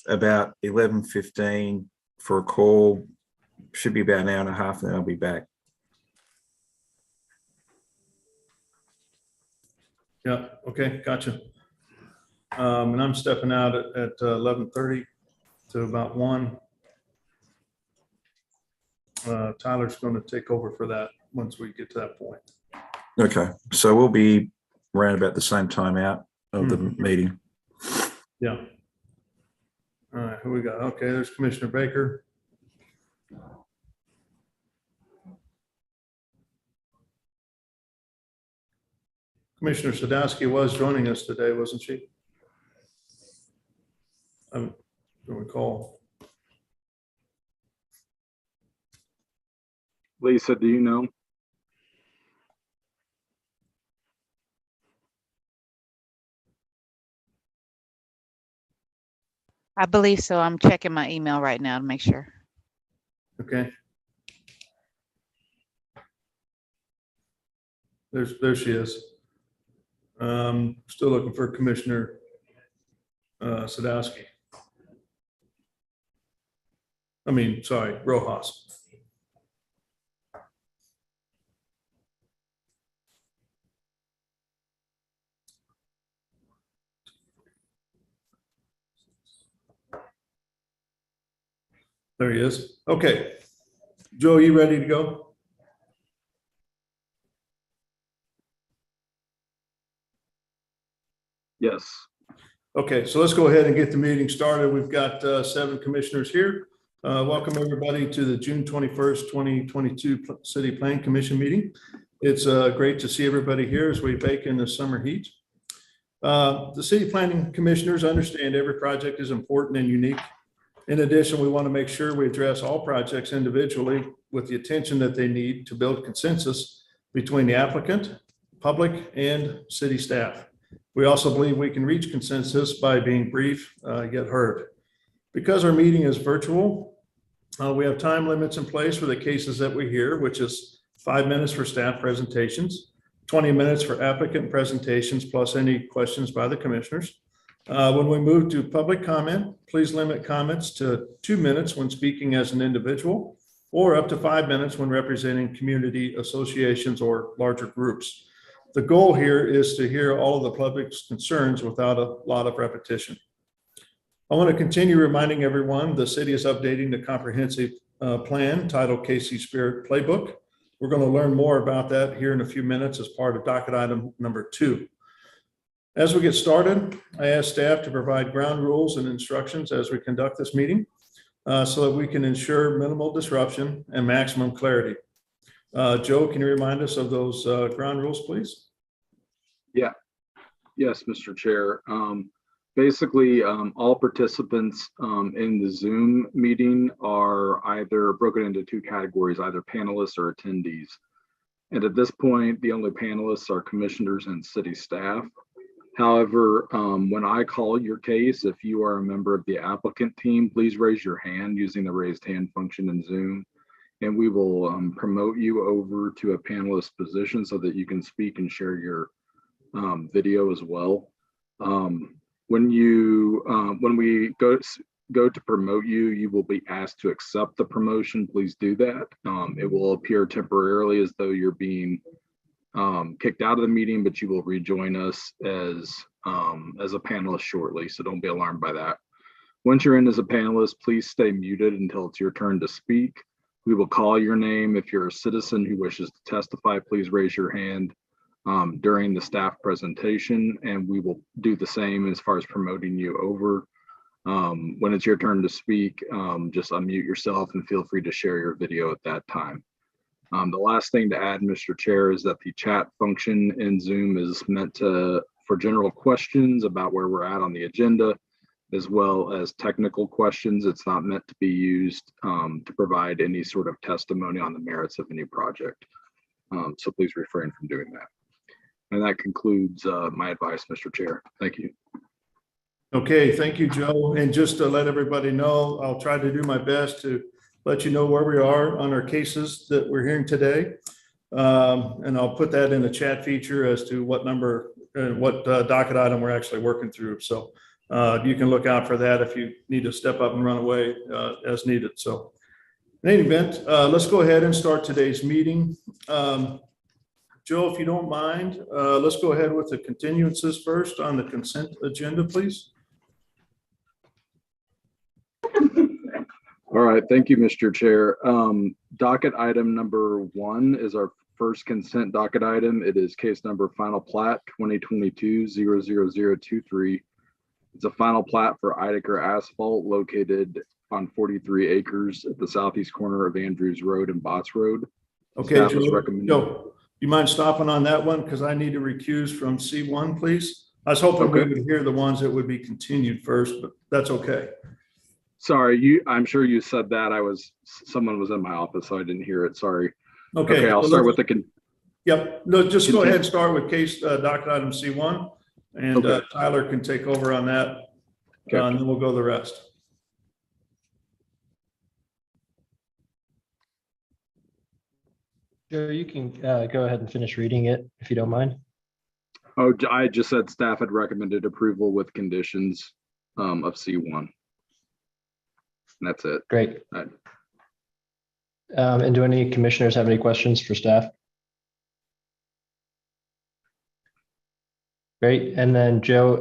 about 11:15 for a call. Should be about an hour and a half, and then I'll be back. Yeah. Okay. Gotcha. And I'm stepping out at 11:30 to about 1. Tyler's going to take over for that once we get to that point. Okay, so we'll be around about the same time out of the meeting. Yeah. All right, who we got? Okay, there's Commissioner Baker. Commissioner Sadowski was joining us today, wasn't she? I don't recall. Lisa, do you know? I believe so. I'm checking my email right now to make sure. Okay. There she is. Still looking for Commissioner Sadowski. I mean, sorry, Rojas. There he is. Okay. Joe, you ready to go? Yes. Okay, so let's go ahead and get the meeting started. We've got 7 commissioners here. Welcome everybody to the June 21st, 2022 City Plan Commission meeting. It's great to see everybody here as we bake in the summer heat. The City Planning Commissioners understand every project is important and unique. In addition, we want to make sure we address all projects individually with the attention that they need to build consensus between the applicant, public, and city staff. We also believe we can reach consensus by being brief yet heard. Because our meeting is virtual, we have time limits in place for the cases that we hear, which is 5 minutes for staff presentations, 20 minutes for applicant presentations, plus any questions by the commissioners. When we move to public comment, please limit comments to 2 minutes when speaking as an individual, or up to 5 minutes when representing community associations or larger groups. The goal here is to hear all of the public's concerns without a lot of repetition. I want to continue reminding everyone the city is updating the comprehensive plan titled KC Spirit Playbook. We're going to learn more about that here in a few minutes as part of docket item number 2. As we get started, I ask staff to provide ground rules and instructions as we conduct this meeting so that we can ensure minimal disruption and maximum clarity. Joe, can you remind us of those ground rules, please? Yeah. Yes, Mr. Chair. Basically, all participants in the Zoom meeting are either broken into 2 categories, either panelists or attendees. And at this point, the only panelists are commissioners and city staff. However, when I call your case, if you are a member of the applicant team, please raise your hand using the raised hand function in Zoom, and we will promote you over to a panelist position so that you can speak and share your video as well. When we go to promote you, you will be asked to accept the promotion. Please do that. It will appear temporarily as though you're being kicked out of the meeting, but you will rejoin us as a panelist shortly, so don't be alarmed by that. Once you're in as a panelist, please stay muted until it's your turn to speak. We will call your name. If you're a citizen who wishes to testify, please raise your hand during the staff presentation, and we will do the same as far as promoting you over. When it's your turn to speak, just unmute yourself and feel free to share your video at that time. The last thing to add, Mr. Chair, is that the chat function in Zoom is meant for general questions about where we're at on the agenda, as well as technical questions. It's not meant to be used to provide any sort of testimony on the merits of any project. So please refrain from doing that. And that concludes my advice, Mr. Chair. Thank you. Okay, thank you, Joe. And just to let everybody know, I'll try to do my best to let you know where we are on our cases that we're hearing today. And I'll put that in the chat feature as to what number and what docket item we're actually working through. So you can look out for that if you need to step up and run away as needed. So in any event, let's go ahead and start today's meeting. Joe, if you don't mind, let's go ahead with the continuances first on the consent agenda, please. All right, thank you, Mr. Chair. Docket item number 1 is our first consent docket item. It is case number final plat 2022-00023. It's a final plat for Ideker Asphalt located on 43 acres at the southeast corner of Andrews Road and Botts Road. Okay, Staff is Joe, recommending- Joe, you mind stopping on that one? Because I need to recuse from C1, please. I was hoping we Okay. would hear the ones that would be continued first, but that's okay. Sorry, I'm sure you said that. Someone was in my office, so I didn't hear it. Sorry. Okay. I'll so start let's- with the Yep, no, just go ahead and start with case docket item C1. And Okay. Tyler can take over on that. Okay. And then we'll go the rest. Joe, you can go ahead and finish reading it if you don't mind. Oh, I just said staff had recommended approval with conditions of C1. And that's it. Great. Right. And do any commissioners have any questions for staff? Great. And then Joe,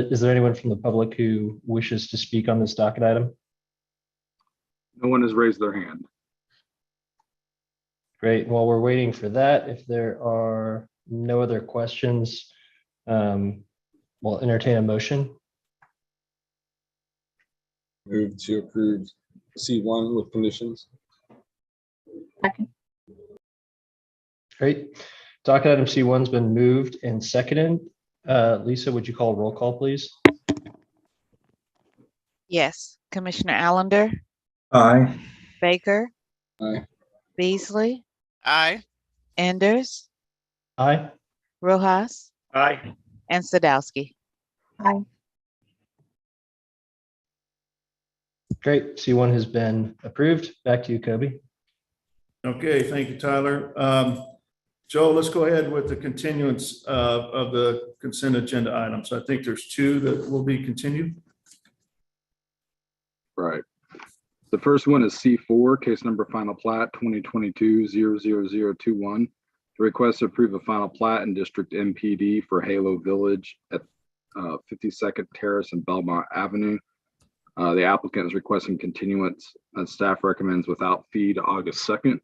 is there anyone from the public who wishes to speak on this docket item? No one has raised their hand. Great. While we're waiting for that, if there are no other questions, we'll entertain a motion. Move to approve C1 with conditions. Great. Docket item C1's been moved and seconded. Lisa, would you call a roll call, please? Yes. Commissioner Allender, Aye. Baker, Aye. Beasley, Aye. Enders, Aye. Rojas, Aye. and Sadowski. Great. C1 has been approved. Back to you, Kobe. Okay, thank you, Tyler. Joe, let's go ahead with the continuance of the consent agenda items. I think there's 2 that will be continued. Right. The first one is C4, case number final plat 2022-00021. The request to approve a final plat in District MPD for Halo Village at 52nd Terrace and Belmont Avenue. The applicant is requesting continuance and staff recommends without fee to August 2nd.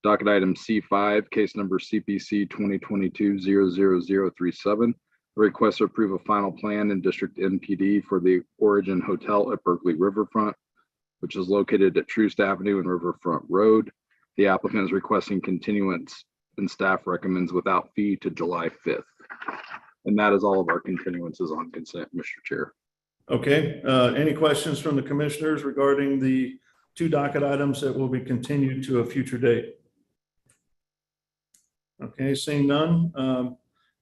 Docket item C5, case number CPC 2022-00037. The request to approve a final plan in District MPD for the Origin Hotel at Berkeley Riverfront, which is located at Troost Avenue and Riverfront Road. The applicant is requesting continuance and staff recommends without fee to July 5th. And that is all of our continuances on consent, Mr. Chair. Okay, any questions from the commissioners regarding the 2 docket items that will be continued to a future date? Okay, seeing none.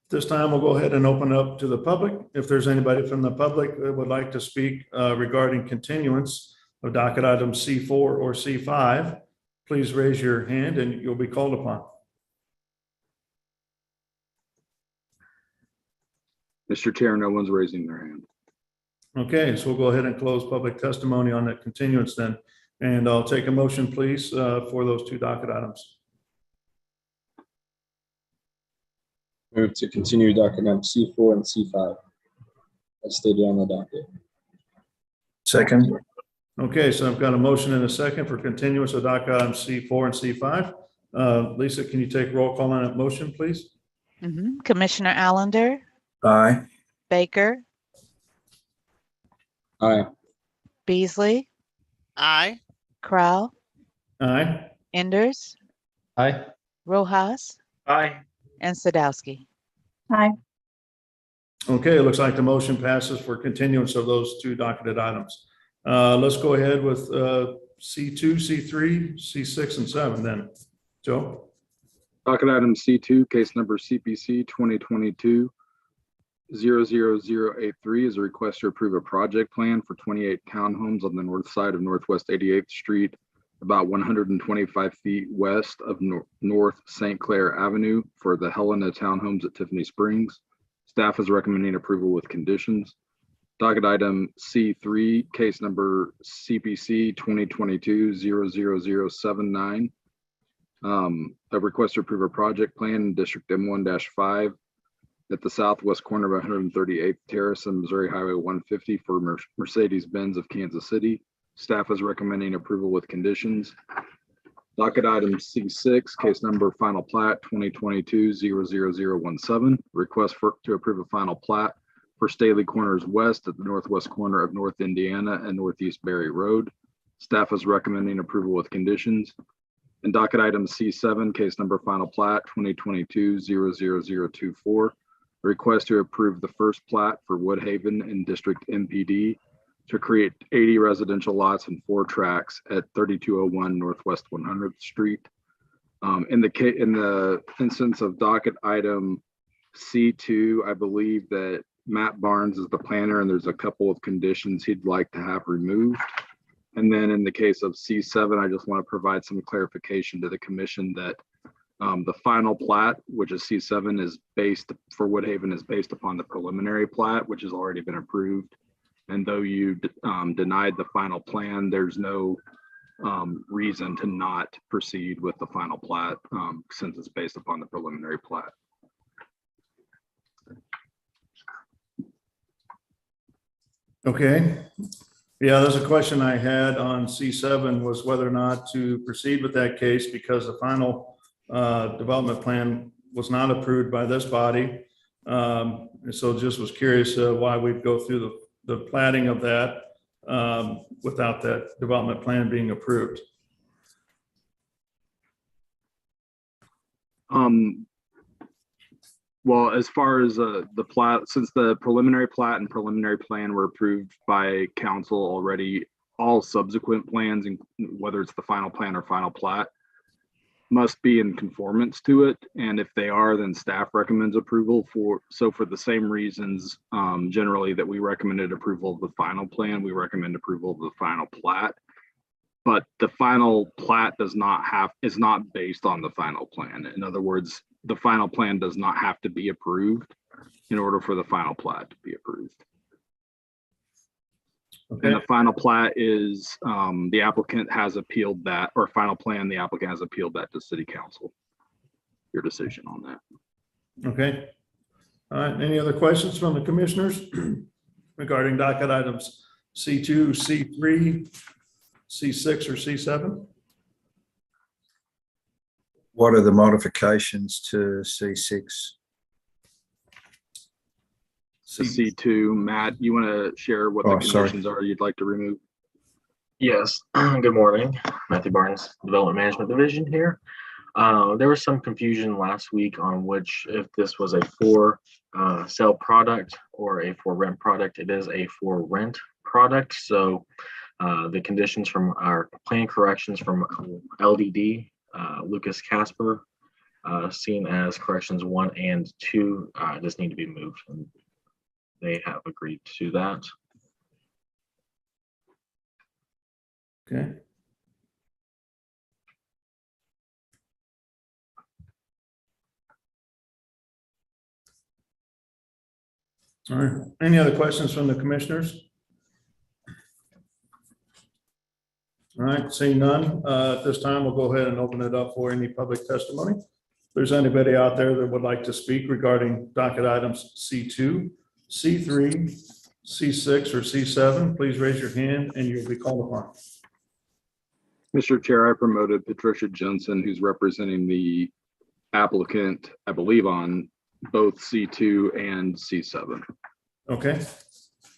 This time we'll go ahead and open up to the public. If there's anybody from the public that would like to speak regarding continuance of docket item C4 or C5, please raise your hand and you'll be called upon. Mr. Chair, no one's raising their hand. Okay, so we'll go ahead and close public testimony on that continuance then. And I'll take a motion, please, for those 2 docket items. Move to continue docket item C4 and C5 as stated on the docket. Second. Okay, so I've got a motion and a second for continuance of docket items C4 and C5. Lisa, can you take roll call on that motion, please? Commissioner Allender, Aye. Baker, Aye. Beasley, Aye. Crowell, Aye. Enders, Aye. Rojas, Aye. and Sadowski. Okay, it looks like the motion passes for continuance of those 2 docketed items. Let's go ahead with C2, C3, C6, and 7 then. Joe? Docket item C2, case number CPC 2022-00083 is a request to approve a project plan for 28 townhomes on the north side of Northwest 88th Street, about 125 feet west of North St. Clair Avenue for the Helena Townhomes at Tiffany Springs. Staff is recommending approval with conditions. Docket item C3, case number CPC 2022-00079. A request to approve a project plan in District M1-5 at the southwest corner of 138th Terrace and Missouri Highway 150 for Mercedes-Benz of Kansas City. Staff is recommending approval with conditions. Docket item C6, case number final plat 2022-00017. Request to approve a final plat for Staley Corners West at the northwest corner of North Indiana and Northeast Berry Road. Staff is recommending approval with conditions. And docket item C7, case number final plat 2022-00024. Request to approve the first plat for Woodhaven in District MPD to create 80 residential lots and 4 tracks at 3201 Northwest 100th Street. In the instance of docket item C2, I believe that Matt Barnes is the planner and there's a couple of conditions he'd like to have removed. And then in the case of C7, I just want to provide some clarification to the commission that the final plat, which is C7, is based for Woodhaven, is based upon the preliminary plat, which has already been approved. And though you denied the final plan, there's no reason to not proceed with the final plat since it's based upon the preliminary plat. Okay. Yeah, there's a question I had on C7 was whether or not to proceed with that case because the final development plan was not approved by this body. And so just was curious why we'd go through the platting of that without that development plan being approved. Well, as far as the plat, since the preliminary plat and preliminary plan were approved by council already, all subsequent plans, whether it's the final plan or final plat, must be in conformance to it. And if they are, then staff recommends approval for the same reasons generally that we recommended approval of the final plan, we recommend approval of the final plat. But the final plat is not based on the final plan. In other words, the final plan does not have to be approved in order for the final plat to be approved. Okay. And the final plat is the applicant has appealed that, or final plan, the applicant has appealed that to city council. Your decision on that. Okay. All right. Any other questions from the commissioners regarding docket items C2, C3, C6, or C7? What are the modifications to C6? To C2, Matt, you want to share what the sorry. conditions are you'd like to remove? Yes, good morning. Matthew Barnes, Development Management Division here. There was some confusion last week on which if this was a for sale product or a for rent product. It is a for rent product. So the conditions from our plan corrections from LDD, Lucas Casper, seen as corrections 1 and 2 just need to be moved. And they have agreed to that. Okay. All right. Any other questions from the commissioners? All right, seeing none, at this time, we'll go ahead and open it up for any public testimony. If there's anybody out there that would like to speak regarding docket items C2, C3, C6, or C7, please raise your hand and you'll be called upon. Mr. Chair, I promoted Patricia Johnson, who's representing the applicant, I believe, on both C2 and C7. Okay,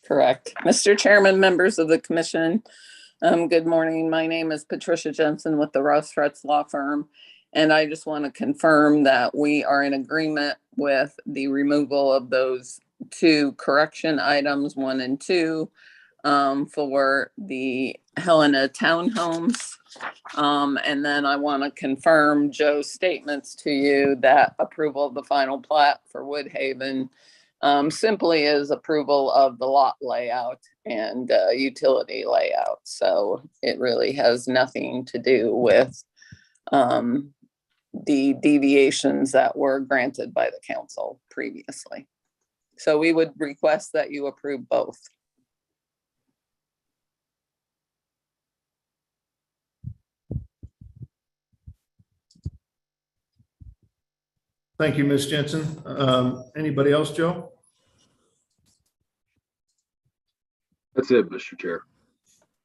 Correct. Mr. Chairman, members of the commission, good morning. My name is Patricia Jensen with the Rouse Fretz Law Firm, and I just want to confirm that we are in agreement with the removal of those 2 correction items, 1 and 2, for the Helena townhomes. And then I want to confirm Joe's statements to you that approval of the final plat for Woodhaven simply is approval of the lot layout and utility layout. So it really has nothing to do with the deviations that were granted by the council previously. So we would request that you approve both. Thank you, Ms. Jensen. Anybody else, Joe? That's it, Mr. Chair.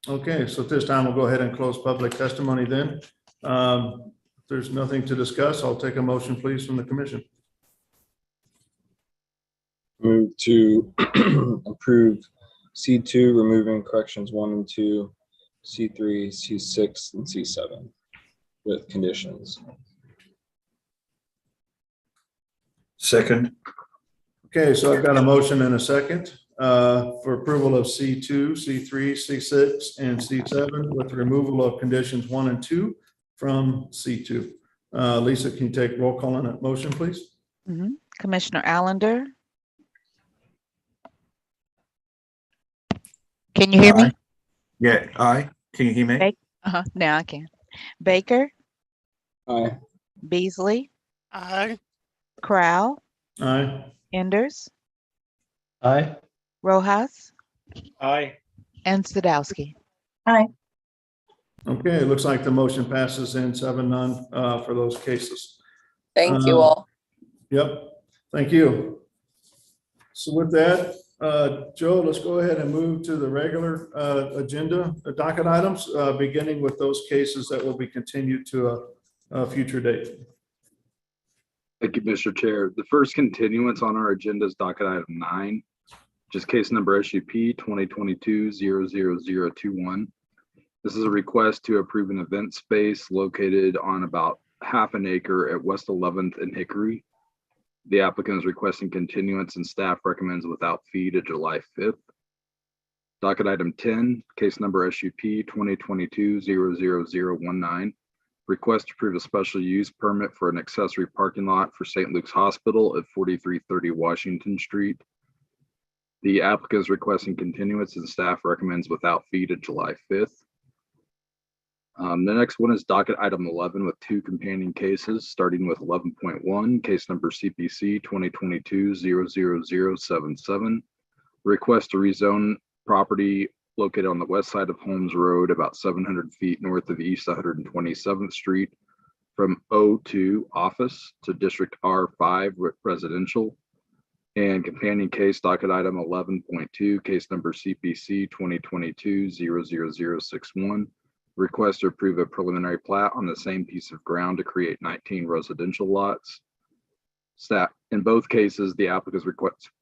Okay, so at this time, we'll go ahead and close public testimony then. If there's nothing to discuss, I'll take a motion, please, from the commission. Move to approve C2, removing corrections 1 and 2, C3, C6, and C7 with conditions. Second, Okay, so I've got a motion and a second for approval of C2, C3, C6, and C7 with the removal of conditions 1 and 2 from C2. Lisa, can you take roll call on that motion, please? Mhm. Commissioner Allender? Can you hear me? yeah, aye. Can you hear me? Hey. Now I can. Baker, Aye. Beasley, Aye. Crowell, Aye. Enders, Aye. Rojas, Aye. and Sadowski. Okay, it looks like the motion passes in 7-0 for those cases. Thank you all. Yep, thank you. So with that, Joe, let's go ahead and move to the regular agenda, docket items, beginning with those cases that will be continued to a future date. Thank you, Mr. Chair. The first continuance on our agenda is docket item 9, which is case number SUP 2022-00021. This is a request to approve an event space located on about half an acre at West 11th and Hickory. The applicant is requesting continuance and staff recommends without fee to July 5th. Docket item 10, case number SUP 2022-00019. Request to approve a special use permit for an accessory parking lot for St. Luke's Hospital at 4330 Washington Street. The applicant is requesting continuance and staff recommends without fee to July 5th. The next one is docket item 11 with 2 companion cases, starting with 11.1, case number CPC 2022-00077. Request to rezone property located on the west side of Holmes Road, about 700 feet north of East 127th Street, from O2 office to District R5 residential. And companion case docket item 11.2, case number CPC 2022-00061. Request to approve a preliminary plat on the same piece of ground to create 19 residential lots. Staff, in both cases, the applicant is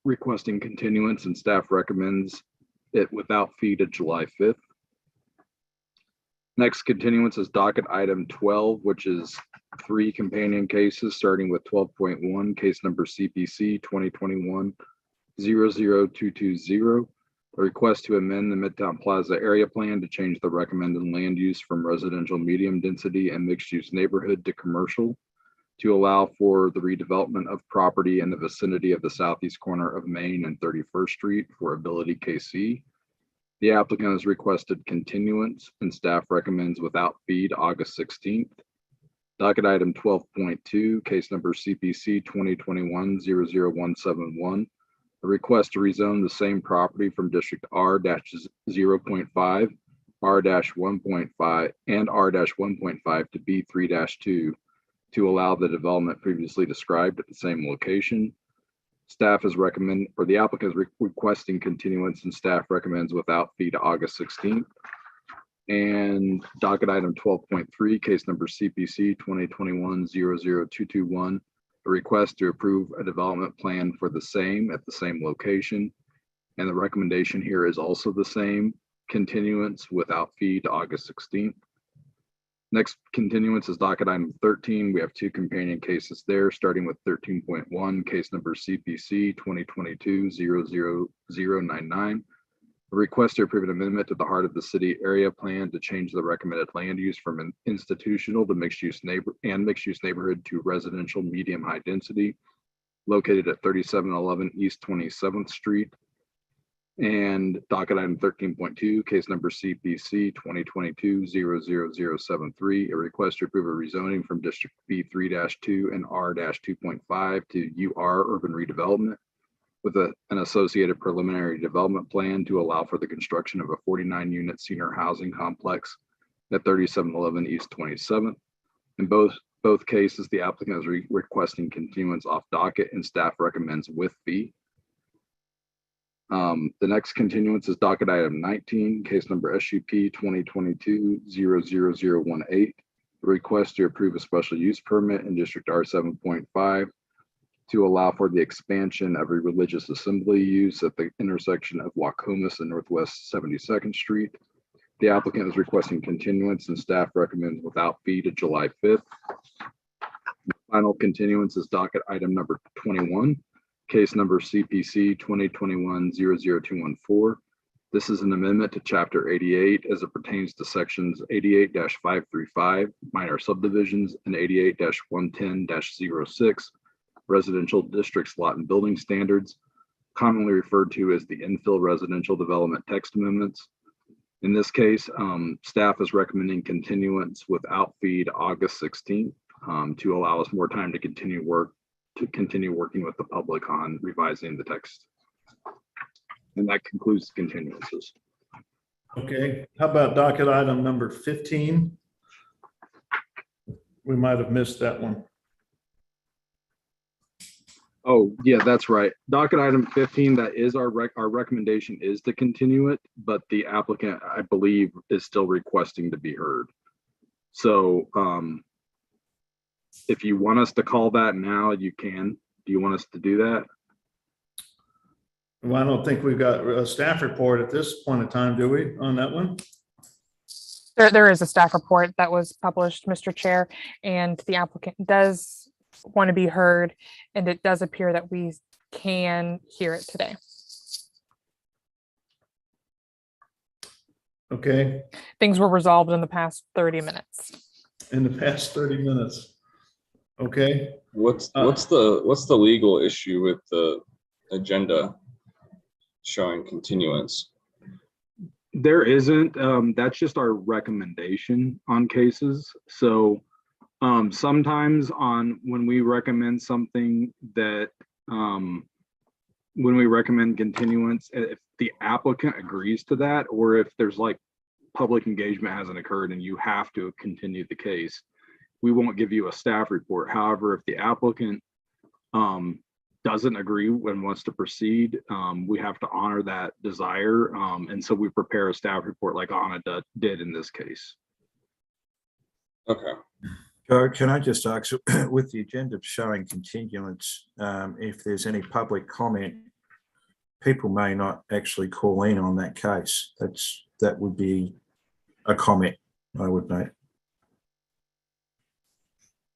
requesting continuance and staff recommends it without fee to July 5th. Next continuance is docket item 12, which is 3 companion cases, starting with 12.1, case number CPC 2021-00220. A request to amend the Midtown Plaza area plan to change the recommended land use from residential medium density and mixed use neighborhood to commercial to allow for the redevelopment of property in the vicinity of the southeast corner of Main and 31st Street for Ability KC. The applicant has requested continuance and staff recommends without fee to August 16th. Docket item 12.2, case number CPC 2021-00171. A request to rezone the same property from District R-0.5, R-1.5, and R-1.5 to B3-2 to allow the development previously described at the same location. Staff is the applicant is requesting continuance and staff recommends without fee to August 16th. And docket item 12.3, case number CPC 2021-00221. A request to approve a development plan for the same at the same location. And the recommendation here is also the same, continuance without fee to August 16th. Next continuance is docket item 13. We have 2 companion cases there, starting with 13.1, case number CPC 2022-00099. A request to approve an amendment to the Heart of the City area plan to change the recommended land use from an institutional to mixed use neighborhood to residential medium high density located at 3711 East 27th Street. And docket item 13.2, case number CPC 2022-00073, a request to approve a rezoning from District B3-2 and R-2.5 to UR Urban Redevelopment with an associated preliminary development plan to allow for the construction of a 49-unit senior housing complex at 3711 East 27th. And both both cases, the applicant is requesting continuance off docket and staff recommends with fee. The next continuance is docket item 19, case number SUP 2022-00018. Request to approve a special use permit in District R 7.5 to allow for the expansion of a religious assembly use at the intersection of Wacomas and Northwest 72nd Street. The applicant is requesting continuance and staff recommends without fee to July 5th. Final continuance is docket item number 21, case number CPC 2021-00214. This is an amendment to chapter 88 as it pertains to sections 88-535 minor subdivisions and 88-110-06 residential districts lot and building standards, commonly referred to as the infill residential development text amendments. In this case, staff is recommending continuance without fee to August 16th to allow us more time to continue working with the public on revising the text. And that concludes the continuances. Okay, how about docket item number 15? We might have missed that one. Oh, yeah, that's right. Docket item 15, that is our recommendation is to continue it, but the applicant, I believe, is still requesting to be heard. So if you want us to call that now, you can. Do you want us to do that? Well, I don't think we've got a staff report at this point in time, do we, on that one? There is a staff report that was published, Mr. Chair, and the applicant does want to be heard, and it does appear that we can hear it today. Okay, Things were resolved in the past 30 minutes. in the past 30 minutes. Okay, What's the legal issue with the agenda showing continuance? There isn't. That's just our recommendation on cases. So sometimes when we recommend something that when we recommend continuance, if the applicant agrees to that, or if there's like public engagement hasn't occurred and you have to continue the case, we won't give you a staff report. However, if the applicant doesn't agree and wants to proceed, we have to honor that desire. And so we prepare a staff report like Anna did in this case. Okay. Can I just ask, with the agenda showing continuance, if there's any public comment, people may not actually call in on that case. That would be a comment, I would note.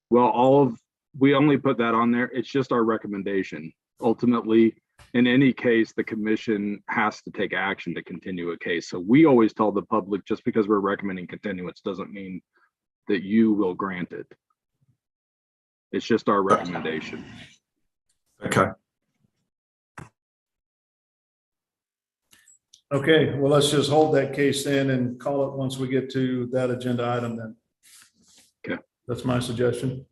Well, we only put that on there. It's just our recommendation. Ultimately, in any case, the commission has to take action to continue a case. So we always tell the public, just because we're recommending continuance doesn't mean that you will grant it. It's just our recommendation. Okay. okay, well, let's just hold that case then and call it once we get to that agenda item then. Okay. That's my suggestion.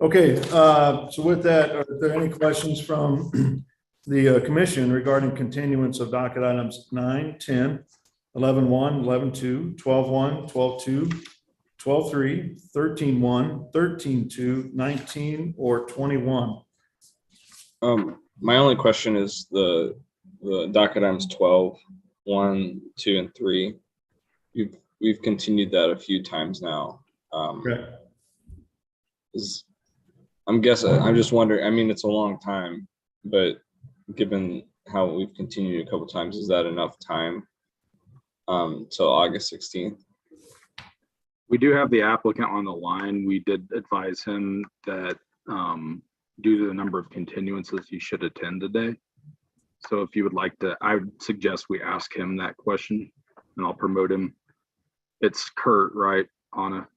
Okay, so with that, are there any questions from the commission regarding continuance of docket items 9, 10, 11-1, 11-2, 12-1, 12-2, 12-3, 13-1, 13-2, 19, or 21? My only question is the docket items 12, 1, 2, and 3. We've continued that a few times now. Okay. I'm just wondering, I mean, it's a long time, but given how we've continued a couple times, is that enough time till August 16th? We do have the applicant on the line. We did advise him that due to the number of continuances, he should attend today. So if you would like to, I would suggest we ask him that question and I'll promote him. It's Kurt, right, Anna?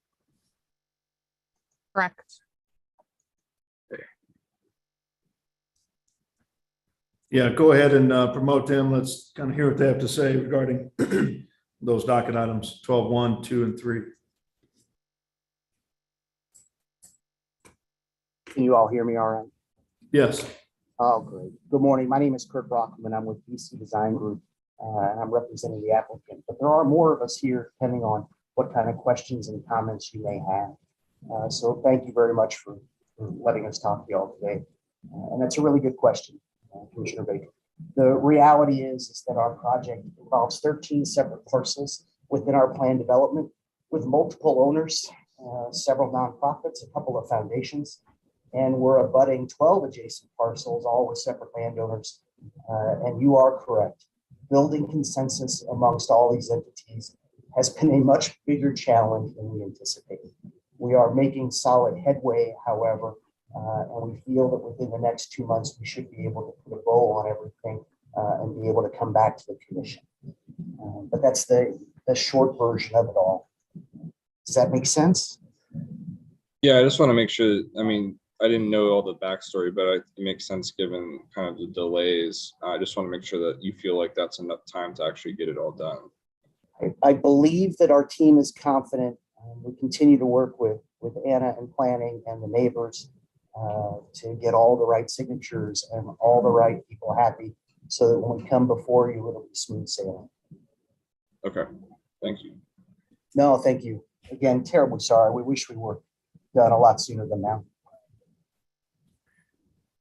Correct. Yeah, go ahead and promote them. Let's kind of hear what they have to say regarding those docket items 12-1, 2, and 3. Can you all hear me all right? Yes. Oh, great. Good morning. My name is Kurt Brockman. I'm with BC Design Group, and I'm representing the applicant. But there are more of us here depending on what kind of questions and comments you may have. So thank you very much for letting us talk to you all today. And that's a really good question, Commissioner Baker. The reality is that our project involves 13 separate parcels within our plan development with multiple owners, several nonprofits, a couple of foundations, and we're abutting 12 adjacent parcels, all with separate landowners. And you are correct. Building consensus amongst all these entities has been a much bigger challenge than we anticipated. We are making solid headway, however, and we feel that within the next 2 months, we should be able to put a bow on everything and be able to come back to the commission. But that's the short version of it all. Does that make sense? Yeah, I just want to make sure, I mean, I didn't know all the backstory, but it makes sense given kind of the delays. I just want to make sure that you feel like that's enough time to actually get it all done. I believe that our team is confident. We continue to work with Anna and planning and the neighbors to get all the right signatures and all the right people happy so that when we come before you, it'll be smooth sailing. Okay, thank you. No, thank you. Again, terribly sorry. We wish we were done a lot sooner than now.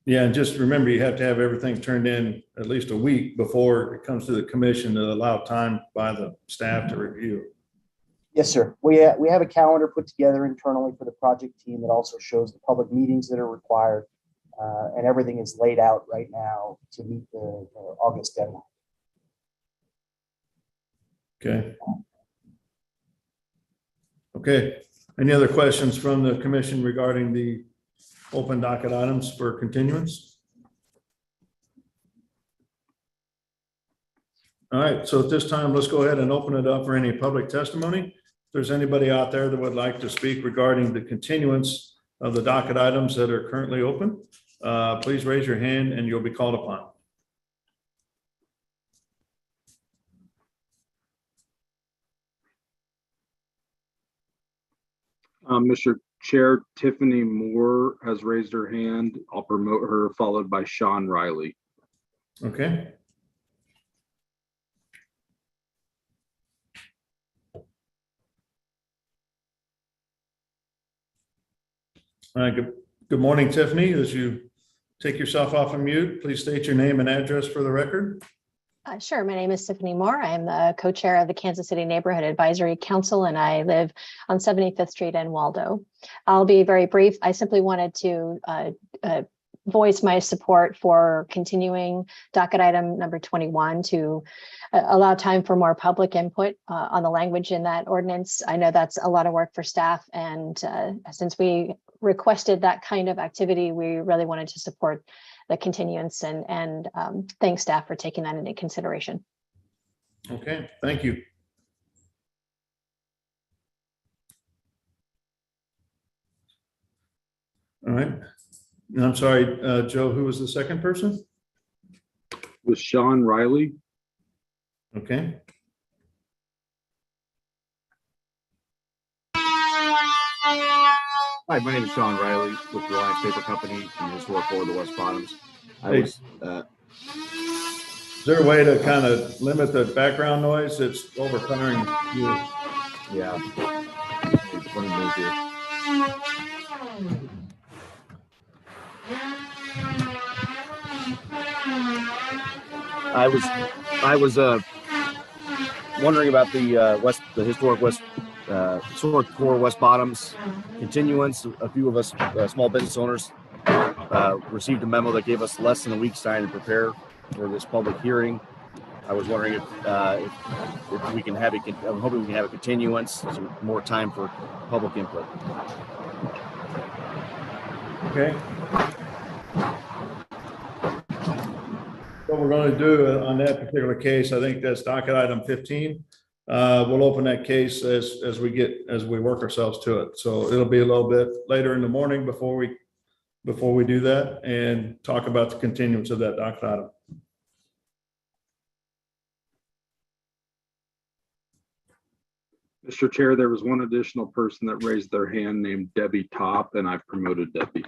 Yeah, and just remember, you have to have everything turned in at least a week before it comes to the commission to allow time by the staff to review. Yes, sir. We have a calendar put together internally for the project team that also shows the public meetings that are required. And everything is laid out right now to meet the August deadline. Okay. Okay. Any other questions from the commission regarding the open docket items for continuance? All right, so at this time, let's go ahead and open it up for any public testimony. If there's anybody out there that would like to speak regarding the continuance of the docket items that are currently open, please raise your hand and you'll be called upon. Mr. Chair, Tiffany Moore has raised her hand. I'll promote her, followed by Sean Riley. Okay. All right, good morning, Tiffany. As you take yourself off of mute, please state your name and address for the record. Sure. My name is Tiffany Moore. I am the co-chair of the Kansas City Neighborhood Advisory Council, and I live on 75th Street in Waldo. I'll be very brief. I simply wanted to voice my support for continuing docket item number 21 to allow time for more public input on the language in that ordinance. I know that's a lot of work for staff, and since we requested that kind of activity, we really wanted to support the continuance and thank staff for taking that into consideration. Okay, thank you. All right. And I'm sorry, Joe, who was the second person? With Sean Riley. Okay. Hi, my name is Sean Riley with Reliance Paper Company, the historic board of the West Bottoms. Is there a way to kind of limit the background noise that's overpowering you? Yeah. Let me move here. I was wondering about the historic core West Bottoms continuance. A few of us small business owners received a memo that gave us less than a week's time to prepare for this public hearing. I was wondering if we can have it. I'm hoping we can have a continuance, so more time for public input. Okay. What we're going to do on that particular case, I think that's docket item 15. We'll open that case as we work ourselves to it. So it'll be a little bit later in the morning before we do that and talk about the continuance of that docket item. Mr. Chair, there was one additional person that raised their hand named Debbie Top, and I've promoted Debbie.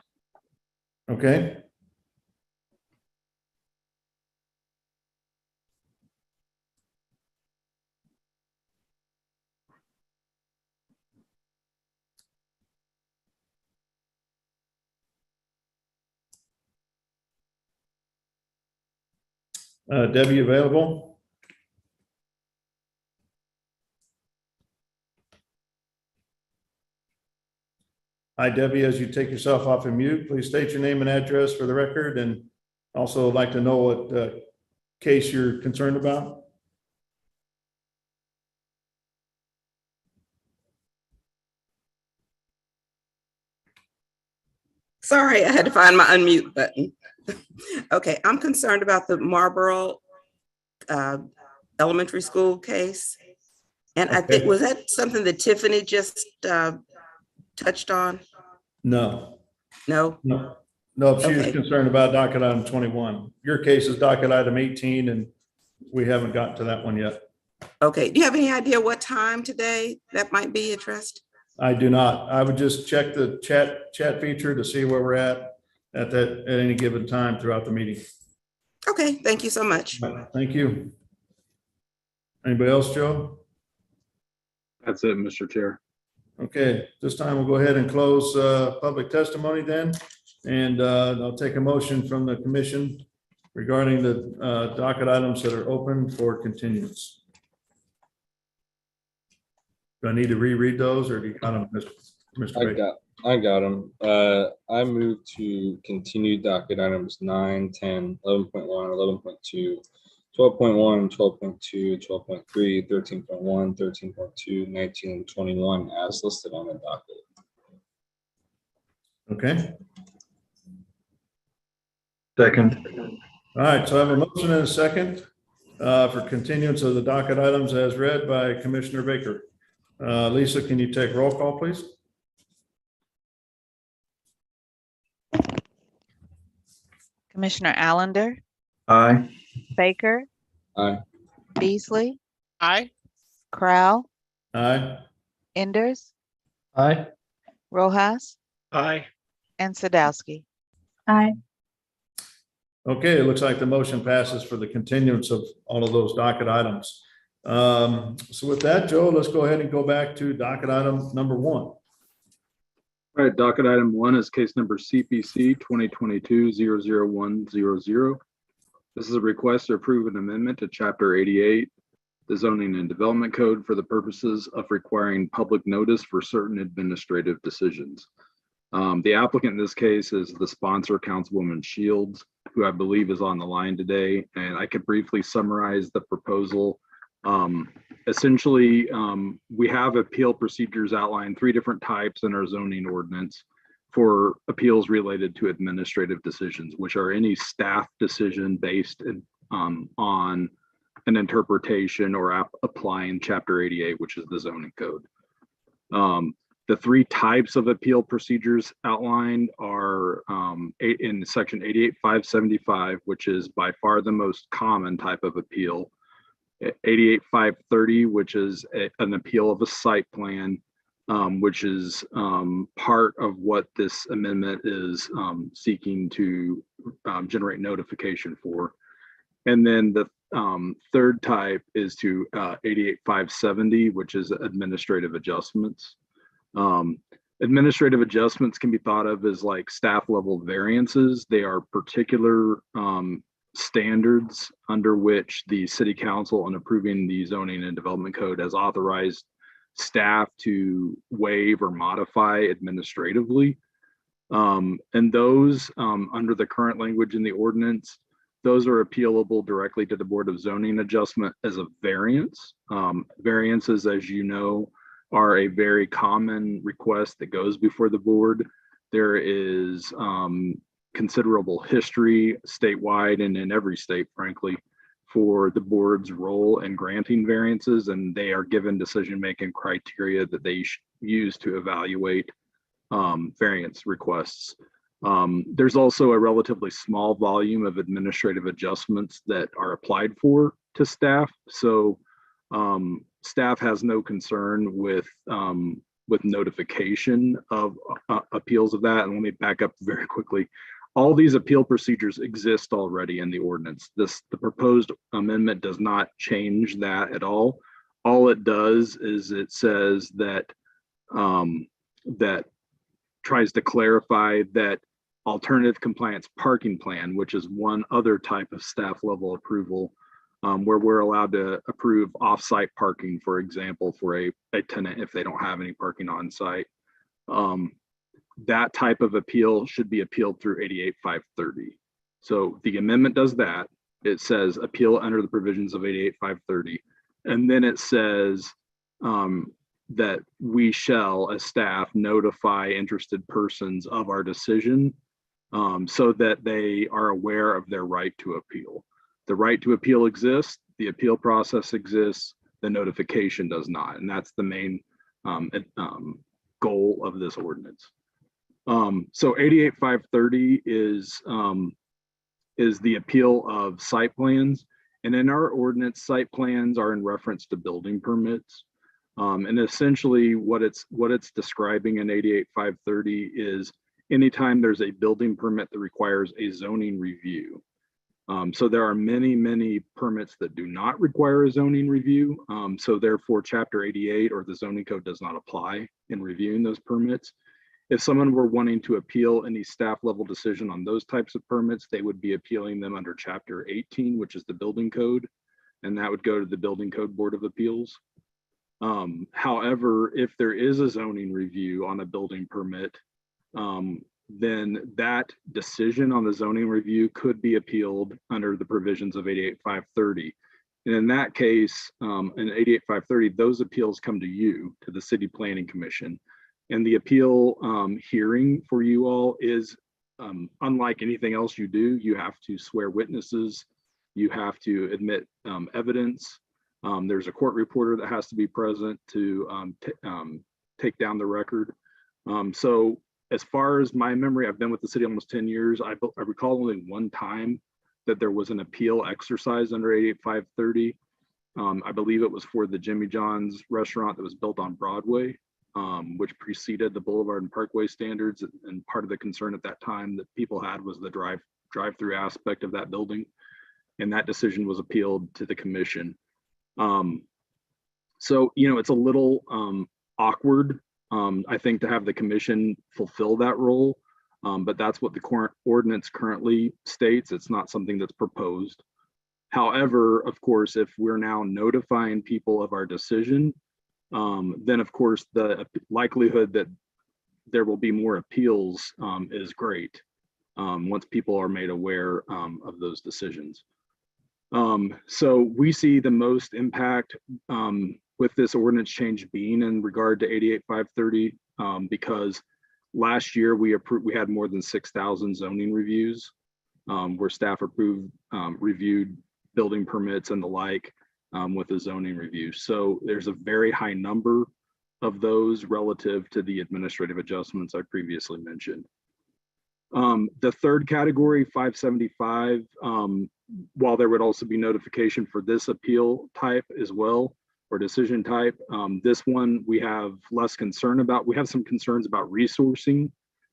Okay. Debbie, available? Hi, Debbie, as you take yourself off of mute, please state your name and address for the record, and also like to know what case you're concerned about. Sorry, I had to find my unmute button. Okay, I'm concerned about the Marlboro Elementary School case. And I think, was that something that Tiffany just touched on? No. No? No, no, she was Okay. concerned about docket item 21. Your case is docket item 18, and we haven't gotten to that one yet. Okay, do you have any idea what time today that might be addressed? I do not. I would just check the chat feature to see where we're at any given time throughout the meeting. Okay, thank you so much. Thank you. Anybody else, Joe? That's it, Mr. Chair. Okay, this time we'll go ahead and close public testimony then. And I'll take a motion from the commission regarding the docket items that are open for continuance. Do I need to reread those, or do you got them, Mr. Baker? I got them. I move to continue docket items 9, 10, 11.1, 11.2, 12.1, 12.2, 12.3, 13.1, 13.2, 19, and 21 as listed on the docket. Okay. Second. All right, so I have a motion and a second for continuance of the docket items as read by Commissioner Baker. Lisa, can you take roll call, please? Commissioner Allender, Aye. Baker, Aye. Beasley, Aye. Crowell, Aye. Enders, Aye. Rojas, Aye. and Sadowski. Aye. Okay, it looks like the motion passes for the continuance of all of those docket items. So with that, Joe, let's go ahead and go back to docket item number 1. All right, docket item 1 is case number CPC 2022-00100. This is a request to approve an amendment to Chapter 88, the Zoning and Development Code, for the purposes of requiring public notice for certain administrative decisions. The applicant in this case is the sponsor, Councilwoman Shields, who I believe is on the line today, and I could briefly summarize the proposal. Essentially, we have appeal procedures outlined, 3 different types in our zoning ordinance for appeals related to administrative decisions, which are any staff decision based on an interpretation or applying Chapter 88, which is the zoning code. The 3 types of appeal procedures outlined are in section 88-575, which is by far the most common type of appeal. 88-530, which is an appeal of a site plan, which is part of what this amendment is seeking to generate notification for. And then the 3rd type is to 88-570, which is administrative adjustments. Administrative adjustments can be thought of as like staff level variances. They are particular standards under which the city council, in approving the zoning and development code, has authorized staff to waive or modify administratively. And those, under the current language in the ordinance, those are appealable directly to the Board of Zoning Adjustment as a variance. Variances, as you know, are a very common request that goes before the board. There is considerable history statewide and in every state, frankly, for the board's role in granting variances, and they are given decision-making criteria that they use to evaluate variance requests. There's also a relatively small volume of administrative adjustments that are applied for to staff. So staff has no concern with notification of appeals of that. And let me back up very quickly. All these appeal procedures exist already in the ordinance. The proposed amendment does not change that at all. All it does is it says that that tries to clarify that alternative compliance parking plan, which is one other type of staff level approval, where we're allowed to approve off-site parking, for example, for a tenant if they don't have any parking on site. That type of appeal should be appealed through 88-530. So the amendment does that. It says appeal under the provisions of 88-530. And then it says that we shall, as staff, notify interested persons of our decision so that they are aware of their right to appeal. The right to appeal exists, the appeal process exists, the notification does not. And that's the main goal of this ordinance. So 88-530 is the appeal of site plans. And in our ordinance, site plans are in reference to building permits. And essentially what it's describing in 88-530 is anytime there's a building permit that requires a zoning review. So there are many permits that do not require a zoning review. So therefore chapter 88 or the zoning code does not apply in reviewing those permits. If someone were wanting to appeal any staff level decision on those types of permits, they would be appealing them under chapter 18, which is the building code. And that would go to the Building Code Board of Appeals. However, if there is a zoning review on a building permit, then that decision on the zoning review could be appealed under the provisions of 88-530. And in that case, in 88-530, those appeals come to you, to the City Planning Commission. And the appeal hearing for you all is unlike anything else you do. You have to swear witnesses, you have to admit evidence. There's a court reporter that has to be present to take down the record. So as far as my memory, I've been with the city almost 10 years. I recall only one time that there was an appeal exercise under 88-530. I believe it was for the Jimmy John's restaurant that was built on Broadway, which preceded the Boulevard and Parkway standards. And part of the concern at that time that people had was the drive-through aspect of that building. And that decision was appealed to the commission. So, you know, it's a little awkward, I think, to have the commission fulfill that role. But that's what the current ordinance currently states. It's not something that's proposed. However, of course, if we're now notifying people of our decision, then of course the likelihood that there will be more appeals is great once people are made aware of those decisions. So we see the most impact with this ordinance change being in regard to 88-530 because last year we had more than 6,000 zoning reviews where staff reviewed building permits and the like with the zoning review. So there's a very high number of those relative to the administrative adjustments I previously mentioned. The third category, 575, while there would also be notification for this appeal type as well, or decision type, this one we have less concern about. We have some concerns about resourcing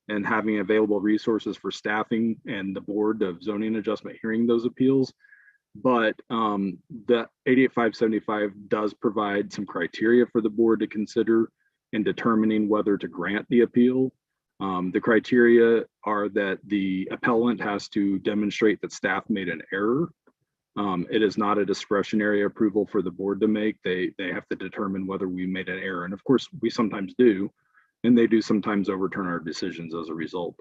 and having available resources for staffing and the Board of Zoning Adjustment hearing those appeals. But the 88-575 does provide some criteria for the board to consider in determining whether to grant the appeal. The criteria are that the appellant has to demonstrate that staff made an error. It is not a discretionary approval for the board to make. They have to determine whether we made an error. And of course, we sometimes do, and they do sometimes overturn our decisions as a result.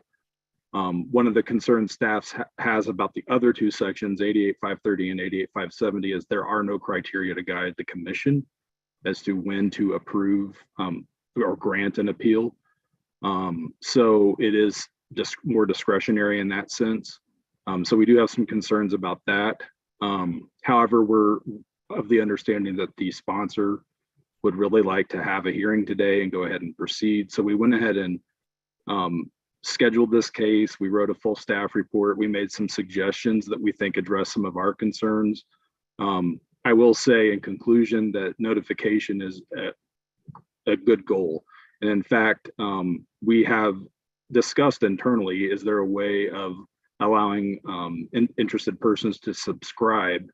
One of the concerns staff has about the other two sections, 88-530 and 88-570, is there are no criteria to guide the commission as to when to approve or grant an appeal. So it is just more discretionary in that sense. So we do have some concerns about that. However, we're of the understanding that the sponsor would really like to have a hearing today and go ahead and proceed. So we went ahead and scheduled this case. We wrote a full staff report. We made some suggestions that we think address some of our concerns. I will say in conclusion that notification is a good goal. And in fact, we have discussed internally, is there a way of allowing interested persons to subscribe,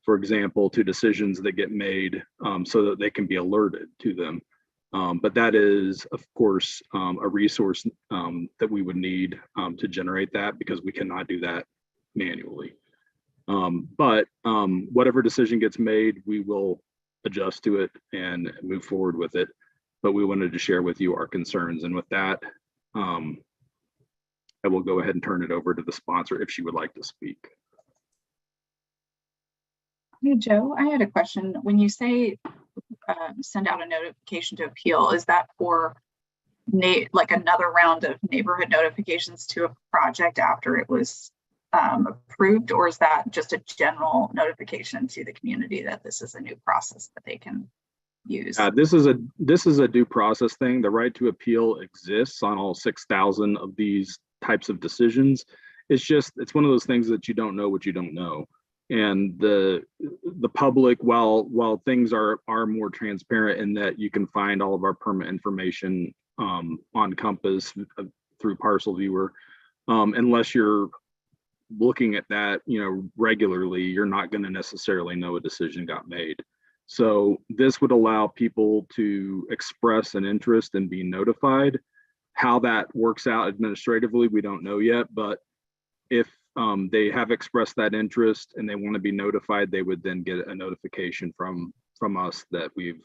for example, to decisions that get made so that they can be alerted to them. But that is, of course, a resource that we would need to generate that, because we cannot do that manually. But whatever decision gets made, we will adjust to it and move forward with it. But we wanted to share with you our concerns. And with that, I will go ahead and turn it over to the sponsor if she would like to speak. Hey, Joe, I had a question. When you say send out a notification to appeal, is that for like another round of neighborhood notifications to a project after it was approved, or is that just a general notification to the community that this is a new process that they can use? This is a due process thing. The right to appeal exists on all 6,000 of these types of decisions. It's one of those things that you don't know what you don't know. And the public, while things are more transparent in that you can find all of our permit information on Compass through Parcel Viewer, unless you're looking at that, regularly, you're not going to necessarily know a decision got made. So this would allow people to express an interest and be notified. How that works out administratively, we don't know yet, but if they have expressed that interest and they want to be notified, they would then get a notification from us that we've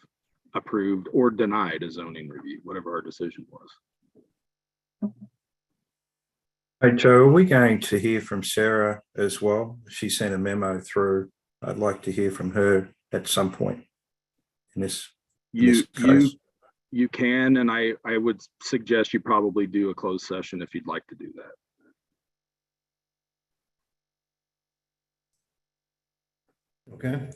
approved or denied a zoning review, whatever our decision was. Hey, Joe, are we going to hear from Sarah as well? She sent a memo through. I'd like to hear from her at some point in this case. You can, and I would suggest you probably do a closed session if you'd like to do that. Okay.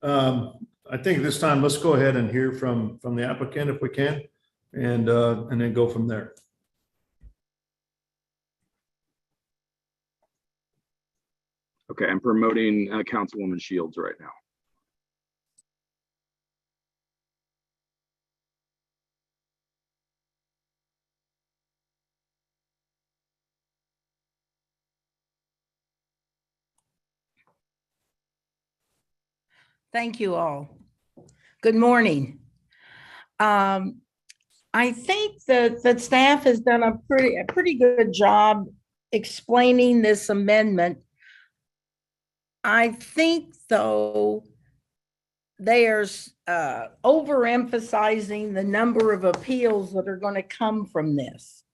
I think this time, let's go ahead and hear from the applicant if we can, and then go from there. Okay, I'm promoting Councilwoman Shields right now. Thank you all. Good morning. I think that staff has done a pretty good job explaining this amendment. I think, though, there's overemphasizing the number of appeals that are going to come from this.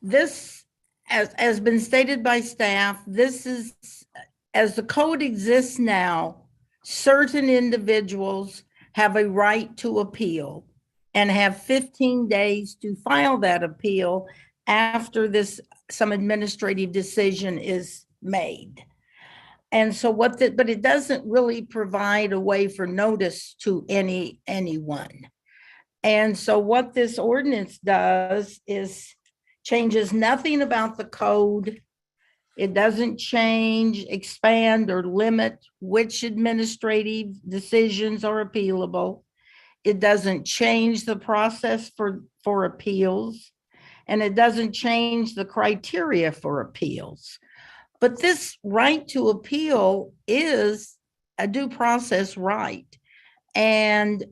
This, as been stated by staff, this is, as the code exists now, certain individuals have a right to appeal and have 15 days to file that appeal after some administrative decision is made. And so but it doesn't really provide a way for notice to anyone. And so what this ordinance does is changes nothing about the code. It doesn't change, expand, or limit which administrative decisions are appealable. It doesn't change the process for appeals, and it doesn't change the criteria for appeals. But this right to appeal is a due process right. And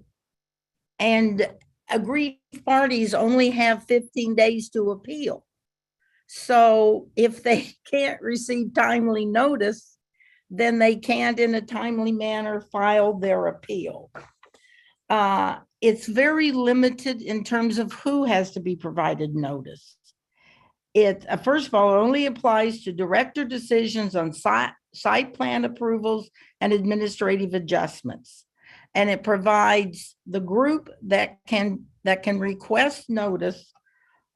aggrieved parties only have 15 days to appeal. So if they can't receive timely notice, then they can't in a timely manner file their appeal. It's very limited in terms of who has to be provided notice. It, first of all, only applies to director decisions on site plan approvals and administrative adjustments. And it provides the group that can request notice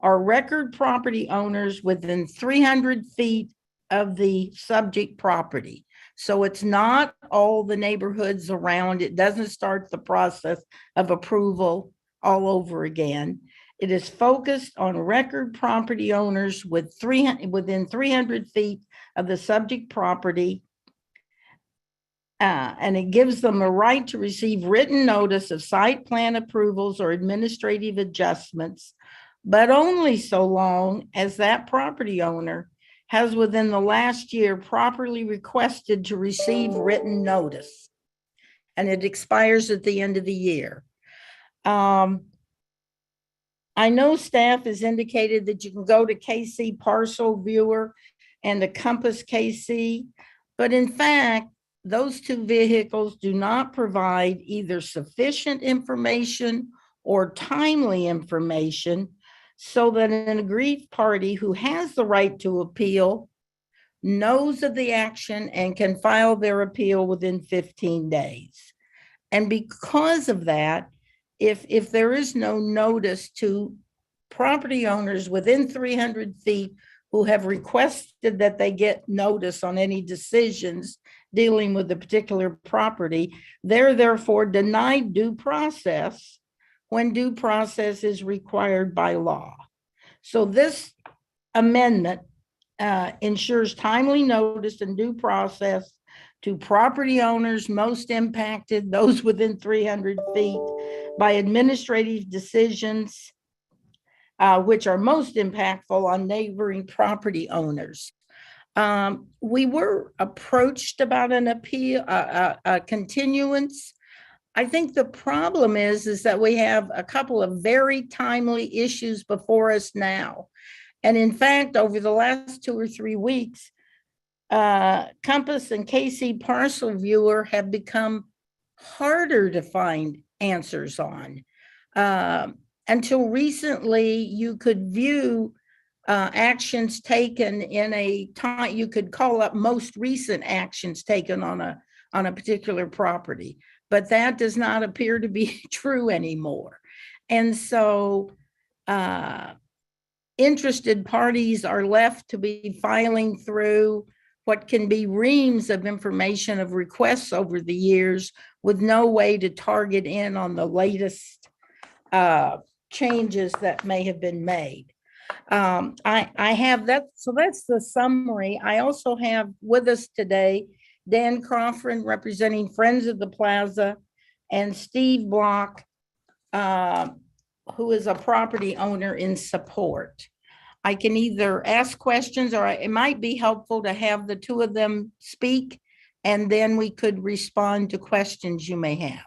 are record property owners within 300 feet of the subject property. So it's not all the neighborhoods around. It doesn't start the process of approval all over again. It is focused on record property owners within 300 feet of the subject property. And it gives them a right to receive written notice of site plan approvals or administrative adjustments, but only so long as that property owner has within the last year properly requested to receive written notice. and it expires at the end of the year. I know staff has indicated that you can go to KC Parcel Viewer and the Compass KC, but in fact, those two vehicles do not provide either sufficient information or timely information so that an aggrieved party who has the right to appeal knows of the action and can file their appeal within 15 days. And because of that, if there is no notice to property owners within 300 feet who have requested that they get notice on any decisions dealing with a particular property, they're therefore denied due process when due process is required by law. So this amendment ensures timely notice and due process to property owners most impacted, those within 300 feet, by administrative decisions which are most impactful on neighboring property owners. We were approached about an appeal, a continuance. I think the problem is that we have a couple of very timely issues before us now. And in fact, over the last 2 or 3 weeks, Compass and KC Parcel Viewer have become harder to find answers on. Until recently, you could view actions taken in a time, you could call up most recent actions taken on a particular property, but that does not appear to be true anymore. And so interested parties are left to be filing through what can be reams of information of requests over the years with no way to target in on the latest changes that may have been made. I have that, so that's the summary. I also have with us today Dan Crawford representing Friends of the Plaza and Steve Block, who is a property owner in support. I can either ask questions or it might be helpful to have the two of them speak, and then we could respond to questions you may have.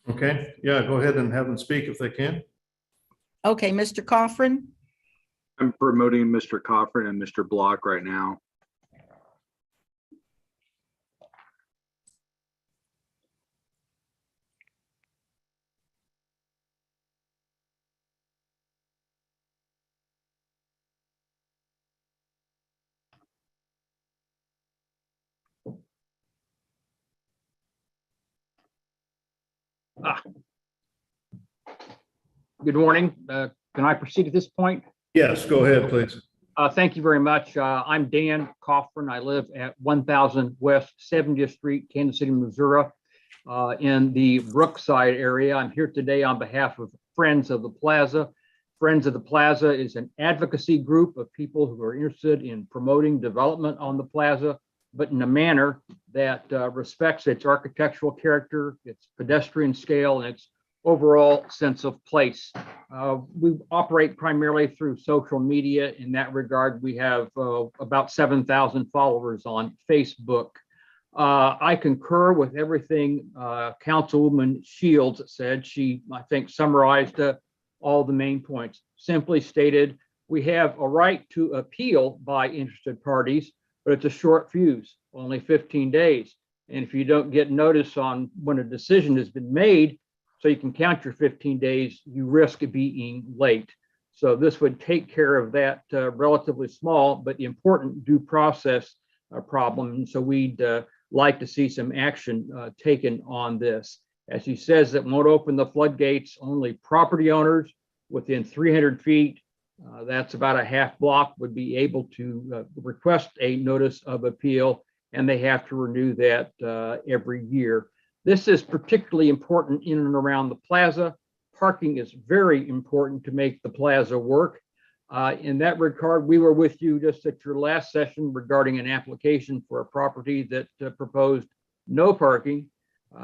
Okay, yeah, go ahead and have them speak if they can. Okay, Mr. Coffrin. I'm promoting Mr. Coffrin and Mr. Block right now. Good morning. Can I proceed at this point? Yes, go ahead, please. Thank you very much. I'm Dan Coffrin. I live at 1000 West 70th Street, Kansas City, Missouri, in the Brookside area. I'm here today on behalf of Friends of the Plaza. Friends of the Plaza is an advocacy group of people who are interested in promoting development on the plaza, but in a manner that respects its architectural character, its pedestrian scale, and its overall sense of place. We operate primarily through social media. In that regard, we have about 7,000 followers on Facebook. I concur with everything Councilwoman Shields said. She, I think, summarized all the main points. Simply stated, we have a right to appeal by interested parties, but it's a short fuse, only 15 days. And if you don't get notice on when a decision has been made, so you can count your 15 days, you risk being late. So this would take care of that relatively small but important due process problem. And so we'd like to see some action taken on this. As he says, it won't open the floodgates, only property owners within 300 feet, that's about a half block, would be able to request a notice of appeal, and they have to renew that every year. This is particularly important in and around the plaza. Parking is very important to make the plaza work. In that regard, we were with you just at your last session regarding an application for a property that proposed no parking.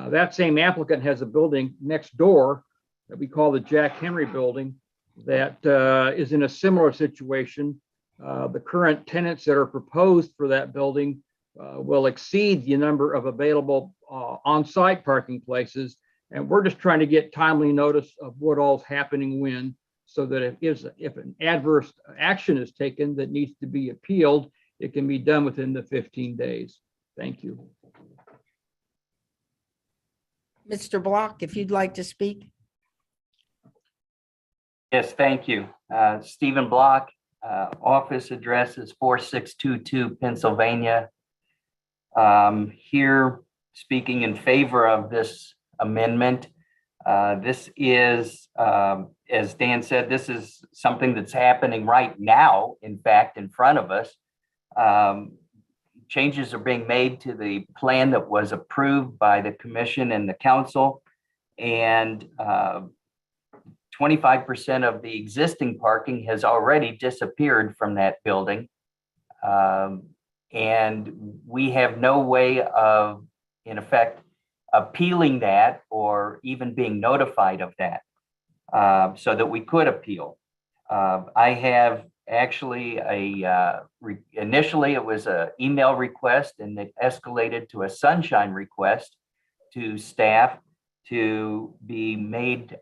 That same applicant has a building next door that we call the Jack Henry Building that is in a similar situation. The current tenants that are proposed for that building will exceed the number of available on-site parking places. And we're just trying to get timely notice of what all's happening when, so that if an adverse action is taken that needs to be appealed, it can be done within the 15 days. Thank you. Mr. Block, if you'd like to speak. Yes, thank you. Stephen Block, office address is 4622 Pennsylvania. Here speaking in favor of this amendment. This is, as Dan said, this is something that's happening right now, in fact, in front of us. Changes are being made to the plan that was approved by the commission and the council, and 25% of the existing parking has already disappeared from that building. And we have no way of, in effect, appealing that or even being notified of that, so that we could appeal. I have actually initially it was an email request, and it escalated to a sunshine request to staff to be made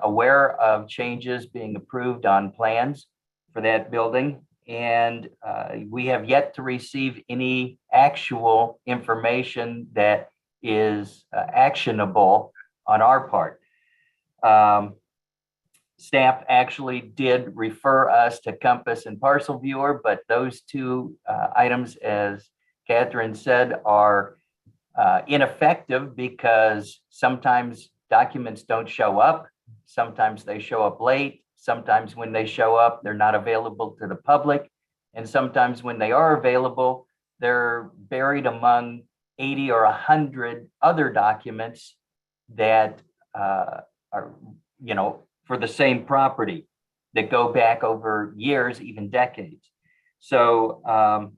aware of changes being approved on plans for that building. And we have yet to receive any actual information that is actionable on our part. Staff actually did refer us to Compass and Parcel Viewer, but those two items, as Catherine said, are ineffective because sometimes documents don't show up. Sometimes they show up late. Sometimes when they show up, they're not available to the public. And sometimes when they are available, they're buried among 80 or 100 other documents that are, for the same property that go back over years, even decades. So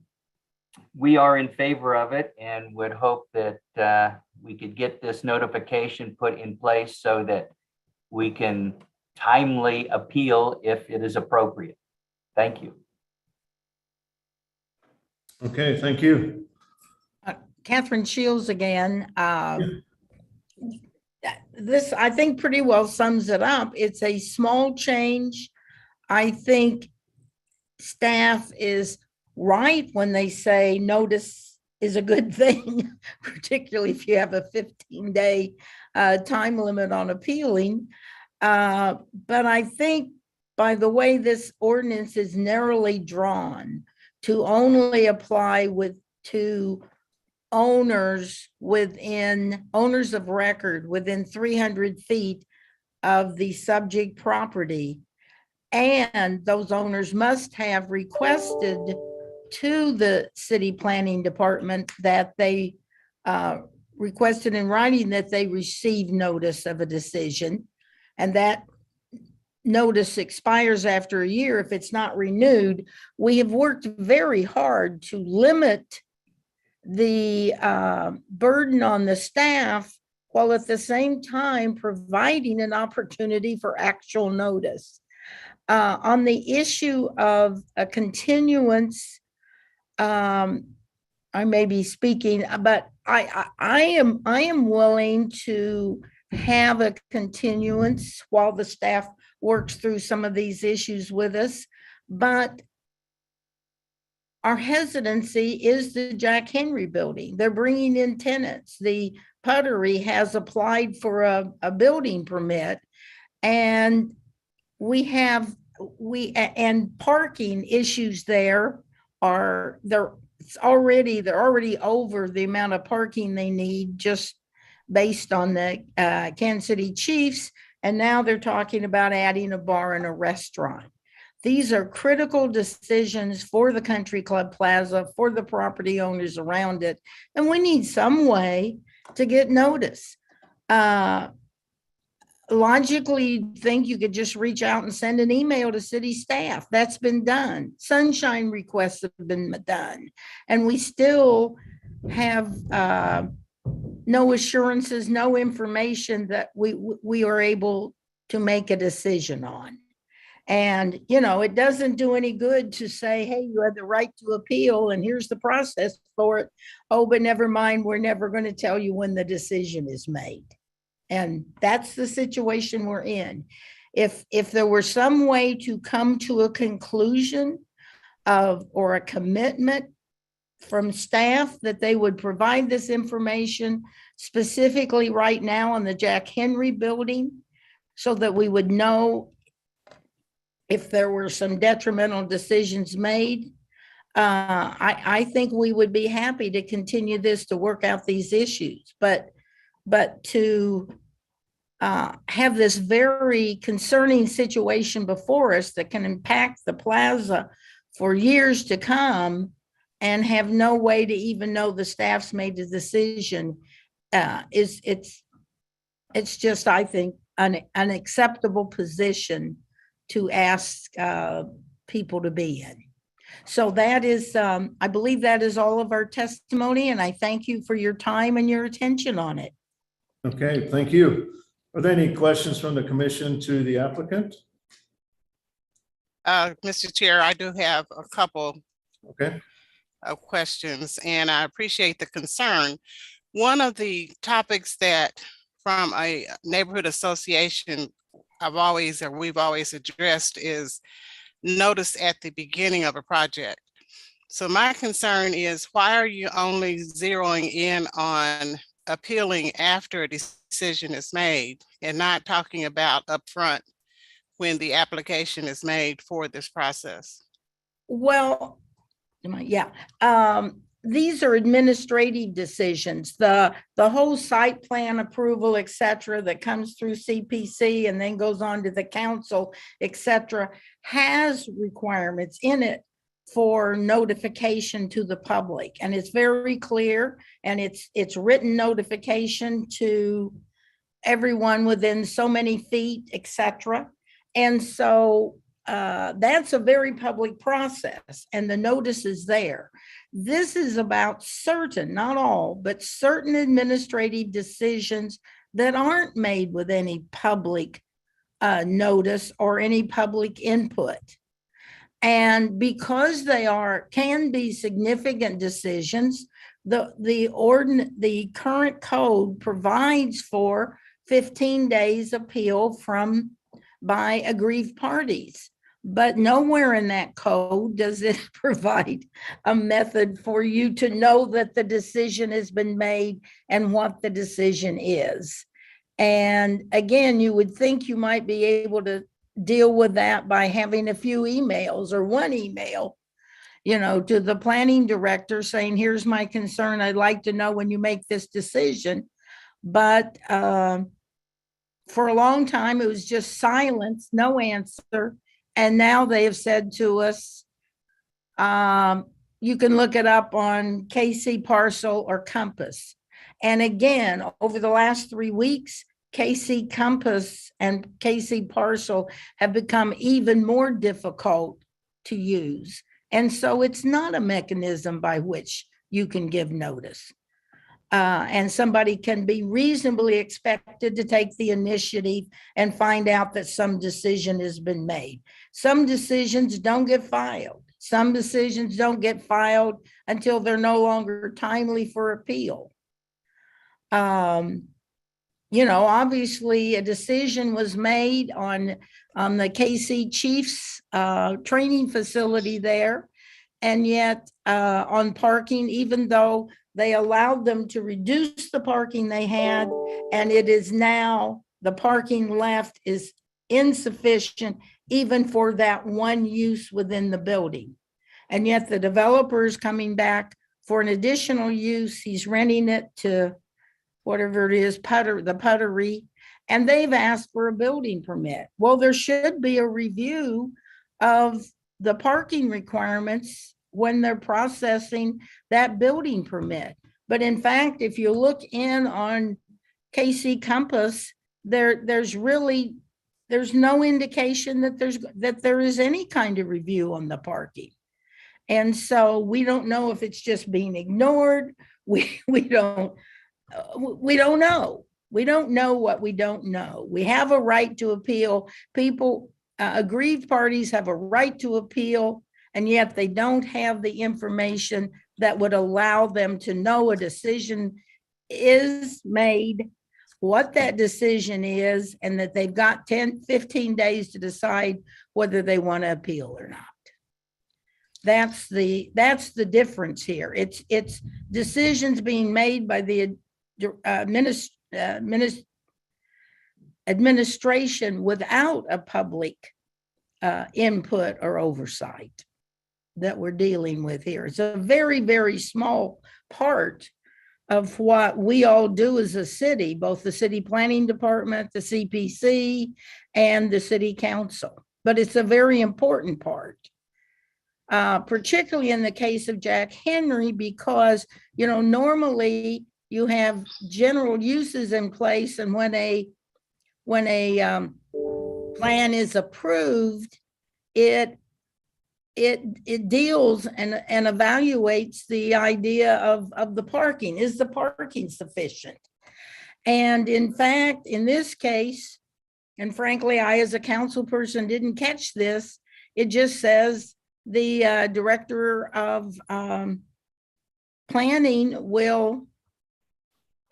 we are in favor of it and would hope that we could get this notification put in place so that we can timely appeal if it is appropriate. Thank you. Okay, thank you. Catherine Shields again. This, I think, pretty well sums it up. It's a small change. I think staff is right when they say notice is a good thing, particularly if you have a 15-day time limit on appealing. But I think by the way this ordinance is narrowly drawn to only apply to owners of record within 300 feet of the subject property, and those owners must have requested to the city planning department that they requested in writing that they receive notice of a decision, and that notice expires after a year if it's not renewed. We have worked very hard to limit the burden on the staff while at the same time providing an opportunity for actual notice. On the issue of a continuance, I may be speaking, but I am willing to have a continuance while the staff works through some of these issues with us. But our hesitancy is the Jack Henry building. They're bringing in tenants. The Puttery has applied for a building permit, and and parking issues there they're already over the amount of parking they need just based on the Kansas City Chiefs, and now they're talking about adding a bar and a restaurant. These are critical decisions for the Country Club Plaza, for the property owners around it, and we need some way to get notice. Logically, you'd think you could just reach out and send an email to city staff. That's been done. Sunshine requests have been done, and we still have no assurances, no information that we are able to make a decision on. And, you know, it doesn't do any good to say, hey, you had the right to appeal and here's the process for it. Oh, but never mind, we're never going to tell you when the decision is made. And that's the situation we're in. If there were some way to come to a conclusion of, or a commitment from staff that they would provide this information specifically right now on the Jack Henry building, so that we would know if there were some detrimental decisions made, I think we would be happy to continue this to work out these issues. But to have this very concerning situation before us that can impact the plaza for years to come and have no way to even know the staff's made the decision, it's just, I think, an unacceptable position to ask people to be in. So that is, I believe that is all of our testimony, and I thank you for your time and your attention on it. Okay, thank you. Are there any questions from the commission to the applicant? Mr. Chair, I do have a couple Okay. of questions, and I appreciate the concern. One of the topics that from a neighborhood association we've always addressed is notice at the beginning of a project. So my concern is, why are you only zeroing in on appealing after a decision is made and not talking about upfront when the application is made for this process? Well, yeah, these are administrative decisions. The whole site plan approval, et cetera, that comes through CPC and then goes on to the council, et cetera, has requirements in it for notification to the public. And it's very clear, and it's written notification to everyone within so many feet, et cetera. And so that's a very public process, and the notice is there. This is about certain, not all, but certain administrative decisions that aren't made with any public notice or any public input. And because they can be significant decisions, the current code provides for 15 days appeal by aggrieved parties. But nowhere in that code does it provide a method for you to know that the decision has been made and what the decision is. And again, you would think you might be able to deal with that by having a few emails or one email, to the planning director saying, here's my concern. I'd like to know when you make this decision. But for a long time, it was just silence, no answer. And now they have said to us, you can look it up on KC Parcel or Compass. And again, over the last 3 weeks, KC Compass and KC Parcel have become even more difficult to use. And so it's not a mechanism by which you can give notice. And somebody can be reasonably expected to take the initiative and find out that some decision has been made. Some decisions don't get filed. Some decisions don't get filed until they're no longer timely for appeal. Obviously a decision was made on the KC Chiefs training facility there. And yet on parking, even though they allowed them to reduce the parking they had, and it is now, the parking left is insufficient even for that one use within the building. And yet the developer is coming back for an additional use. He's renting it to whatever it is, the Puttery, and they've asked for a building permit. Well, there should be a review of the parking requirements when they're processing that building permit. But in fact, if you look in on KC Compass, there's no indication that there is any kind of review on the parking. And so we don't know if it's just being ignored. We don't know. We don't know what we don't know. We have a right to appeal. People aggrieved parties have a right to appeal, and yet they don't have the information that would allow them to know a decision is made, what that decision is, and that they've got 10, 15 days to decide whether they want to appeal or not. That's the difference here. It's decisions being made by the administration without a public input or oversight that we're dealing with here. It's a very, very small part of what we all do as a city, both the city planning department, the CPC, and the city council. But it's a very important part, particularly in the case of Jack Henry, because, you know, normally you have general uses in place, and when a plan is approved, it deals and evaluates the idea of the parking. Is the parking sufficient? And in fact, in this case, and frankly, I as a council person didn't catch this, it just says the director of planning will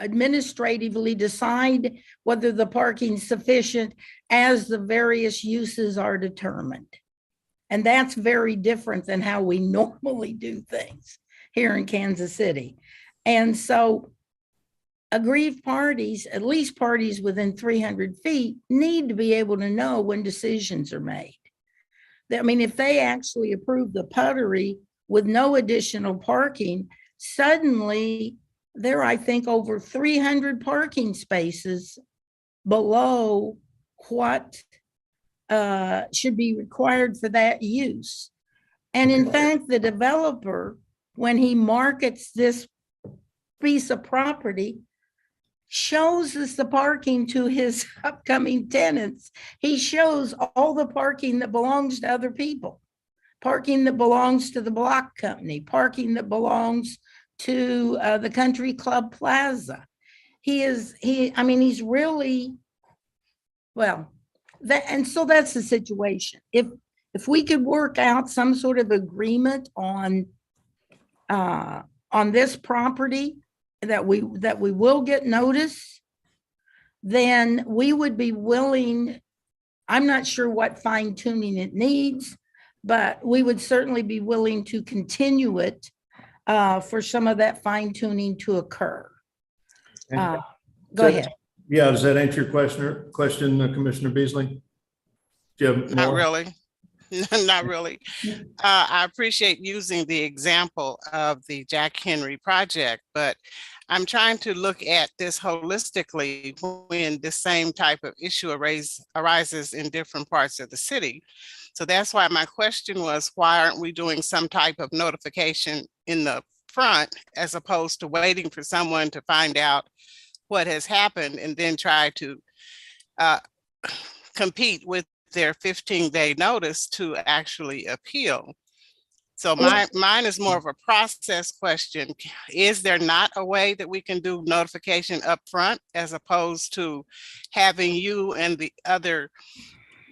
administratively decide whether the parking is sufficient as the various uses are determined. And that's very different than how we normally do things here in Kansas City. And so aggrieved parties, at least parties within 300 feet, need to be able to know when decisions are made. I mean, if they actually approve the Puttery with no additional parking, suddenly there are, I think, over 300 parking spaces below what should be required for that use. And in fact, the developer, when he markets this piece of property, shows us the parking to his upcoming tenants. He shows all the parking that belongs to other people, parking that belongs to the block company, parking that belongs to the Country Club Plaza. He's really, well, and so that's the situation. If we could work out some sort of agreement on this property that we will get notice, then we would be willing. I'm not sure what fine tuning it needs, but we would certainly be willing to continue it for some of that fine tuning to occur. Go ahead. Yeah, does that answer your question, Commissioner Beasley? Do you have Not more? really. Not really. I appreciate using the example of the Jack Henry project, but I'm trying to look at this holistically when the same type of issue arises in different parts of the city. So that's why my question was, why aren't we doing some type of notification in the front as opposed to waiting for someone to find out what has happened and then try to compete with their 15-day notice to actually appeal? So mine is more of a process question. Is there not a way that we can do notification up front as opposed to having you and the other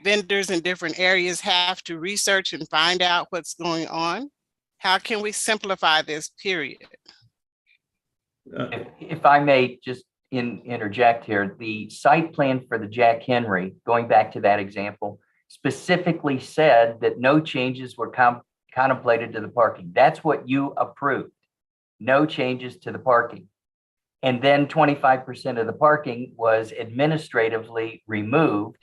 vendors in different areas have to research and find out what's going on? How can we simplify this period? If I may just interject here, the site plan for the Jack Henry, going back to that example, specifically said that no changes were contemplated to the parking. That's what you approved. No changes to the parking. And then 25% of the parking was administratively removed.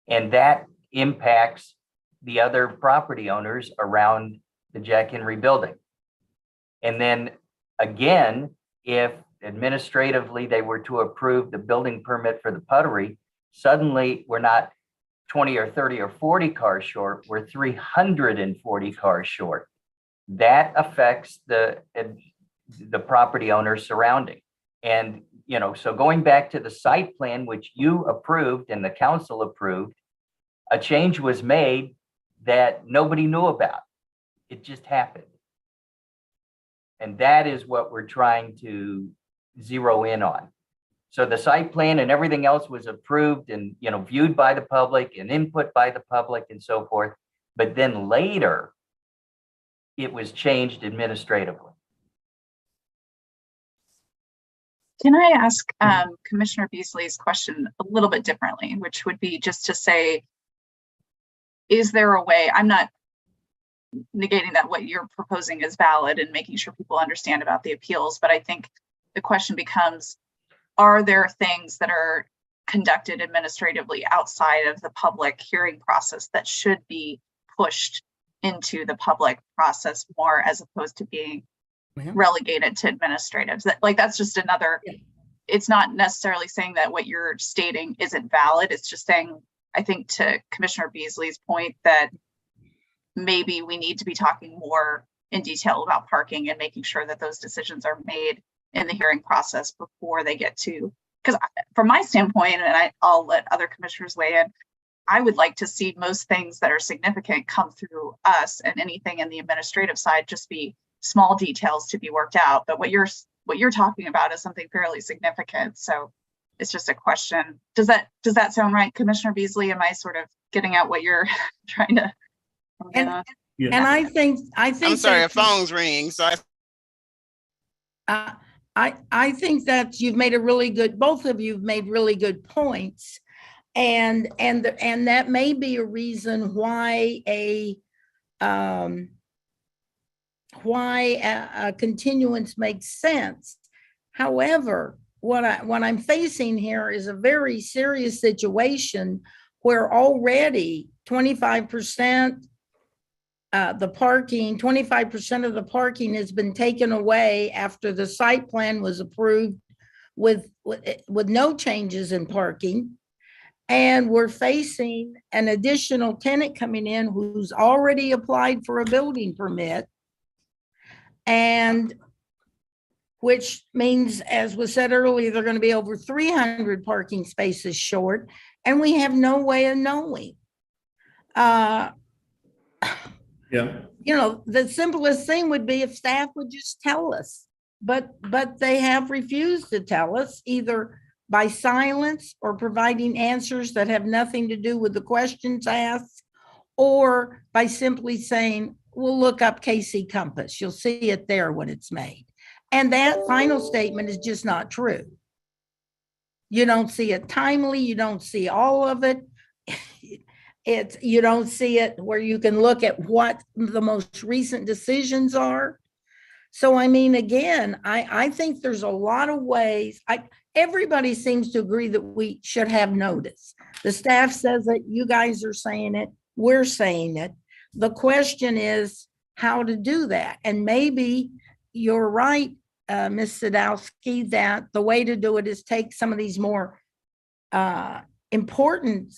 And that impacts the other property owners around the Jack Henry building. And then again, if administratively they were to approve the building permit for the Puttery, suddenly we're not 20 or 30 or 40 cars short, we're 340 cars short. That affects the property owners surrounding. And, you know, so going back to the site plan, which you approved and the council approved, a change was made that nobody knew about. It just happened. And that is what we're trying to zero in on. So the site plan and everything else was approved and, you know, viewed by the public and input by the public and so forth. But then later, it was changed administratively. Can I ask Commissioner Beasley's question a little bit differently, which would be just to say, is there a way, I'm not negating that what you're proposing is valid and making sure people understand about the appeals, but I think the question becomes, are there things that are conducted administratively outside of the public hearing process that should be pushed into the public process more as opposed to being relegated to administratives? That's just another, it's not necessarily saying that what you're stating isn't valid. It's just saying, I think to Commissioner Beasley's point, that maybe we need to be talking more in detail about parking and making sure that those decisions are made in the hearing process before they get to, because from my standpoint, and I'll let other commissioners weigh in, I would like to see most things that are significant come through us, and anything in the administrative side just be small details to be worked out. But what you're talking about is something fairly significant. So it's just a question. Does that sound right, Commissioner Beasley? Am I sort of getting at what you're trying to get on? And I think I'm sorry, a phone's ringing, so I think that you've made a really good, both of you've made really good points. And that may be a reason why a continuance makes sense. However, what I'm facing here is a very serious situation where already 25% 25% of the parking has been taken away after the site plan was approved with no changes in parking. And we're facing an additional tenant coming in who's already applied for a building permit. And which means, as was said earlier, they're going to be over 300 parking spaces short, and we have no way of knowing. You know, the simplest thing would be if staff would just tell us, but they have refused to tell us, either by silence or providing answers that have nothing to do with the questions asked, or by simply saying, we'll look up KC Compass. You'll see it there when it's made. And that final statement is just not true. You don't see it timely. You don't see all of it. You don't see it where you can look at what the most recent decisions are. So, I mean, again, I think there's a lot of ways. Everybody seems to agree that we should have notice. The staff says it, you guys are saying it, we're saying it. The question is how to do that. And maybe you're right, Ms. Sadowski, that the way to do it is take some of these more important,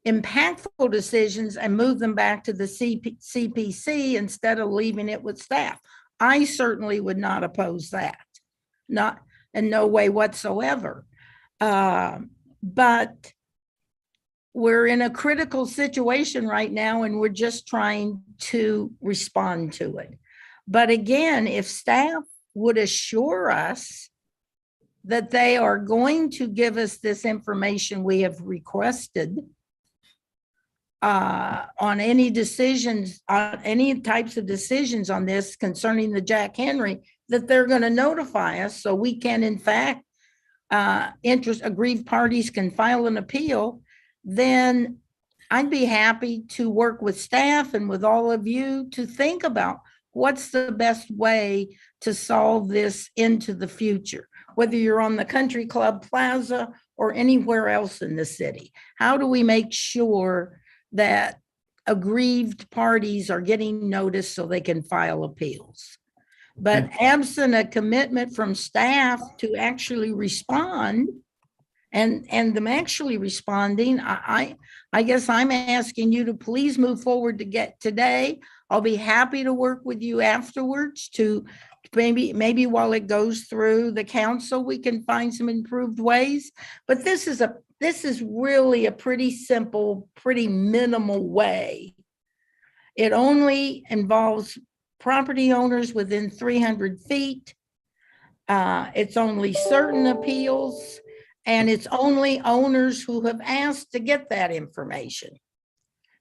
impactful decisions and move them back to the CPC instead of leaving it with staff. I certainly would not oppose that, not in no way whatsoever. But we're in a critical situation right now, and we're just trying to respond to it. But again, if staff would assure us that they are going to give us this information we have requested on any decisions, on any types of decisions on this concerning the Jack Henry, that they're going to notify us so we can, in fact, aggrieved parties can file an appeal, then I'd be happy to work with staff and with all of you to think about what's the best way to solve this into the future, whether you're on the Country Club Plaza or anywhere else in the city. How do we make sure that aggrieved parties are getting notice so they can file appeals? But absent a commitment from staff to actually respond, and them actually responding, I guess I'm asking you to please move forward to get today. I'll be happy to work with you afterwards to maybe while it goes through the council, we can find some improved ways. But this is really a pretty simple, pretty minimal way. It only involves property owners within 300 feet. It's only certain appeals, and it's only owners who have asked to get that information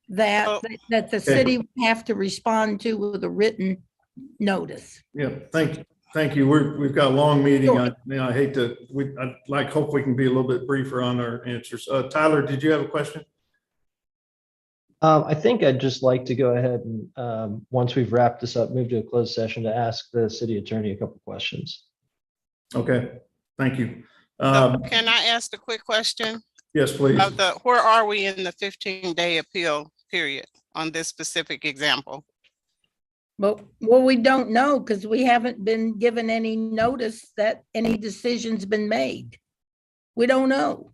that the city would have to respond to with a written notice. Yeah, thank you. We've got a long meeting. I hate to, hope we can be a little bit briefer on our answers. Tyler, did you have a question? I think I'd just like to go ahead and, once we've wrapped this up, move to a closed session to ask the city attorney a couple questions. Okay, thank you. Can I ask a quick question? Yes, please. Where are we in the 15-day appeal period on this specific example? Well, we don't know because we haven't been given any notice that any decision's been made. We don't know.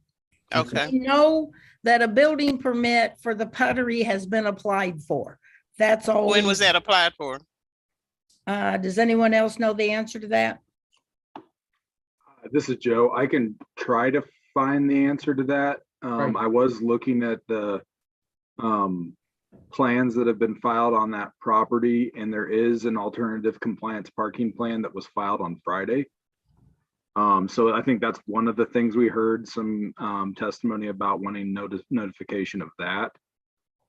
Okay. We know that a building permit for the puttery has been applied for. That's all. When was that applied for? Does anyone else know the answer to that? This is Joe. I can try to find the answer to that. I was looking at the plans that have been filed on that property, and there is an alternative compliance parking plan that was filed on Friday. So I think that's one of the things we heard some testimony about wanting notification of that.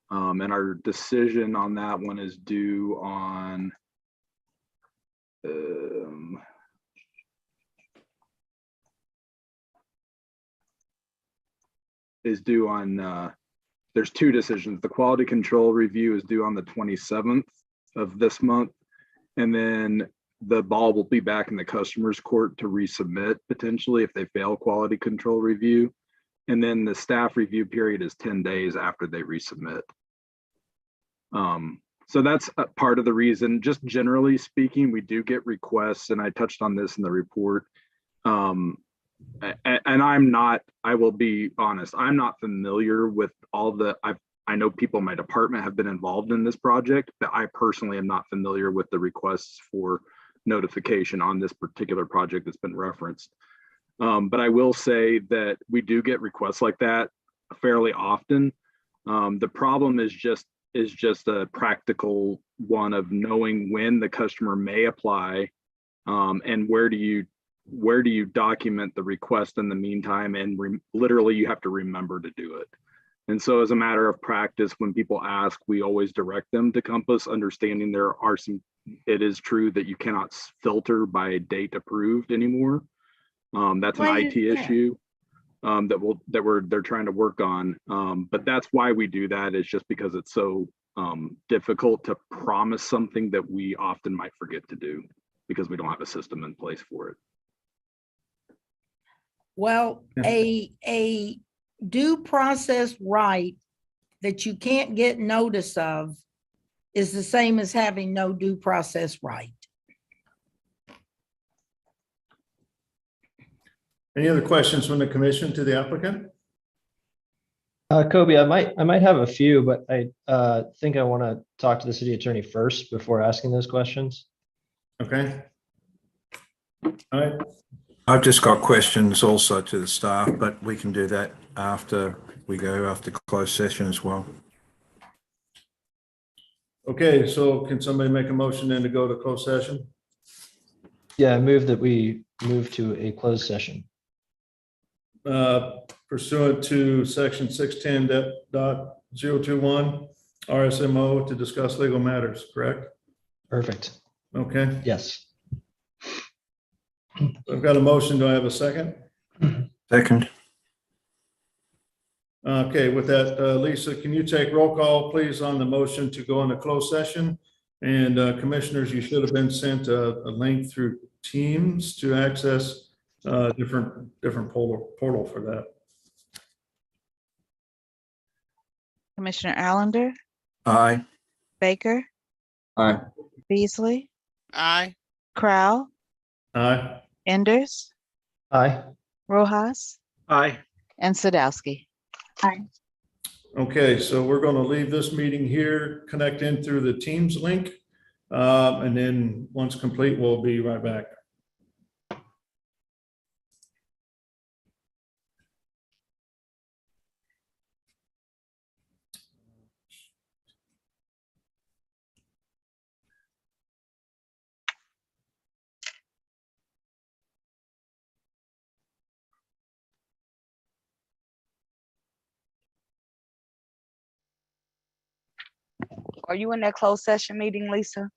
And our decision on that one is due on there's two decisions. The quality control review is due on the 27th of this month, and then the ball will be back in the customer's court to resubmit potentially if they fail quality control review. And then the staff review period is 10 days after they resubmit. So that's a part of the reason. Just generally speaking, we do get requests, and I touched on this in the report. And I will be honest, I'm not familiar with all the, I know people in my department have been involved in this project, but I personally am not familiar with the requests for notification on this particular project that's been referenced. But I will say that we do get requests like that fairly often. The problem is just a practical one of knowing when the customer may apply, and where do you document the request in the meantime, and literally you have to remember to do it. And so as a matter of practice, when people ask, we always direct them to Compass, understanding it is true that you cannot filter by date approved anymore. That's an IT issue they're trying to work on. But that's why we do that, is just because it's so difficult to promise something that we often might forget to do because we don't have a system in place for it. Well, a due process right that you can't get notice of is the same as having no due process right. Any other questions from the commission to the applicant? Kobe, I might have a few, but I think I want to talk to the city attorney first before asking those questions. Okay. All right. I've just got questions also to the staff, but we can do that after we go after closed session as well. Okay, so can somebody make a motion then to go to closed session? Yeah, I move that we move to a closed session. Pursuant to section 610.021 RSMO to discuss legal matters, correct? Perfect. Okay. Yes. I've got a motion. Do I have a second? Second. Okay, with that, Lisa, can you take roll call, please, on the motion to go into closed session? And commissioners, you should have been sent a link through Teams to access different portal for that. Commissioner Allender, Aye. Baker, Aye. Beasley, Aye. Crowell, Aye. Enders, Aye. Rojas, Aye. and Sadowski. Aye. Okay, so we're going to leave this meeting here, connect in through the Teams link, and then once complete, we'll be right back. Are you in that closed session meeting, Lisa?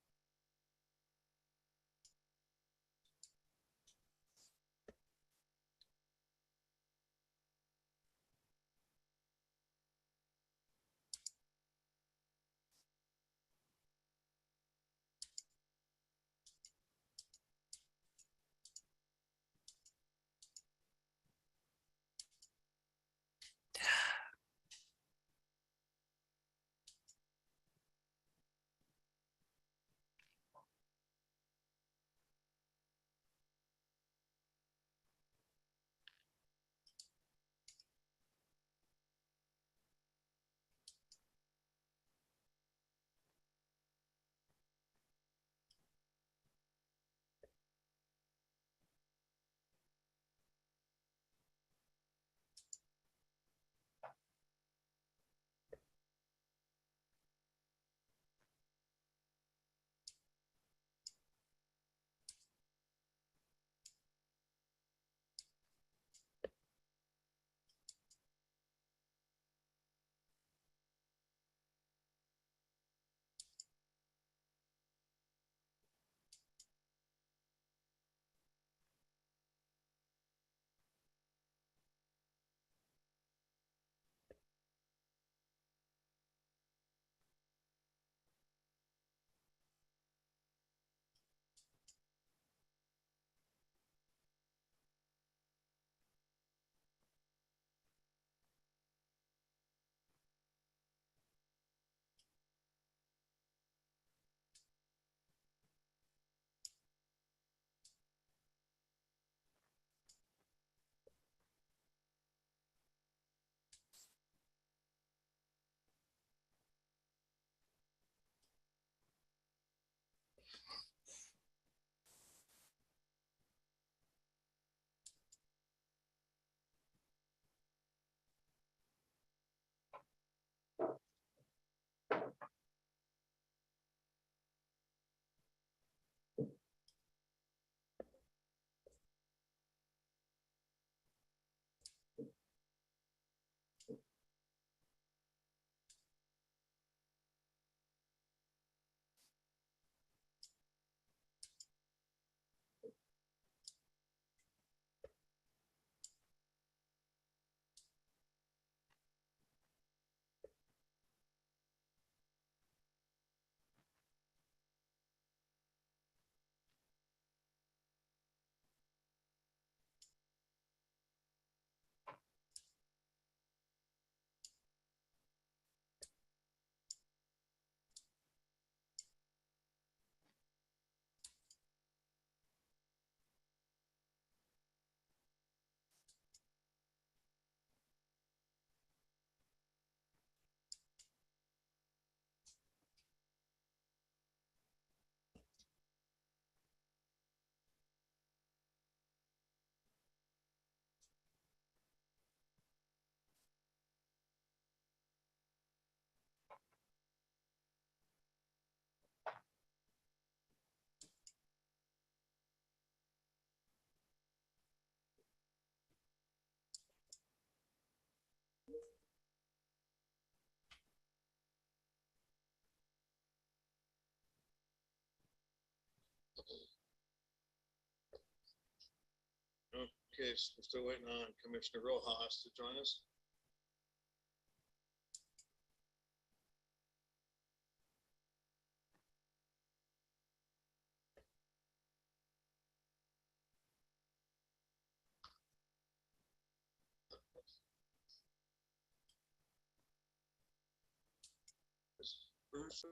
Okay, so we're still waiting on Commissioner Rojas to join us. Bruce?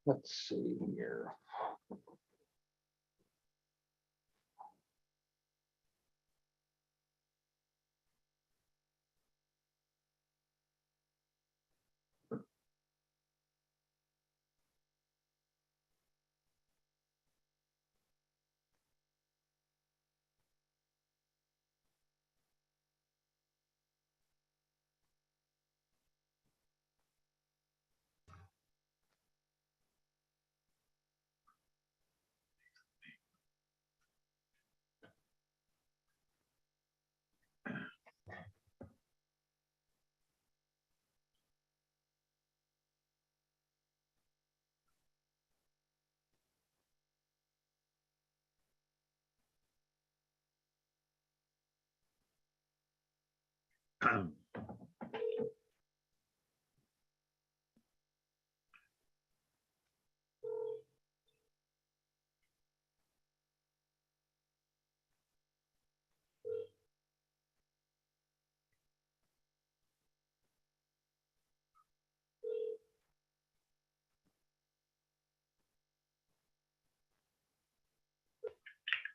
Let's see here.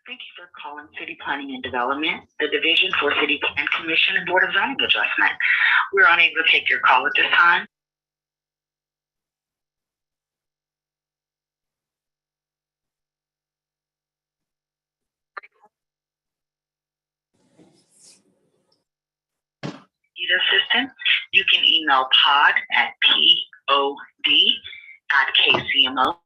Thank you for calling City Planning and Development, the Division for City Plan Commission and Board of Zoning Adjustment. We're unable to take your call at this time. Need assistance? You can email pod@pod@kcmo.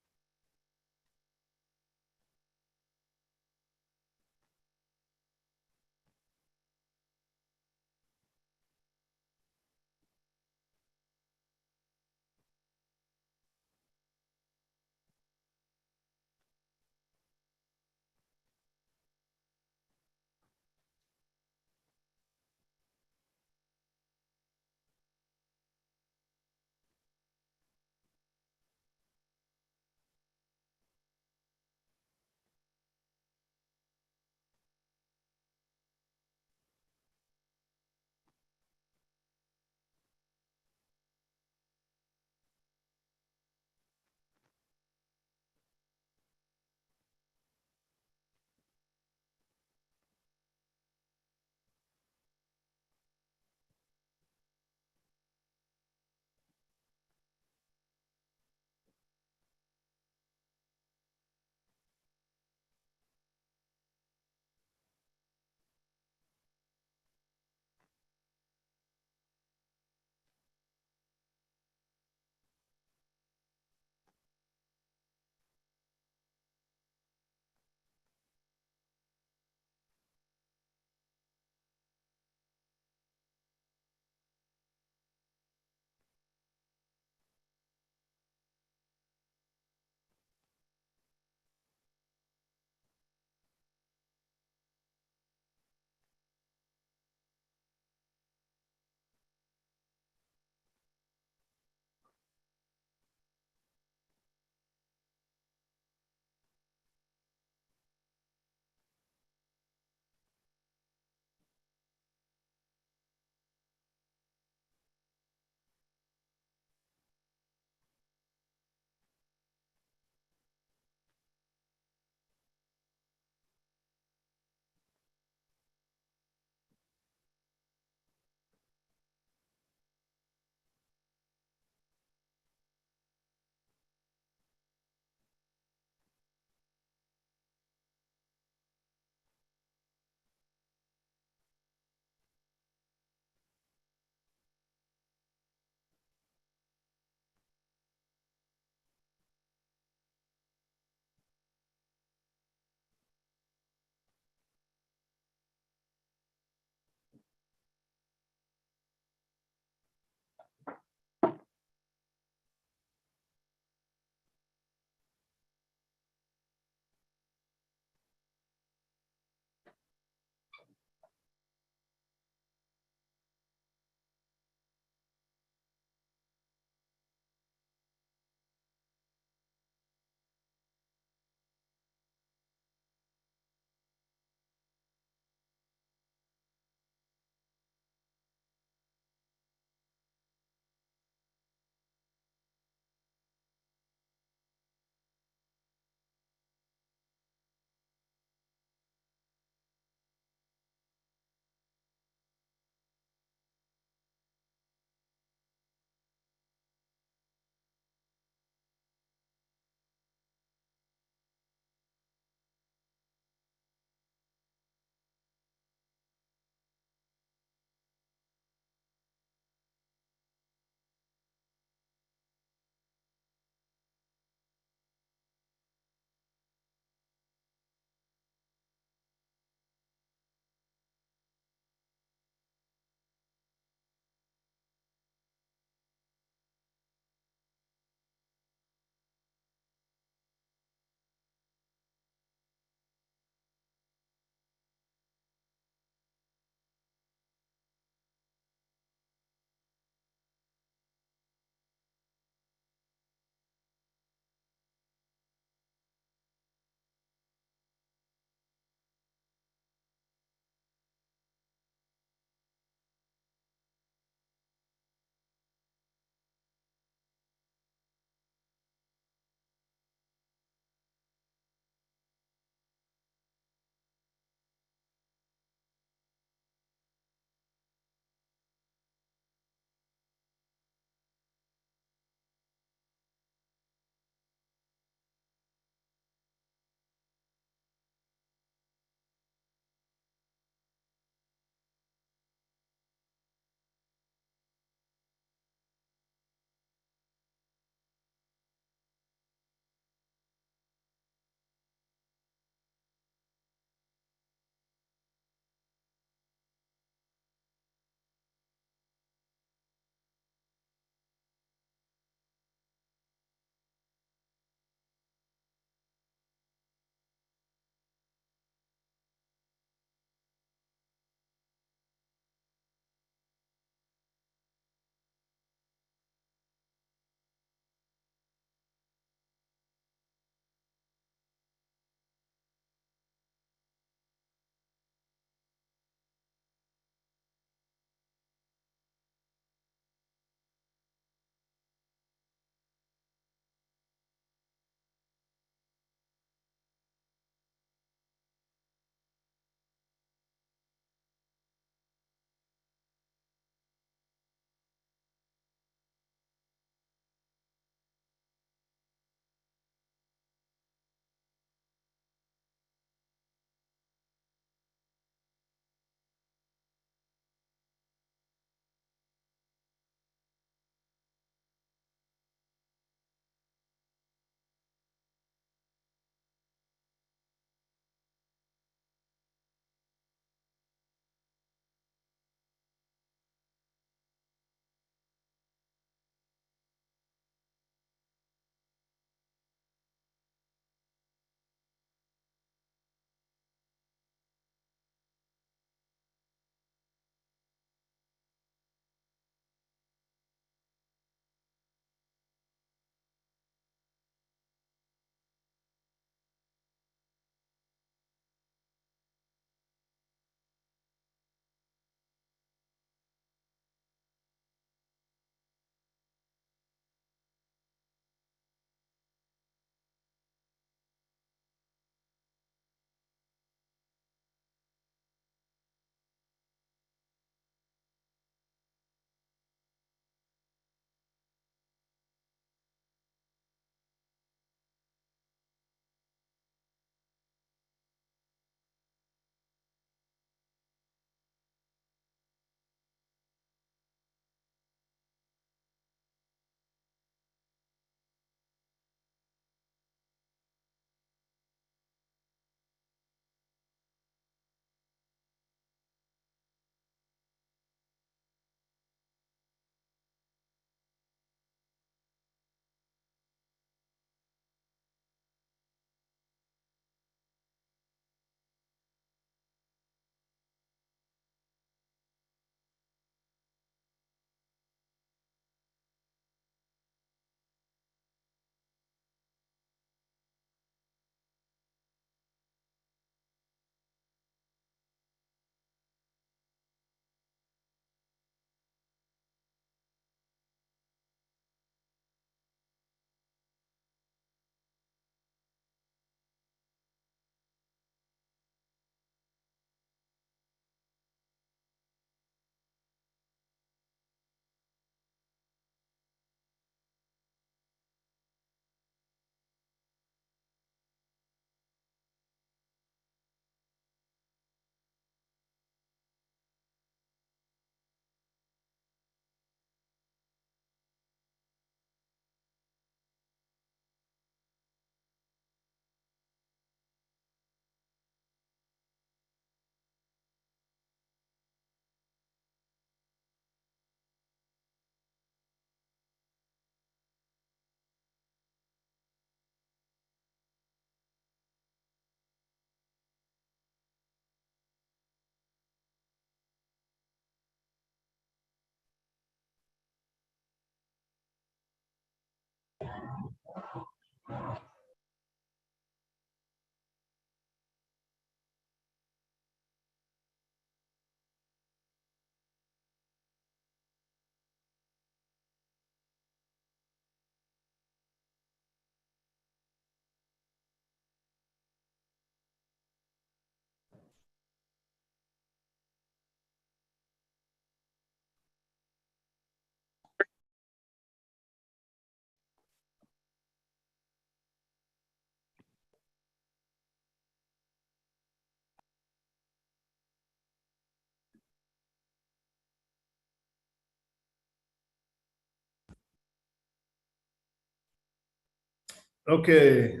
Okay.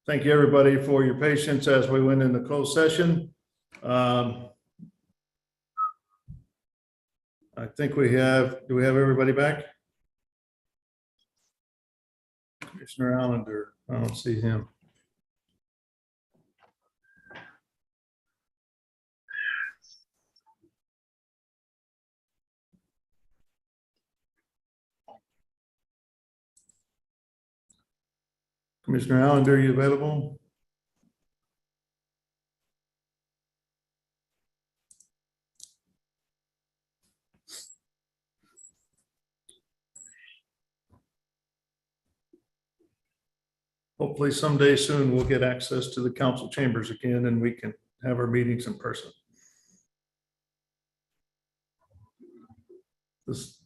Thank you, everybody, for your patience as we went into closed session. I think do we have everybody back? Commissioner Allender, I don't see him. Commissioner Allender, are you available? Hopefully someday soon we'll get access to the council chambers again and we can have our meetings in person. This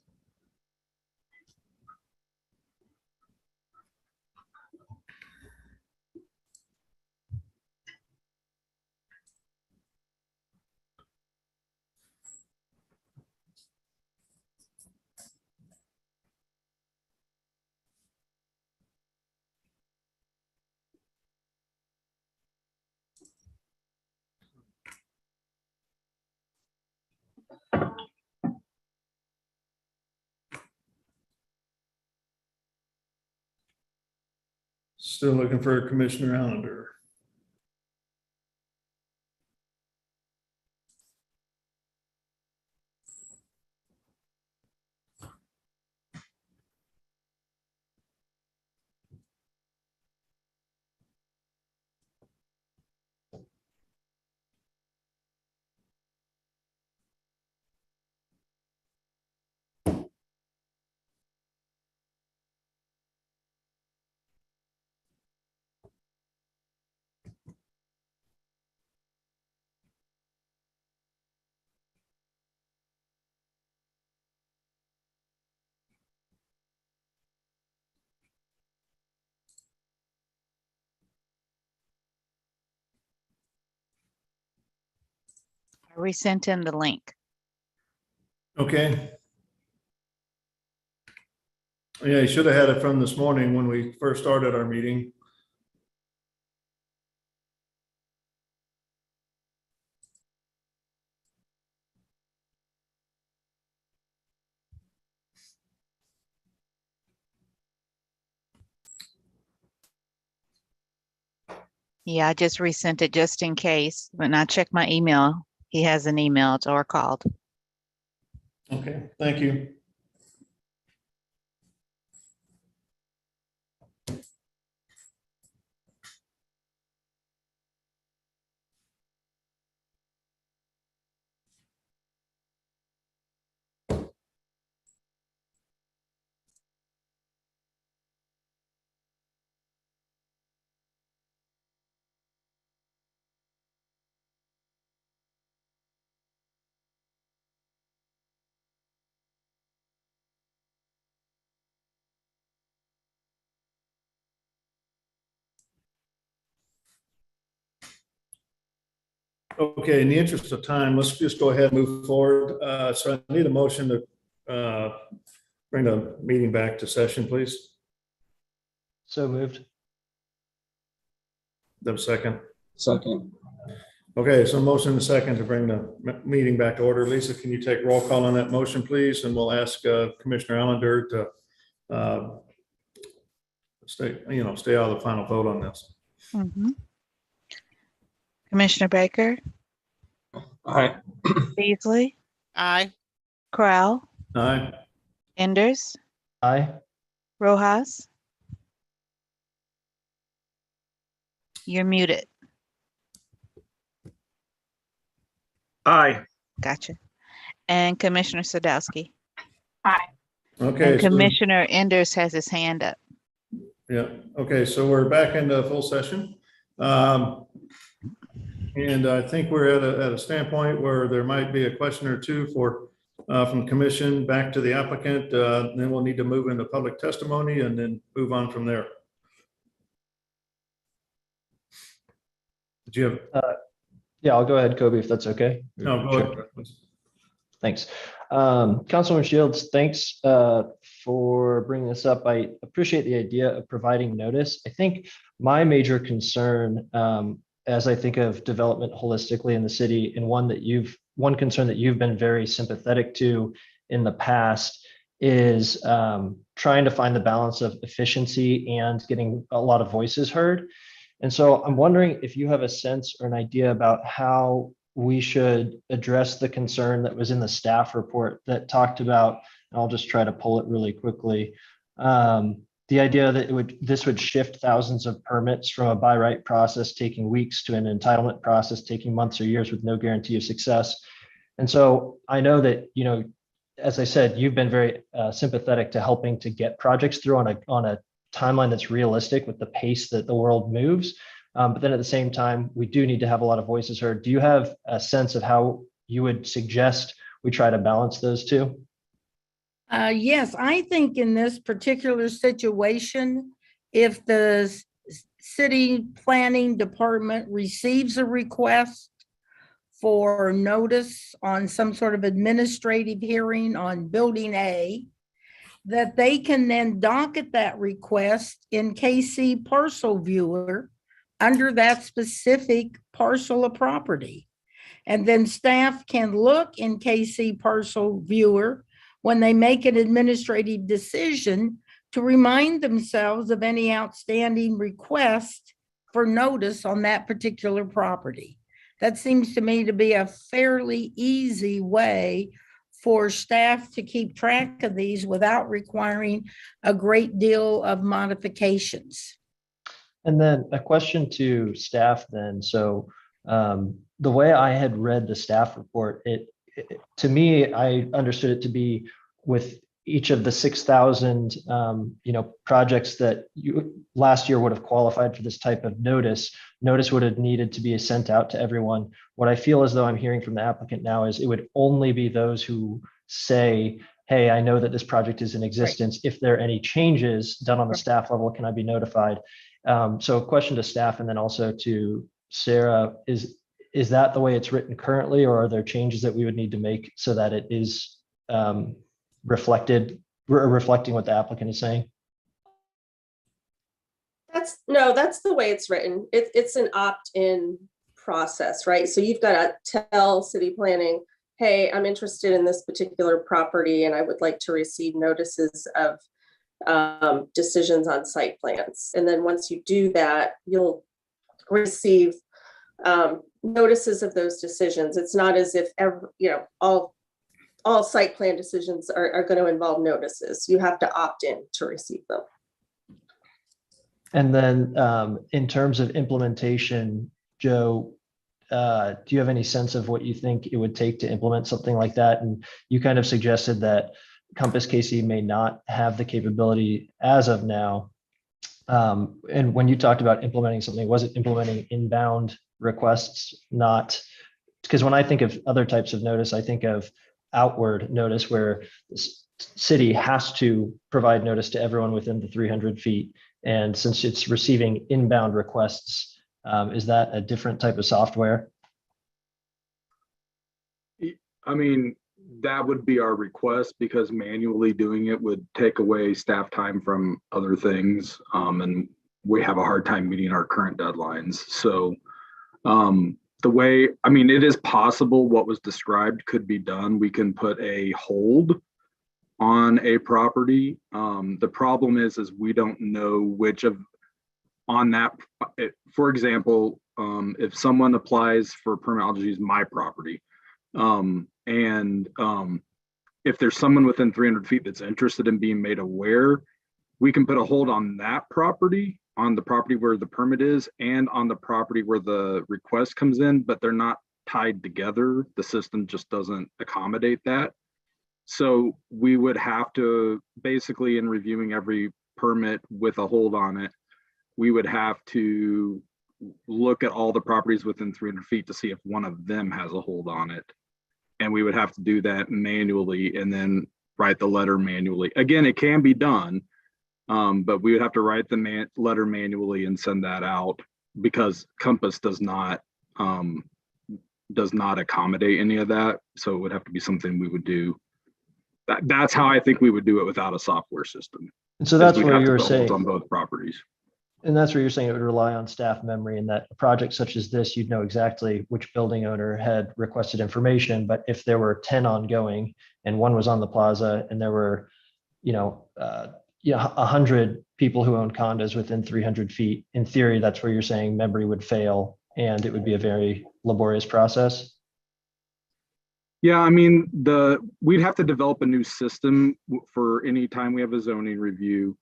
still looking for Commissioner Allender. I resent him the link. Okay. Yeah, you should have had it from this morning when we first started our meeting. Yeah, I just resent it just in case. When I check my email, he hasn't emailed or called. Okay, thank you. Okay, in the interest of time, let's just go ahead and move forward. So I need a motion to bring the meeting back to session, please. So moved. The second. Second. Okay, so motion and second to bring the meeting back to order. Lisa, can you take roll call on that motion, please? And we'll ask Commissioner Allender to stay out of the final vote on this. Mhm. Commissioner Baker, Aye. Beasley, Aye. Corral, Aye. Enders, Aye. Rojas. You're muted. Aye. Gotcha. And Commissioner Sadowski. Aye. Okay. And so- Commissioner Enders has his hand up. Yeah, okay, so we're back into full session. And I think we're at a standpoint where there might be a question or two from commission back to the applicant. Then we'll need to move into public testimony and then move on from there. Did you have? Yeah, I'll go ahead, Kobe, if that's okay. No, go ahead. Thanks. Councilman Shields, thanks for bringing this up. I appreciate the idea of providing notice. I think my major concern, as I think of development holistically in the city, and one concern that you've been very sympathetic to in the past, is trying to find the balance of efficiency and getting a lot of voices heard. And so I'm wondering if you have a sense or an idea about how we should address the concern that was in the staff report that talked about, and I'll just try to pull it really quickly. The idea that this would shift thousands of permits from a by right process taking weeks to an entitlement process taking months or years with no guarantee of success. And so I know that, as I said, you've been very sympathetic to helping to get projects through on a timeline that's realistic with the pace that the world moves. But then at the same time, we do need to have a lot of voices heard. Do you have a sense of how you would suggest we try to balance those two? Yes, I think in this particular situation, if the city planning department receives a request for notice on some sort of administrative hearing on building A, that they can then docket that request in KC Parcel Viewer under that specific parcel of property. And then staff can look in KC Parcel Viewer when they make an administrative decision to remind themselves of any outstanding request for notice on that particular property. That seems to me to be a fairly easy way for staff to keep track of these without requiring a great deal of modifications. And then a question to staff then. So the way I had read the staff report, to me, I understood it to be with each of the 6,000 projects that last year would have qualified for this type of notice would have needed to be sent out to everyone. What I feel as though I'm hearing from the applicant now is it would only be those who say, hey, I know that this project is in existence. Right. If there are any changes done on the staff level, can I be notified? So a question to staff and then also to Sarah, is that the way it's written currently, or are there changes that we would need to make so that it is reflecting what the applicant is saying? That's the way it's written. It's an opt-in process, right? So you've got to tell city planning, hey, I'm interested in this particular property and I would like to receive notices of decisions on site plans. And then once you do that, you'll receive notices of those decisions. It's not as if all site plan decisions are going to involve notices. You have to opt in to receive them. And then in terms of implementation, Joe, do you have any sense of what you think it would take to implement something like that? And you kind of suggested that Compass KC may not have the capability as of now. And when you talked about implementing something, was it implementing inbound requests? Not, because when I think of other types of notice, I think of outward notice where the city has to provide notice to everyone within the 300 feet. And since it's receiving inbound requests, is that a different type of software? I mean, that would be our request, because manually doing it would take away staff time from other things. And we have a hard time meeting our current deadlines. So it is possible what was described could be done. We can put a hold on a property. The problem is we don't know which of on that. For example, if someone applies for a permit, I'll just use my property. If there's someone within 300 feet that's interested in being made aware, we can put a hold on that property, on the property where the permit is, and on the property where the request comes in, but they're not tied together. The system just doesn't accommodate that. So we would have to, basically, in reviewing every permit with a hold on it, we would have to look at all the properties within 300 feet to see if one of them has a hold on it. And we would have to do that manually and then write the letter manually. Again, it can be done, but we would have to write the letter manually and send that out, because Compass does not does not accommodate any of that. So it would have to be something we would do. That's how I think we would do it without a software system. And so is that's we'd where have you to were build saying, on both properties. and that's where you're saying it would rely on staff memory, and that a project such as this, you'd know exactly which building owner had requested information. But if there were 10 ongoing and one was on the plaza and there were, 100 people who own condos within 300 feet, in theory, that's where you're saying memory would fail and it would be a very laborious process. Yeah, I mean, we'd have to develop a new system for any time we have a zoning review,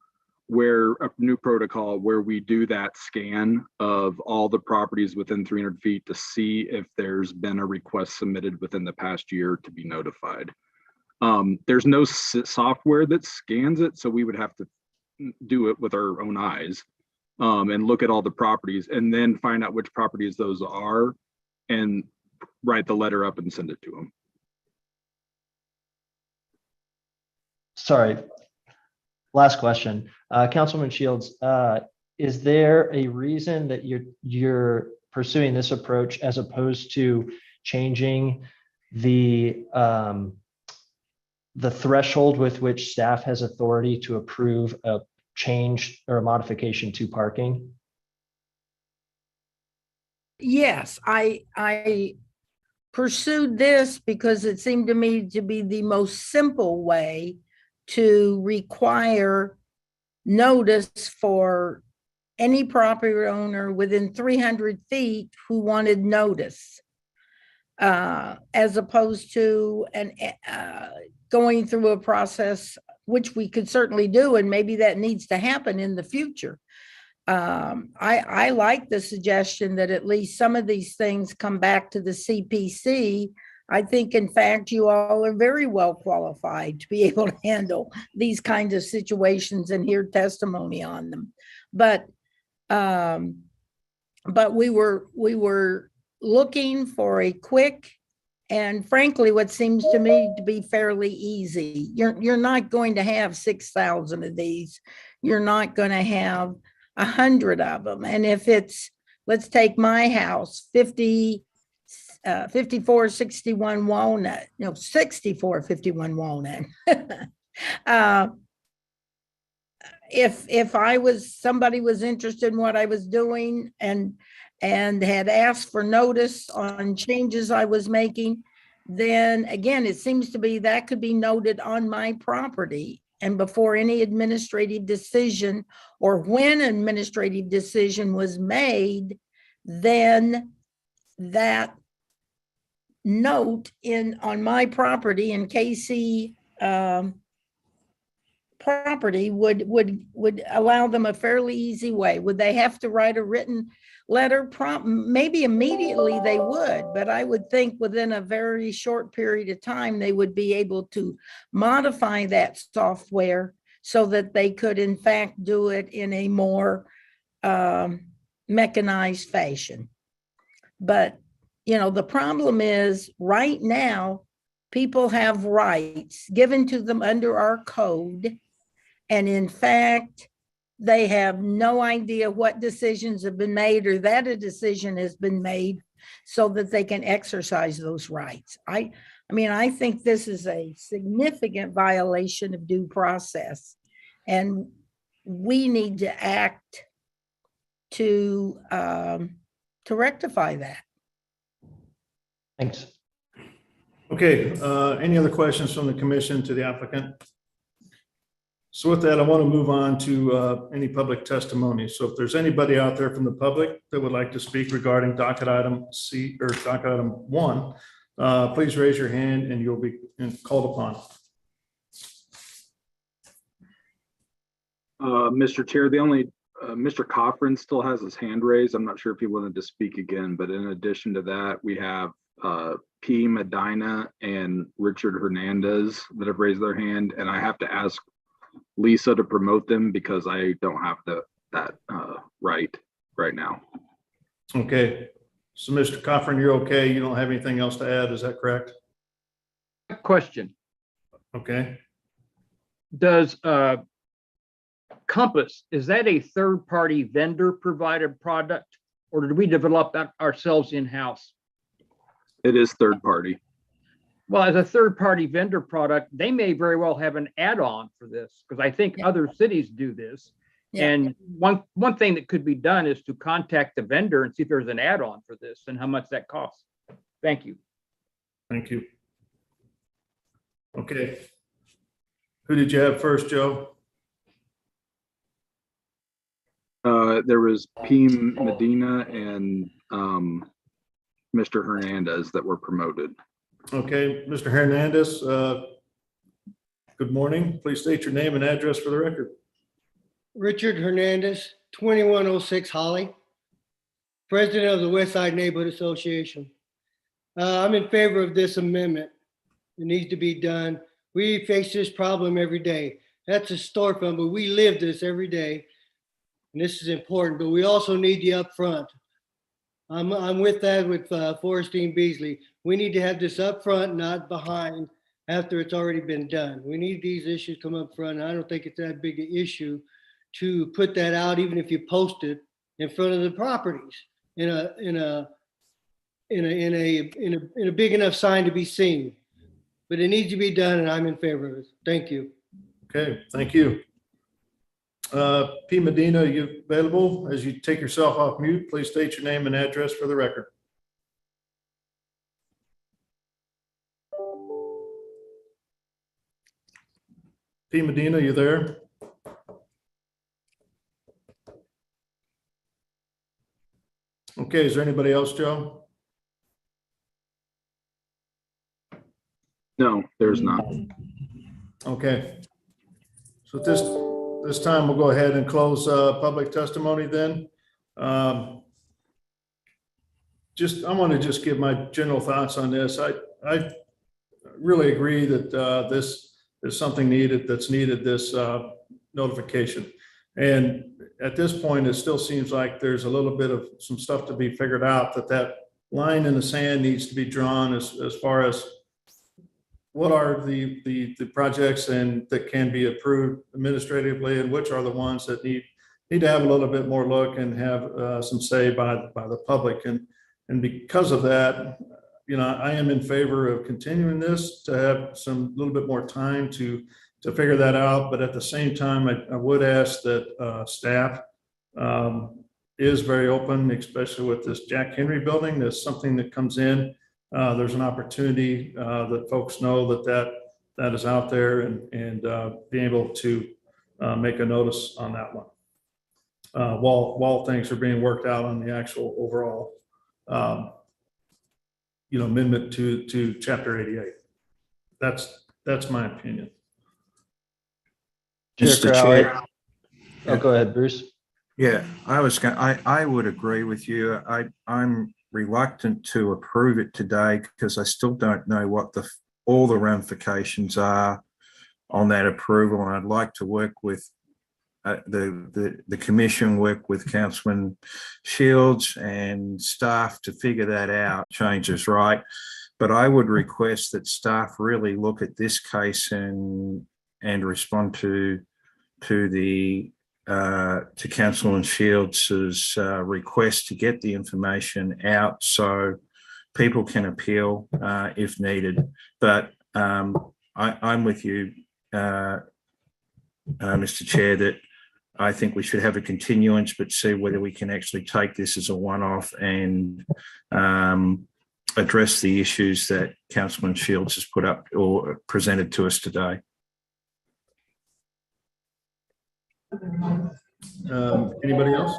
where a new protocol where we do that scan of all the properties within 300 feet to see if there's been a request submitted within the past year to be notified. There's no software that scans it, so we would have to do it with our own eyes and look at all the properties and then find out which properties those are and write the letter up and send it to them. Sorry, last question. Councilman Shields, is there a reason that you're pursuing this approach as opposed to changing the threshold with which staff has authority to approve a change or a modification to parking? Yes, I pursued this because it seemed to me to be the most simple way to require notice for any property owner within 300 feet who wanted notice, as opposed to going through a process, which we could certainly do, and maybe that needs to happen in the future. I like the suggestion that at least some of these things come back to the CPC. I think, in fact, you all are very well qualified to be able to handle these kinds of situations and hear testimony on them. But we were looking for a quick and, frankly, what seems to me to be fairly easy. You're not going to have 6,000 of these. You're not going to have 100 of them. And if it's, let's take my house, 5461 Walnut, no, 6451 Walnut. If somebody was interested in what I was doing and had asked for notice on changes I was making, then again, it seems to be that could be noted on my property. And before any administrative decision, or when an administrative decision was made, then that note on my property in KC property would allow them a fairly easy way. Would they have to write a written letter? Maybe immediately they would, but I would think within a very short period of time, they would be able to modify that software so that they could in fact do it in a more mechanized fashion. But the problem is right now, people have rights given to them under our code. And in fact, they have no idea what decisions have been made or that a decision has been made so that they can exercise those rights. I think this is a significant violation of due process, and we need to act to rectify that. Thanks. Okay, any other questions from the commission to the applicant? So with that, I want to move on to any public testimony. So if there's anybody out there from the public that would like to speak regarding docket item C or docket item 1, please raise your hand and you'll be called upon. Mr. Chair, Mr. Coffrin still has his hand raised. I'm not sure if he wanted to speak again, but in addition to that, we have P. Medina and Richard Hernandez that have raised their hand, and I have to ask Lisa to promote them because I don't have that right now. Okay, so Mr. Coffrin, you're okay. You don't have anything else to add. Is that correct? Question. Okay. Does Compass, is that a third-party vendor provided product, or did we develop that ourselves in-house? It is third party. Well, as a third-party vendor product, they may very well have an add-on for this, because I think other cities do this. Yeah. And one thing that could be done is to contact the vendor and see if there's an add-on for this and how much that costs. Thank you. Thank you. Okay. Who did you have first, Joe? There was P. Medina and Mr. Hernandez that were promoted. Okay, Mr. Hernandez, good morning. Please state your name and address for the record. Richard Hernandez, 2106 Holly, President of the West Side Neighborhood Association. I'm in favor of this amendment. It needs to be done. We face this problem every day. That's a storefront, but we live this every day. And this is important, but we also need the upfront. I'm with that with Forrestine Beasley. We need to have this up front, not behind after it's already been done. We need these issues come up front. And I don't think it's that big an issue to put that out, even if you post it in front of the properties in a big enough sign to be seen. But it needs to be done, and I'm in favor of it. Thank you. Okay, thank you. P. Medina, are you available? As you take yourself off mute, please state your name and address for the record. P. Medina, you there? Okay, is there anybody else, Joe? No, there's not. Okay. So this time we'll go ahead and close public testimony then. I want to just give my general thoughts on this. I really agree that this is something that's needed, this notification. And at this point, it still seems like there's a little bit of some stuff to be figured out, that line in the sand needs to be drawn as far as what are the projects and that can be approved administratively, and which are the ones that need to have a little bit more look and have some say by the public. And because of that, I am in favor of continuing this to have some little bit more time to figure that out. But at the same time, I would ask that staff is very open, especially with this Jack Henry building. There's something that comes in. There's an opportunity that folks know that is out there, and being able to make a notice on that one while things are being worked out on the actual overall amendment to Chapter 88. That's my opinion. Mr. Chair. Oh, go ahead, Bruce. Yeah, I would agree with you. I'm reluctant to approve it today because I still don't know what all the ramifications are on that approval. And I'd like to work with the commission, work with Councilman Shields and staff to figure that out, changes, right? But I would request that staff really look at this case and respond to Councilman Shields' request to get the information out so people can appeal if needed. But I'm with you, Mr. Chair, that I think we should have a continuance, but see whether we can actually take this as a one-off and address the issues that Councilman Shields has put up or presented to us today. Anybody else?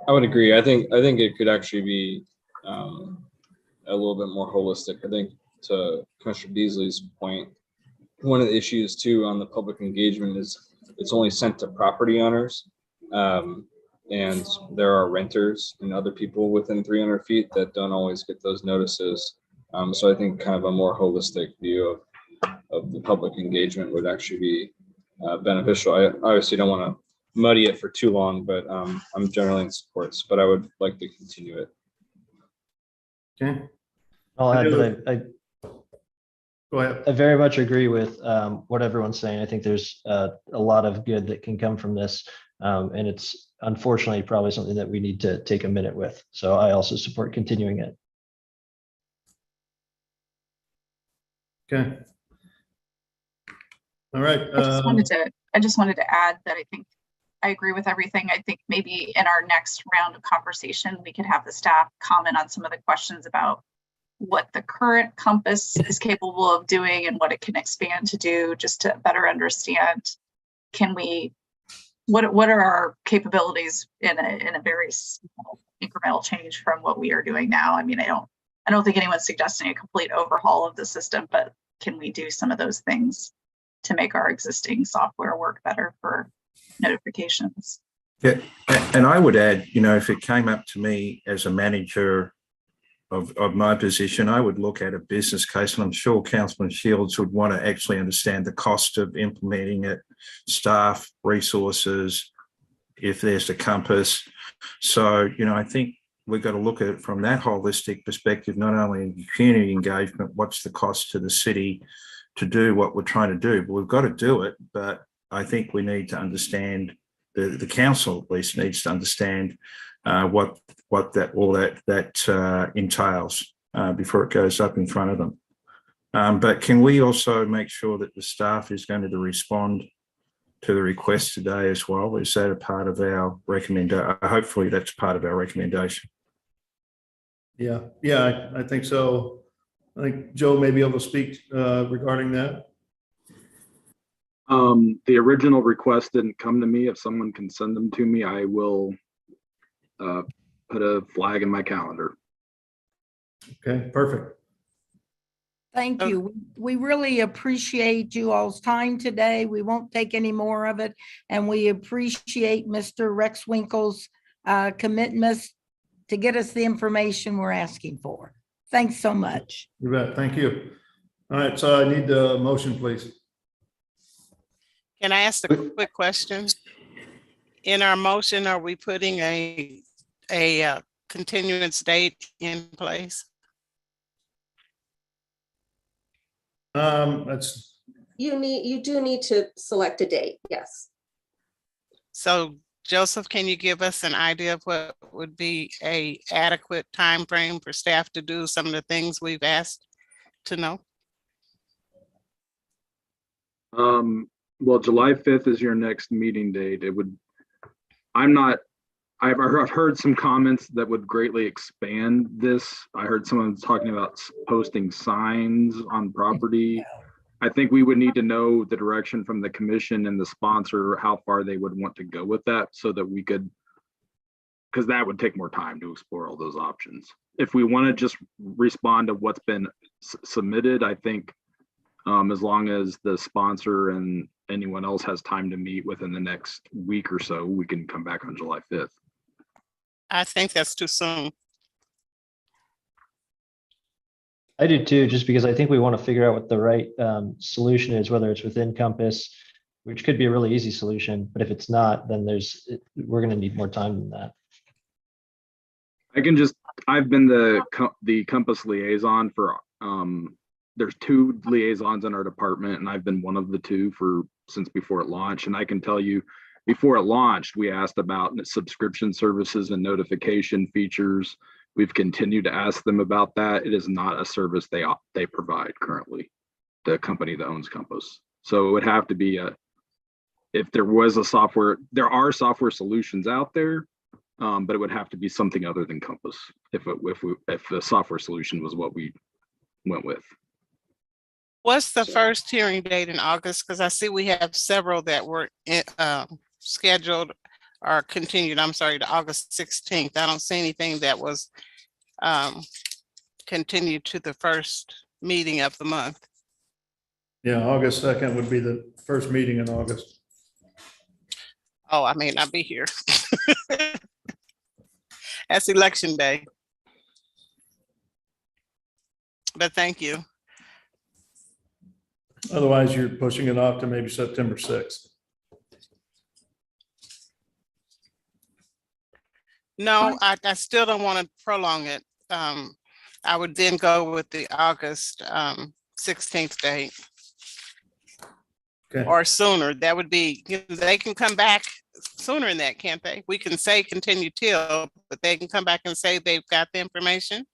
I would agree. I think it could actually be a little bit more holistic. I think, to Commissioner Beasley's point, one of the issues too on the public engagement is it's only sent to property owners, and there are renters and other people within 300 feet that don't always get those notices. So I think kind of a more holistic view of the public engagement would actually be beneficial. I obviously don't want to muddy it for too long, but I'm generally in support, but I would like to continue it. Okay. I'll add that Go ahead. I very much agree with what everyone's saying. I think there's a lot of good that can come from this. And it's unfortunately probably something that we need to take a minute with. So I also support continuing it. Okay. All right. I just wanted to add that I think I agree with everything. I think maybe in our next round of conversation, we could have the staff comment on some of the questions about what the current Compass is capable of doing and what it can expand to do, just to better understand, what are our capabilities in a very small incremental change from what we are doing now. I mean, I don't think anyone's suggesting a complete overhaul of the system, but can we do some of those things to make our existing software work better for notifications? Yeah, and I would add, if it came up to me as a manager of my position, I would look at a business case, and I'm sure Councillor Shields would want to actually understand the cost of implementing it, staff, resources, if there's a Compass. So, I think we've got to look at it from that holistic perspective, not only in community engagement, what's the cost to the city to do what we're trying to do, but we've got to do it. But I think we need to understand, the council at least needs to understand what that entails before it goes up in front of them. But can we also make sure that the staff is going to respond to the request today as well? Is that a part of our recommendation? Hopefully that's part of our recommendation. Yeah, I think so. I think Joe may be able to speak regarding that. The original request didn't come to me. If someone can send them to me, I will put a flag in my calendar. Okay, perfect. Thank you. We really appreciate you all's time today. We won't take any more of it. And we appreciate Mr. Rex Winkle's commitment to get us the information we're asking for. Thanks so much. You bet. Thank you. All right, so I need the motion, please. Can I ask a quick question? In our motion, are we putting a continuance date in place? You do need to select a date, yes. So Joseph, can you give us an idea of what would be a adequate time frame for staff to do some of the things we've asked to know? Well, July 5th is your next meeting date. I've heard some comments that would greatly expand this. I heard someone talking about posting signs on property. I think we would need to know the direction from the commission and the sponsor, how far they would want to go with that, so that we could, because that would take more time to explore all those options. If we want to just respond to what's been submitted, I think as long as the sponsor and anyone else has time to meet within the next week or so, we can come back on July 5th. I think that's too soon. I do too, just because I think we want to figure out what the right solution is, whether it's within Compass, which could be a really easy solution, but if it's not, then we're going to need more time than that. I've been the Compass liaison for, there's 2 liaisons in our department, and I've been one of the 2 since before it launched. And I can tell you, before it launched, we asked about subscription services and notification features. We've continued to ask them about that. It is not a service they provide currently, the company that owns Compass. So it would have to be if there was a software, there are software solutions out there, but it would have to be something other than Compass if the software solution was what we went with. What's the first hearing date in August? Because I see we have several that were scheduled or continued, to August 16th. I don't see anything that was continued to the first meeting of the month. Yeah, August 2nd would be the first meeting in August. Oh, I may not be here. That's election day. But thank you. Otherwise, you're pushing it off to maybe September 6th. No, I still don't want to prolong it. I would then go with the August 16th date. Okay. Or sooner. That would be, they can come back sooner than that, can't they? We can say continue till, but they can come back and say they've got the information.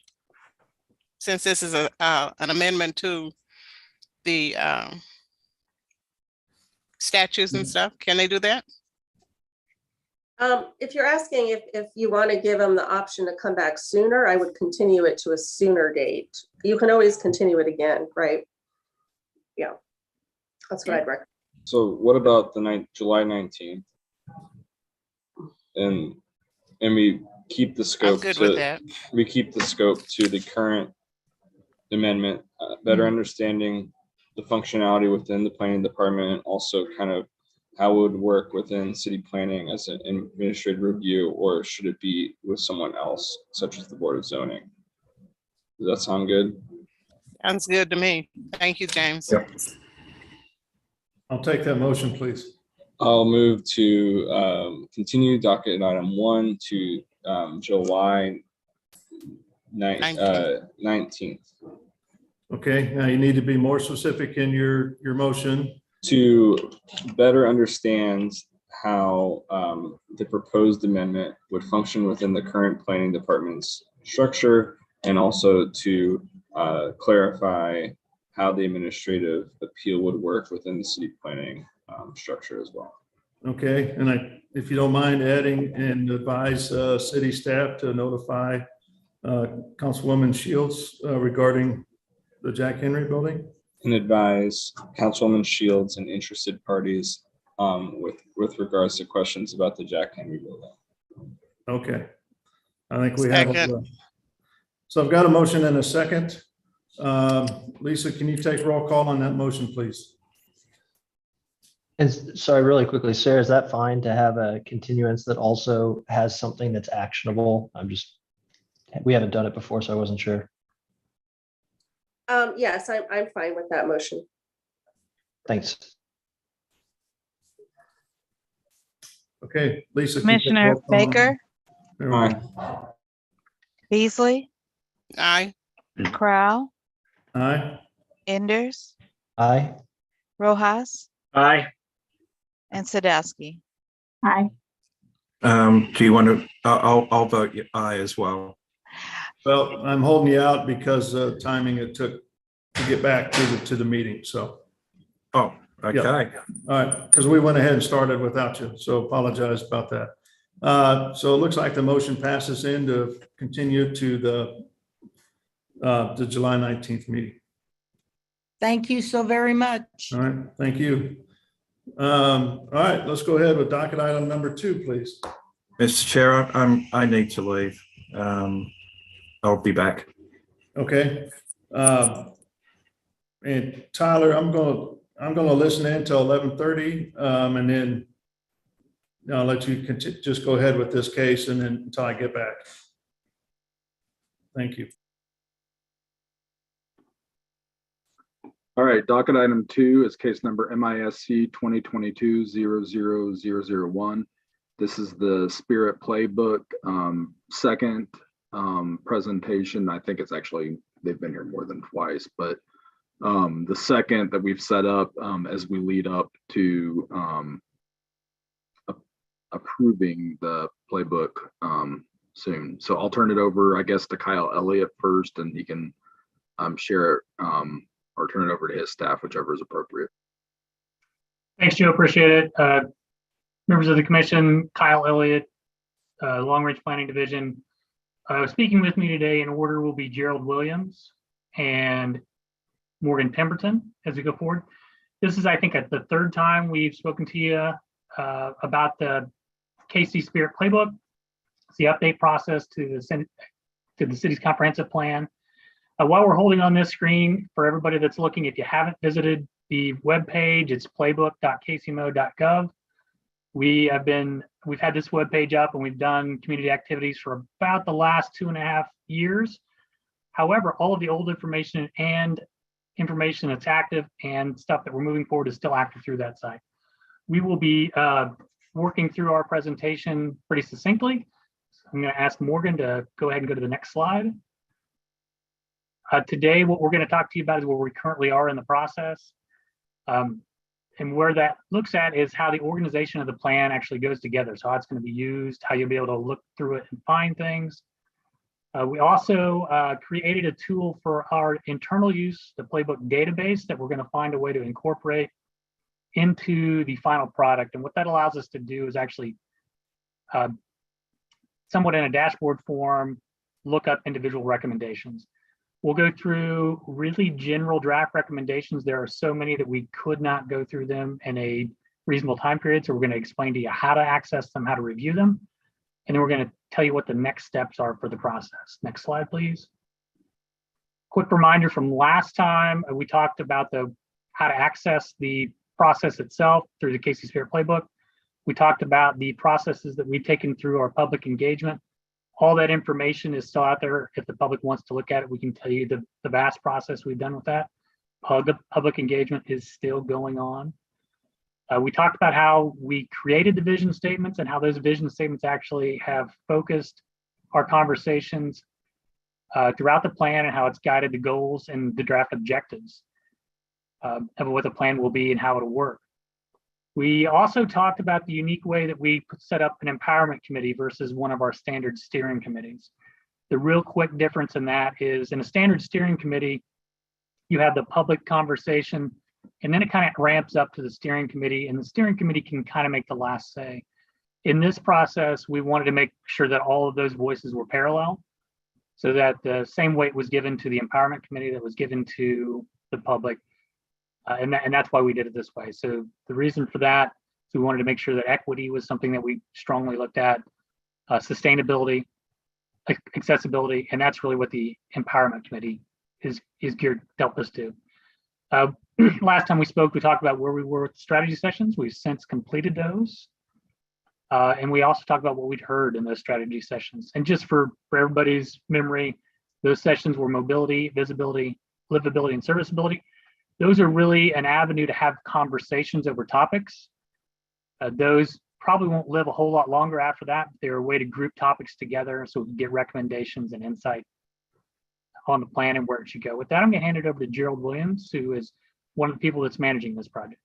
Since this is an amendment to the statues and stuff? Can they do that? If you're asking if you want to give them the option to come back sooner, I would continue it to a sooner date. You can always continue it again, right? Yeah, that's what I'd recommend. So what about the July 19th? And we keep the scope. I'm good with that. We keep the scope to the current amendment, better understanding the functionality within the planning department, and also kind of how it would work within city planning as an administrative review, or should it be with someone else, such as the Board of Zoning? Does that sound good? Sounds good to me. Thank you, James. Yep. I'll take that motion, please. I'll move to continue docket item 1 to July 19th. Okay, now you need to be more specific in your motion. To better understand how the proposed amendment would function within the current planning department's structure, and also to clarify how the administrative appeal would work within the city planning structure as well. Okay, and if you don't mind adding and advise city staff to notify Councilwoman Shields regarding the Jack Henry building. And advise Councilwoman Shields and interested parties with regards to questions about the Jack Henry building. Okay, I think we have. So I've got a motion and a second. Lisa, can you take roll call on that motion, please? And sorry, really quickly, Sarah, is that fine to have a continuance that also has something that's actionable? We haven't done it before, so I wasn't sure. Yes, I'm fine with that motion. Thanks. Okay, Lisa. can you take Commissioner roll call on- Baker, Never mind. Beasley, Aye. Crow, Aye. Enders, Aye. Rojas, Aye. and Sadowski. Aye. Do you want to, I'll vote aye as well. Well, I'm holding you out because of timing it took to get back to the meeting, so. Oh, okay. Yeah. All right, because we went ahead and started without you, so apologize about that. So it looks like the motion passes in to continue to the July 19th meeting. Thank you so very much. All right, thank you. All right, let's go ahead with docket item number 2, please. Mr. Chair, I need to leave. I'll be back. Okay. And Tyler, I'm gonna listen in till 11:30, and then I'll let you just go ahead with this case and then until I get back. Thank you. All right, docket item 2 is case number MISC 2022-00001. This is the Spirit Playbook second presentation. I think it's actually, they've been here more than twice, but the second that we've set up as we lead up to approving the playbook soon. So I'll turn it over, I guess, to Kyle Elliott first, and he can share it or turn it over to his staff, whichever is appropriate. Thanks, Joe. Appreciate it. Members of the commission, Kyle Elliott, Long Range Planning Division. Speaking with me today in order will be Gerald Williams and Morgan Pemberton as we go forward. This is, I think, the third time we've spoken to you about the KC Spirit Playbook. It's the update process to the city's comprehensive plan. While we're holding on this screen, for everybody that's looking, if you haven't visited the webpage, it's playbook.kcmo.gov. We've had this webpage up and we've done community activities for about the last 2.5 years. However, all of the old information and information that's active and stuff that we're moving forward is still active through that site. We will be working through our presentation pretty succinctly. So I'm going to ask Morgan to go ahead and go to the next slide. Today, what we're going to talk to you about is where we currently are in the process. And where that looks at is how the organization of the plan actually goes together. So how it's going to be used, how you'll be able to look through it and find things. We also created a tool for our internal use, the Playbook database, that we're going to find a way to incorporate into the final product. And what that allows us to do is actually somewhat in a dashboard form, look up individual recommendations. We'll go through really general draft recommendations. There are so many that we could not go through them in a reasonable time period. So we're going to explain to you how to access them, how to review them. And then we're going to tell you what the next steps are for the process. Next slide, please. Quick reminder from last time, we talked about how to access the process itself through the Casey Spirit Playbook. We talked about the processes that we've taken through our public engagement. All that information is still out there. If the public wants to look at it, we can tell you the vast process we've done with that. Public engagement is still going on. We talked about how we created the vision statements and how those vision statements actually have focused our conversations throughout the plan and how it's guided the goals and the draft objectives of what the plan will be and how it'll work. We also talked about the unique way that we set up an empowerment committee versus one of our standard steering committees. The real quick difference in that is in a standard steering committee, you have the public conversation, and then it kind of ramps up to the steering committee, and the steering committee can kind of make the last say. In this process, we wanted to make sure that all of those voices were parallel, so that the same weight was given to the empowerment committee that was given to the public. And that's why we did it this way. So the reason for that is we wanted to make sure that equity was something that we strongly looked at, sustainability, accessibility, and that's really what the empowerment committee is geared to help us do. Last time we spoke, we talked about where we were with strategy sessions. We've since completed those. And we also talked about what we'd heard in those strategy sessions. And just for everybody's memory, those sessions were mobility, visibility, livability, and serviceability. Those are really an avenue to have conversations over topics. Those probably won't live a whole lot longer after that. They're a way to group topics together so we can get recommendations and insight on the plan and where it should go. With that, I'm going to hand it over to Gerald Williams, who is one of the people that's managing this project.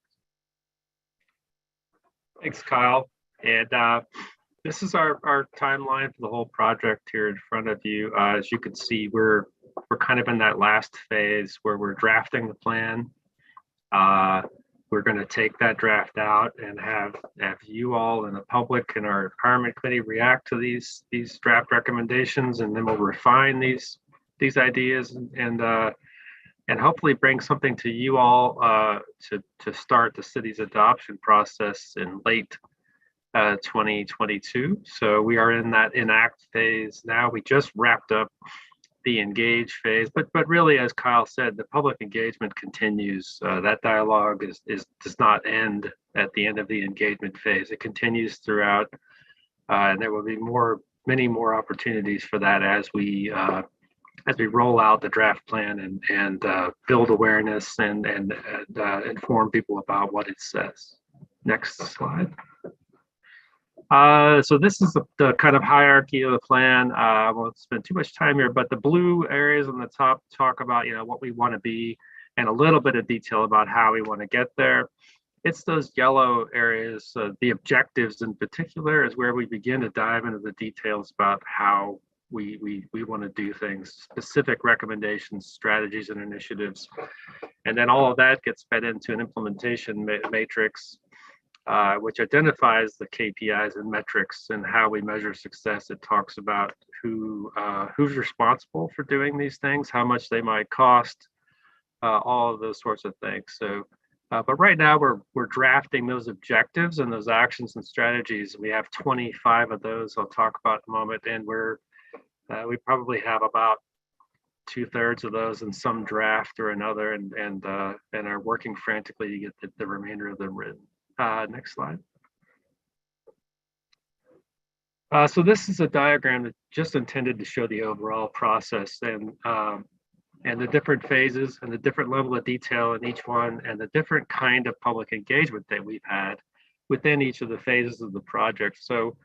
Thanks, Kyle. And this is our timeline for the whole project here in front of you. As you can see, we're kind of in that last phase where we're drafting the plan. We're going to take that draft out and have you all and the public and our empowerment committee react to these draft recommendations, and then we'll refine these ideas and hopefully bring something to you all to start the city's adoption process in late 2022. So we are in that enact phase now. We just wrapped up the engage phase, but really, as Kyle said, the public engagement continues. That dialogue does not end at the end of the engagement phase. It continues throughout, and there will be many more opportunities for that as we roll out the draft plan and build awareness and inform people about what it says. Next slide. So this is the kind of hierarchy of the plan. I won't spend too much time here, but the blue areas on the top talk about what we want to be and a little bit of detail about how we want to get there. It's those yellow areas, the objectives in particular, is where we begin to dive into the details about how we want to do things, specific recommendations, strategies, and initiatives. And then all of that gets fed into an implementation matrix, which identifies the KPIs and metrics and how we measure success. It talks about who's responsible for doing these things, how much they might cost, all of those sorts of things. So, but right now we're drafting those objectives and those actions and strategies. We have 25 of those I'll talk about in a moment, and we probably have about 2/3 of those in some draft or another, and are working frantically to get the remainder of them written. Next slide. So this is a diagram that's just intended to show the overall process and the different phases and the different level of detail in each one and the different kind of public engagement that we've had within each of the phases of the project. So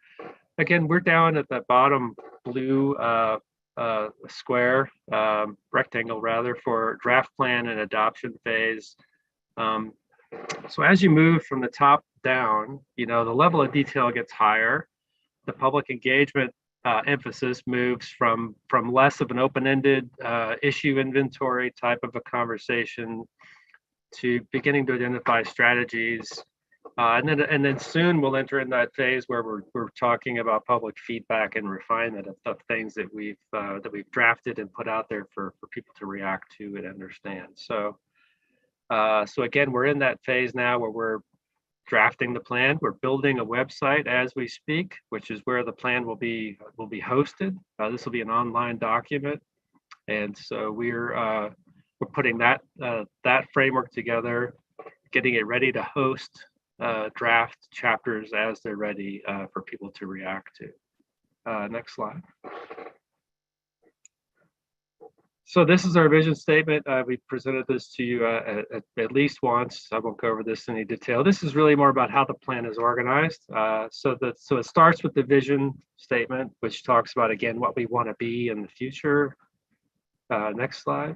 again, we're down at the bottom blue square, rectangle rather, for draft plan and adoption phase. So as you move from the top down, the level of detail gets higher. The public engagement emphasis moves from less of an open-ended issue inventory type of a conversation to beginning to identify strategies. And then soon we'll enter in that phase where we're talking about public feedback and refinement of things that we've drafted and put out there for people to react to and understand. So again, we're in that phase now where we're drafting the plan. We're building a website as we speak, which is where the plan will be hosted. This will be an online document, and so we're putting that framework together, getting it ready to host draft chapters as they're ready for people to react to. Next slide. So this is our vision statement. We presented this to you at least once. I won't go over this in any detail. This is really more about how the plan is organized. So it starts with the vision statement, which talks about, again, what we want to be in the future. Next slide.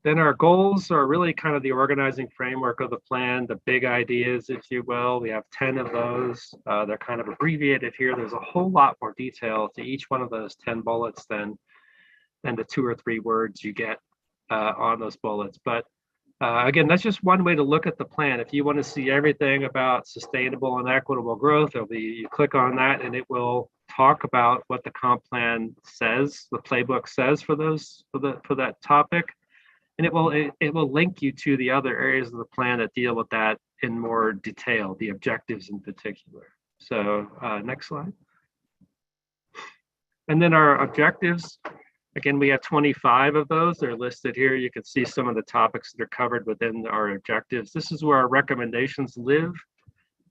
Then our goals are really kind of the organizing framework of the plan, the big ideas, if you will. We have 10 of those. They're kind of abbreviated here. There's a whole lot more detail to each one of those 10 bullets than the 2 or 3 words you get on those bullets. But again, that's just one way to look at the plan. If you want to see everything about sustainable and equitable growth, you click on that and it will talk about what the comp plan says, the playbook says for that topic. And it will link you to the other areas of the plan that deal with that in more detail, the objectives in particular. So next slide. And then our objectives, again, we have 25 of those. They're listed here. You can see some of the topics that are covered within our objectives. This is where our recommendations live.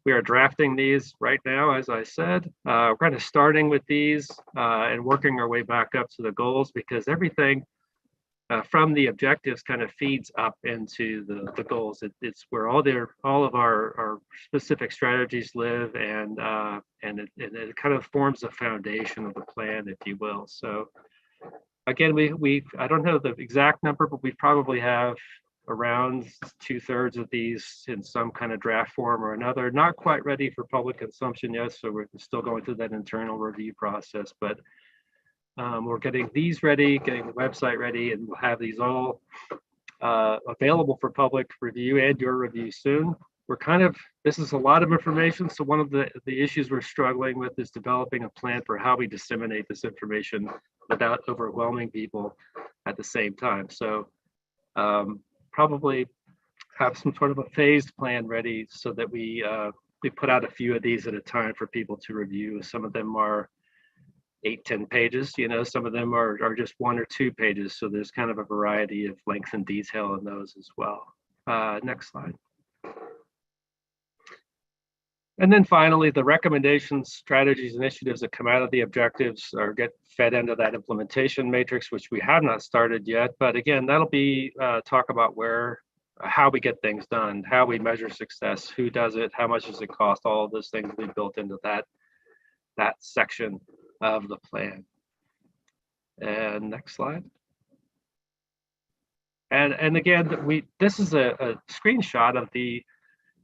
We are drafting these right now, as I said. We're kind of starting with these and working our way back up to the goals, because everything from the objectives kind of feeds up into the goals. It's where all of our specific strategies live, and it kind of forms the foundation of the plan, if you will. So again, I don't know the exact number, but we probably have around 2/3 of these in some kind of draft form or another. Not quite ready for public consumption yet, so we're still going through that internal review process, but we're getting these ready, getting the website ready, and we'll have these all available for public review and your review soon. This is a lot of information, so one of the issues we're struggling with is developing a plan for how we disseminate this information without overwhelming people at the same time. So probably have some sort of a phased plan ready so that we put out a few of these at a time for people to review. Some of them are 8-10 pages, some of them are just 1 or 2 pages. So there's kind of a variety of length and detail in those as well. Next slide. And then finally, the recommendations, strategies, initiatives that come out of the objectives or get fed into that implementation matrix, which we have not started yet. But again, that'll be talk about how we get things done, how we measure success, who does it, how much does it cost, all of those things we built into that section of the plan. And next slide. And again, this is a screenshot of the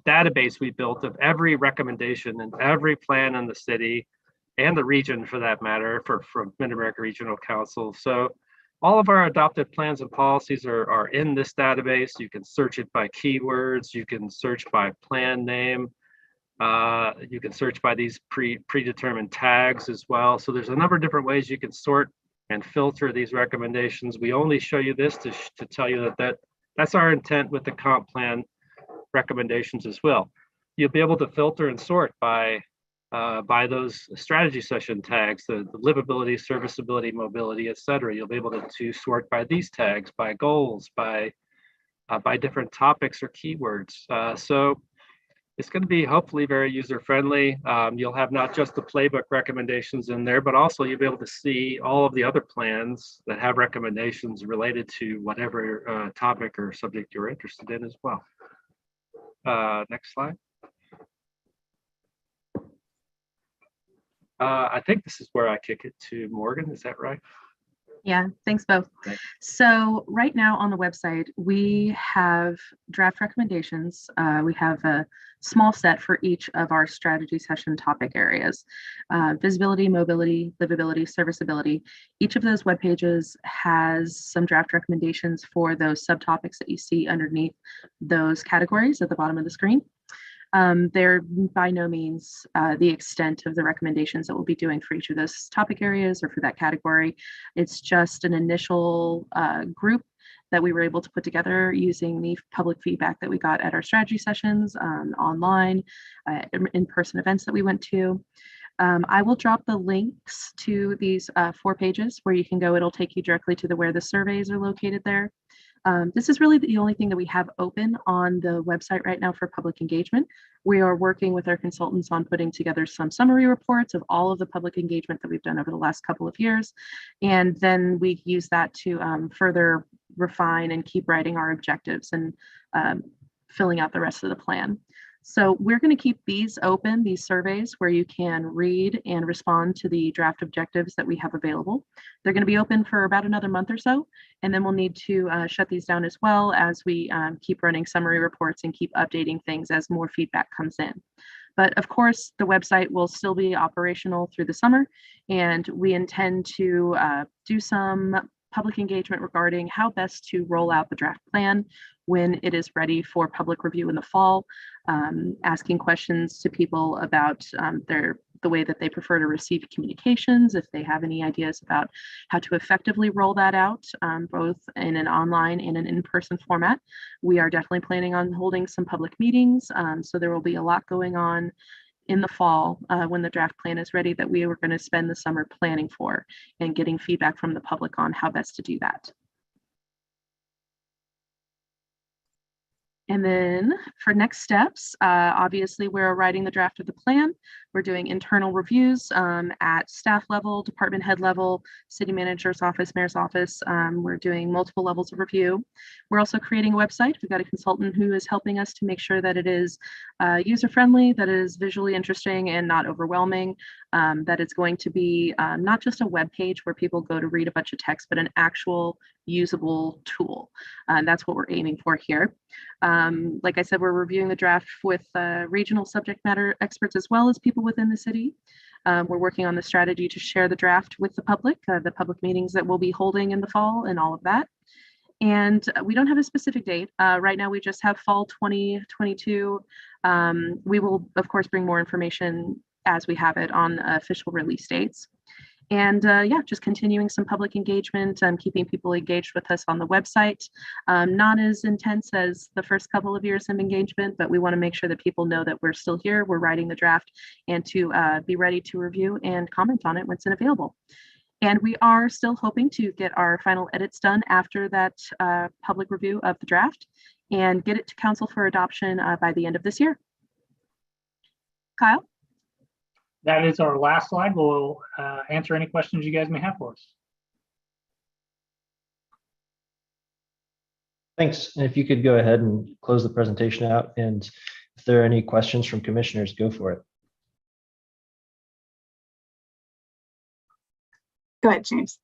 database we built of every recommendation and every plan in the city and the region, for that matter, from Mid-America Regional Council. So all of our adopted plans and policies are in this database. You can search it by keywords. You can search by plan name. You can search by these predetermined tags as well. So there's a number of different ways you can sort and filter these recommendations. We only show you this to tell you that's our intent with the comp plan recommendations as well. You'll be able to filter and sort by those strategy session tags, the livability, serviceability, mobility, et cetera. You'll be able to sort by these tags, by goals, by different topics or keywords. So it's going to be hopefully very user-friendly. You'll have not just the playbook recommendations in there, but also you'll be able to see all of the other plans that have recommendations related to whatever topic or subject you're interested in as well. Next slide. I think this is where I kick it to Morgan. Is that right? Yeah, thanks both. So right now on the website, we have draft recommendations. We have a small set for each of our strategy session topic areas. Visibility, mobility, livability, serviceability. Each of those web pages has some draft recommendations for those subtopics that you see underneath those categories at the bottom of the screen. They're by no means the extent of the recommendations that we'll be doing for each of those topic areas or for that category. It's just an initial group that we were able to put together using the public feedback that we got at our strategy sessions, online, in-person events that we went to. I will drop the links to these 4 pages where you can go. It'll take you directly to where the surveys are located there. This is really the only thing that we have open on the website right now for public engagement. We are working with our consultants on putting together some summary reports of all of the public engagement that we've done over the last couple of years. And then we use that to further refine and keep writing our objectives and filling out the rest of the plan. So we're going to keep these open, these surveys, where you can read and respond to the draft objectives that we have available. They're going to be open for about another month or so, and then we'll need to shut these down as well as we keep running summary reports and keep updating things as more feedback comes in. But of course, the website will still be operational through the summer, and we intend to do some public engagement regarding how best to roll out the draft plan when it is ready for public review in the fall, asking questions to people about the way that they prefer to receive communications, if they have any ideas about how to effectively roll that out, both in an online and an in-person format. We are definitely planning on holding some public meetings, so there will be a lot going on in the fall when the draft plan is ready that we were going to spend the summer planning for and getting feedback from the public on how best to do that. And then for next steps, obviously we're writing the draft of the plan. We're doing internal reviews at staff level, department head level, city manager's office, mayor's office. We're doing multiple levels of review. We're also creating a website. We've got a consultant who is helping us to make sure that it is user-friendly, that it is visually interesting and not overwhelming, that it's going to be not just a web page where people go to read a bunch of text, but an actual usable tool. That's what we're aiming for here. Like I said, we're reviewing the draft with regional subject matter experts as well as people within the city. We're working on the strategy to share the draft with the public meetings that we'll be holding in the fall and all of that. And we don't have a specific date. Right now, we just have fall 2022. We will, of course, bring more information as we have it on official release dates. And yeah, just continuing some public engagement and keeping people engaged with us on the website. Not as intense as the first couple of years of engagement, but we want to make sure that people know that we're still here, we're writing the draft, and to be ready to review and comment on it once it's available. And we are still hoping to get our final edits done after that public review of the draft and get it to council for adoption by the end of this year. Kyle? That is our last slide. We'll answer any questions you guys may have for us. Thanks. And if you could go ahead and close the presentation out, and if there are any questions from commissioners, go for it. Go ahead, James.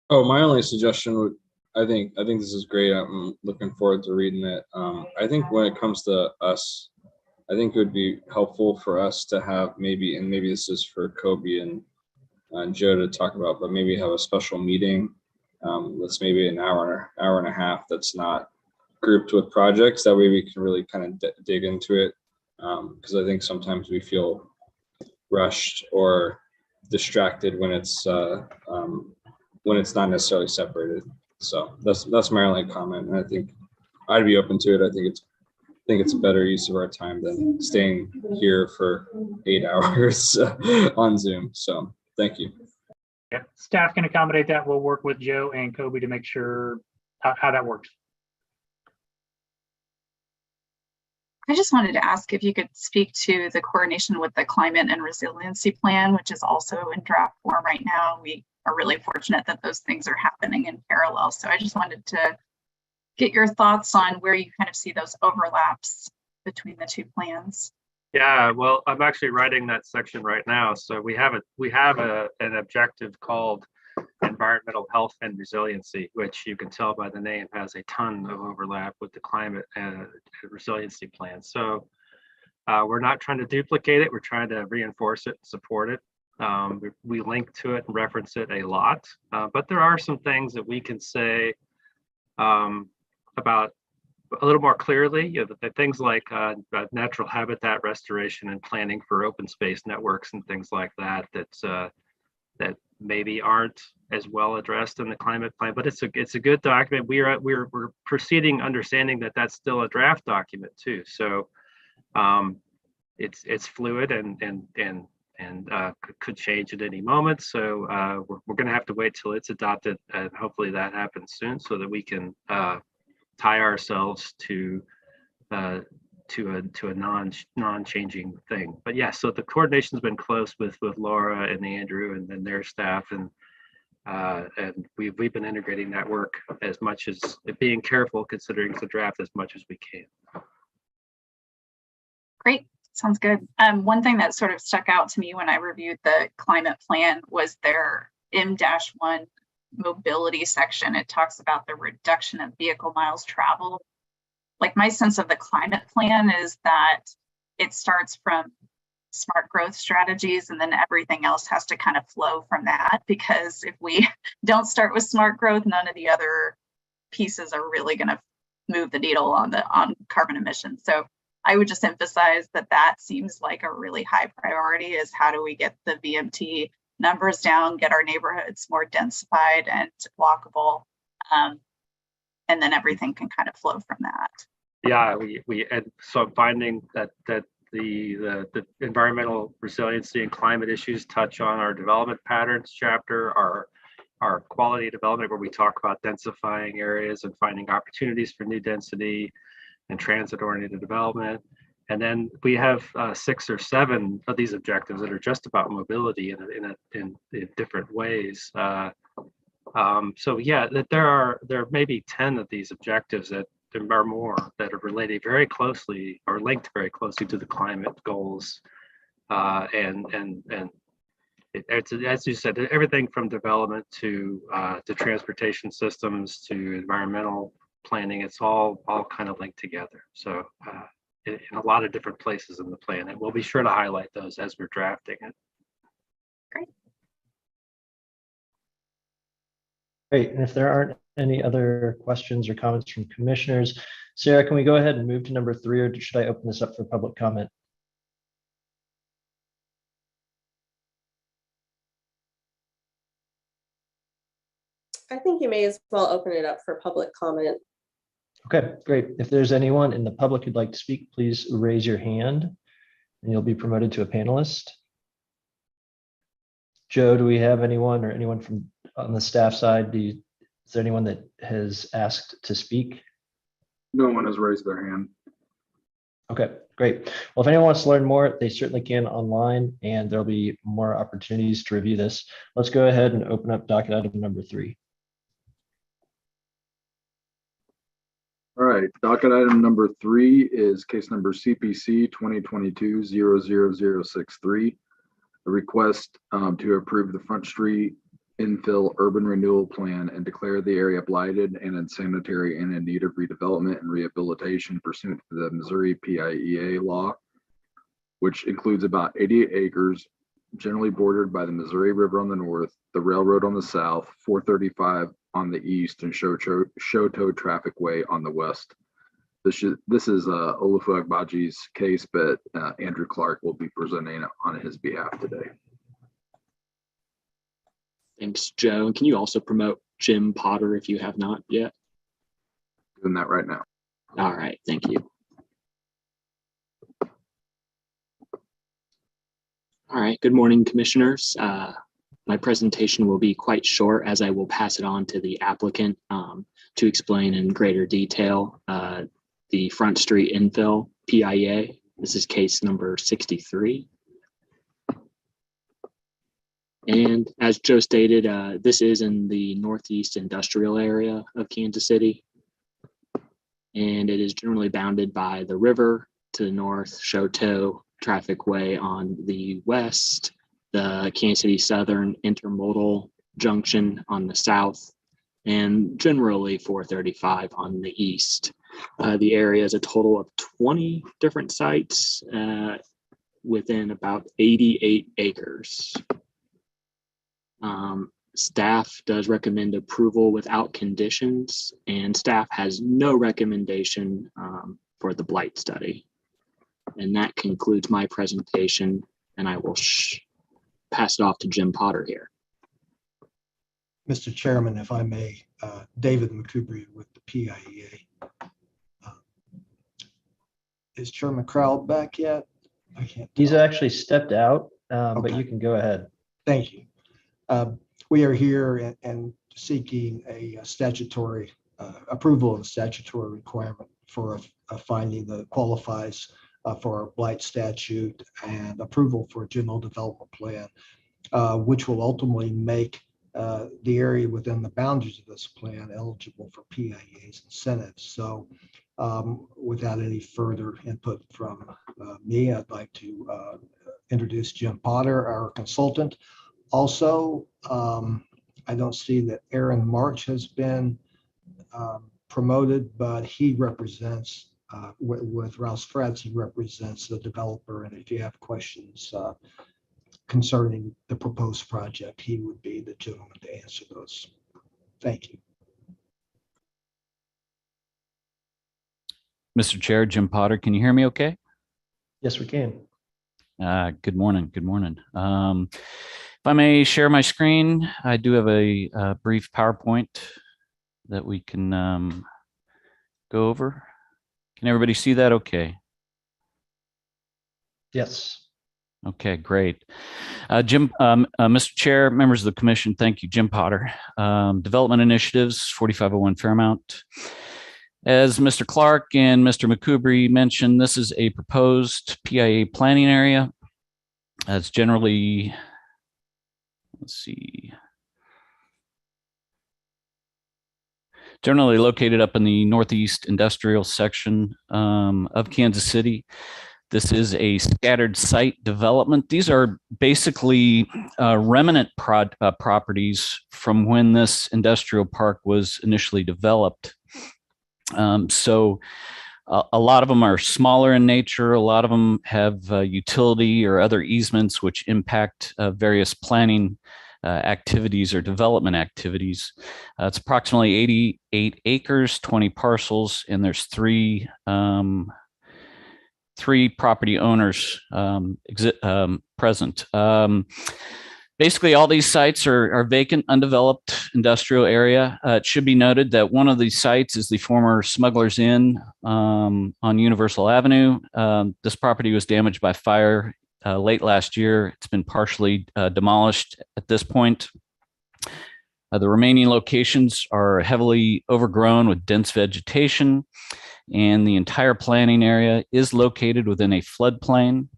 Oh, my only suggestion would, I think this is great. I'm looking forward to reading it. I think when it comes to us, I think it would be helpful for us to have maybe, and maybe this is for Kobe and Joe to talk about, but maybe have a special meeting that's maybe an hour and a half that's not grouped with projects. That way we can really kind of dig into it, because I think sometimes we feel rushed or distracted when it's not necessarily separated. So that's my only comment, and I think I'd be open to it. I think it's a better use of our time than staying here for 8 hours on Zoom. So thank you. Yeah, staff can accommodate that. We'll work with Joe and Kobe to make sure how that works. I just wanted to ask if you could speak to the coordination with the climate and resiliency plan, which is also in draft form right now. We are really fortunate that those things are happening in parallel. So I just wanted to get your thoughts on where you kind of see those overlaps between the two plans. Yeah, well, I'm actually writing that section right now. So we have an objective called environmental health and resiliency, which you can tell by the name has a ton of overlap with the climate and resiliency plan. So we're not trying to duplicate it. We're trying to reinforce it, support it. We link to it and reference it a lot, but there are some things that we can say about a little more clearly. You know, the things like natural habitat restoration and planning for open space networks and things like that. That maybe aren't as well addressed in the climate plan, but it's a good document. We're proceeding understanding that that's still a draft document too. So it's fluid and could change at any moment. So we're going to have to wait till it's adopted, and hopefully that happens soon, so that we can tie ourselves to a non-changing thing. But yeah, so the coordination's been close with Laura and Andrew and then their staff, and we've been integrating that work as much as being careful, considering it's a draft, as much as we can. Great. Sounds good. One thing that sort of stuck out to me when I reviewed the climate plan was their M-1 mobility section. It talks about the reduction of vehicle miles traveled. Like, my sense of the climate plan is that it starts from smart growth strategies and then everything else has to kind of flow from that, because if we don't start with smart growth, none of the other pieces are really going to move the needle on carbon emissions. So I would just emphasize that seems like a really high priority, is how do we get the VMT numbers down, get our neighborhoods more densified and walkable, and then everything can kind of flow from that. Yeah, and so I'm finding that the environmental resiliency and climate issues touch on our development patterns chapter, our quality development, where we talk about densifying areas and finding opportunities for new density and transit-oriented development. And then we have 6 or 7 of these objectives that are just about mobility in different ways. So yeah, that there may be 10 of these objectives that there are more that are related very closely or linked very closely to the climate goals. It's, as you said, everything from development to transportation systems to environmental planning, it's all kind of linked together. So in a lot of different places in the plan, and we'll be sure to highlight those as we're drafting it. Great. And if there aren't any other questions or comments from commissioners, Sarah, can we go ahead and move to number 3, or should I open this up for public comment? I think you may as well open it up for public comment. Okay, great. If there's anyone in the public who'd like to speak, please raise your hand and you'll be promoted to a panelist. Joe, do we have anyone, or anyone from on the staff side? Is there anyone that has asked to speak? No one has raised their hand. Okay, great. Well, if anyone wants to learn more, they certainly can online, and there'll be more opportunities to review this. Let's go ahead and open up docket item number 3. All right, docket item number 3 is case number CPC 2022-00063. A request to approve the Front Street infill urban renewal plan and declare the area blighted and unsanitary and in need of redevelopment and rehabilitation pursuant to the Missouri PIEA law, which includes about 88 acres, generally bordered by the Missouri River on the north, the railroad on the south, 435 on the east, and Shoto Traffic Way on the west. This is Olufu Agbaji's case, but Andrew Clark will be presenting on his behalf today. Thanks, Joe. And can you also promote Jim Potter if you have not yet? Doing that right now. All right, thank you. All right, good morning, commissioners. My presentation will be quite short, as I will pass it on to the applicant to explain in greater detail the Front Street infill PIA. This is case number 63. And as Joe stated, this is in the northeast industrial area of Kansas City. And it is generally bounded by the river to the north, Shoto Traffic Way on the west, the Kansas City Southern Intermodal Junction on the south, and generally 435 on the east. The area is a total of 20 different sites within about 88 acres. Staff does recommend approval without conditions, and staff has no recommendation for the blight study. And that concludes my presentation, and I will pass it off to Jim Potter here. Mr. Chairman, if I may, David McCubry with the PIEA. Is Chairman Crowell back yet? I can't. He's actually stepped out, but Okay. you can go ahead. Thank you. We are here and seeking a statutory approval of a statutory requirement for a finding that qualifies for a blight statute and approval for a general development plan, which will ultimately make the area within the boundaries of this plan eligible for PIEA's incentives. So without any further input from me, I'd like to introduce Jim Potter, our consultant. Also, I don't see that Aaron March has been promoted, but he represents, with Rouse Fretz, he represents the developer. And if you have questions concerning the proposed project, he would be the gentleman to answer those. Thank you. Mr. Chair, Jim Potter, can you hear me okay? Yes, we can. Good morning. Good morning. If I may share my screen, I do have a brief PowerPoint that we can go over. Can everybody see that okay? Yes. Okay, great. Mr. Chair, members of the commission, thank you. Jim Potter, Development Initiatives, 4501 Fairmount. As Mr. Clark and Mr. McCubry mentioned, this is a proposed PIA planning area. It's generally, let's see, generally located up in the northeast industrial section of Kansas City. This is a scattered site development. These are basically remnant properties from when this industrial park was initially developed. So a lot of them are smaller in nature. A lot of them have utility or other easements which impact various planning activities or development activities. It's approximately 88 acres, 20 parcels, and there's three property owners present. Basically, all these sites are vacant, undeveloped industrial area. It should be noted that one of these sites is the former Smuggler's Inn on Universal Avenue. This property was damaged by fire late last year. It's been partially demolished at this point. The remaining locations are heavily overgrown with dense vegetation, and the entire planning area is located within a floodplain.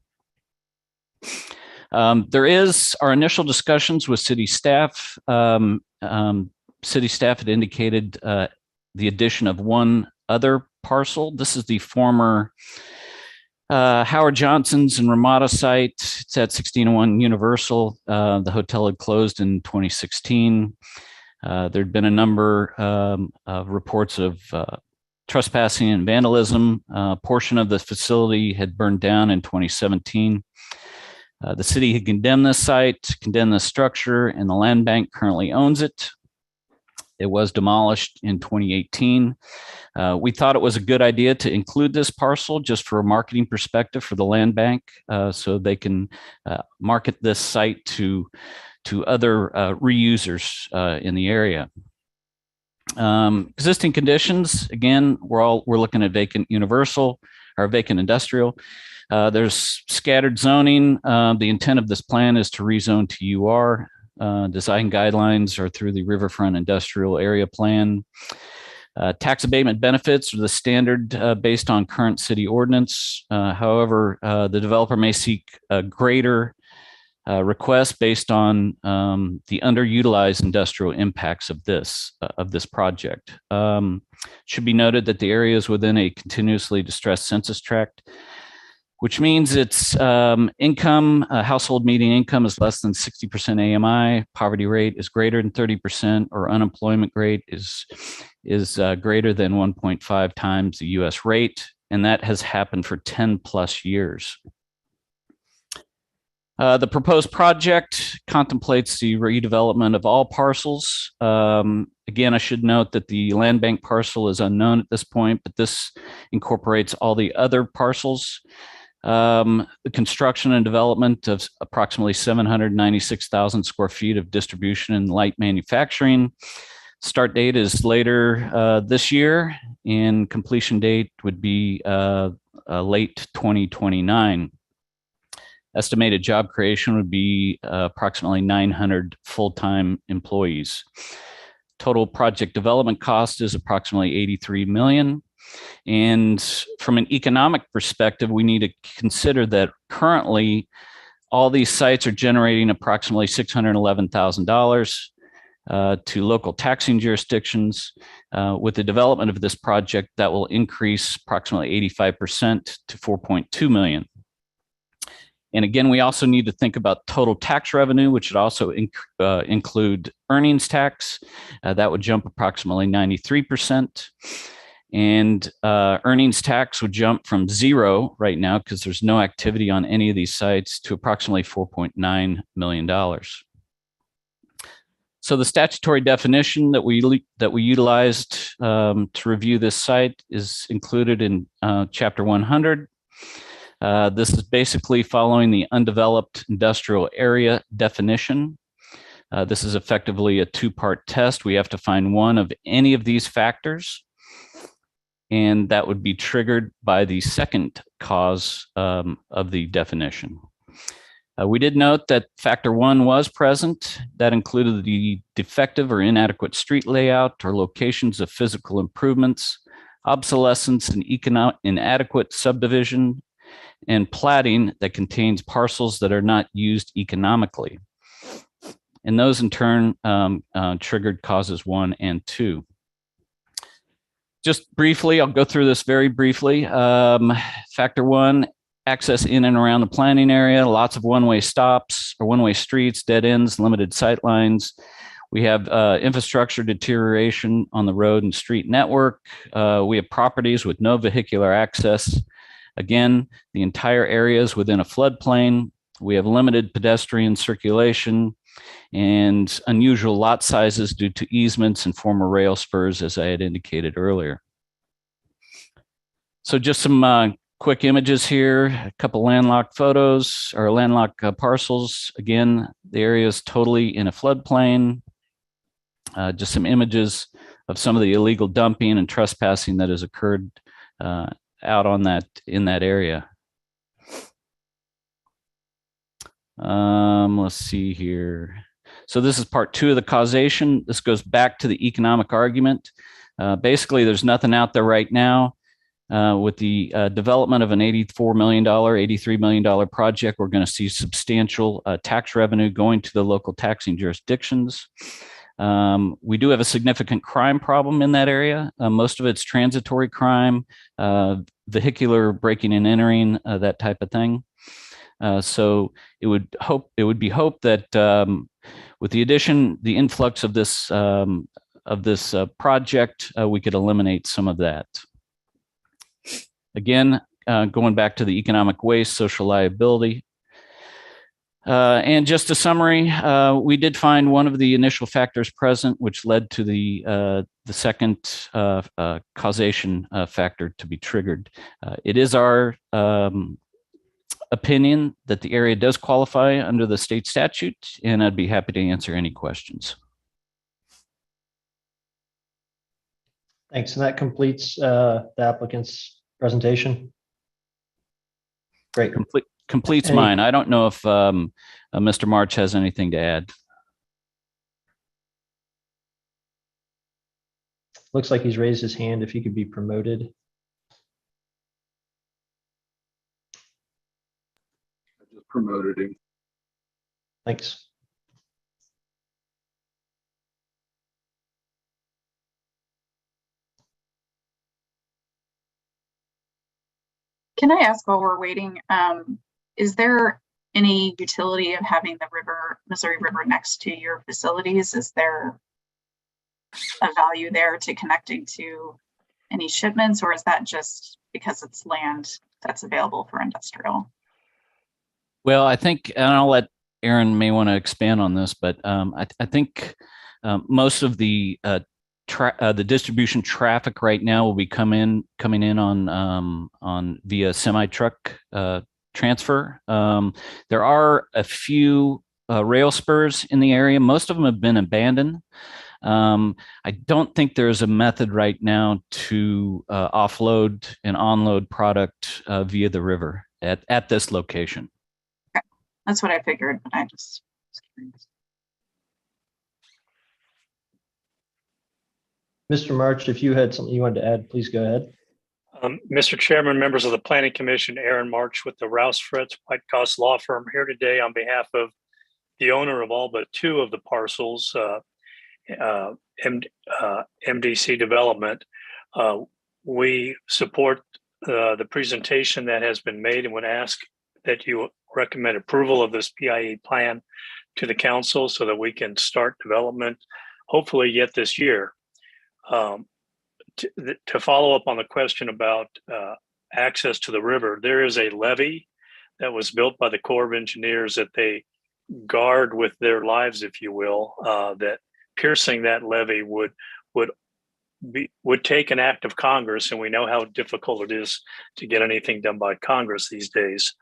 There is our initial discussions with city staff. City staff had indicated the addition of one other parcel. This is the former Howard Johnson's and Ramada site. It's at 1601 Universal. The hotel had closed in 2016. There'd been a number of reports of trespassing and vandalism. A portion of the facility had burned down in 2017. The city had condemned this site, condemned this structure, and the land bank currently owns it. It was demolished in 2018. We thought it was a good idea to include this parcel just for a marketing perspective for the land bank, so they can market this site to other reusers in the area. Existing conditions, again, we're looking at vacant universal or vacant industrial. There's scattered zoning. The intent of this plan is to rezone to UR. Design guidelines are through the Riverfront Industrial Area Plan. Tax abatement benefits are the standard based on current city ordinance. However, the developer may seek a greater request based on the underutilized industrial impacts of this project. Should be noted that the area is within a continuously distressed census tract. which means its income, household median income is less than 60% AMI, poverty rate is greater than 30%, or unemployment rate is greater than 1.5 times the US rate. And that has happened for 10 plus years. The proposed project contemplates the redevelopment of all parcels. Again, I should note that the land bank parcel is unknown at this point, but this incorporates all the other parcels. The construction and development of approximately 796,000 square feet of distribution and light manufacturing. Start date is later this year, and completion date would be late 2029. Estimated job creation would be approximately 900 full-time employees. Total project development cost is approximately $83 million. And from an economic perspective, we need to consider that currently all these sites are generating approximately $611,000 to local taxing jurisdictions. With the development of this project, that will increase approximately 85% to $4.2 million. And again, we also need to think about total tax revenue, which would also include earnings tax. That would jump approximately 93%. And earnings tax would jump from 0 right now, because there's no activity on any of these sites, to approximately $4.9 million. So the statutory definition that we utilized to review this site is included in Chapter 100. This is basically following the undeveloped industrial area definition. This is effectively a two-part test. We have to find one of any of these factors, and that would be triggered by the second cause of the definition. We did note that factor 1 was present. That included the defective or inadequate street layout or locations of physical improvements, obsolescence and inadequate subdivision, and platting that contains parcels that are not used economically. And those in turn triggered causes 1 and 2. Just briefly, I'll go through this very briefly. Factor 1, access in and around the planning area, lots of one-way stops or one-way streets, dead ends, limited sight lines. We have infrastructure deterioration on the road and street network. We have properties with no vehicular access. Again, the entire area is within a floodplain. We have limited pedestrian circulation and unusual lot sizes due to easements and former rail spurs, as I had indicated earlier. So just some quick images here, a couple landlocked photos or landlocked parcels. Again, the area is totally in a floodplain. Just some images of some of the illegal dumping and trespassing that has occurred out on in that area. Let's see here. So this is part 2 of the causation. This goes back to the economic argument. Basically, there's nothing out there right now. With the development of an $84 million, $83 million project, we're going to see substantial tax revenue going to the local taxing jurisdictions. We do have a significant crime problem in that area. Most of it's transitory crime, vehicular breaking and entering, that type of thing. So it would be hoped that with the influx of this project, we could eliminate some of that. Again, going back to the economic waste, social liability. And just a summary, we did find one of the initial factors present, which led to the second causation factor to be triggered. It is our opinion that the area does qualify under the state statute, and I'd be happy to answer any questions. Thanks. And that completes the applicant's presentation. Great. Completes mine. I don't know if Mr. March has anything to add. Looks like he's raised his hand if he could be promoted. I just promoted him. Thanks. Can I ask while we're waiting, is there any utility of having the Missouri River next to your facilities? Is there a value there to connecting to any shipments, or is that just because it's land that's available for industrial? Well, I think, and I'll let Aaron may want to expand on this, but I think most of the distribution traffic right now will be coming in on via semi-truck transfer. There are a few rail spurs in the area. Most of them have been abandoned. I don't think there's a method right now to offload and onload product via the river at this location. Okay. That's what I figured, but I just was curious. Mr. March, if you had something you wanted to add, please go ahead. Mr. Chairman, members of the Planning Commission, Aaron March with the Rouse Fritz White Cost Law Firm here today on behalf of the owner of all but two of the parcels, MDC Development. We support the presentation that has been made and would ask that you recommend approval of this PIE plan to the council so that we can start development hopefully yet this year. To follow up on the question about access to the river, there is a levee that was built by the Corps of Engineers that they guard with their lives, if you will, that piercing that levee would take an act of Congress, and we know how difficult it is to get anything done by Congress these days.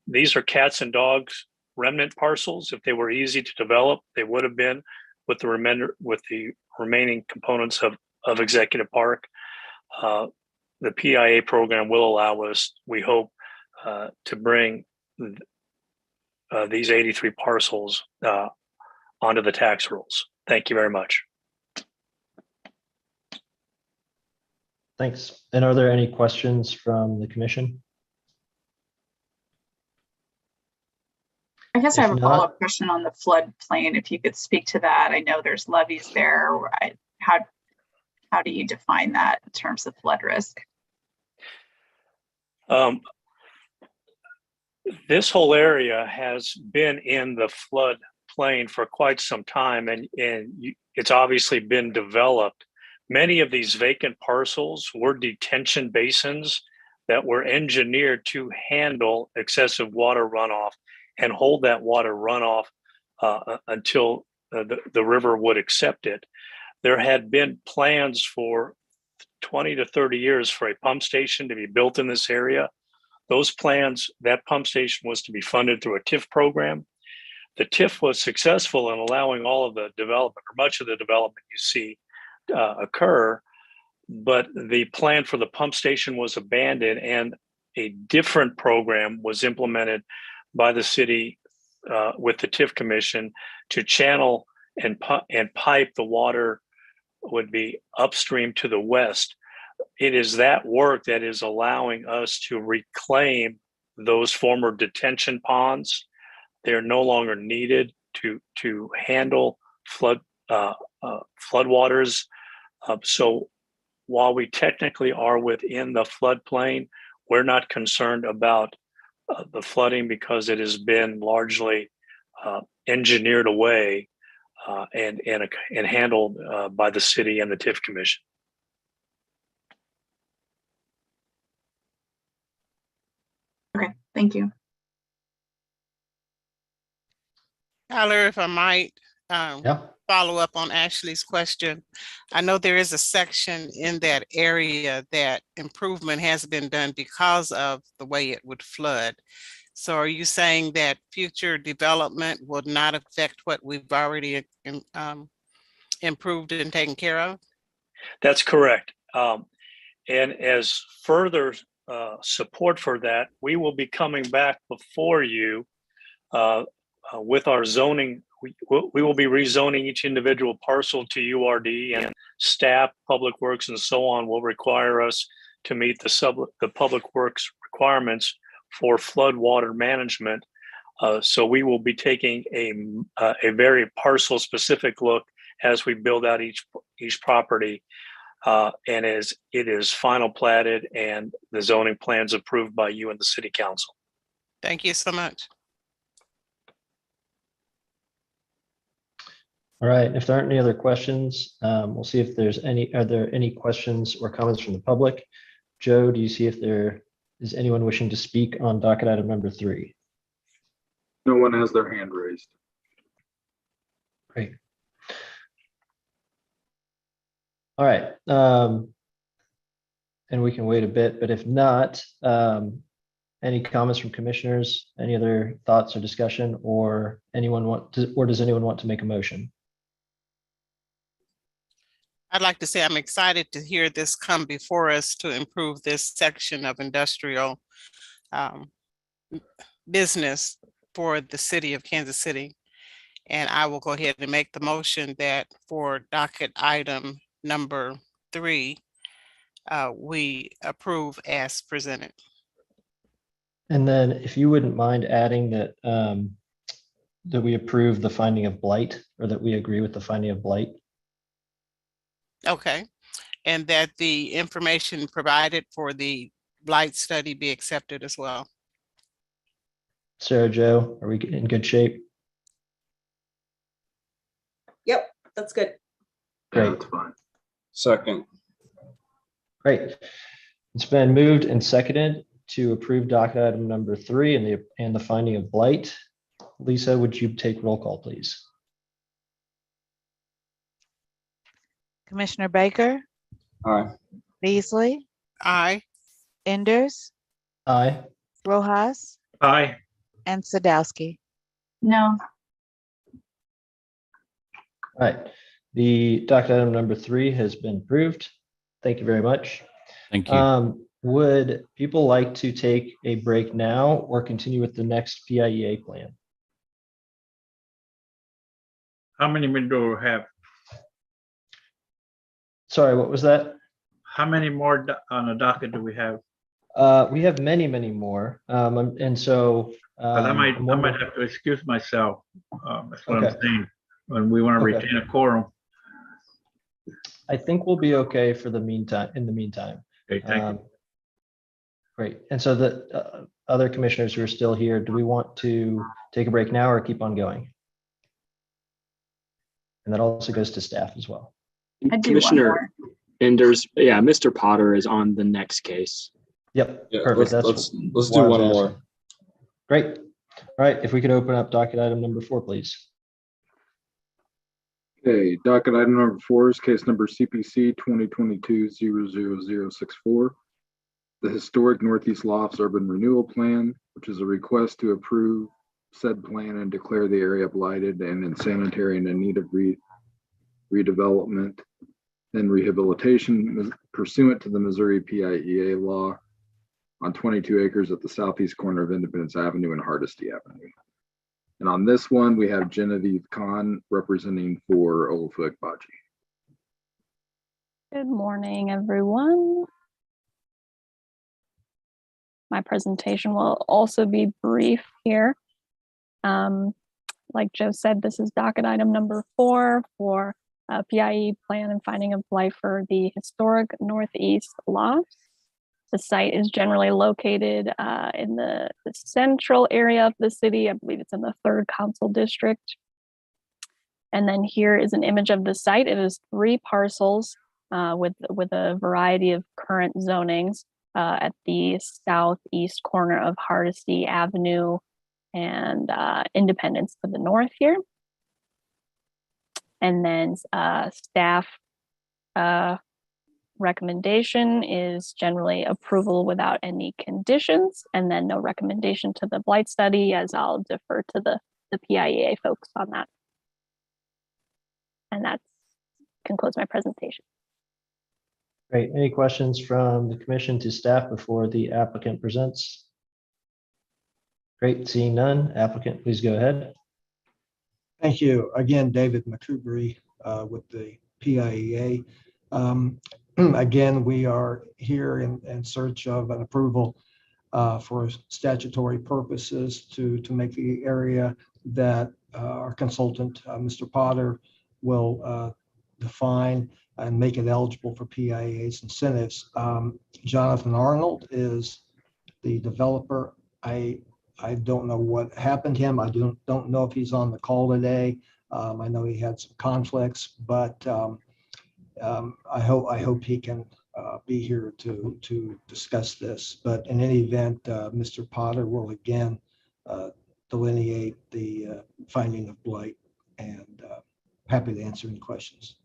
These are cats and dogs remnant parcels. If they were easy to develop, they would have been with the remaining components of Executive Park. The PIA program will allow us, we hope, to bring these 83 parcels onto the tax rolls. Thank you very much. Thanks. And are there any questions from the commission? I guess I have If a not- follow-up question on the floodplain. If you could speak to that. I know there's levees there. How do you define that in terms of flood risk? This whole area has been in the flood plain for quite some time, and it's obviously been developed. Many of these vacant parcels were detention basins that were engineered to handle excessive water runoff and hold that water runoff until the river would accept it. There had been plans for 20 to 30 years for a pump station to be built in this area. Those plans, that pump station was to be funded through a TIF program. The TIF was successful in allowing all of the development, or much of the development you see occur, but the plan for the pump station was abandoned and a different program was implemented by the city with the TIF Commission to channel and pipe the water would be upstream to the west. It is that work that is allowing us to reclaim those former detention ponds. They're no longer needed to handle floodwaters. So while we technically are within the floodplain, we're not concerned about the flooding because it has been largely engineered away and handled by the city and the TIF Commission. Okay, thank you. Tyler, if I might follow up on Ashley's question. I know there is a section in that area that improvement has been done because of the way it would flood. So are you saying that future development will not affect what we've already improved and taken care of? That's correct. And as further support for that, we will be coming back before you with our zoning. We will be rezoning each individual parcel to URD, and staff, public works, and so on will require us to meet the public works requirements for flood water management. So we will be taking a very parcel specific look as we build out each property. and it is final platted and the zoning plans approved by you and the city council. Thank you so much. All right, if there aren't any other questions, we'll see if there's any, are there any questions or comments from the public? Joe, do you see if there is anyone wishing to speak on docket item number 3? No one has their hand raised. Great. All right. And we can wait a bit, but if not, any comments from commissioners, any other thoughts or discussion, or anyone want to, or does anyone want to make a motion? I'd like to say I'm excited to hear this come before us to improve this section of industrial business for the city of Kansas City. And I will go ahead and make the motion that for docket item number 3, we approve as presented. And then if you wouldn't mind adding that, that we approve the finding of blight, or that we agree with the finding of blight. Okay, and that the information provided for the blight study be accepted as well. Sarah Jo, are we in good shape? Yep, that's good. Great. That's fine. Second. Great. It's been moved and seconded to approve docket item number 3 and the finding of blight. Lisa, would you take roll call, please? Commissioner Baker, Aye. Beasley, Aye. Enders, Aye. Rojas, Aye. and Sadowski. No. All right. The docket item number 3 has been approved. Thank you very much. Thank you. Would people like to take a break now or continue with the next PIEA plan? How many more do we have? Sorry, what was that? How many more on the docket do we have? We have many, many more. And so But I might have to excuse myself. That's what Okay. I'm saying. When we want to Okay. retain a quorum. I think we'll be okay for the meantime, in the meantime. Okay, thank you. Great. And so the other commissioners who are still here, do we want to take a break now or keep on going? And that also goes to staff as well. I do Commissioner Enders, yeah, Mr. Potter is on the next case. Yep, Yeah, perfect. let's That's do why I was one asking. more. Great. All right, if we could open up docket item number 4, please. Okay, docket item number 4 is case number CPC 2022-00064. The Historic Northeast Lofts Urban Renewal Plan, which is a request to approve said plan and declare the area blighted and insanitary and in need of redevelopment and rehabilitation pursuant to the Missouri PIEA law on 22 acres at the southeast corner of Independence Avenue and Hardesty Avenue. And on this one, we have Genevieve Khan representing for Olufu Ekbaji. Good morning, everyone. My presentation will also be brief here. Like Joe said, this is docket item number 4 for PIE plan and finding of blight for the historic Northeast Lofts. The site is generally located in the central area of the city. I believe it's in the 3rd council district. And then here is an image of the site. It is 3 parcels with a variety of current zonings at the southeast corner of Hardesty Avenue and Independence to the north here. And then staff recommendation is generally approval without any conditions, and then no recommendation to the blight study, as I'll defer to the PIEA folks on that. And that concludes my presentation. Great. Any questions from the commission to staff before the applicant presents? Great. Seeing none, applicant, please go ahead. Thank you. Again, David McCoubrey with the PIEA. Again, we are here in search of an approval for statutory purposes to make the area that our consultant, Mr. Potter, will define and make it eligible for PIA's incentives. Jonathan Arnold is the developer. I don't know what happened to him. I don't know if he's on the call today. I know he had some conflicts, but I hope he can be here to discuss this. But in any event, Mr. Potter will again delineate the finding of blight, and happy to answer any questions.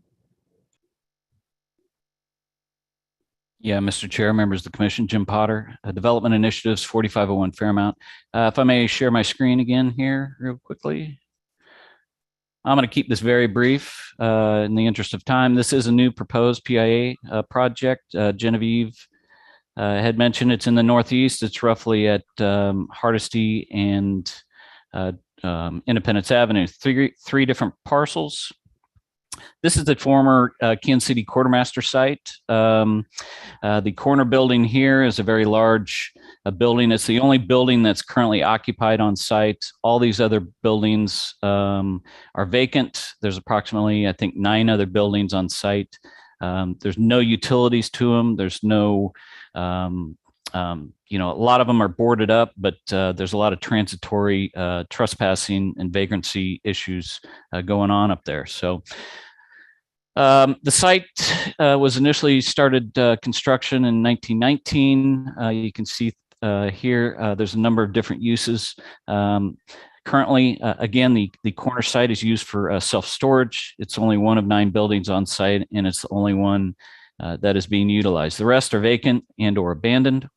Yeah, Mr. Chair, members of the commission, Jim Potter, Development Initiatives, 4501 Fairmount. If I may share my screen again here real quickly. I'm going to keep this very brief in the interest of time. This is a new proposed PIA project. Genevieve had mentioned it's in the Northeast. It's roughly at Hardesty and Independence Avenue, three different parcels. This is the former Kansas City Quartermaster site. The corner building here is a very large building. It's the only building that's currently occupied on site. All these other buildings are vacant. There's approximately, I think, 9 other buildings on site. There's no utilities to them. There's no, a lot of them are boarded up, but there's a lot of transitory trespassing and vagrancy issues going on up there. So the site was initially started construction in 1919. You can see here there's a number of different uses. Currently, again, the corner site is used for self-storage. It's only one of 9 buildings on site, and it's the only one that is being utilized. The rest are vacant and or abandoned.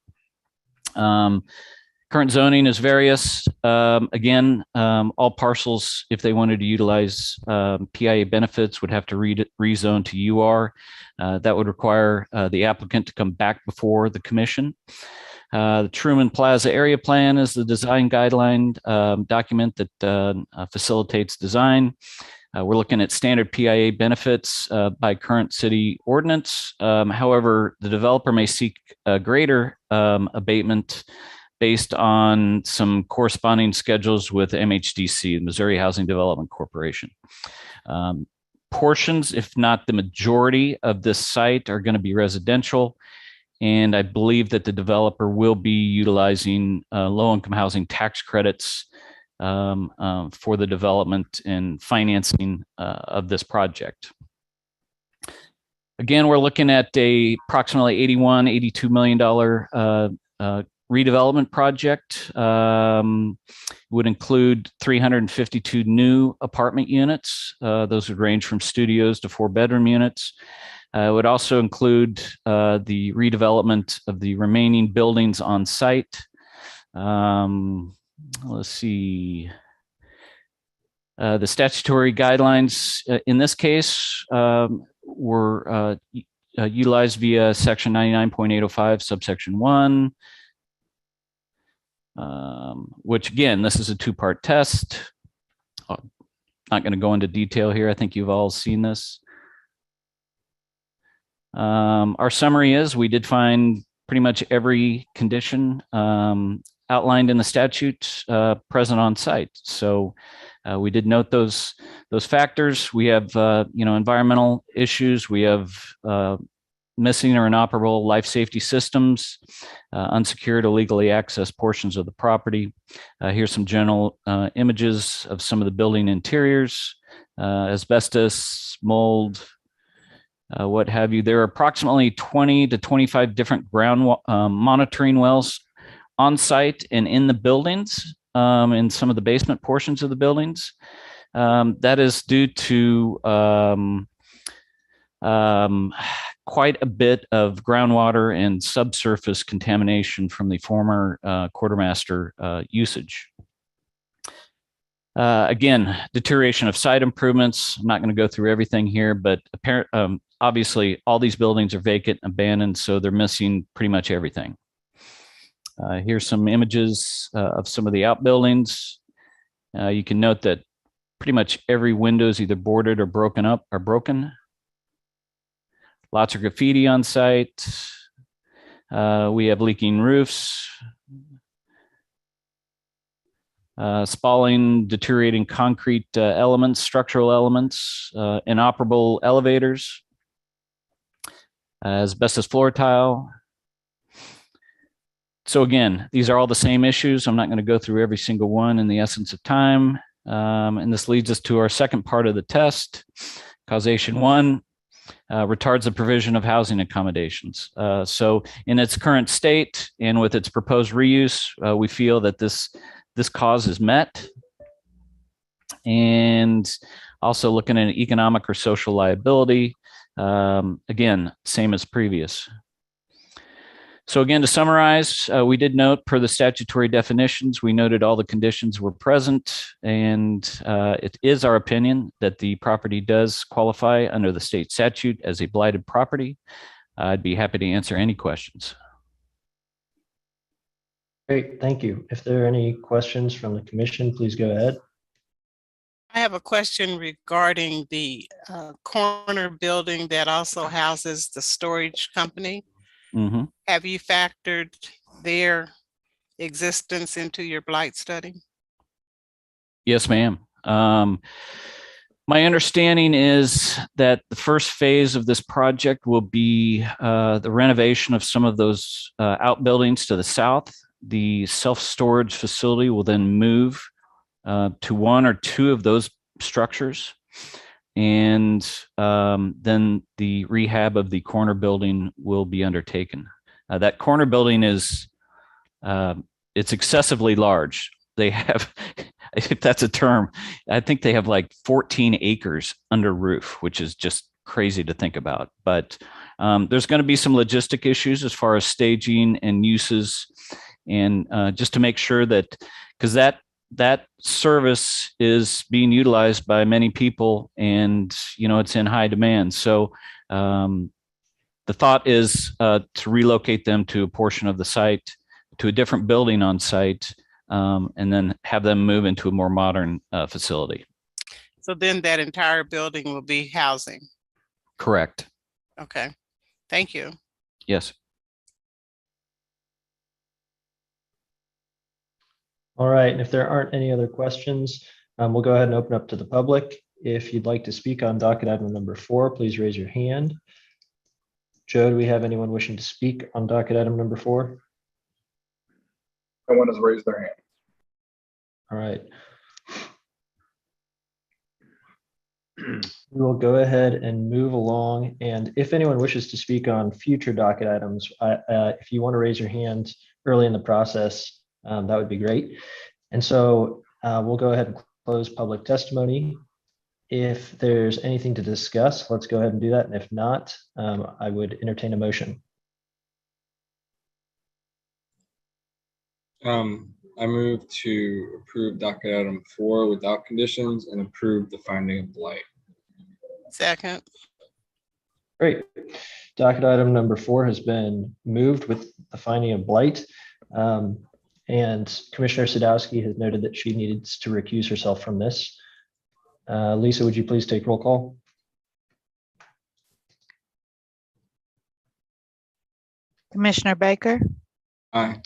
Current zoning is various. Again, all parcels, if they wanted to utilize PIA benefits, would have to rezone to UR. That would require the applicant to come back before the commission. The Truman Plaza Area Plan is the design guideline document that facilitates design. We're looking at standard PIA benefits by current city ordinance. However, the developer may seek a greater abatement based on some corresponding schedules with MHDC, the Missouri Housing Development Corporation. Portions, if not the majority of this site, are going to be residential. And I believe that the developer will be utilizing low-income housing tax credits for the development and financing of this project. Again, we're looking at a approximately $82 million redevelopment project. Would include 352 new apartment units. Those would range from studios to 4-bedroom units. It would also include the redevelopment of the remaining buildings on site. Let's see. The statutory guidelines in this case were utilized via section 99.805 subsection 1, which again, this is a 2-part test. Not going to go into detail here. I think you've all seen this. Our summary is we did find pretty much every condition outlined in the statute present on site. So we did note those factors. We have environmental issues. We have missing or inoperable life safety systems, unsecured, illegally accessed portions of the property. Here's some general images of some of the building interiors, asbestos, mold, what have you. There are approximately 20 to 25 different ground monitoring wells on site and in the buildings, in some of the basement portions of the buildings. That is due to quite a bit of groundwater and subsurface contamination from the former quartermaster usage. Again, deterioration of site improvements. I'm not going to go through everything here, but obviously all these buildings are vacant, abandoned, so they're missing pretty much everything. Here's some images of some of the outbuildings. You can note that pretty much every window is either boarded or broken up or broken. Lots of graffiti on site. We have leaking roofs. spalling, deteriorating concrete elements, structural elements, inoperable elevators, asbestos floor tile. So again, these are all the same issues. I'm not going to go through every single one in the essence of time. And this leads us to our second part of the test. Causation 1 retards the provision of housing accommodations. So in its current state and with its proposed reuse, we feel that this cause is met. And also looking at economic or social liability, again, same as previous. So again, to summarize, we did note per the statutory definitions, we noted all the conditions were present, and it is our opinion that the property does qualify under the state statute as a blighted property. I'd be happy to answer any questions. Great, thank you. If there are any questions from the commission, please go ahead. I have a question regarding the corner building that also houses the storage company. Mm-hmm. Have you factored their existence into your blight study? Yes, ma'am. My understanding is that the first phase of this project will be the renovation of some of those outbuildings to the south. The self-storage facility will then move to one or two of those structures. And then the rehab of the corner building will be undertaken. That corner building is, it's excessively large. They have, if that's a term, I think they have like 14 acres under roof, which is just crazy to think about. But there's going to be some logistic issues as far as staging and uses, and just to make sure that, because that service is being utilized by many people, and it's in high demand. So the thought is to relocate them to a portion of the site, to a different building on site, and then have them move into a more modern facility. So then that entire building will be housing. Correct. Okay, thank you. Yes. All right, and if there aren't any other questions, we'll go ahead and open up to the public. If you'd like to speak on docket item number 4, please raise your hand. Joe, do we have anyone wishing to speak on docket item number 4? No one has raised their hand. All right. We will go ahead and move along. And if anyone wishes to speak on future docket items, if you want to raise your hand early in the process, that would be great. And so we'll go ahead and close public testimony. If there's anything to discuss, let's go ahead and do that. And if not, I would entertain a motion. I move to approve docket item 4 without conditions and approve the finding of blight. Second. Great. Docket item number 4 has been moved with the finding of blight. And Commissioner Sadowski has noted that she needs to recuse herself from this. Lisa, would you please take roll call? Commissioner Baker, Aye.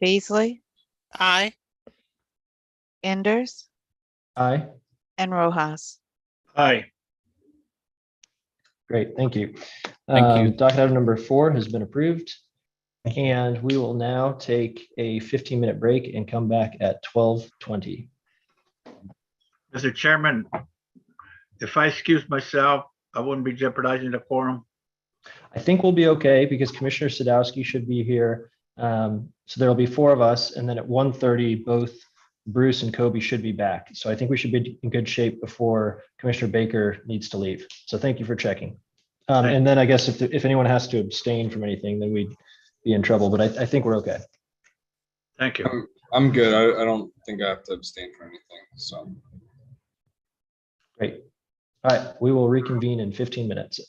Beasley, Aye. Enders, Aye. and Rojas. Aye. Great, thank you. Thank you. Docket item number 4 has been approved. And we will now take a 15-minute break and come back at 12:20. Mr. Chairman, if I excuse myself, I wouldn't be jeopardizing the quorum. I think we'll be okay because Commissioner Sadowski should be here. So there'll be 4 of us, and then at 1:30, both Bruce and Kobe should be back. So I think we should be in good shape before Commissioner Baker needs to leave. So thank you for checking. And then I guess if anyone has to abstain from anything, then we'd be in trouble, but I think we're okay. Thank you. I'm good. I don't think I have to abstain from anything. So Great. All right, we will reconvene in 15 minutes.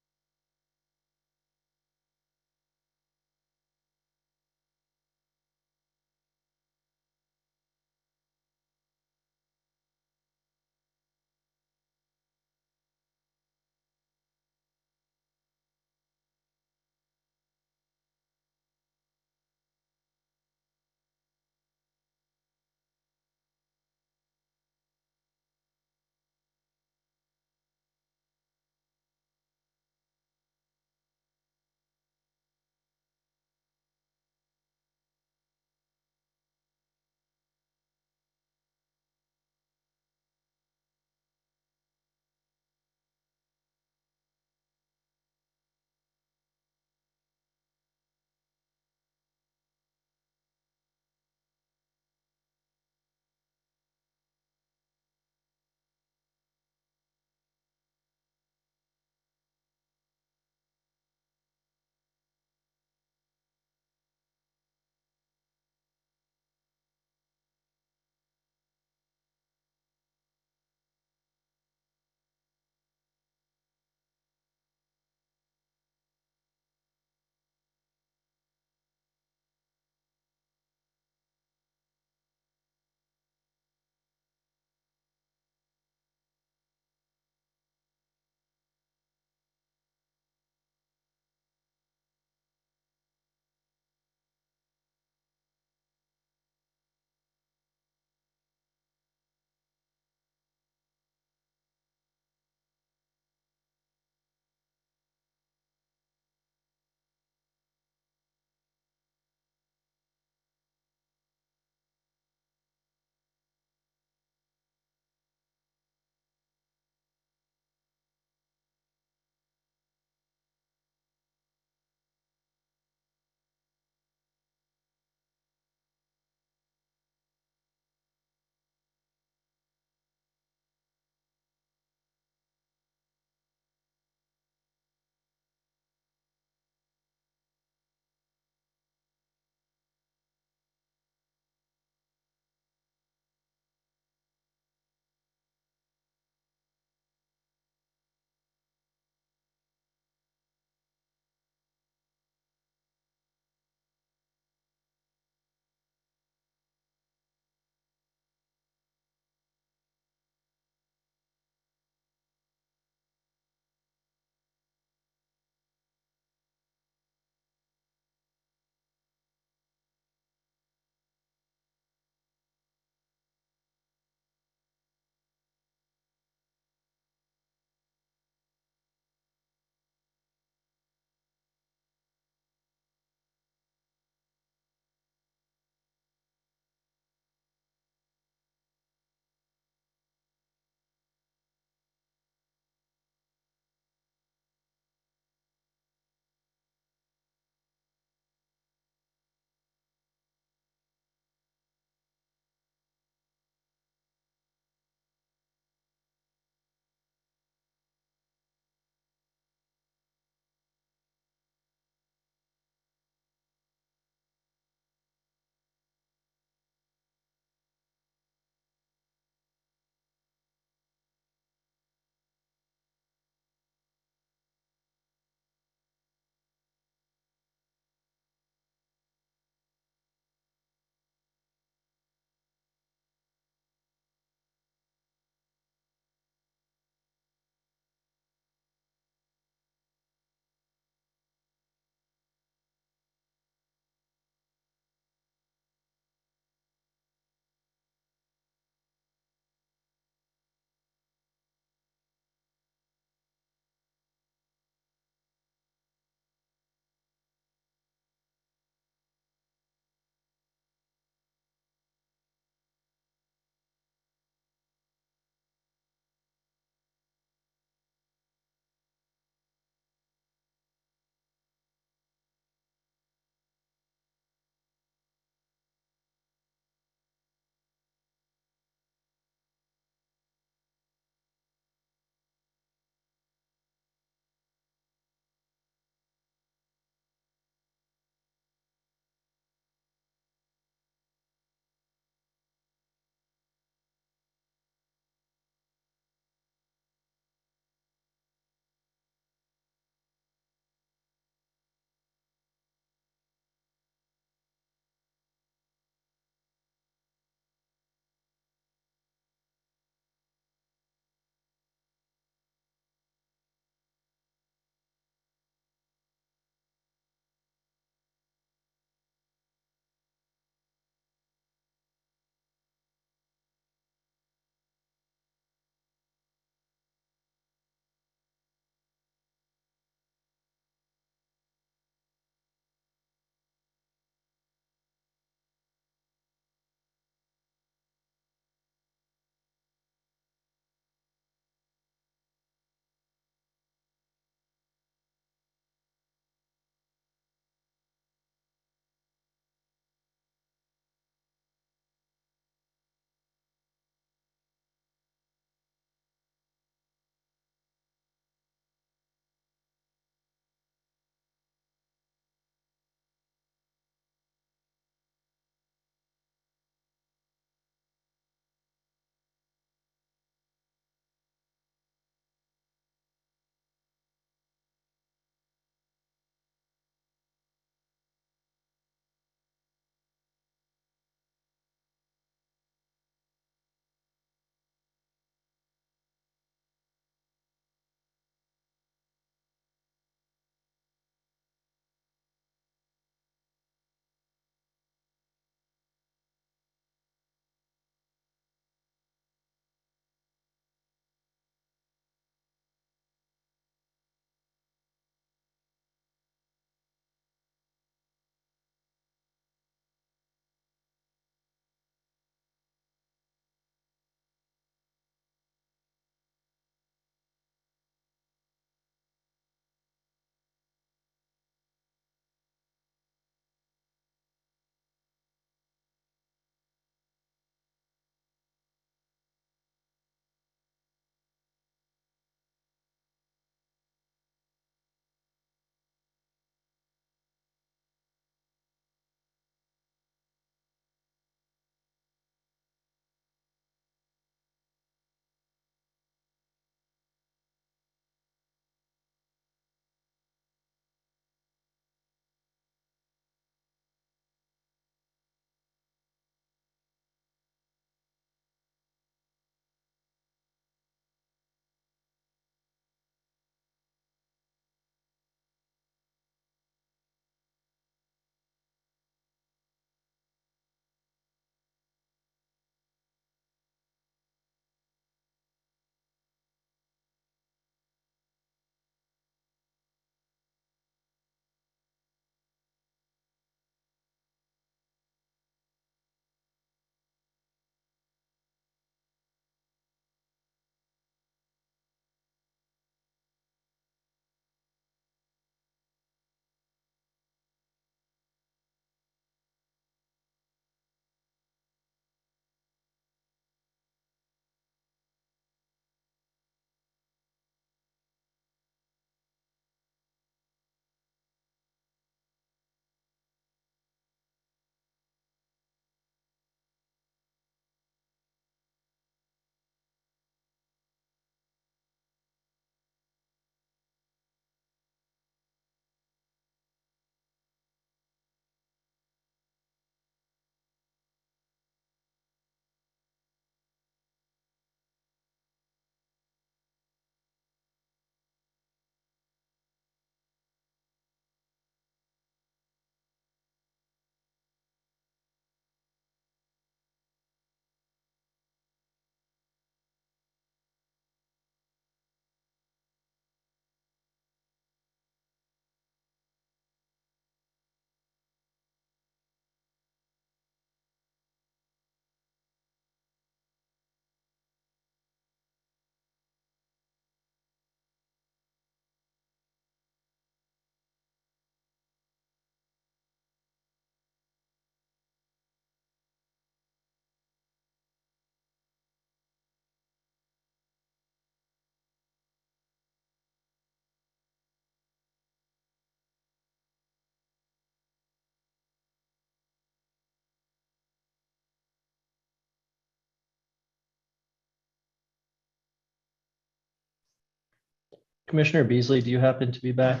Commissioner Beasley, do you happen to be back?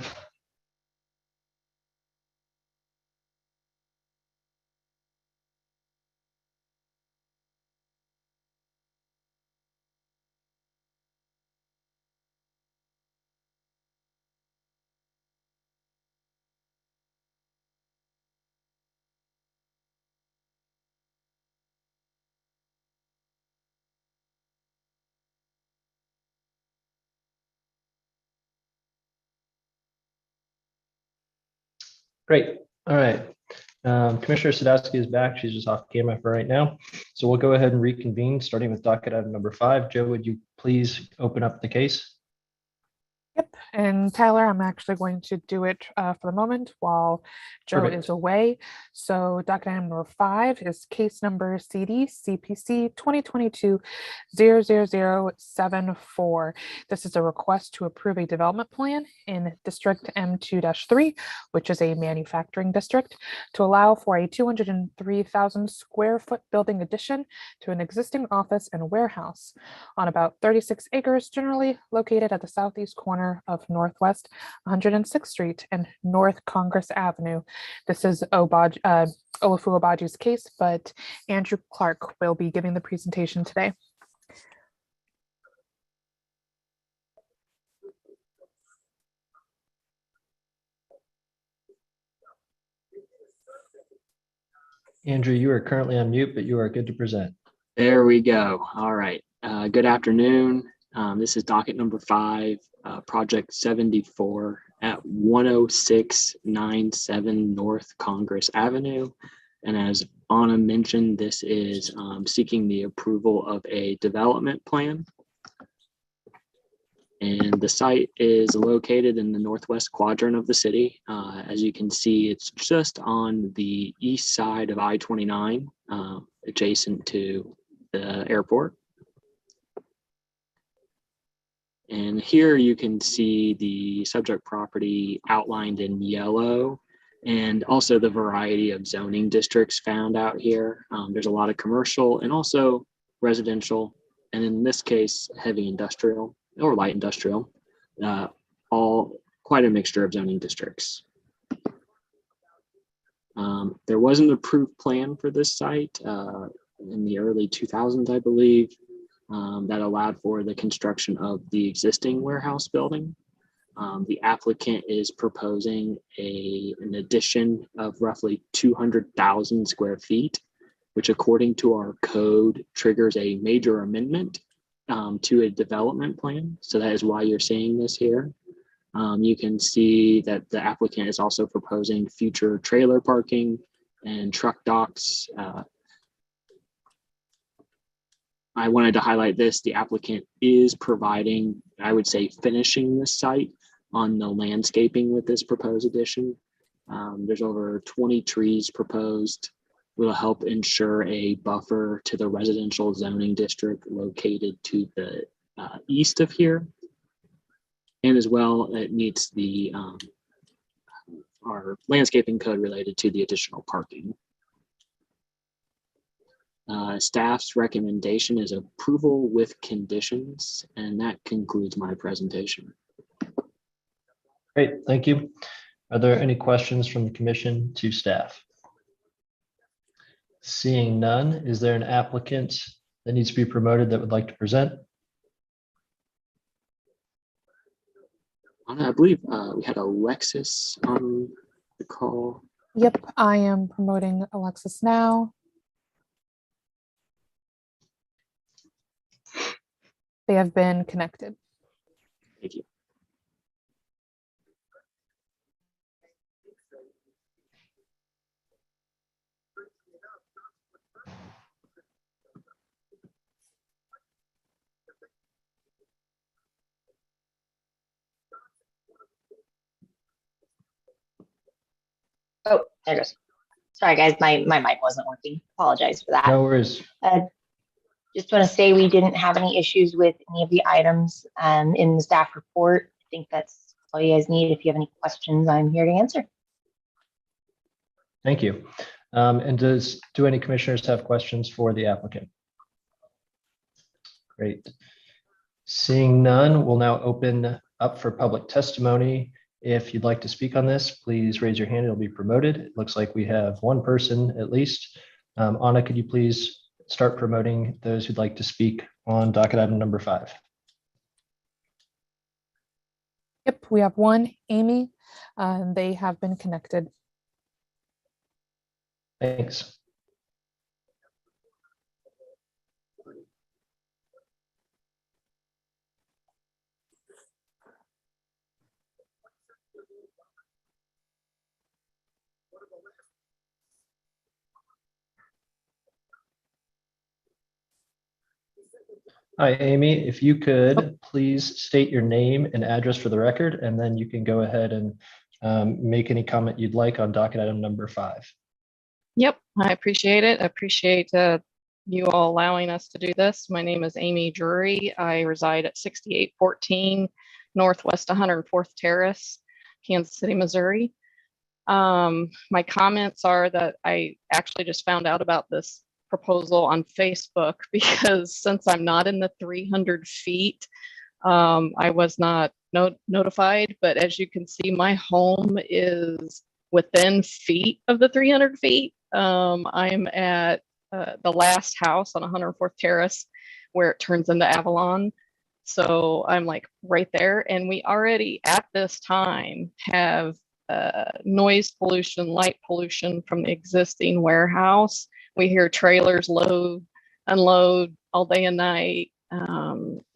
Great. All right. Commissioner Sadowski is back. She's just off camera for right now. So we'll go ahead and reconvene, starting with docket item number 5. Joe, would you please open up the case? Yep, and Tyler, I'm actually going to do it for the moment while Joe Perfect. is away. So docket item number 5 is case number CD CPC 2022-00074. This is a request to approve a development plan in District M2-3, which is a manufacturing district, to allow for a 203,000 square foot building addition to an existing office and warehouse on about 36 acres, generally located at the southeast corner of Northwest 106th Street and North Congress Avenue. This is Olafu Obaju's case, but Andrew Clark will be giving the presentation today. Andrew, you are currently on mute, but you are good to present. There we go. All right. Good afternoon. This is docket number 5, project 74 at 10697 North Congress Avenue. And as Anna mentioned, this is seeking the approval of a development plan. And the site is located in the northwest quadrant of the city. As you can see, it's just on the east side of I-29, adjacent to the airport. And here you can see the subject property outlined in yellow, and also the variety of zoning districts found out here. There's a lot of commercial and also residential, and in this case, heavy industrial or light industrial, all quite a mixture of zoning districts. There was an approved plan for this site in the early 2000s, I believe, that allowed for the construction of the existing warehouse building. The applicant is proposing an addition of roughly 200,000 square feet, which according to our code triggers a major amendment to a development plan. So that is why you're seeing this here. You can see that the applicant is also proposing future trailer parking and truck docks. I wanted to highlight this. The applicant is providing, I would say, finishing the site on the landscaping with this proposed addition. There's over 20 trees proposed. Will help ensure a buffer to the residential zoning district located to the east of here. And as well, it meets the our landscaping code related to the additional parking. Staff's recommendation is approval with conditions, and that concludes my presentation. Great, thank you. Are there any questions from the commission to staff? Seeing none, is there an applicant that needs to be promoted that would like to present? I believe we had Alexis on the call. Yep, I am promoting Alexis now. They have been connected. Thank you. Oh, there it goes. Sorry, guys, my mic wasn't working. Apologize for that. No worries. Just want to say we didn't have any issues with any of the items in the staff report. I think that's all you guys need. If you have any questions, I'm here to answer. Thank you. And do any commissioners have questions for the applicant? Great. Seeing none, we'll now open up for public testimony. If you'd like to speak on this, please raise your hand. It'll be promoted. It looks like we have one person at least. Anna, could you please start promoting those who'd like to speak on docket item number 5? Yep, we have one, Amy. They have been connected. Thanks. Hi, Amy. If you could please state your name and address for the record, and then you can go ahead and make any comment you'd like on docket item number 5. Yep, I appreciate it. I appreciate you all allowing us to do this. My name is Amy Drury. I reside at 6814 Northwest 104th Terrace, Kansas City, Missouri. My comments are that I actually just found out about this proposal on Facebook because since I'm not in the 300 feet, I was not notified, but as you can see, my home is within feet of the 300 feet. I'm at the last house on 104th Terrace where it turns into Avalon. So I'm like right there. And we already at this time have noise pollution, light pollution from the existing warehouse. We hear trailers load, unload all day and night.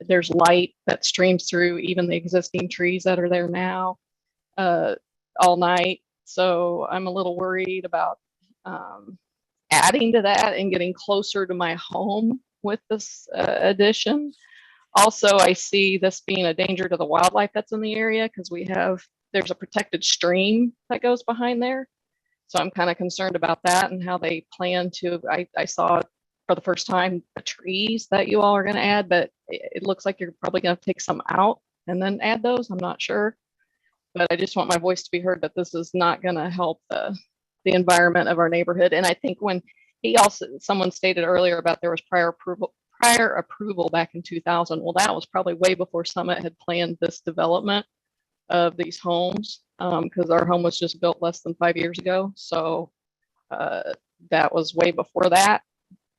There's light that streams through even the existing trees that are there now all night. So I'm a little worried about adding to that and getting closer to my home with this addition. Also, I see this being a danger to the wildlife that's in the area because there's a protected stream that goes behind there. So I'm kind of concerned about that and how they plan to, I saw for the first time the trees that you all are going to add, but it looks like you're probably going to take some out and then add those. I'm not sure, but I just want my voice to be heard that this is not going to help the environment of our neighborhood. And I think when someone stated earlier about there was prior approval back in 2000. Well, that was probably way before Summit had planned this development of these homes because our home was just built less than 5 years ago. So that was way before that,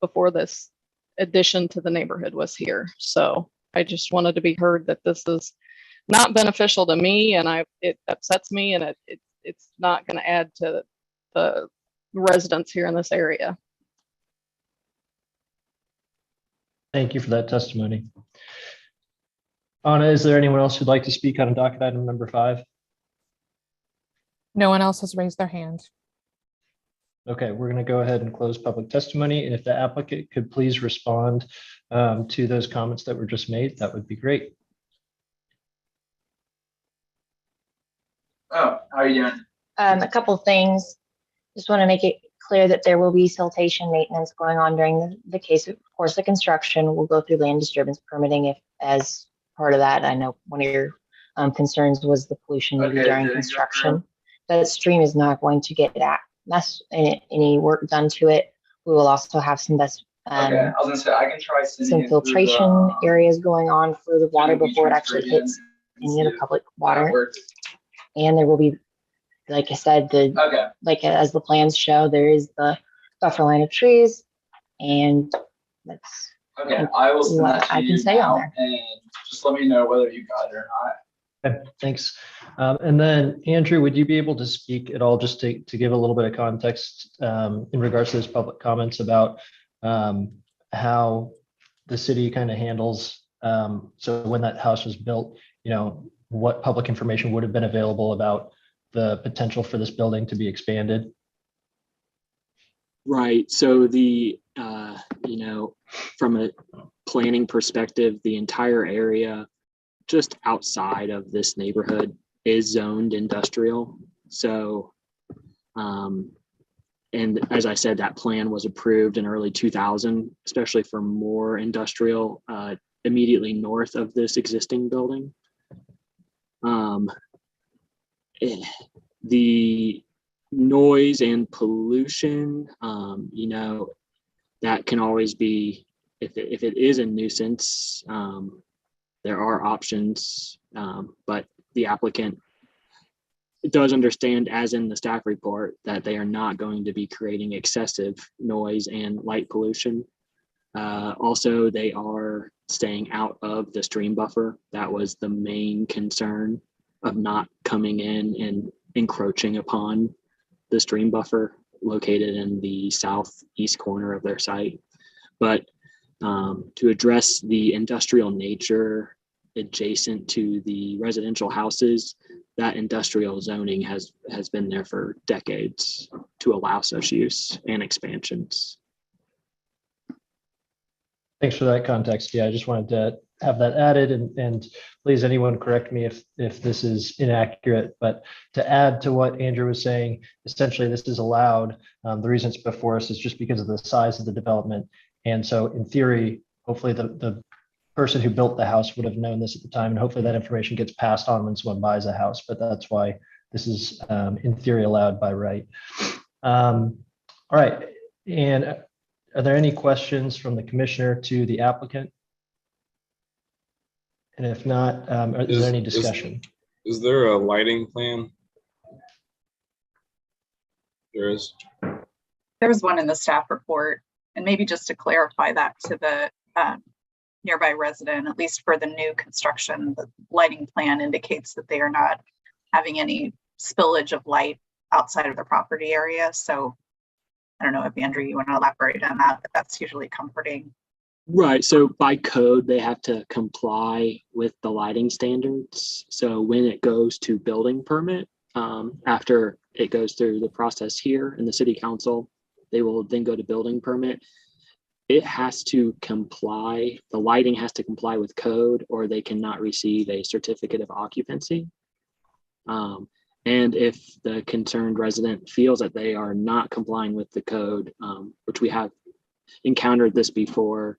before this addition to the neighborhood was here. So I just wanted to be heard that this is not beneficial to me and it upsets me and it's not going to add to the residents here in this area. Thank you for that testimony. Anna, is there anyone else who'd like to speak on docket item number 5? No one else has raised their hand. Okay, we're going to go ahead and close public testimony. And if the applicant could please respond to those comments that were just made, that would be great. Oh, how are you doing? A couple things. Just want to make it clear that there will be siltation maintenance going on during the case. Of course, the construction will go through land disturbance permitting if as part of that. I know one of your concerns was the pollution maybe during construction. That stream is not going to get any work done to it. We will also have some Okay, I was gonna say I can try sending some it through filtration areas going on for the water before it actually hits any of the public water. And there will be, like I said, like as the plans show, there is the buffer line of trees, and that's I will send that what to I you can say now, on there. and just let me know whether you got it or not. Okay, thanks. And then Andrew, would you be able to speak at all just to give a little bit of context in regards to those public comments about how the city kind of handles, so when that house was built, what public information would have been available about the potential for this building to be expanded? Right. So from a planning perspective, the entire area just outside of this neighborhood is zoned industrial. So, and as I said, that plan was approved in early 2000, especially for more industrial immediately north of this existing building. The noise and pollution, that can always be, if it is a nuisance, there are options, but the applicant does understand, as in the staff report, that they are not going to be creating excessive noise and light pollution. Also, they are staying out of the stream buffer. That was the main concern, of not coming in and encroaching upon the stream buffer located in the southeast corner of their site. But to address the industrial nature adjacent to the residential houses, that industrial zoning has been there for decades to allow such use and expansions. Thanks for that context. Yeah, I just wanted to have that added, and please, anyone correct me if this is inaccurate, but to add to what Andrew was saying, essentially this is allowed. The reason it's before us is just because of the size of the development. And so in theory, hopefully the person who built the house would have known this at the time, and hopefully that information gets passed on when someone buys a house, but that's why this is in theory allowed by right. All right, and are there any questions from the commissioner to the applicant? And if not, is there any discussion? Is there a lighting plan? There is. There was one in the staff report, and maybe just to clarify that to the nearby resident, at least for the new construction, the lighting plan indicates that they are not having any spillage of light outside of the property area. So I don't know if Andrew, you want to elaborate on that, but that's usually comforting. Right. So by code, they have to comply with the lighting standards. So when it goes to building permit, after it goes through the process here in the city council, they will then go to building permit. It has to comply, the lighting has to comply with code, or they cannot receive a certificate of occupancy. And if the concerned resident feels that they are not complying with the code, which we have encountered this before,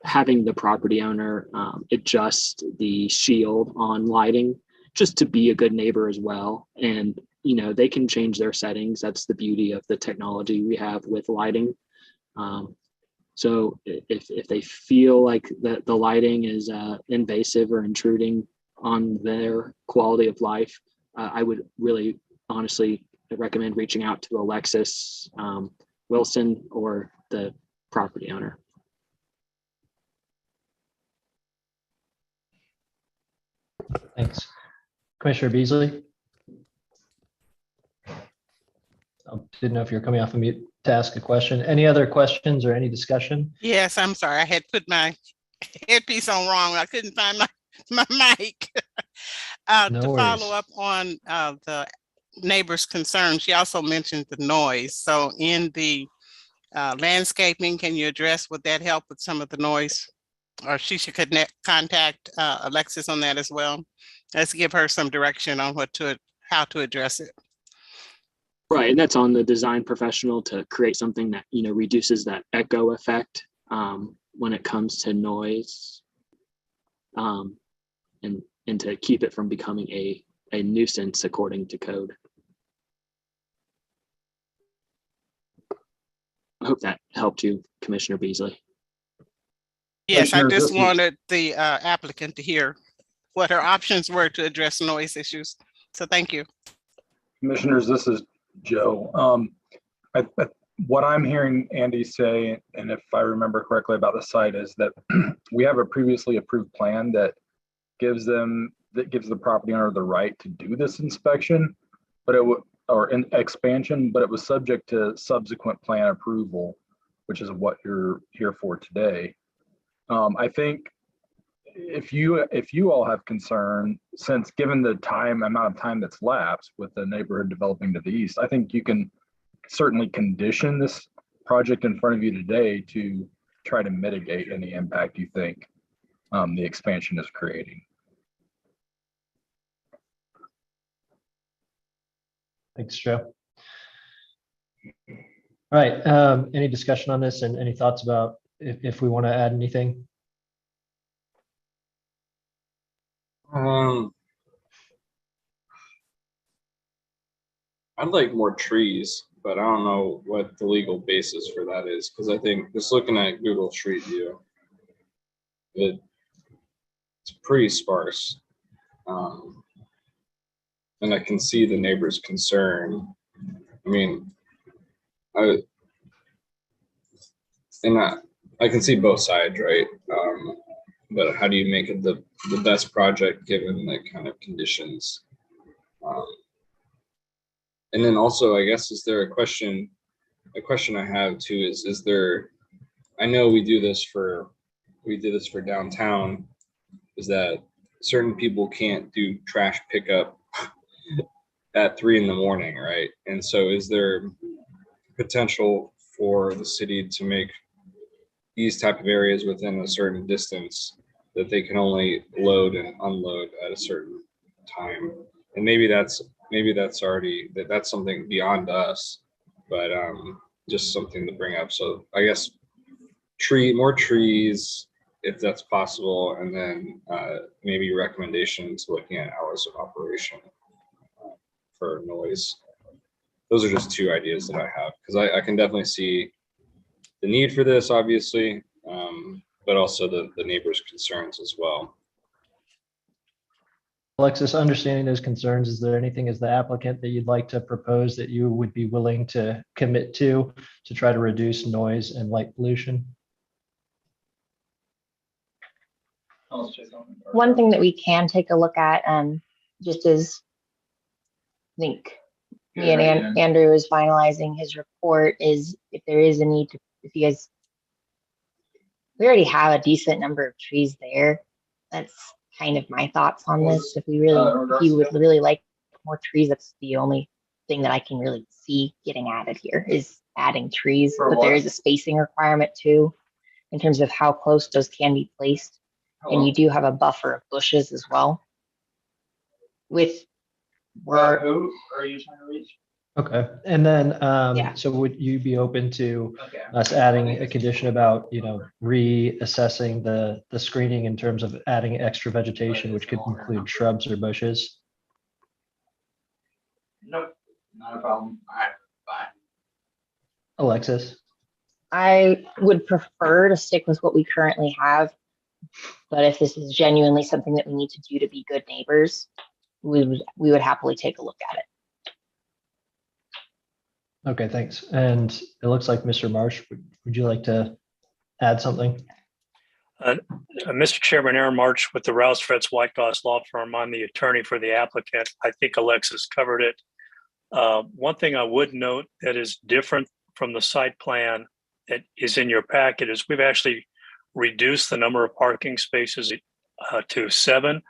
having the property owner adjust the shield on lighting just to be a good neighbor as well. And, you know, they can change their settings. That's the beauty of the technology we have with lighting. So if they feel like the lighting is invasive or intruding on their quality of life, I would really honestly recommend reaching out to Alexis Wilson or the property owner. Thanks. Commissioner Beasley? I didn't know if you're coming off of mute to ask a question. Any other questions or any discussion? Yes, I'm sorry. I had put my headpiece on wrong. I couldn't find my mic. No To worries. follow up on the neighbor's concern, she also mentioned the noise. So in the landscaping, can you address, would that help with some of the noise? Or she should contact Alexis on that as well. Let's give her some direction on how to address it. Right, and that's on the design professional to create something that, you know, reduces that echo effect when it comes to noise, and to keep it from becoming a nuisance according to code. I hope that helped you, Commissioner Beasley. Yes, I Commissioner, just this is- wanted the applicant to hear what her options were to address noise issues. So thank you. Commissioners, this is Joe. What I'm hearing Andy say, and if I remember correctly about the site, is that we have a previously approved plan that gives the property owner the right to do this inspection, but it would, or an expansion, but it was subject to subsequent plan approval, which is what you're here for today. I think if you all have concern, since given the amount of time that's lapsed with the neighborhood developing to the east, I think you can certainly condition this project in front of you today to try to mitigate any impact you think the expansion is creating. Thanks, Joe. All right, any discussion on this and any thoughts about if we want to add anything? I'd like more trees, but I don't know what the legal basis for that is, because I think just looking at Google Street View, it's it's pretty sparse. And I can see the neighbor's concern. I mean, I can see both sides, right? But how do you make it the best project given the kind of conditions? And then also, I guess, is there a question I have too is there, I know we did this for downtown, is that certain people can't do trash pickup at 3 a.m, right? And so is there potential for the city to make these type of areas within a certain distance that they can only load and unload at a certain time? And maybe that's already, that's something beyond us, but just something to bring up. So I guess more trees, if that's possible, and then maybe recommendations looking at hours of operation for noise. Those are just two ideas that I have, because I can definitely see the need for this, obviously, but also the neighbors' concerns as well. Alexis, understanding those concerns, is there anything as the applicant that you'd like to propose that you would be willing to commit to try to reduce noise and light pollution? One thing that we can take a look at, just as I think me and Andrew is finalizing his report, is if there is a need to, if you guys, we already have a decent number of trees there. That's kind of my thoughts on this. If you would really like more trees, that's the only thing that I can really see getting added here is adding trees. But there is a spacing requirement too, in terms of how close those can be placed. And you do have a buffer of bushes as well. Who are you trying to reach? Okay, and then, so would you be open to us adding a condition about, reassessing the screening in terms of adding extra vegetation, which could include shrubs or bushes? Nope, not a problem. All right, bye. Alexis? I would prefer to stick with what we currently have, but if this is genuinely something that we need to do to be good neighbors, we would happily take a look at it. Okay, thanks. And it looks like Mr. Marsh, would you like to add something? Mr. Chairman, Aaron March with the Rouse Fretz White Goss Law Firm. I'm the attorney for the applicant. I think Alexis covered it. One thing I would note that is different from the site plan that is in your packet is we've actually reduced the number of parking spaces to 7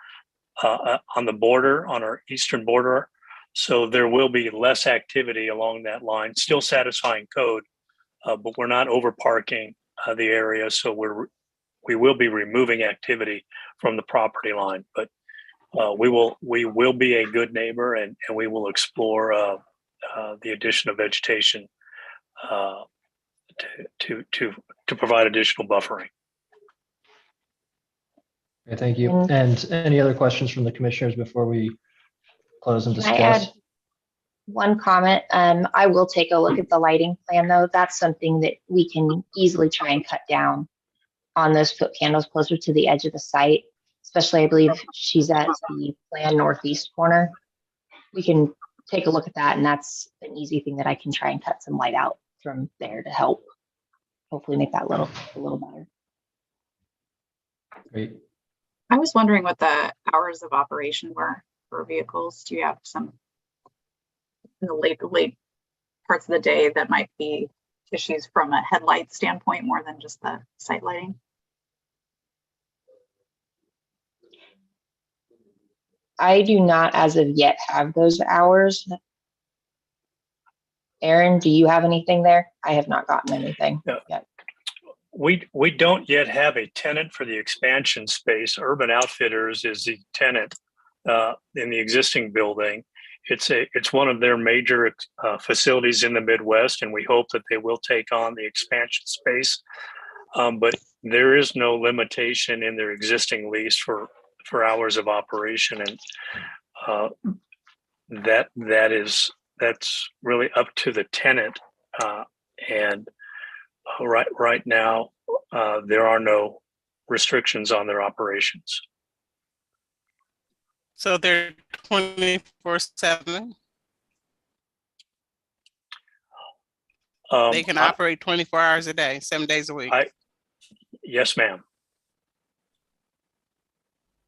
on the border, on our eastern border. So there will be less activity along that line, still satisfying code, but we're not over parking the area. So we will be removing activity from the property line, but we will be a good neighbor, and we will explore the addition of vegetation to provide additional buffering. Okay, thank you. And any other questions from the commissioners before we close and Can I add discuss? one comment? I will take a look at the lighting plan though. That's something that we can easily try and cut down on those foot candles closer to the edge of the site, especially I believe she's at the plan northeast corner. We can take a look at that, and that's an easy thing that I can try and cut some light out from there to help hopefully make that a little better. Great. I was wondering what the hours of operation were for vehicles. Do you have some in the late parts of the day that might be issues from a headlight standpoint more than just the site lighting? I do not as of yet have those hours. Aaron, do you have anything there? I have not gotten anything yet. We don't yet have a tenant for the expansion space. Urban Outfitters is the tenant in the existing building. It's one of their major facilities in the Midwest, and we hope that they will take on the expansion space. But there is no limitation in their existing lease for hours of operation, and that's really up to the tenant. And right now, there are no restrictions on their operations. So they're 24/7. They can operate 24 hours a day, 7 days a week. Yes, ma'am.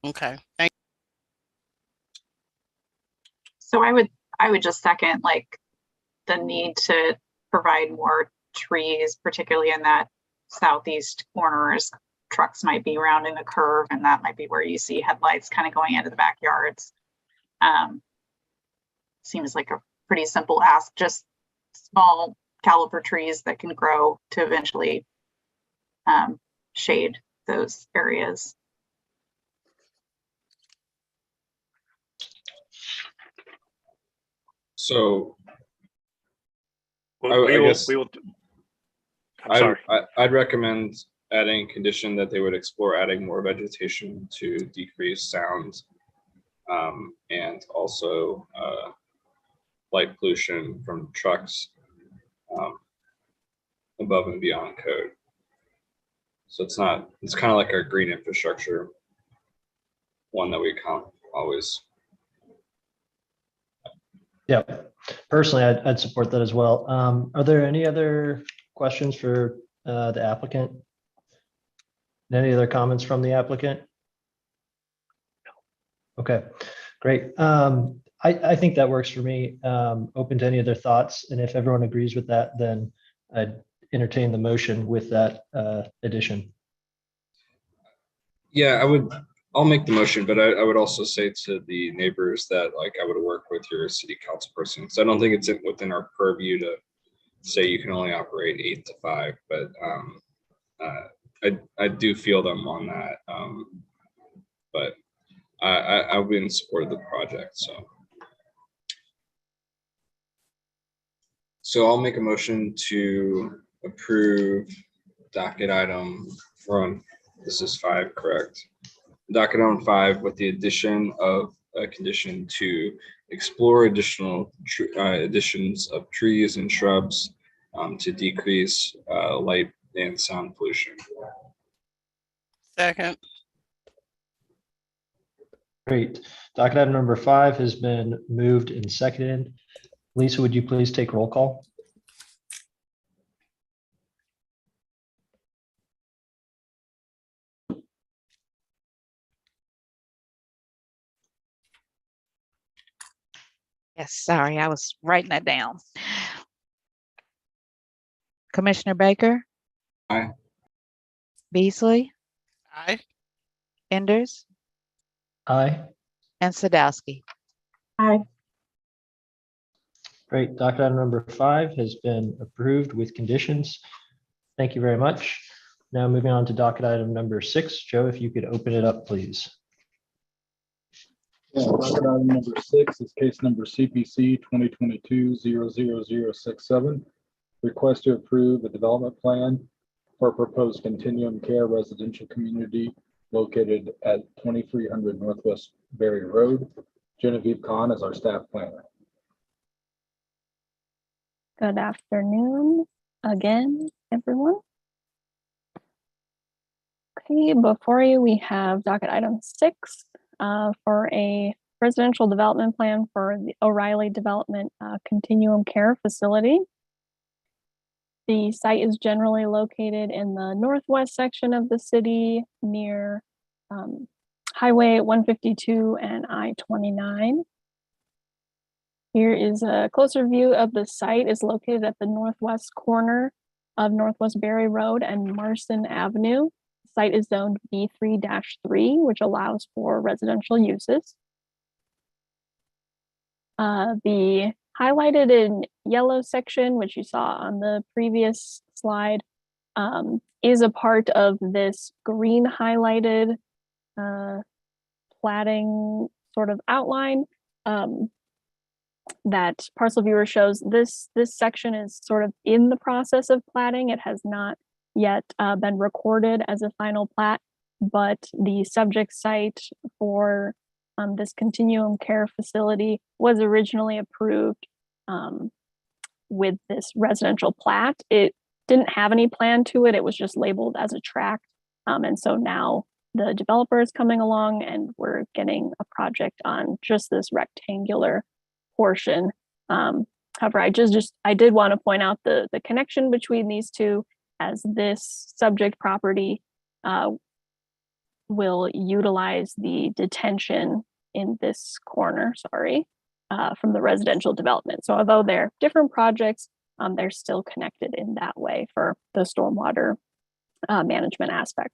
Okay. Thank So I would just second like the need to provide more trees, particularly in that southeast corner, as trucks might be rounding the curve, and that might be where you see headlights kind of going into the backyards. Seems like a pretty simple ask, just small caliber trees that can grow to eventually shade those areas. So I'd recommend adding a condition that they would explore adding more vegetation to decrease sound and also light pollution from trucks above and beyond code. So it's kind of like our green infrastructure one that we can't always. Yeah, personally, I'd support that as well. Are there any other questions for the applicant? Any other comments from the applicant? Okay, great. I think that works for me. Open to any other thoughts, and if everyone agrees with that, then I'd entertain the motion with that addition. Yeah, I'll make the motion, but I would also say to the neighbors that like I would work with your city council person. So I don't think it's within our purview to say you can only operate 8 to 5, but I do feel them on that. But I'll be in support of the project. So I'll make a motion to approve docket item from, this is 5, correct? Docket item 5 with the addition of a condition to explore additional additions of trees and shrubs to decrease light and sound pollution. Second. Great. Docket item number 5 has been moved and seconded. Lisa, would you please take roll call? Yes, sorry, I was writing that down. Commissioner Baker? Aye. Beasley? Aye. Enders? Aye. And Sadowski? Aye. Great. Docket item number 5 has been approved with conditions. Thank you very much. Now moving on to docket item number 6. Joe, if you could open it up, please. Yeah, docket item number 6 is case number CPC 2022-00067. Request to approve a development plan for a proposed continuum care residential community located at 2300 Northwest Berry Road. Genevieve Kahn is our staff planner. Good afternoon again, everyone. Okay, before you, we have docket item 6 for a residential development plan for the O'Reilly Development Continuum Care Facility. The site is generally located in the northwest section of the city near Highway 152 and I-29. Here is a closer view of the site. It's located at the northwest corner of Northwest Berry Road and Marston Avenue. The site is zoned B3-3, which allows for residential uses. The highlighted in yellow section, which you saw on the previous slide, is a part of this green highlighted platting sort of outline. That parcel viewer shows this section is sort of in the process of platting. It has not yet been recorded as a final plat, but the subject site for this continuum care facility was originally approved with this residential plat. It didn't have any plan to it. It was just labeled as a tract. And so now the developer is coming along and we're getting a project on just this rectangular portion. However, I did want to point out the connection between these two, as this subject property will utilize the detention in this corner, from the residential development. So although they're different projects, they're still connected in that way for the stormwater management aspect.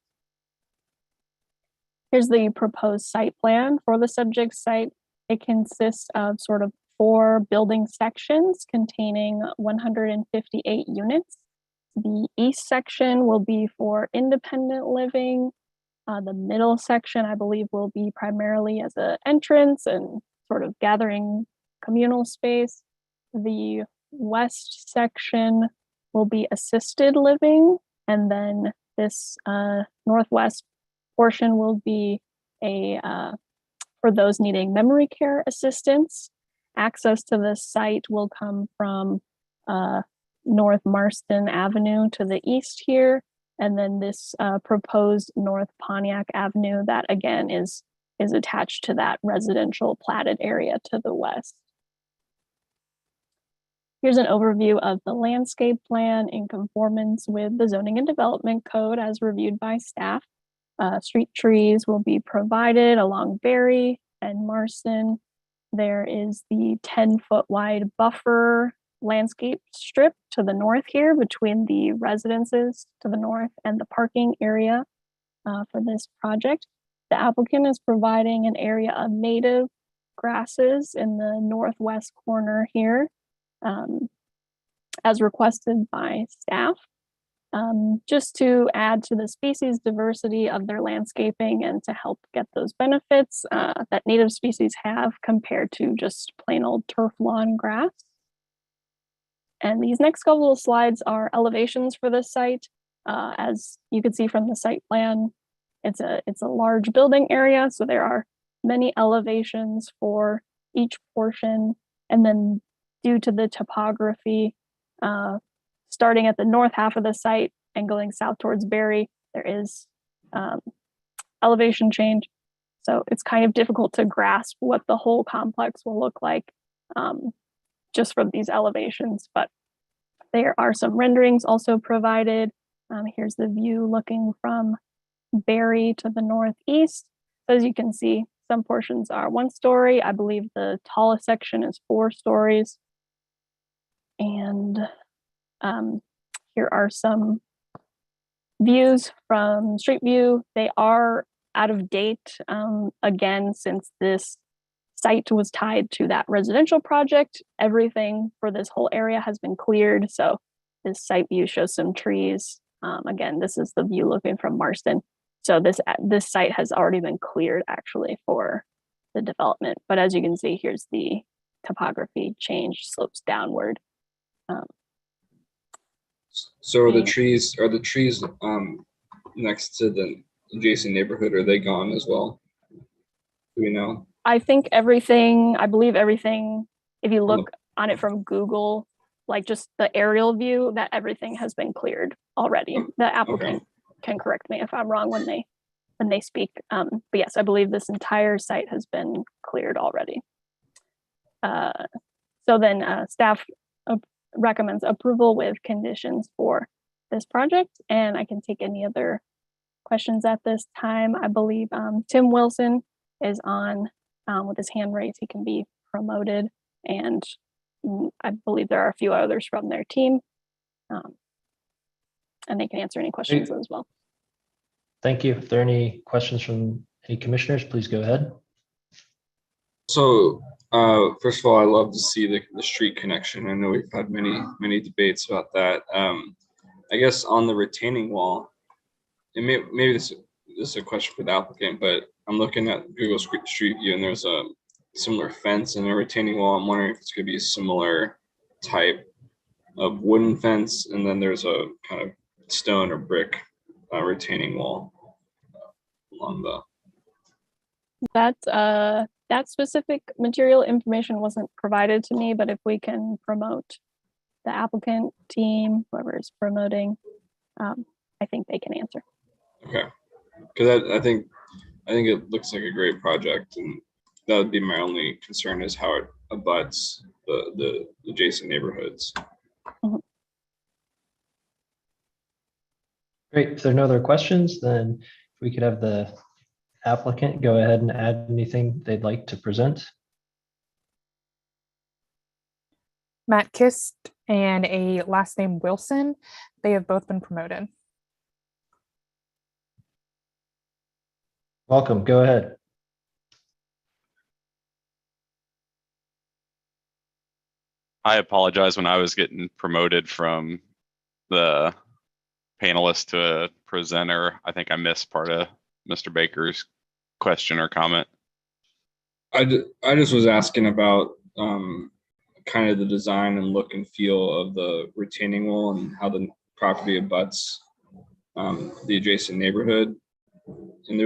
Here's the proposed site plan for the subject site. It consists of sort of 4 building sections containing 158 units. The east section will be for independent living. The middle section, I believe, will be primarily as an entrance and sort of gathering communal space. The west section will be assisted living, and then this northwest portion will be for those needing memory care assistance. Access to this site will come from North Marston Avenue to the east here, and then this proposed North Pontiac Avenue that again is attached to that residential platted area to the west. Here's an overview of the landscape plan in conformance with the Zoning and Development Code as reviewed by staff. Street trees will be provided along Berry and Marston. There is the 10-foot wide buffer landscape strip to the north here between the residences to the north and the parking area for this project. The applicant is providing an area of native grasses in the northwest corner here, as requested by staff, just to add to the species diversity of their landscaping and to help get those benefits that native species have compared to just plain old turf lawn grass. And these next couple of slides are elevations for this site. As you can see from the site plan, it's a large building area, so there are many elevations for each portion. And then due to the topography, starting at the north half of the site and going south towards Berry, there is elevation change. So it's kind of difficult to grasp what the whole complex will look like just from these elevations, but there are some renderings also provided. Here's the view looking from Berry to the northeast. So as you can see, some portions are 1 story. I believe the tallest section is 4 stories. And here are some views from Street View. They are out of date, again, since this site was tied to that residential project. Everything for this whole area has been cleared. So this site view shows some trees. Again, this is the view looking from Marston. So this site has already been cleared actually for the development. But as you can see, here's the topography change, slopes downward. So are the trees next to the adjacent neighborhood, are they gone as well? Do we know? I believe everything, if you look on it from Google, like just the aerial view, that everything has been cleared already. The applicant can correct me if I'm wrong when they speak. But yes, I believe this entire site has been cleared already. So then staff recommends approval with conditions for this project, and I can take any other questions at this time. I believe Tim Wilson is on with his hand raised. He can be promoted, and I believe there are a few others from their team, and they can answer any questions as well. Thank you. If there are any questions from any commissioners, please go ahead. So first of all, I love to see the street connection. I know we've had many debates about that. I guess on the retaining wall, and maybe this is a question for the applicant, but I'm looking at Google Street View and there's a similar fence and a retaining wall. I'm wondering if it's going to be a similar type of wooden fence, and then there's a kind of stone or brick retaining wall along the. That specific material information wasn't provided to me, but if we can promote the applicant team, whoever is promoting, I think they can answer. Okay. Because I think it looks like a great project, and that would be my only concern is how it abuts the adjacent neighborhoods. Great. If there are no other questions, then if we could have the applicant go ahead and add anything they'd like to present. Matt Kist and a last name Wilson. They have both been promoted. Welcome. Go ahead. I apologize when I was getting promoted from the panelist to a presenter. I think I missed part of Mr. Baker's question or comment. I just was asking about kind of the design and look and feel of the retaining wall and how the property abuts the adjacent neighborhood. And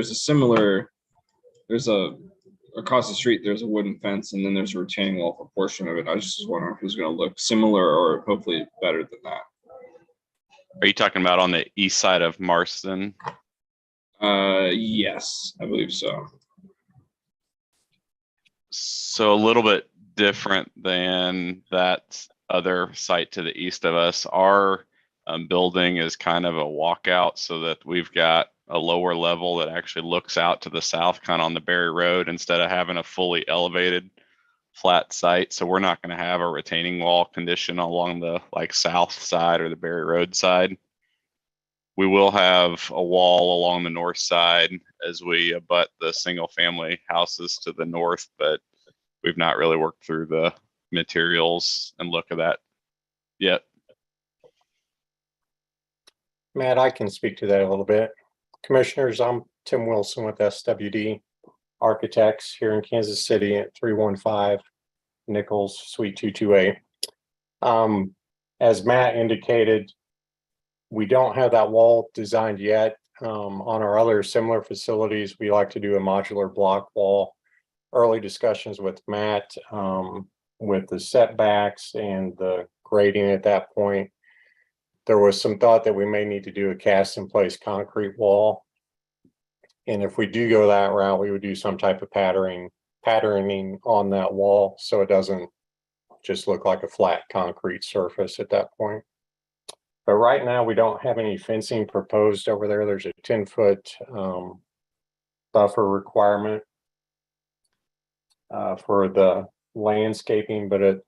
across the street, there's a wooden fence, and then there's a retaining wall for a portion of it. I was just wondering if it was going to look similar or hopefully better than that. Are you talking about on the east side of Marston? Yes, I believe so. So a little bit different than that other site to the east of us. Our building is kind of a walkout, so that we've got a lower level that actually looks out to the south, kind of on the Berry Road, instead of having a fully elevated flat site. So we're not going to have a retaining wall condition along the south side or the Berry Road side. We will have a wall along the north side as we abut the single family houses to the north, but we've not really worked through the materials and look of that yet. Matt, I can speak to that a little bit. Commissioners, I'm Tim Wilson with SWD Architects here in Kansas City at 315 Nichols, Suite 228. As Matt indicated, we don't have that wall designed yet. On our other similar facilities, we like to do a modular block wall. Early discussions with Matt with the setbacks and the grading at that point, there was some thought that we may need to do a cast in place concrete wall. And if we do go that route, we would do some type of patterning on that wall so it doesn't just look like a flat concrete surface at that point. But right now we don't have any fencing proposed over there. There's a 10-foot buffer requirement for the landscaping, but if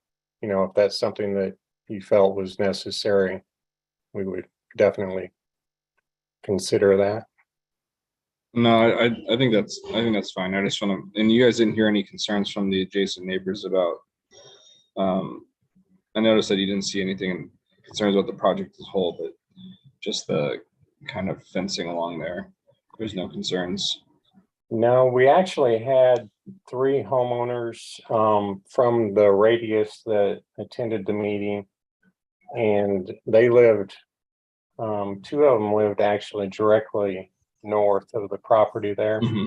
that's something that you felt was necessary, we would definitely consider that. No, I think that's fine. I just want to, and you guys didn't hear any concerns from the adjacent neighbors about, I noticed that you didn't see anything concerns about the project as a whole, but just the kind of fencing along there. There's no concerns. No, we actually had 3 homeowners from the radius that attended the meeting, and they lived, 2 of them lived actually directly north of the property there. Mm-hmm.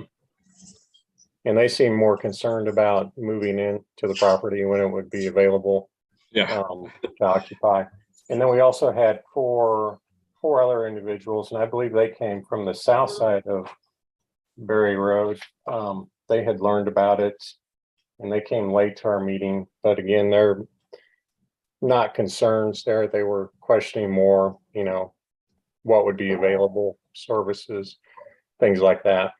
And they seemed more concerned about moving into the property when it would be available to occupy. And then we also had four other individuals, and I believe they came from the south side of Berry Road. They had learned about it and they came late to our meeting, but again, they're not concerns there. They were questioning more, what would be available, services, things like that.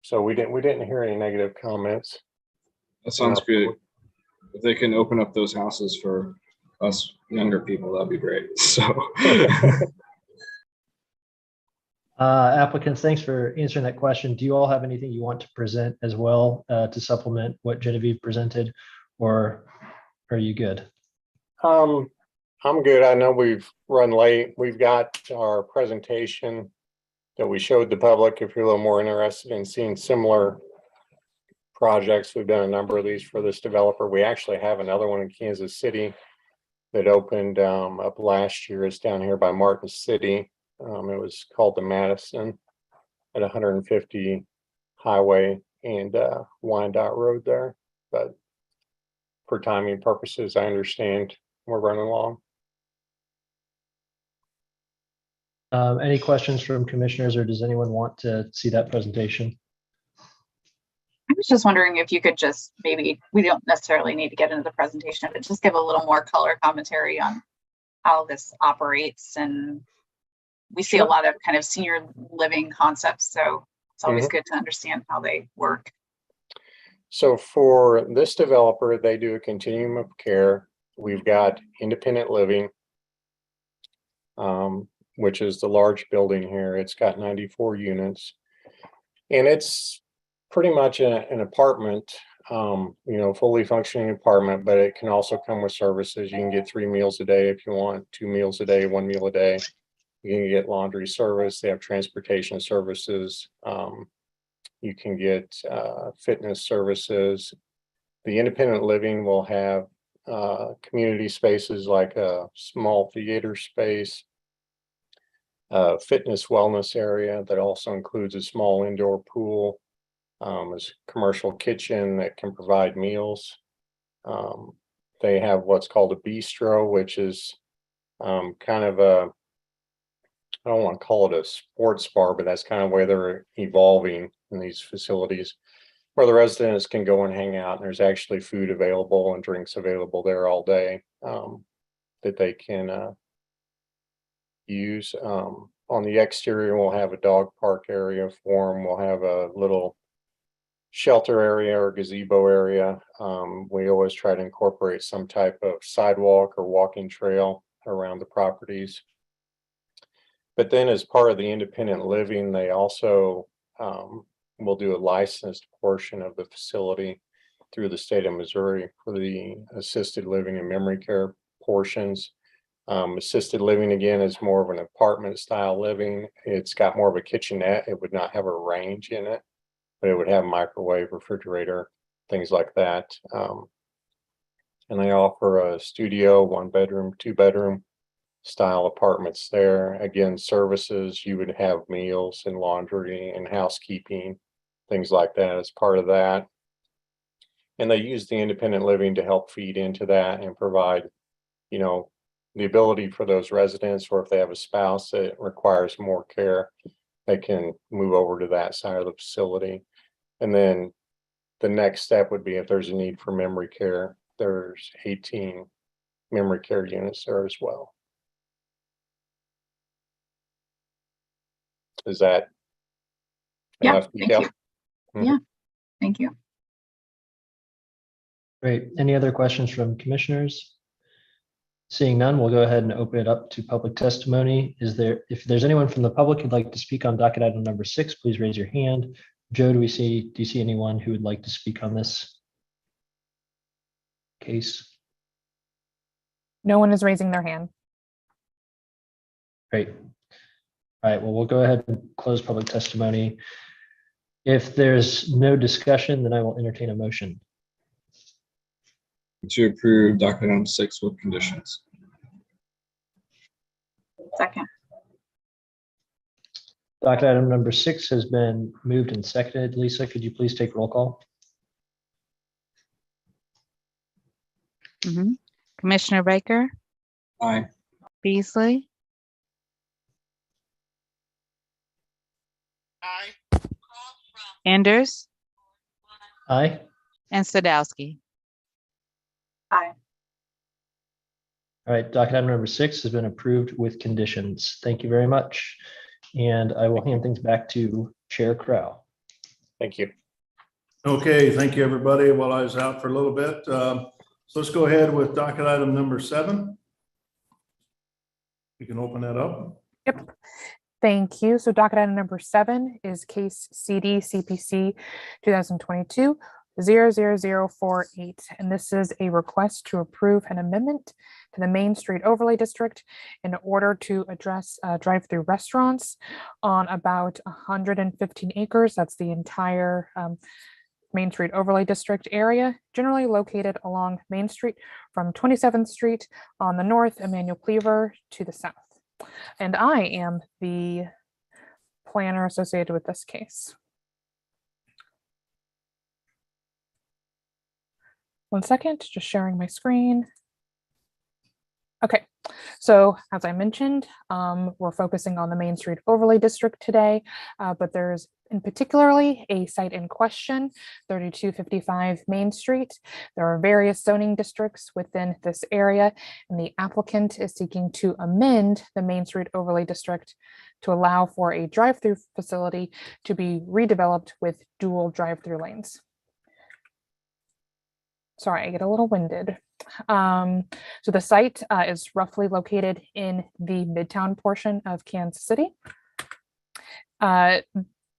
So we didn't hear any negative comments. That sounds good. If they can open up those houses for us younger people, that'd be great. So Applicants, thanks for answering that question. Do you all have anything you want to present as well to supplement what Genevieve presented, or are you good? I'm good. I know we've run late. We've got our presentation that we showed the public. If you're a little more interested in seeing similar projects, we've done a number of these for this developer. We actually have another one in Kansas City that opened up last year. It's down here by Martin City. It was called the Madison at 150 Highway and Wyandotte Road there. But for timing purposes, I understand we're running along. Any questions from commissioners, or does anyone want to see that presentation? I was just wondering if you could just maybe, we don't necessarily need to get into the presentation, but just give a little more color commentary on how this operates. And we see a lot of kind of senior living concepts, so it's always good to understand how they work. So for this developer, they do a continuum of care. We've got independent living, which is the large building here. It's got 94 units, and it's pretty much an apartment, fully functioning apartment, but it can also come with services. You can get 3 meals a day if you want, 2 meals a day, 1 meal a day. You can get laundry service. They have transportation services. You can get fitness services. The independent living will have community spaces like a small theater space, fitness wellness area that also includes a small indoor pool, a commercial kitchen that can provide meals. They have what's called a bistro, which is kind of a, I don't want to call it a sports bar, but that's kind of where they're evolving in these facilities, where the residents can go and hang out, and there's actually food available and drinks available there all day that they can use. On the exterior, we'll have a dog park area for them. We'll have a little shelter area or gazebo area. We always try to incorporate some type of sidewalk or walking trail around the properties. But then as part of the independent living, they also will do a licensed portion of the facility through the state of Missouri for the assisted living and memory care portions. Assisted living, again, is more of an apartment style living. It's got more of a kitchenette. It would not have a range in it, but it would have microwave, refrigerator, things like that. And they offer a studio, 1 bedroom, 2 bedroom style apartments there. Again, services, you would have meals and laundry and housekeeping, things like that as part of that. And they use the independent living to help feed into that and provide, the ability for those residents, or if they have a spouse that requires more care, they can move over to that side of the facility. And then the next step would be if there's a need for memory care, there's 18 memory care units there as well. Is that enough detail? Yeah, thank you. Great. Any other questions from commissioners? Seeing none, we'll go ahead and open it up to public testimony. If there's anyone from the public who'd like to speak on docket item number 6, please raise your hand. Joe, do you see anyone who would like to speak on this case? No one is raising their hand. Great. All right, well, we'll go ahead and close public testimony. If there's no discussion, then I will entertain a motion. To approve docket item 6 with conditions. Second. Docket item number 6 has been moved and seconded. Lisa, could you please take roll call? Commissioner Baker, Aye. Beasley, Anders, Aye. and Sadowski. Aye. All right, docket item number 6 has been approved with conditions. Thank you very much. And I will hand things back to Chair Crow. Thank you. Okay, thank you, everybody. While I was out for a little bit, so let's go ahead with docket item number 7. You can open that up. Yep. Thank you. So docket item number 7 is case CD CPC 2022-00048. And this is a request to approve an amendment to the Main Street Overlay District in order to address drive-through restaurants on about 115 acres. That's the entire Main Street Overlay District area, generally located along Main Street from 27th Street on the north, Emmanuel Cleaver to the south. And I am the planner associated with this case. One second, just sharing my screen. Okay, so as I mentioned, we're focusing on the Main Street Overlay District today, but there's in particularly a site in question, 3255 Main Street. There are various zoning districts within this area, and the applicant is seeking to amend the Main Street Overlay District to allow for a drive-through facility to be redeveloped with dual drive-through lanes. Sorry, I get a little winded. So the site is roughly located in the Midtown portion of Kansas City.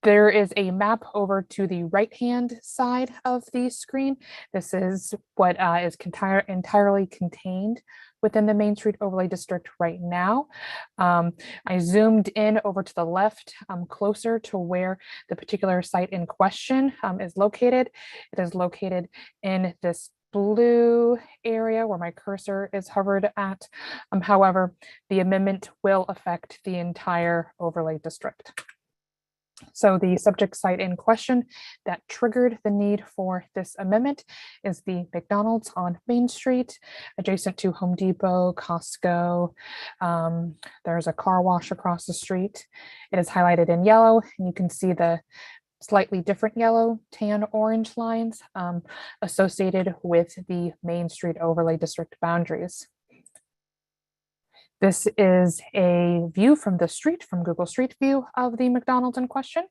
There is a map over to the right-hand side of the screen. This is what is entirely contained within the Main Street Overlay District right now. I zoomed in over to the left, closer to where the particular site in question is located. It is located in this blue area where my cursor is hovered at. However, the amendment will affect the entire overlay district. So the subject site in question that triggered the need for this amendment is the McDonald's on Main Street, adjacent to Home Depot, Costco. There's a car wash across the street. It is highlighted in yellow, and you can see the slightly different yellow, tan, orange lines associated with the Main Street Overlay District boundaries. This is a view from the street, from Google Street View of the McDonald's in question.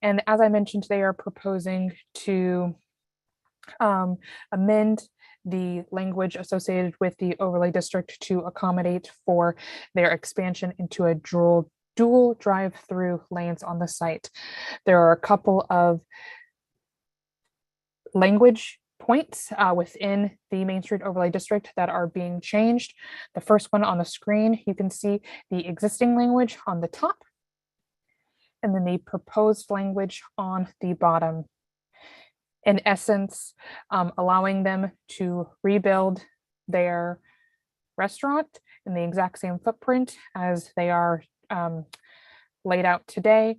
And as I mentioned, they are proposing to amend the language associated with the overlay district to accommodate for their expansion into a dual drive-through lanes on the site. There are a couple of language points within the Main Street Overlay District that are being changed. The first one on the screen, you can see the existing language on the top, and then the proposed language on the bottom. In essence, allowing them to rebuild their restaurant in the exact same footprint as they are laid out today,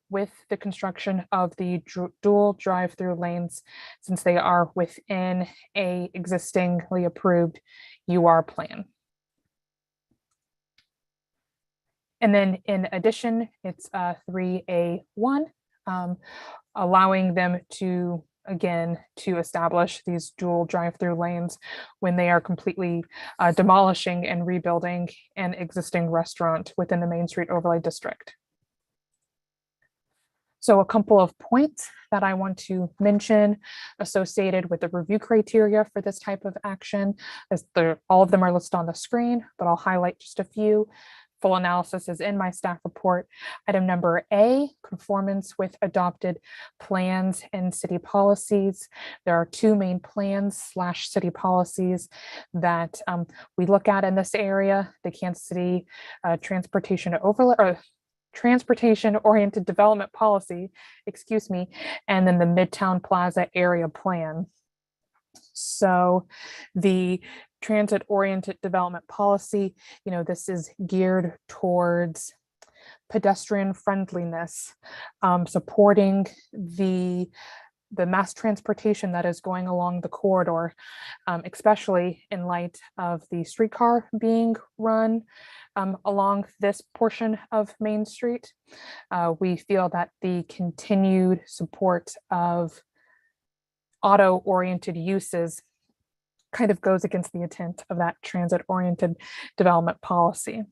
with the construction of the dual drive-through lanes, since they are within a existingly approved UR plan. And then in addition, it's 3A1, allowing them to, again, to establish these dual drive-through lanes when they are completely demolishing and rebuilding an existing restaurant within the Main Street Overlay District. So a couple of points that I want to mention associated with the review criteria for this type of action, as all of them are listed on the screen, but I'll highlight just a few. Full analysis is in my staff report. Item number A, conformance with adopted plans and city policies. There are two main plans / city policies that we look at in this area: the Kansas City Transportation-Oriented Development Policy, and then the Midtown Plaza Area Plan. So the transit-oriented development policy, this is geared towards pedestrian friendliness, supporting the mass transportation that is going along the corridor, especially in light of the streetcar being run along this portion of Main Street. We feel that the continued support of auto-oriented uses kind of goes against the intent of that transit-oriented development policy,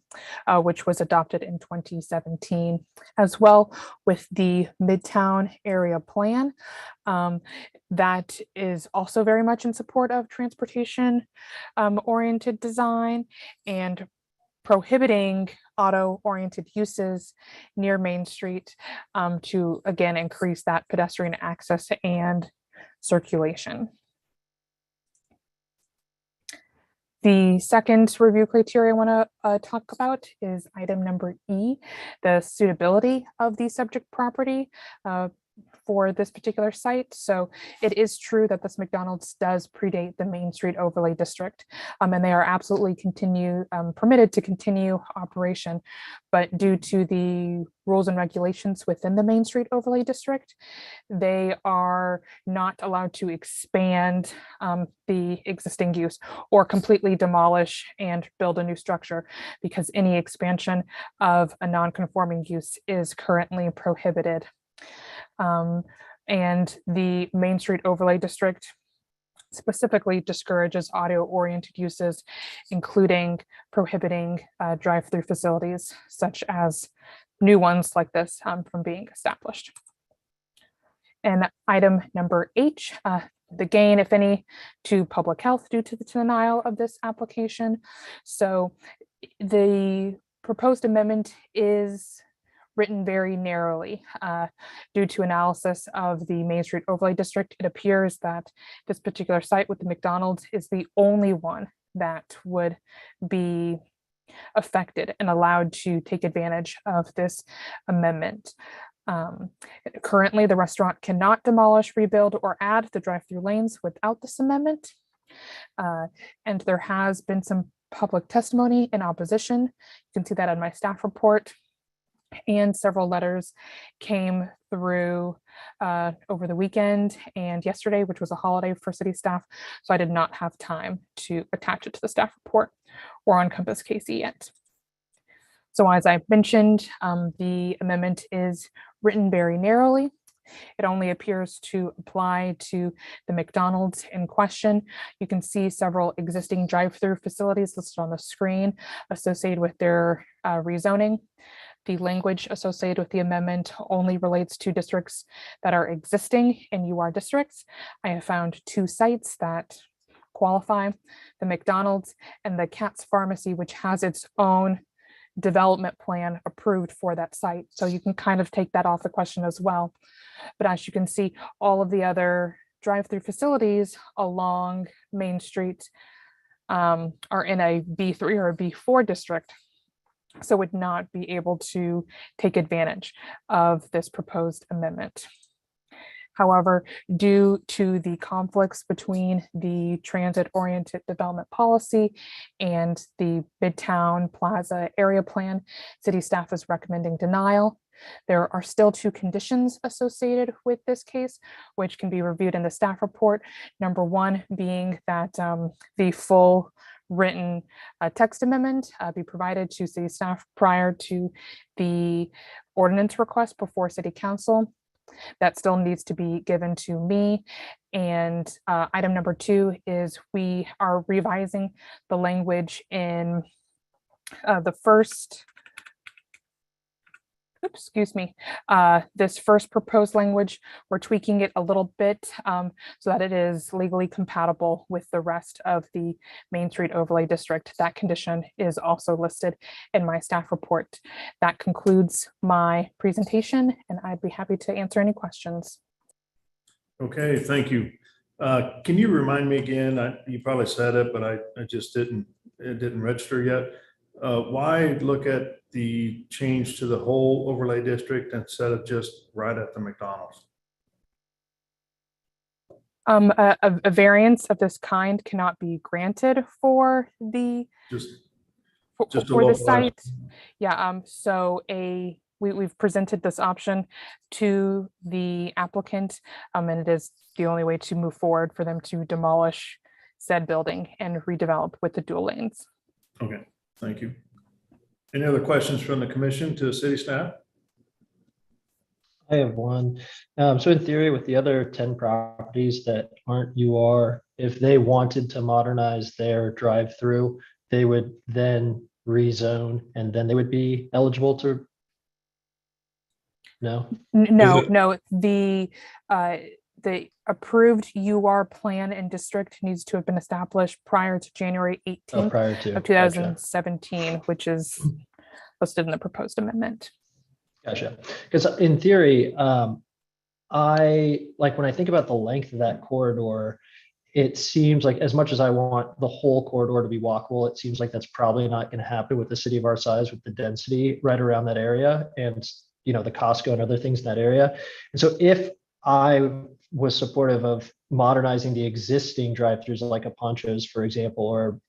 which was adopted in 2017, as well with the Midtown Area Plan. That is also very much in support of transportation oriented design and prohibiting auto-oriented uses near Main Street to, again, increase that pedestrian access and circulation. The second review criteria I want to talk about is item number E, the suitability of the subject property. for this particular site. So it is true that this McDonald's does predate the Main Street Overlay District, and they are absolutely permitted to continue operation. But due to the rules and regulations within the Main Street Overlay District, they are not allowed to expand the existing use or completely demolish and build a new structure, because any expansion of a non-conforming use is currently prohibited. And the Main Street Overlay District specifically discourages audio-oriented uses, including prohibiting drive-through facilities such as new ones like this from being established. And item number H, the gain, if any, to public health due to the denial of this application. So the proposed amendment is written very narrowly. Due to analysis of the Main Street Overlay District, it appears that this particular site with the McDonald's is the only one that would be affected and allowed to take advantage of this amendment. Currently, the restaurant cannot demolish, rebuild, or add the drive-through lanes without this amendment. And there has been some public testimony in opposition. You can see that in my staff report. And several letters came through over the weekend and yesterday, which was a holiday for city staff. So I did not have time to attach it to the staff report or on Compass Casey yet. So as I mentioned, the amendment is written very narrowly. It only appears to apply to the McDonald's in question. You can see several existing drive-through facilities listed on the screen associated with their rezoning. The language associated with the amendment only relates to districts that are existing in UR districts. I have found 2 sites that qualify, the McDonald's and the Katz Pharmacy, which has its own development plan approved for that site. So you can kind of take that off the question as well. But as you can see, all of the other drive-through facilities along Main Street are in a B3 or a B4 district, so would not be able to take advantage of this proposed amendment. However, due to the conflicts between the transit-oriented development policy and the Midtown Plaza area plan, city staff is recommending denial. There are still 2 conditions associated with this case, which can be reviewed in the staff report. Number 1 being that the full written text amendment be provided to city staff prior to the ordinance request before city council. That still needs to be given to me. And item number 2 is we are revising the language in the first, this first proposed language. We're tweaking it a little bit so that it is legally compatible with the rest of the Main Street Overlay District. That condition is also listed in my staff report. That concludes my presentation, and I'd be happy to answer any questions. Okay, thank you. Can you remind me again, you probably said it, but I just it didn't register yet. Why look at the change to the whole overlay district instead of just right at the McDonald's? A variance of this kind cannot be granted for the for the site. Yeah. So we've presented this option to the applicant, and it is the only way to move forward for them to demolish said building and redevelop with the dual lanes. Okay. Thank you. Any other questions from the commission to city staff? I have one. So in theory, with the other 10 properties that aren't UR, if they wanted to modernize their drive-through, they would then rezone and then they would be eligible to. No? No. The approved UR plan and district needs to have been established prior to January 18th of 2017, which is listed in the proposed amendment. Gotcha. Because in theory, when I think about the length of that corridor, it seems like as much as I want the whole corridor to be walkable, it seems like that's probably not going to happen with a city of our size with the density right around that area. And the Costco and other things in that area. And so if I was supportive of modernizing the existing drive-throughs like a Ponchos, for example,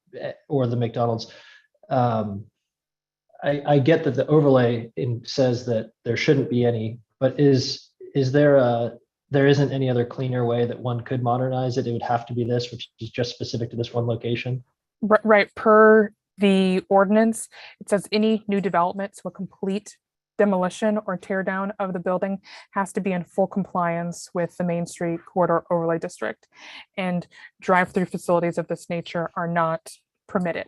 or the McDonald's, I get that the overlay says that there shouldn't be any, but is there isn't any other cleaner way that one could modernize it? It would have to be this, which is just specific to this one location. Right, per the ordinance, it says any new development, so a complete demolition or tear down of the building has to be in full compliance with the Main Street Corridor Overlay District, and drive-through facilities of this nature are not permitted.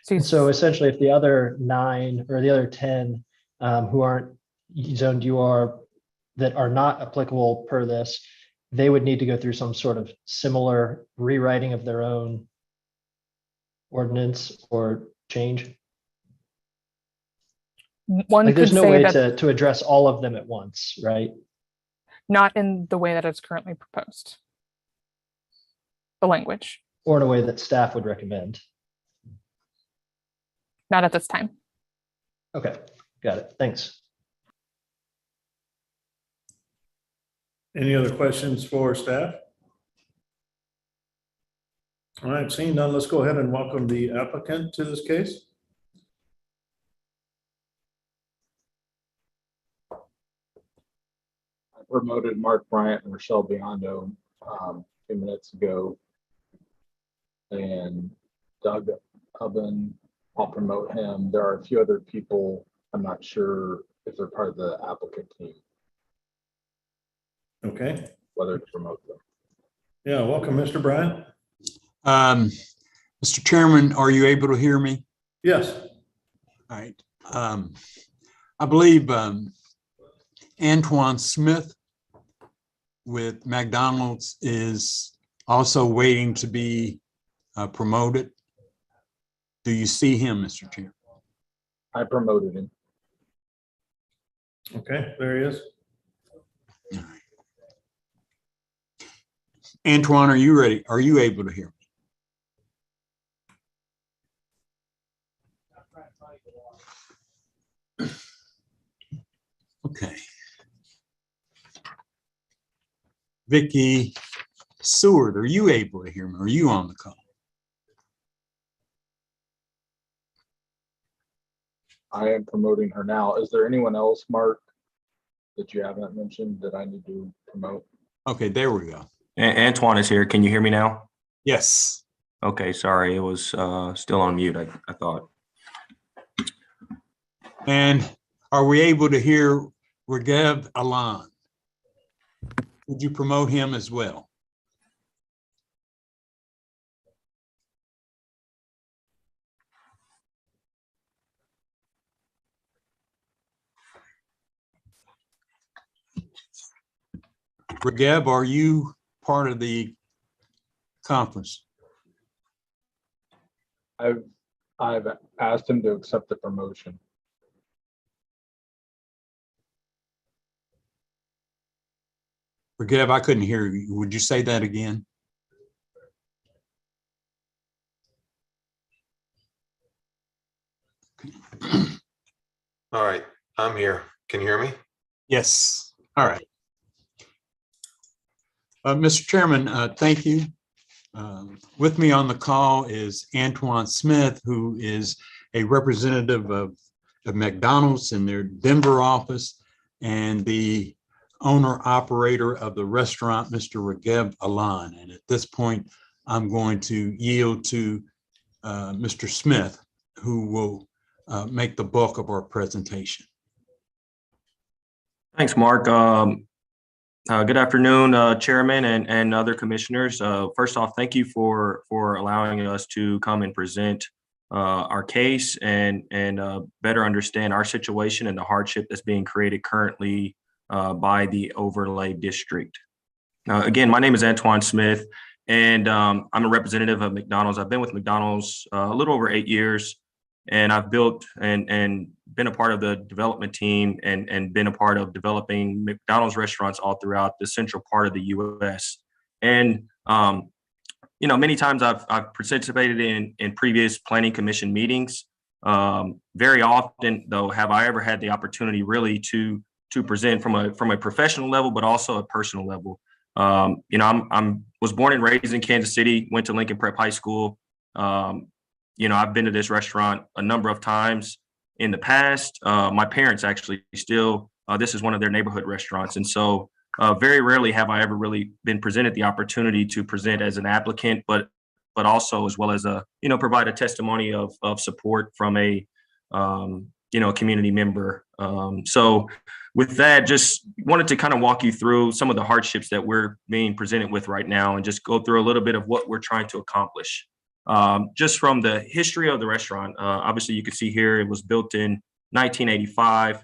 So essentially, if the other 9 or the other 10 who aren't zoned UR that are not applicable per this, they would need to go through some sort of similar rewriting of their own ordinance or change. One there's could no say way that to address all of them at once, right? not in the way that it's currently proposed. The language, Or in a way that staff would recommend. not at this time. Okay, got it. Thanks. Any other questions for staff? All right, seeing none, let's go ahead and welcome the applicant to this case. I promoted Mark Bryant and Rochelle Biondo a few minutes ago. And Doug Hubben, I'll promote him. There are a few other people. I'm not sure if they're part of the applicant team, Okay, whether to promote them. yeah, welcome, Mr. Bryant. Mr. Chairman, are you able to hear me? Yes. All right. I believe Antoine Smith with McDonald's is also waiting to be promoted. Do you see him, Mr. Chair? I promoted him. Okay, there he is. Antoine, are you ready? Are you able to hear me? Okay. Vicky Seward, are you able to hear me? Are you on the call? I am promoting her now. Is there anyone else, Mark, that you haven't mentioned that I need to promote? Okay, there we go. Antoine is here. Can you hear me now? Yes. Okay, sorry. It was still on mute, I thought. And are we able to hear Ragheb Alan? Would you promote him as well? Ragheb, are you part of the conference? I've asked him to accept the promotion. Ragheb, I couldn't hear you. Would you say that again? All right, I'm here. Can you hear me? Yes. All right. Mr. Chairman, thank you. With me on the call is Antoine Smith, who is a representative of McDonald's in their Denver office and the owner operator of the restaurant, Mr. Ragheb Alan. And at this point, I'm going to yield to Mr. Smith, who will make the bulk of our presentation. Thanks, Mark. Good afternoon, Chairman and other commissioners. First off, thank you for allowing us to come and present our case and better understand our situation and the hardship that's being created currently by the overlay district. Again, my name is Antoine Smith, and I'm a representative of McDonald's. I've been with McDonald's a little over 8 years, and I've built and been a part of the development team and been a part of developing McDonald's restaurants all throughout the central part of the U.S. And you know, many times I've participated in previous planning commission meetings, Very often, though, have I ever had the opportunity really to present from a professional level, but also a personal level. You know, I'm was born and raised in Kansas City, went to Lincoln Prep High School. You know, I've been to this restaurant a number of times in the past. My parents actually still, this is one of their neighborhood restaurants. And so very rarely have I ever really been presented the opportunity to present as an applicant, but also as well as provide a testimony of support from a, community member. So with that, just wanted to kind of walk you through some of the hardships that we're being presented with right now and just go through a little bit of what we're trying to accomplish. Just from the history of the restaurant, obviously you can see here it was built in 1985.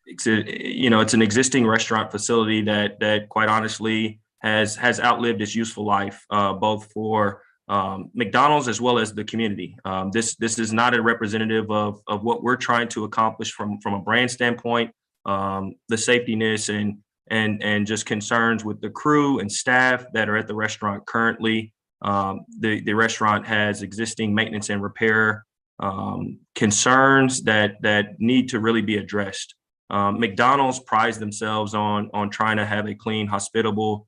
It's an existing restaurant facility that quite honestly has outlived its useful life, both for McDonald's as well as the community. This is not a representative of what we're trying to accomplish from a brand standpoint. The safetyness and just concerns with the crew and staff that are at the restaurant currently. The restaurant has existing maintenance and repair concerns that need to really be addressed. McDonald's prides themselves on trying to have a clean, hospitable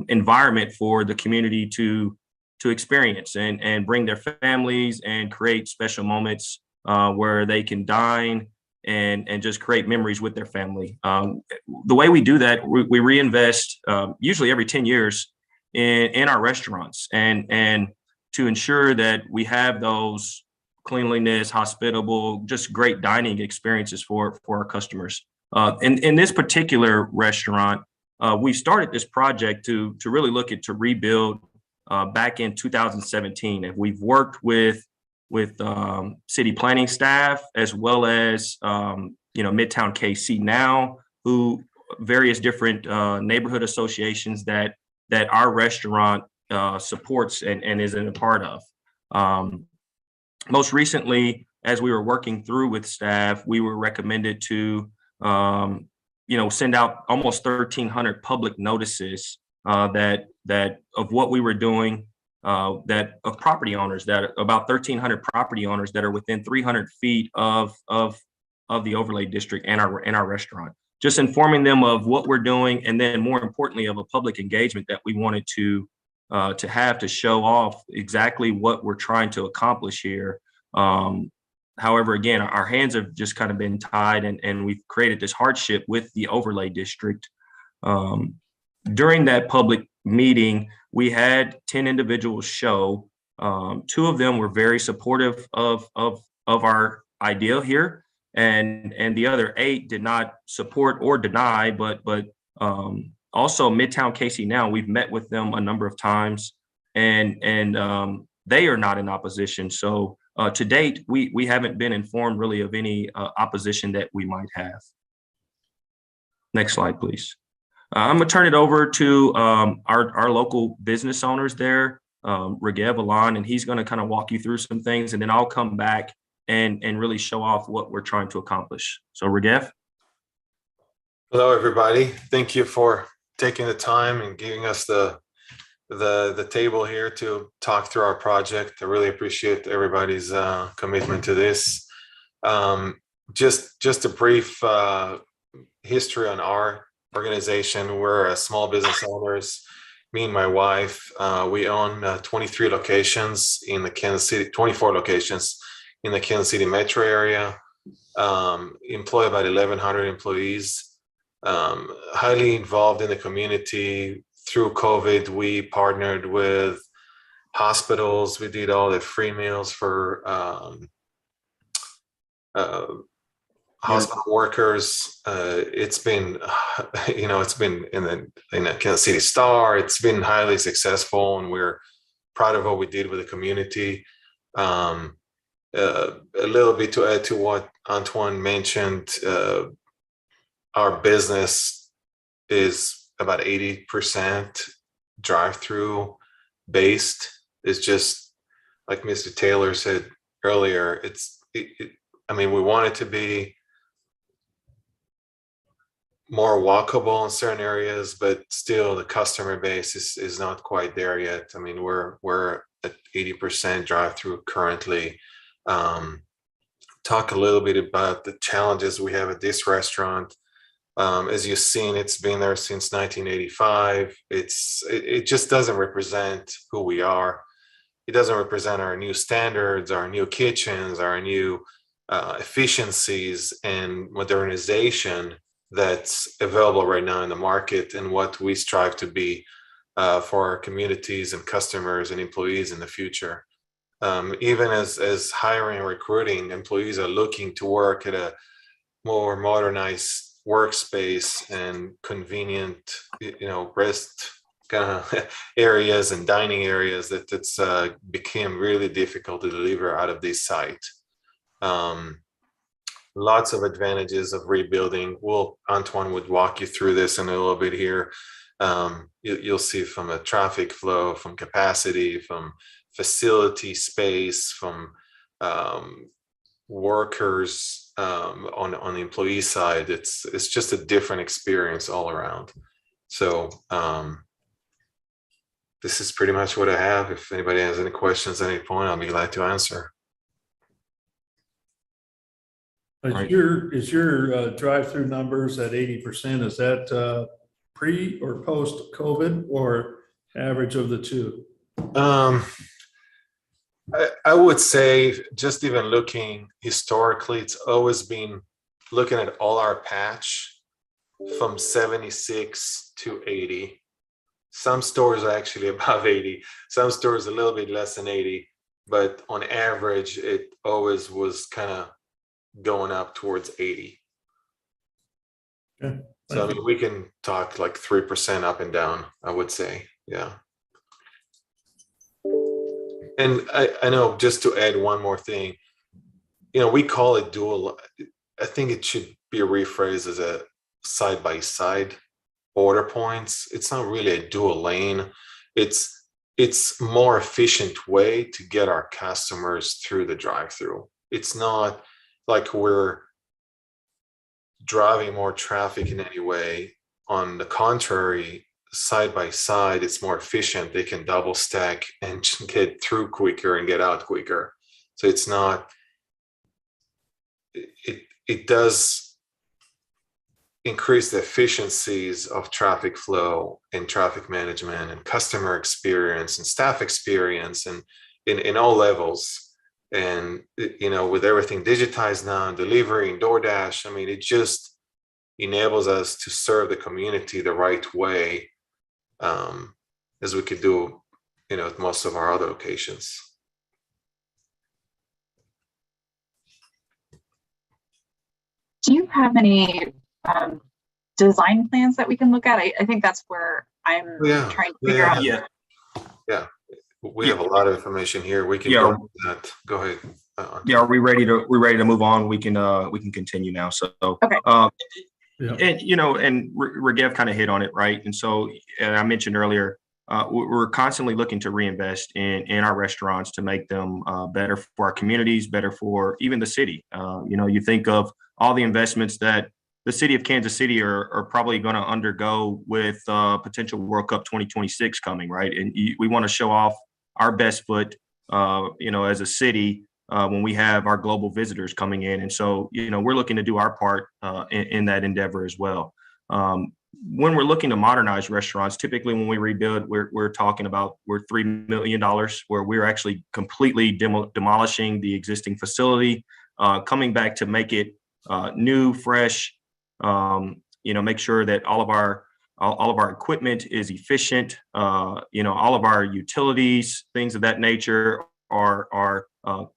environment for the community to experience and bring their families and create special moments where they can dine and just create memories with their family. The way we do that, we reinvest usually every 10 years in our restaurants and to ensure that we have those cleanliness, hospitable, just great dining experiences for our customers. In this particular restaurant, we started this project to really look to rebuild back in 2017, and we've worked with city planning staff as well as Midtown KC now, who various different neighborhood associations that our restaurant supports and is a part of. Most recently, as we were working through with staff, we were recommended to send out almost 1,300 public notices that of what we were doing, that of property owners, that about 1,300 property owners that are within 300 feet of the overlay district and our restaurant. Just informing them of what we're doing, and then more importantly, of a public engagement that we wanted to have to show off exactly what we're trying to accomplish here. However, again, our hands have just kind of been tied, and we've created this hardship with the overlay district. During that public meeting, we had 10 individuals show. 2 of them were very supportive of our idea here, and the other 8 did not support or deny. But also Midtown KC now, we've met with them a number of times, and they are not in opposition. So to date, we haven't been informed really of any opposition that we might have. Next slide, please. I'm gonna turn it over to our local business owners there, Ragev Alan, and he's gonna kind of walk you through some things, and then I'll come back and really show off what we're trying to accomplish. So Ragev. Hello, everybody. Thank you for taking the time and giving us the table here to talk through our project. I really appreciate everybody's commitment to this. Just a brief history on our organization. We're small business owners. Me and my wife, we own 23 locations in the Kansas City, 24 locations in the Kansas City metro area. Employ about 1,100 employees. Highly involved in the community. Through COVID, we partnered with hospitals. We did all the free meals for hospital workers. It's been, it's been in the Kansas City Star. It's been highly successful, and we're proud of what we did with the community. A little bit to add to what Antoine mentioned, our business is about 80% drive-through based. It's just like Mr. Taylor said earlier, we want it to be more walkable in certain areas, but still the customer base is not quite there yet. I mean, we're at 80% drive-through currently. talk a little bit about the challenges we have at this restaurant. As you've seen, it's been there since 1985. It just doesn't represent who we are. It doesn't represent our new standards, our new kitchens, our new efficiencies and modernization that's available right now in the market, and what we strive to be for our communities and customers and employees in the future. Even as hiring and recruiting, employees are looking to work at a more modernized workspace and convenient, rest kind of areas and dining areas that's became really difficult to deliver out of this site. Lots of advantages of rebuilding. Antoine would walk you through this in a little bit here. You'll see from a traffic flow, from capacity, from facility space, from workers on the employee side. It's just a different experience all around. So this is pretty much what I have. If anybody has any questions at any point, I'll be glad to answer. Is your drive-through numbers at 80%? Is that pre or post COVID, or average of the two? I would say, just even looking historically, it's always been looking at all our patch from 76 to 80. Some stores are actually above 80, some stores a little bit less than 80, but on average, it always was kind of going up towards 80. Okay. So I mean, we can talk like 3% up and down, I would say. Yeah. And I know, just to add one more thing, we call it dual. I think it should be rephrased as a side-by-side order points. It's not really a dual lane. It's more efficient way to get our customers through the drive-through. It's not like we're driving more traffic in any way. On the contrary, side by side, it's more efficient. They can double stack and get through quicker and get out quicker. So it's not, it does increase the efficiencies of traffic flow and traffic management and customer experience and staff experience, and in all levels. And with everything digitized now, and delivery and DoorDash, I mean, it just enables us to serve the community the right way, as we could do, at most of our other locations. Do you have any design plans that we can look at? I think that's where I'm trying to figure out. Yeah. We have a lot of information here. We can go into that. Go ahead. Yeah, are we ready to move on? We can continue now. So okay. And and Ragheb kind of hit on it, right? And so, and I mentioned earlier, we're constantly looking to reinvest in our restaurants to make them better for our communities, better for even the city. You think of all the investments that the city of Kansas City are probably going to undergo with potential World Cup 2026 coming, right? And we want to show off our best foot, as a city when we have our global visitors coming in. And so, we're looking to do our part in that endeavor as well. When we're looking to modernize restaurants, typically when we rebuild, we're talking about $3 million, where we're actually completely demolishing the existing facility, coming back to make it new, fresh, make sure that all of our equipment is efficient. All of our utilities, things of that nature are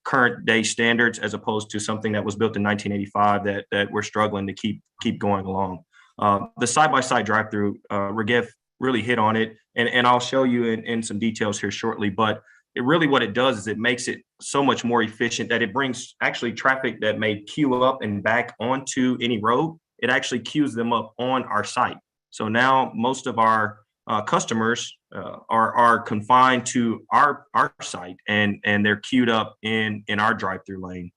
current day standards, as opposed to something that was built in 1985 that we're struggling to keep going along. The side-by-side drive-through, Ragheb really hit on it, and I'll show you in some details here shortly. But what it does is it makes it so much more efficient that it brings actually traffic that may queue up and back onto any road. It actually queues them up on our site. So now most of our customers are confined to our site, and they're queued up in our drive-through lane.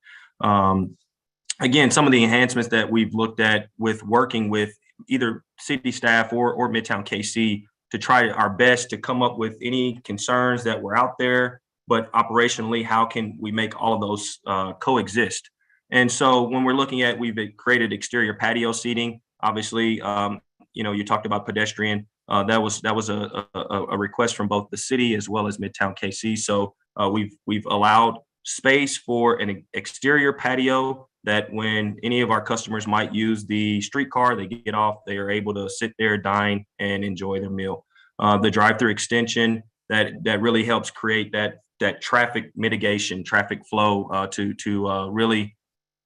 Again, some of the enhancements that we've looked at with working with either city staff or Midtown KC to try our best to come up with any concerns that were out there but operationally, how can we make all of those coexist? And so when we're looking at, we've created exterior patio seating. Obviously, you talked about pedestrian. That was a request from both the city as well as Midtown KC. So we've allowed space for an exterior patio that when any of our customers might use the streetcar, they get off, they are able to sit there, dine, and enjoy their meal. The drive-through extension that really helps create that traffic mitigation, traffic flow to really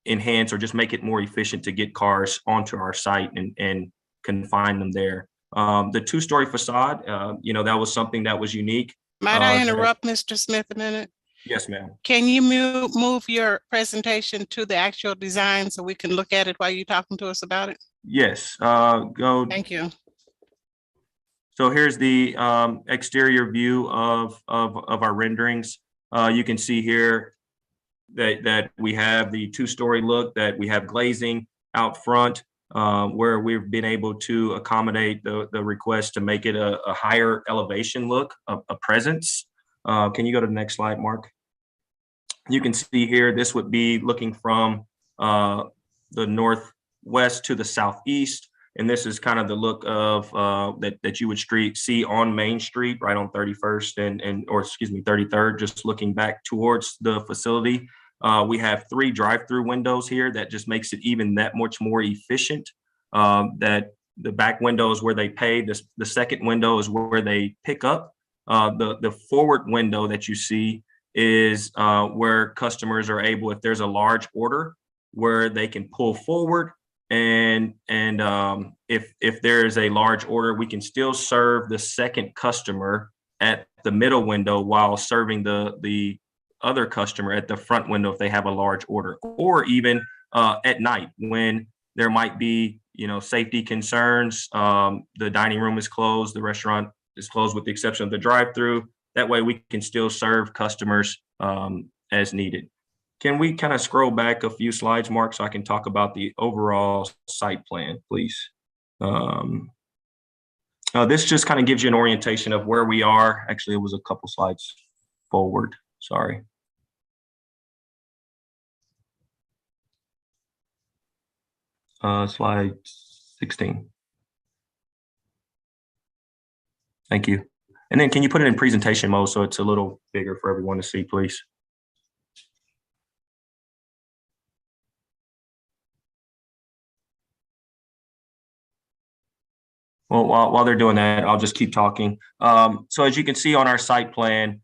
enhance or just make it more efficient to get cars onto our site and confine them there. The two-story facade, that was something that was unique. Might I interrupt, Mr. Smith, a minute? Yes, ma'am. Can you move your presentation to the actual design so we can look at it while you're talking to us about it? Yes, go. Thank you. So here's the exterior view of our renderings. You can see here that we have the two-story look, that we have glazing out front, where we've been able to accommodate the request to make it a higher elevation look, a presence. Can you go to the next slide, Mark? You can see here, this would be looking from the northwest to the southeast. And this is kind of the look of that you would see on Main Street, right on 31st or 33rd, just looking back towards the facility. We have 3 drive-through windows here that just makes it even that much more efficient. That the back window is where they pay. The second window is where they pick up. The forward window that you see is where customers are able, if there's a large order, where they can pull forward. And if there is a large order, we can still serve the second customer at the middle window while serving the other customer at the front window if they have a large order, or even at night when there might be safety concerns. The dining room is closed, the restaurant is closed with the exception of the drive-through. That way we can still serve customers as needed. Can we kind of scroll back a few slides, Mark, so I can talk about the overall site plan, please? This just kind of gives you an orientation of where we are. Actually, it was a couple slides forward, sorry. Slide 16. Thank you. And then can you put it in presentation mode so it's a little bigger for everyone to see, please? Well, while they're doing that, I'll just keep talking. So as you can see on our site plan,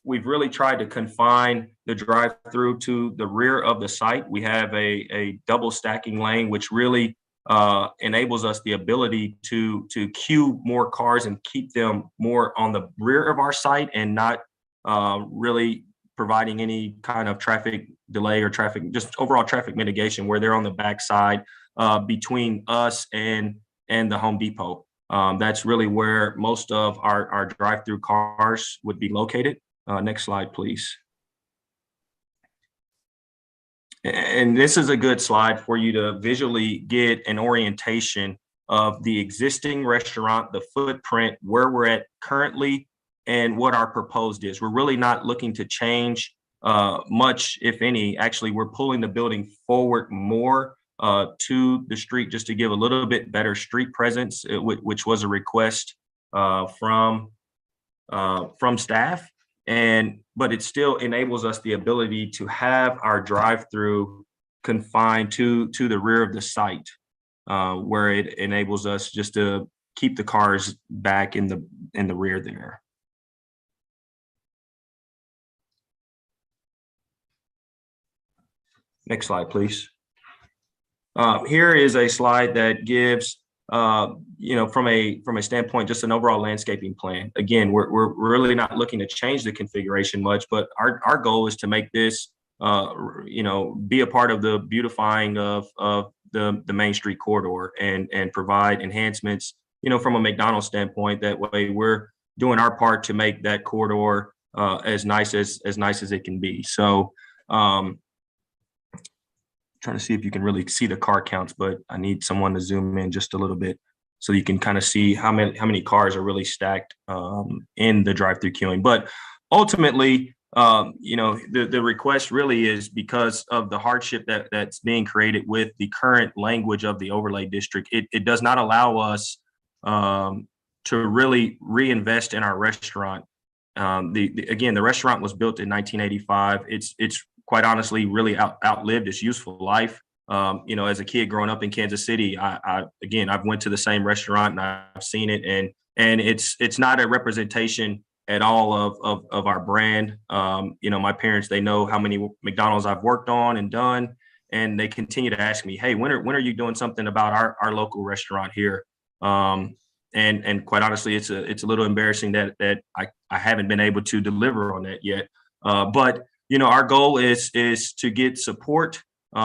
we've really tried to confine the drive-through to the rear of the site. We have a double stacking lane, which really enables us the ability to queue more cars and keep them more on the rear of our site and not really providing any kind of traffic delay or just overall traffic mitigation where they're on the backside between us and the Home Depot. That's really where most of our drive-through cars would be located. Next slide, please. And this is a good slide for you to visually get an orientation of the existing restaurant, the footprint, where we're at currently, and what our proposed is. We're really not looking to change much, if any. Actually, we're pulling the building forward more to the street just to give a little bit better street presence, which was a request from staff. But it still enables us the ability to have our drive-through confined to the rear of the site, where it enables us just to keep the cars back in the rear there. Next slide, please. Here is a slide that gives, from a standpoint, just an overall landscaping plan. Again, we're really not looking to change the configuration much, but our goal is to make this, be a part of the beautifying of the Main Street corridor and provide enhancements, from a McDonald's standpoint. That way, we're doing our part to make that corridor as nice as it can be. So. Trying to see if you can really see the car counts, but I need someone to zoom in just a little bit so you can kind of see how many cars are really stacked in the drive-through queuing. But ultimately, the request really is because of the hardship that's being created with the current language of the overlay district. It does not allow us to really reinvest in our restaurant. Again, the restaurant was built in 1985. It's quite honestly really outlived its useful life. As a kid growing up in Kansas City, I've went to the same restaurant and I've seen it, and it's not a representation at all of our brand. My parents, they know how many McDonald's I've worked on and done, and they continue to ask me, hey, when are you doing something about our local restaurant here? And quite honestly, it's a little embarrassing that I haven't been able to deliver on that yet. But our goal is to get support,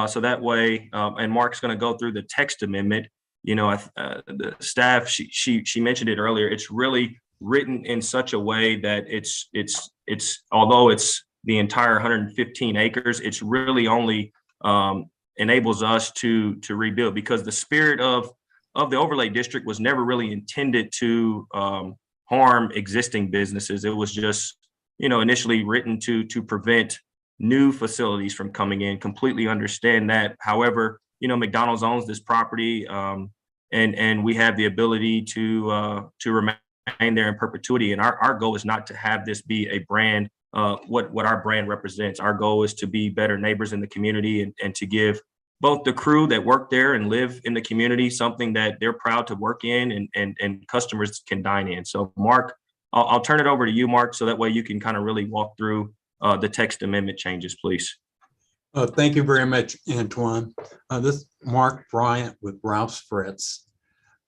so that way, and Mark's going to go through the text amendment. The staff, she mentioned it earlier. It's really written in such a way that it's although it's the entire 115 acres, it's really only enables us to rebuild, because the spirit of the overlay district was never really intended to harm existing businesses. It was just initially written to prevent new facilities from coming in. Completely understand that. However, McDonald's owns this property, and we have the ability to remain there in perpetuity. And our goal is not to have this be a brand, what our brand represents. Our goal is to be better neighbors in the community, and to give both the crew that work there and live in the community something that they're proud to work in, and customers can dine in. So Mark, I'll turn it over to you, Mark, so that way you can kind of really walk through the text amendment changes, please. Thank you very much, Antoine. This is Mark Bryant with Ralph's Frets.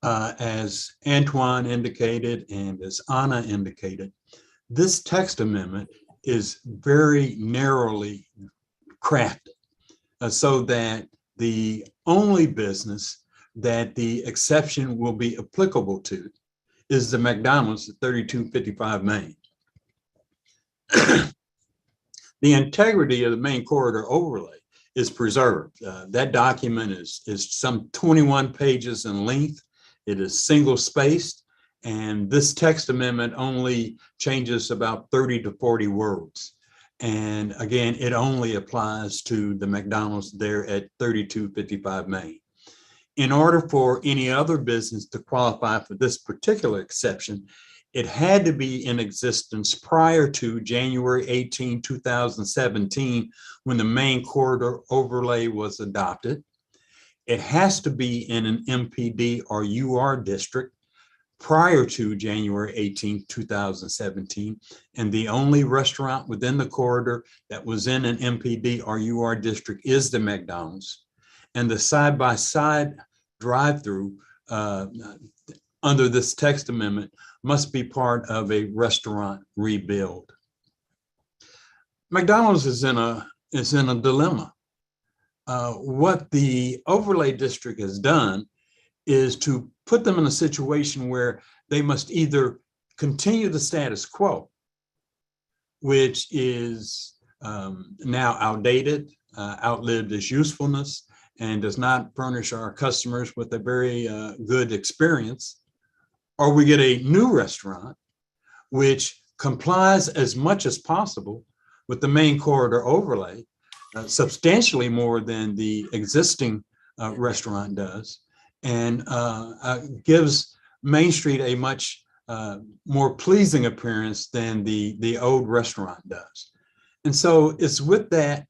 As Antoine indicated and as Anna indicated, this text amendment is very narrowly crafted so that the only business that the exception will be applicable to is the McDonald's at 3255 Main. The integrity of the main corridor overlay is preserved. That document is some 21 pages in length. It is single spaced, and this text amendment only changes about 30 to 40 words. And again, it only applies to the McDonald's there at 3255 Main. In order for any other business to qualify for this particular exception, it had to be in existence prior to January 18, 2017, when the main corridor overlay was adopted. It has to be in an MPD or UR district prior to January 18, 2017. And the only restaurant within the corridor that was in an MPD or UR district is the McDonald's. And the side-by-side drive-through under this text amendment must be part of a restaurant rebuild. McDonald's is in a dilemma. What the overlay district has done is to put them in a situation where they must either continue the status quo, which is now outdated, outlived its usefulness, and does not furnish our customers with a very good experience, or we get a new restaurant which complies as much as possible with the main corridor overlay, substantially more than the existing restaurant does, and gives Main Street a much more pleasing appearance than the old restaurant does. And so it's with that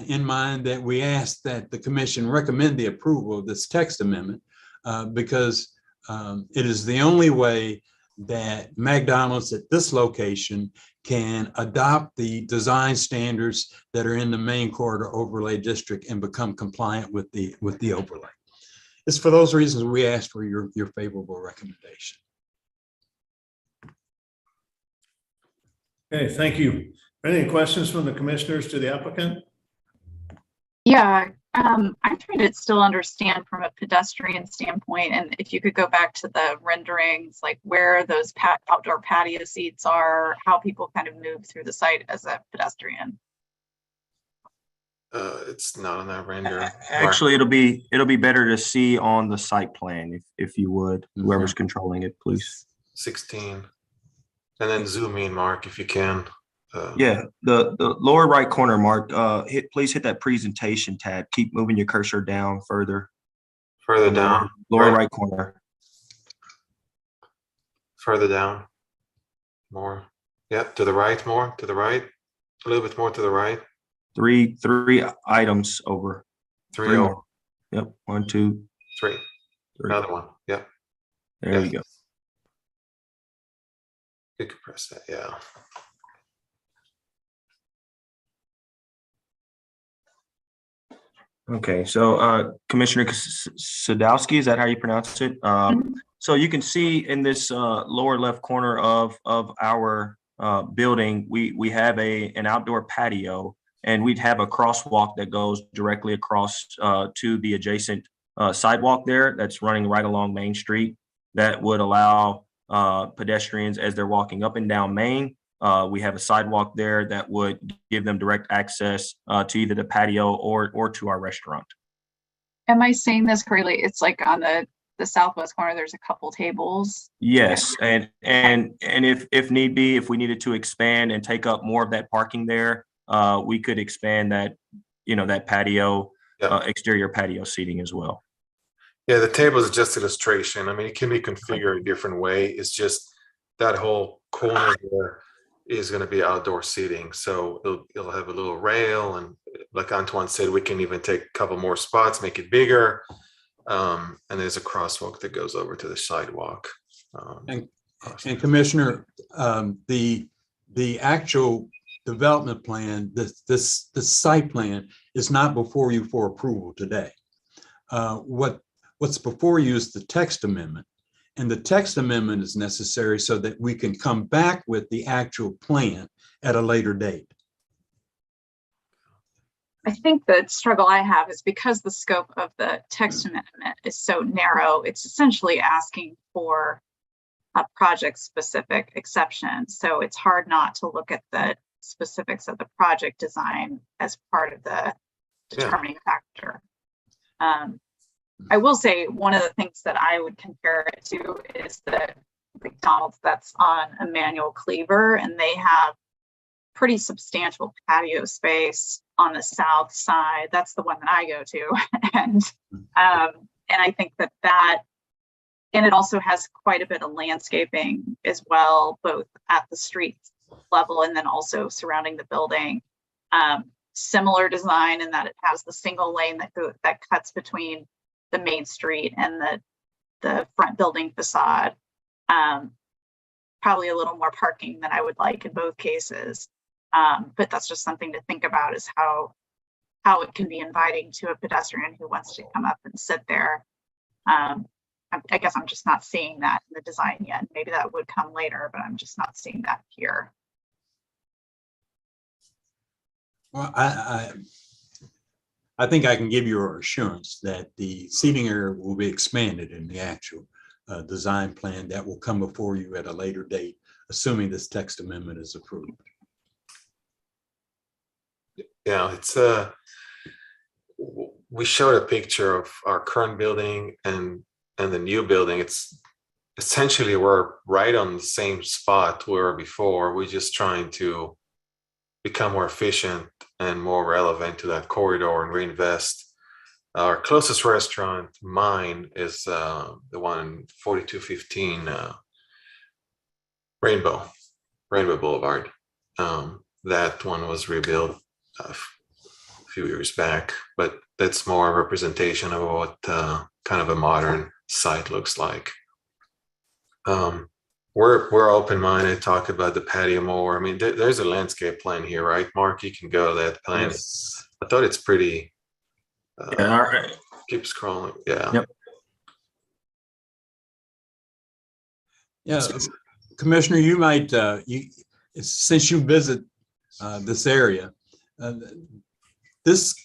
in mind that we ask that the commission recommend the approval of this text amendment, because it is the only way that McDonald's at this location can adopt the design standards that are in the main corridor overlay district and become compliant with the overlay. It's for those reasons we ask for your favorable recommendation. Okay, thank you. Any questions from the commissioners to the applicant? Yeah, I'm trying to still understand from a pedestrian standpoint, and if you could go back to the renderings, like where those outdoor patio seats are, how people kind of move through the site as a pedestrian. It's not on that render. Actually, it'll be better to see on the site plan, if you would, whoever's controlling it, please. 16. And then zoom in, Mark, if you can. Yeah, the lower right corner, Mark, please hit that presentation tab. Keep moving your cursor down further. Further down. Lower right corner. Further down. More. Yep, to the right, more to the right. A little bit more to the right. Three items over. Three over. More. Yep, 1, 2, 3. 3. Another one. Yep. There you go. You can press that. Yeah. Okay, so Commissioner Sadowski, is that how you pronounce it? So you can see in this lower left corner of our building, we have an outdoor patio, and we'd have a crosswalk that goes directly across to the adjacent sidewalk there that's running right along Main Street. That would allow pedestrians as they're walking up and down Main. We have a sidewalk there that would give them direct access to either the patio or to our restaurant. Am I saying this correctly? It's like on the southwest corner, there's a couple tables. Yes, and if need be, if we needed to expand and take up more of that parking there, we could expand that, that patio, exterior patio seating as well. Yeah, the table is just illustration. I mean, it can be configured a different way. It's just that whole corner there is going to be outdoor seating. So it'll have a little rail, and like Antoine said, we can even take a couple more spots, make it bigger. And there's a crosswalk that goes over to the sidewalk. And Commissioner, the actual development plan, the site plan is not before you for approval today. What's before you is the text amendment, and the text amendment is necessary so that we can come back with the actual plan at a later date. I think the struggle I have is because the scope of the text amendment is so narrow, it's essentially asking for a project-specific exception. So it's hard not to look at the specifics of the project design as part of the determining factor. I will say one of the things that I would compare it to is the McDonald's that's on Emmanuel Cleaver, and they have pretty substantial patio space on the south side. That's the one that I go to. And I think that and it also has quite a bit of landscaping as well, both at the street level and then also surrounding the building. Similar design in that it has the single lane that cuts between the main street and the front building facade. Probably a little more parking than I would like in both cases. But that's just something to think about, is how it can be inviting to a pedestrian who wants to come up and sit there. I guess I'm just not seeing that in the design yet. Maybe that would come later, but I'm just not seeing that here. Well, I think I can give you an assurance that the seating area will be expanded in the actual design plan that will come before you at a later date, assuming this text amendment is approved. Yeah, it's we showed a picture of our current building and the new building. It's essentially we're right on the same spot we were before. We're just trying to become more efficient and more relevant to that corridor and reinvest. Our closest restaurant, mine, is the one 4215 Rainbow Boulevard. That one was rebuilt a few years back, but that's more a representation of what kind of a modern site looks like. We're open-minded, talk about the patio more. I mean, there's a landscape plan here, right, Mark? You can go to that plan. Yes. I thought it's pretty. Yeah, all right. Keep scrolling. Yeah. Yep. Yeah, Commissioner, you might, since you visit this area, this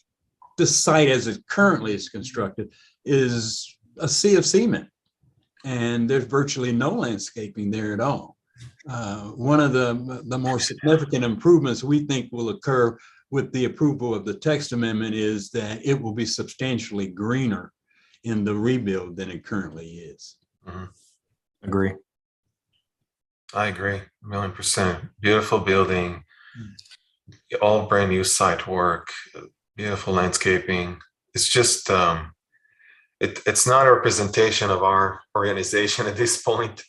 site as it currently is constructed is a sea of cement, and there's virtually no landscaping there at all. One of the more significant improvements we think will occur with the approval of the text amendment is that it will be substantially greener in the rebuild than it currently is. Mm-hmm. Agree. I agree, 1,000,000%. Beautiful building. all brand new site work, beautiful landscaping. It's just it's not a representation of our organization at this point.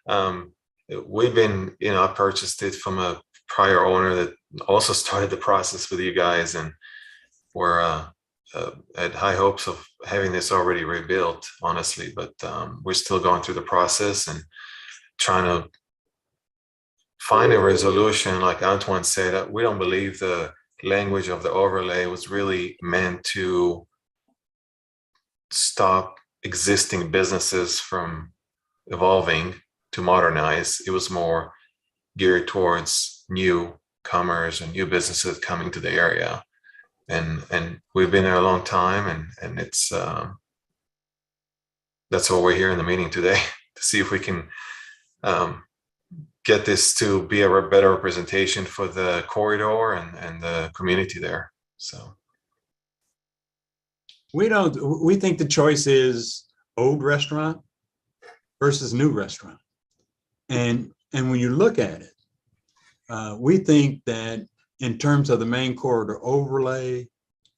We've been, I purchased it from a prior owner that also started the process with you guys, and we're had high hopes of having this already rebuilt, honestly, but we're still going through the process and trying to find a resolution. Like Antoine said, we don't believe the language of the overlay was really meant to stop existing businesses from evolving to modernize. It was more geared towards newcomers and new businesses coming to the area. And we've been there a long time, and it's that's what we're here in the meeting today, to see if we can get this to be a better representation for the corridor and the community there. So we think the choice is old restaurant versus new restaurant. And when you look at it, we think that in terms of the main corridor overlay,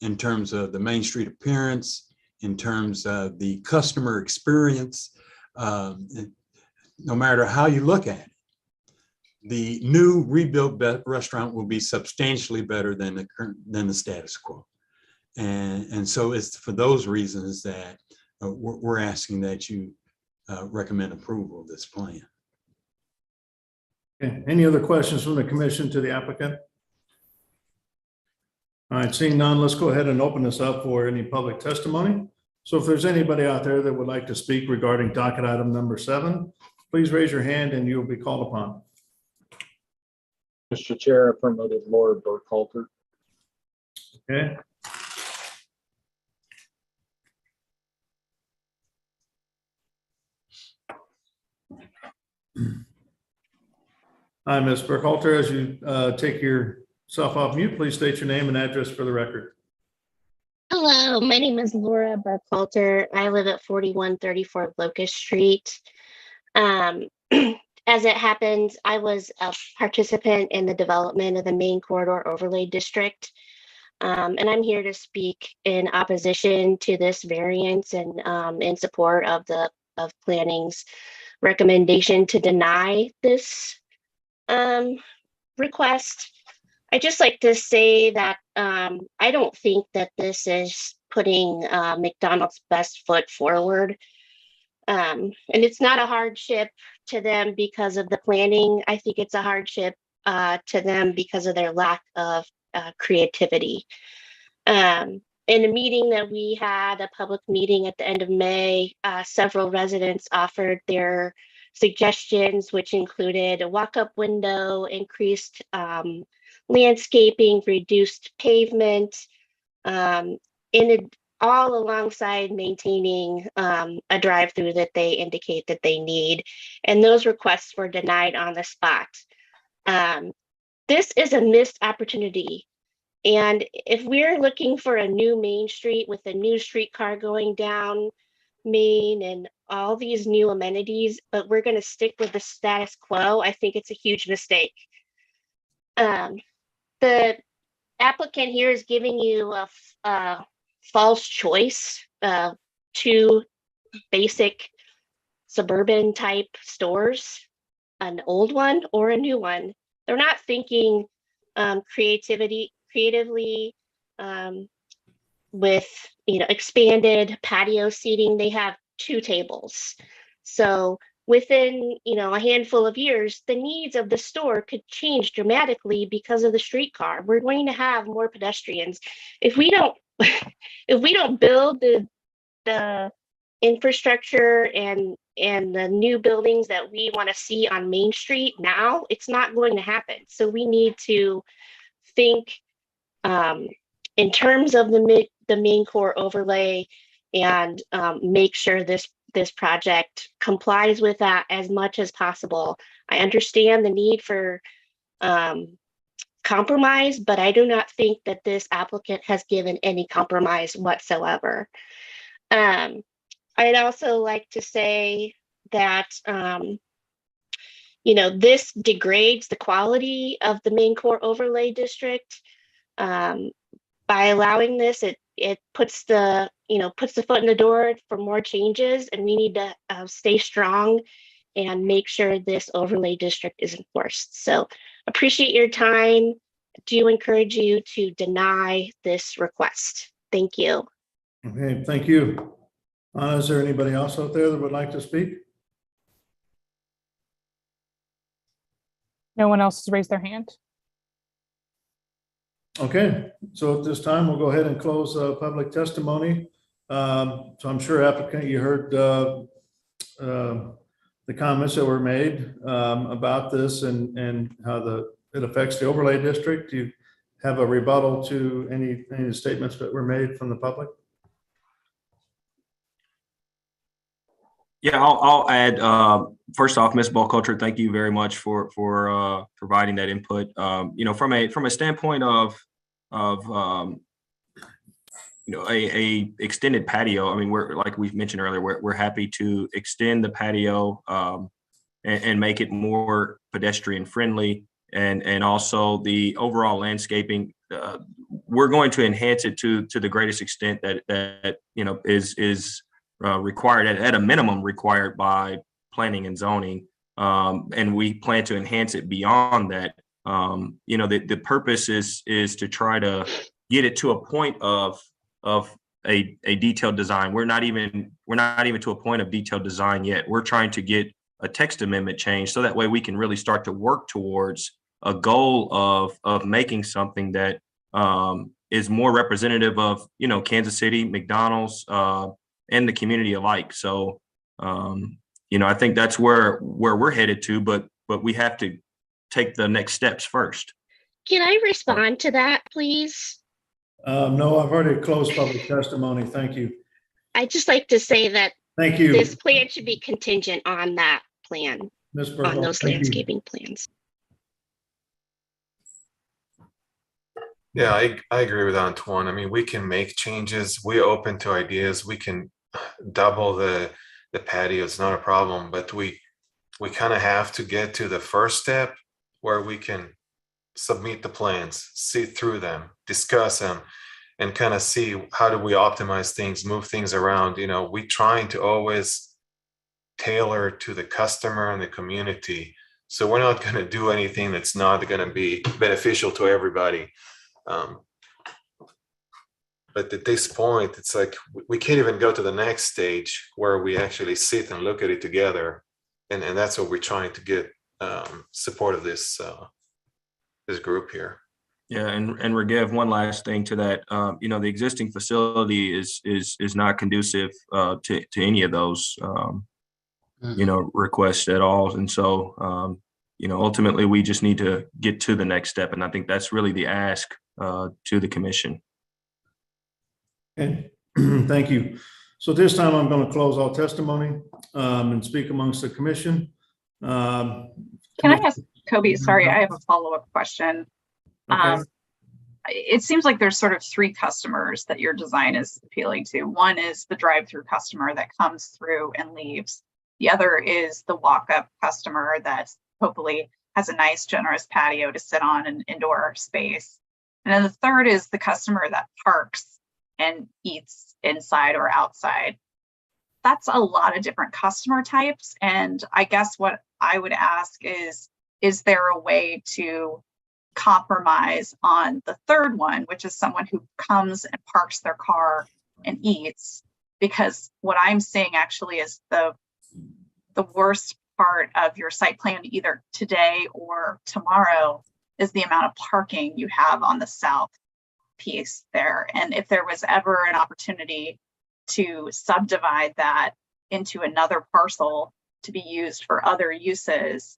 in terms of the Main Street appearance, in terms of the customer experience, no matter how you look at it, the new rebuilt restaurant will be substantially better than the status quo. And so it's for those reasons that we're asking that you recommend approval of this plan. Okay. Any other questions from the commission to the applicant? All right, seeing none, let's go ahead and open this up for any public testimony. So if there's anybody out there that would like to speak regarding docket item number 7, please raise your hand and you'll be called upon. Mr. Chair, I promoted Laura Burkhalter. Okay. Hi, Ms. Burkhalter. As you take yourself off mute, please state your name and address for the record. Hello, my name is Laura Burkhalter. I live at 4134 Locust Street. As it happens, I was a participant in the development of the main corridor overlay district. And I'm here to speak in opposition to this variance and in support of planning's recommendation to deny this request. I just like to say that I don't think that this is putting McDonald's best foot forward. And it's not a hardship to them because of the planning. I think it's a hardship to them because of their lack of creativity. In a meeting that we had, a public meeting at the end of May, several residents offered their suggestions, which included a walk-up window, increased landscaping, reduced pavement, all alongside maintaining a drive-through that they indicate that they need. And those requests were denied on the spot. This is a missed opportunity. And if we're looking for a new Main Street with a new streetcar going down Main and all these new amenities, but we're going to stick with the status quo, I think it's a huge mistake. The applicant here is giving you a false choice, 2 basic suburban type stores, an old one or a new one. They're not thinking creatively with expanded patio seating. They have 2 tables. So within a handful of years, the needs of the store could change dramatically because of the streetcar. We're going to have more pedestrians. If we don't build the infrastructure and the new buildings that we want to see on Main Street now, it's not going to happen. So we need to think in terms of the main core overlay and make sure this project complies with that as much as possible. I understand the need for compromise, but I do not think that this applicant has given any compromise whatsoever. I'd also like to say that this degrades the quality of the main core overlay district. By allowing this, it puts the foot in the door for more changes, and we need to stay strong and make sure this overlay district is enforced. So appreciate your time. Do encourage you to deny this request. Thank you. Okay, thank you. Is there anybody else out there that would like to speak? No one else has raised their hand. Okay, so at this time, we'll go ahead and close public testimony. So I'm sure applicant, you heard the comments that were made about this and how it affects the overlay district. Do you have a rebuttal to any of the statements that were made from the public? Yeah, I'll add, first off, Ms. Bullculture, thank you very much for providing that input. From a standpoint of a extended patio, I mean, we're, like we mentioned earlier, we're happy to extend the patio and make it more pedestrian friendly, and also the overall landscaping. We're going to enhance it to the greatest extent that is required at a minimum required by planning and zoning, and we plan to enhance it beyond that. The purpose is to try to get it to a point of a detailed design. We're not even to a point of detailed design yet. We're trying to get a text amendment change so that way we can really start to work towards a goal of making something that is more representative of Kansas City, McDonald's, and the community alike. So, I think that's where we're headed to, but we have to take the next steps first. Can I respond to that, please? No, I've already closed public testimony. Thank you. I'd just like to say that Thank you. this plan should be contingent on that plan, Ms. on Burkle, those thank you. landscaping plans. Yeah, I agree with Antoine. I mean, we can make changes. We're open to ideas. We can double the patio. It's not a problem, but we kind of have to get to the first step where we can submit the plans, see through them, discuss them, and kind of see how do we optimize things, move things around. We trying to always tailor to the customer and the community. So we're not going to do anything that's not going to be beneficial to everybody. But at this point, it's like we can't even go to the next stage where we actually sit and look at it together, and that's what we're trying to get support of this group here. Yeah, and Ragev, one last thing to that, the existing facility is not conducive to any of those requests at all, and so ultimately we just need to get to the next step, and I think that's really the ask to the commission. Okay, thank you. So this time I'm going to close all testimony and speak amongst the commission. Can I ask Kobe? Sorry, I have a follow-up question. Okay. It seems like there's sort of three customers that your design is appealing to. One is the drive-through customer that comes through and leaves. The other is the walk-up customer that hopefully has a nice, generous patio to sit on, an indoor space. And then the third is the customer that parks and eats inside or outside. That's a lot of different customer types. And I guess what I would ask is there a way to compromise on the third one, which is someone who comes and parks their car and eats? Because what I'm seeing actually is the worst part of your site plan, either today or tomorrow, is the amount of parking you have on the south piece there. And if there was ever an opportunity to subdivide that into another parcel to be used for other uses,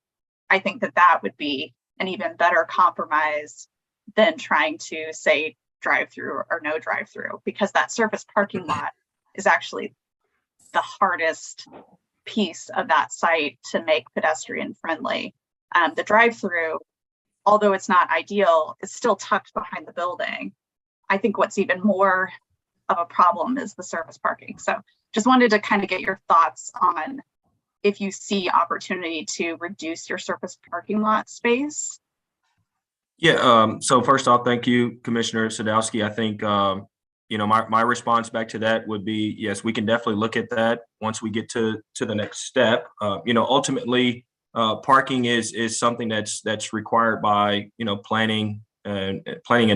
I think that would be an even better compromise than trying to say drive-through or no drive-through, because that surface parking lot is actually the hardest piece of that site to make pedestrian friendly. The drive-through, although it's not ideal, is still tucked behind the building. I think what's even more of a problem is the surface parking. So just wanted to kind of get your thoughts on if you see opportunity to reduce your surface parking lot space. Yeah, so first off, thank you, Commissioner Sadowski. I think, you know, my response back to that would be, yes, we can definitely look at that once we get to the next step. You know, ultimately, parking is something that's required by, you know, planning and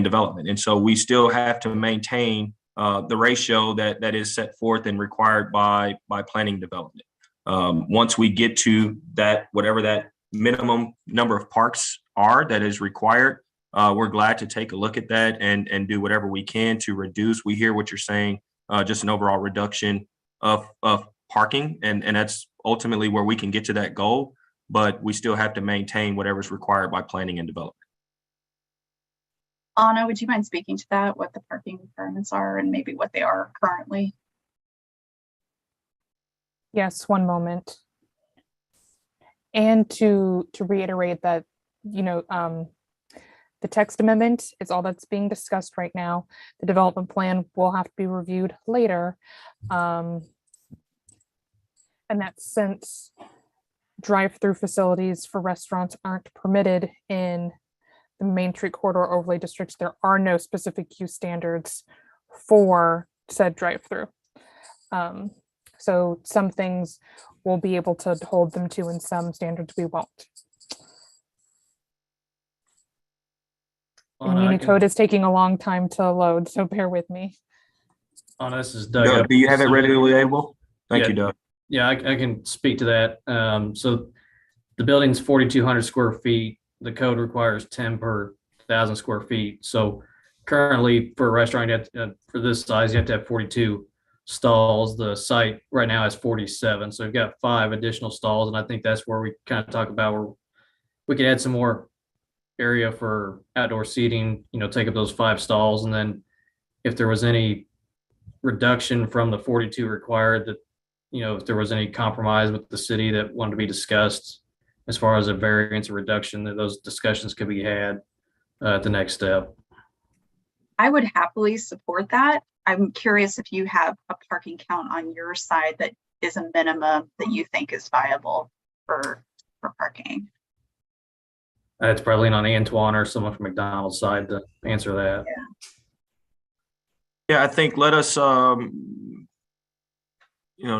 development. And so we still have to maintain the ratio that is set forth and required by planning development. Once we get to that, whatever that minimum number of parks are that is required, we're glad to take a look at that and do whatever we can to reduce. We hear what you're saying, just an overall reduction of parking, and that's ultimately where we can get to that goal, but we still have to maintain whatever's required by planning and development. Anna, would you mind speaking to that, what the parking requirements are and maybe what they are currently? Yes, one moment. And to reiterate that, you know, the text amendment is all that's being discussed right now. The development plan will have to be reviewed later. And that since drive-through facilities for restaurants aren't permitted in the Main Street Corridor Overlay Districts, there are no specific use standards for said drive-through. So some things we'll be able to hold them to, and some standards we won't. And Unicode is taking a long time to load, so bear with me. Oh, this is Doug. Doug, do you have it readily available? Thank you, Doug. Yeah, I can speak to that. So the building's 4,200 square feet. The code requires 10 per 1,000 square feet. So currently for a restaurant, you have to, for this size, you have to have 42 stalls. The site right now has 47. So we've got 5 additional stalls. And I think that's where we kind of talk about where we could add some more area for outdoor seating, you know, take up those 5 stalls. And then if there was any reduction from the 42 required, that, you know, if there was any compromise with the city that wanted to be discussed as far as a variance or reduction, that those discussions could be had at the next step. I would happily support that. I'm curious if you have a parking count on your side that is a minimum that you think is viable for parking. It's probably on Antoine or someone from McDonald's side to answer that. Yeah, I think let us, you know,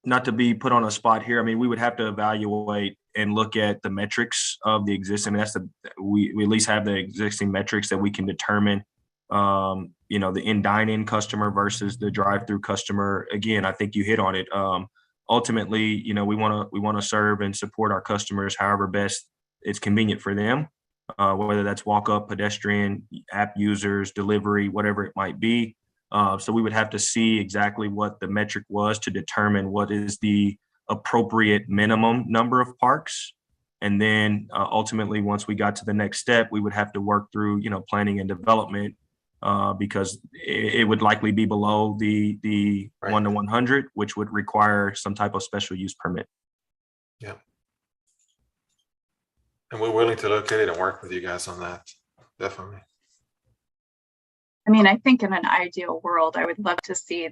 not to be put on a spot here. I mean, we would have to evaluate and look at the metrics of the existing. That's we at least have the existing metrics that we can determine, you know, the in-dine-in customer versus the drive-through customer. Again, I think you hit on it. Ultimately, you know, we want to serve and support our customers however best it's convenient for them, whether that's walk-up, pedestrian, app users, delivery, whatever it might be. So we would have to see exactly what the metric was to determine what is the appropriate minimum number of parks. And then ultimately, once we got to the next step, we would have to work through, you know, planning and development, because it would likely be below the 1 to 100, which would require some type of special use permit. Yeah. And we're willing to look at it and work with you guys on that. Definitely. I mean, I think in an ideal world, I would love to see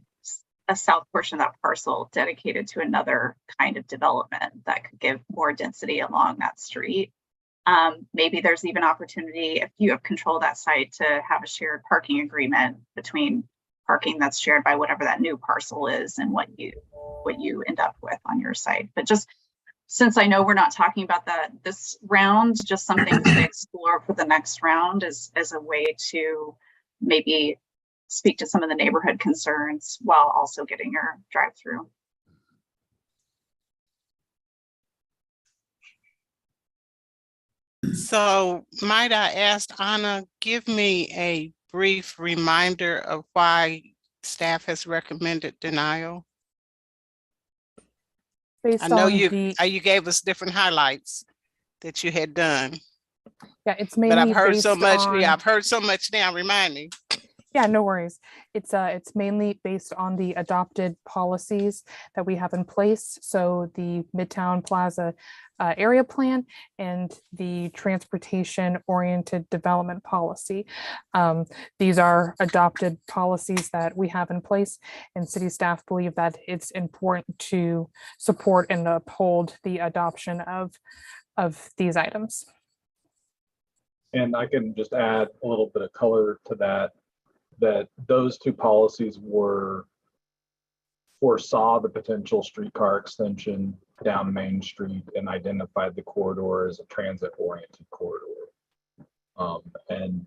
a south portion of that parcel dedicated to another kind of development that could give more density along that street. Maybe there's even opportunity, if you have control of that site, to have a shared parking agreement between parking that's shared by whatever that new parcel is and what you end up with on your site. But just since I know we're not talking about that this round, just something to explore for the next round as a way to maybe speak to some of the neighborhood concerns while also getting your drive-through. So might I ask Anna, give me a brief reminder of why staff has recommended denial? Based I know on you gave us different highlights that you had done. Yeah, it's mainly But I've heard so based much. on- Yeah, I've heard so much now. Remind me. Yeah, no worries. It's mainly based on the adopted policies that we have in place. So the Midtown Plaza area plan and the transportation oriented development policy. These are adopted policies that we have in place, and city staff believe that it's important to support and uphold the adoption of these items. And I can just add a little bit of color to that, that those two policies foresaw the potential streetcar extension down Main Street and identified the corridor as a transit-oriented corridor. And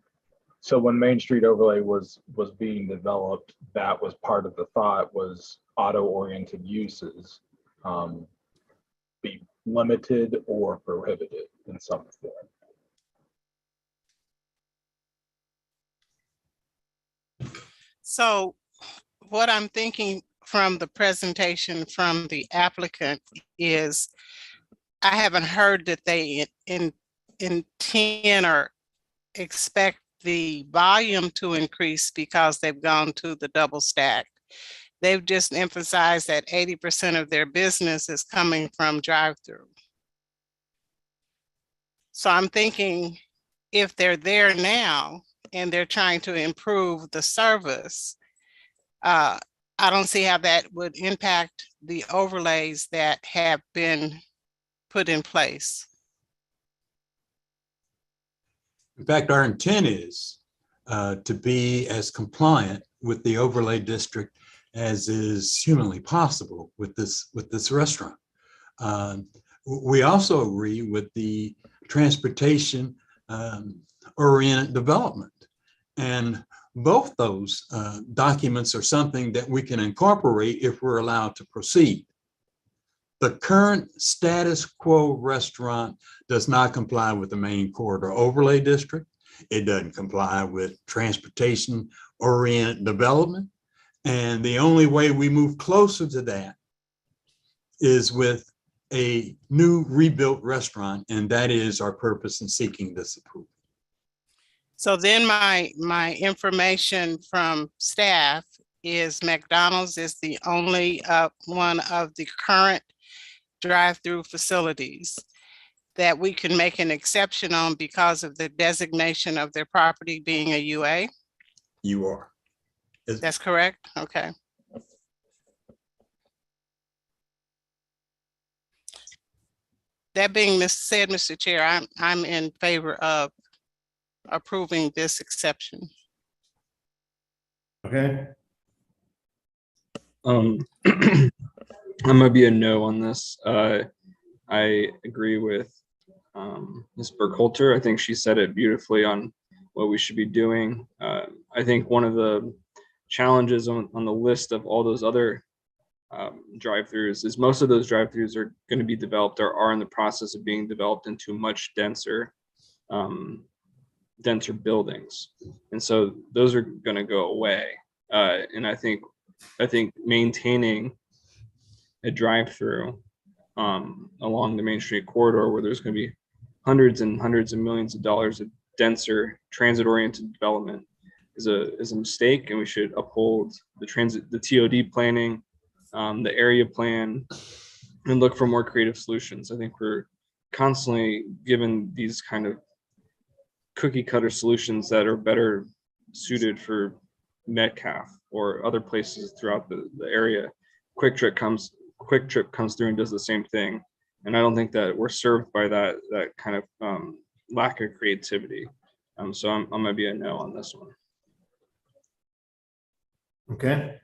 so when Main Street overlay was being developed, that was part of the thought, was auto-oriented uses be limited or prohibited in some form. So what I'm thinking from the presentation from the applicant is, I haven't heard that they intend or expect the volume to increase because they've gone to the double stack. They've just emphasized that 80% of their business is coming from drive-through. So I'm thinking, if they're there now and they're trying to improve the service, I don't see how that would impact the overlays that have been put in place. In fact, our intent is to be as compliant with the overlay district as is humanly possible with this restaurant. We also agree with the transportation oriented development, and both those documents are something that we can incorporate if we're allowed to proceed. The current status quo restaurant does not comply with the main corridor overlay district. It doesn't comply with transportation oriented development. And the only way we move closer to that is with a new rebuilt restaurant, and that is our purpose in seeking this approval. So then my information from staff is McDonald's is the only one of the current drive-through facilities that we can make an exception on because of the designation of their property being a UA. You are. That's correct? Okay. That being said, Mr. Chair, I'm in favor of approving this exception. Okay. I'm gonna be a no on this. I agree with Ms. Burkholter. I think she said it beautifully on what we should be doing. I think one of the challenges on the list of all those other drive-throughs is most of those drive-throughs are going to be developed or are in the process of being developed into much denser buildings, and so those are going to go away. And I think maintaining a drive-through along the Main Street corridor, where there's going to be hundreds and hundreds of millions of dollars of denser transit-oriented development, is a mistake, and we should uphold the TOD planning, the area plan, and look for more creative solutions. I think we're constantly given these kind of cookie cutter solutions that are better suited for Metcalf or other places throughout the area. Quick Trip comes through and does the same thing, and I don't think that we're served by that kind of lack of creativity. So I'm gonna be a no on this one. Okay.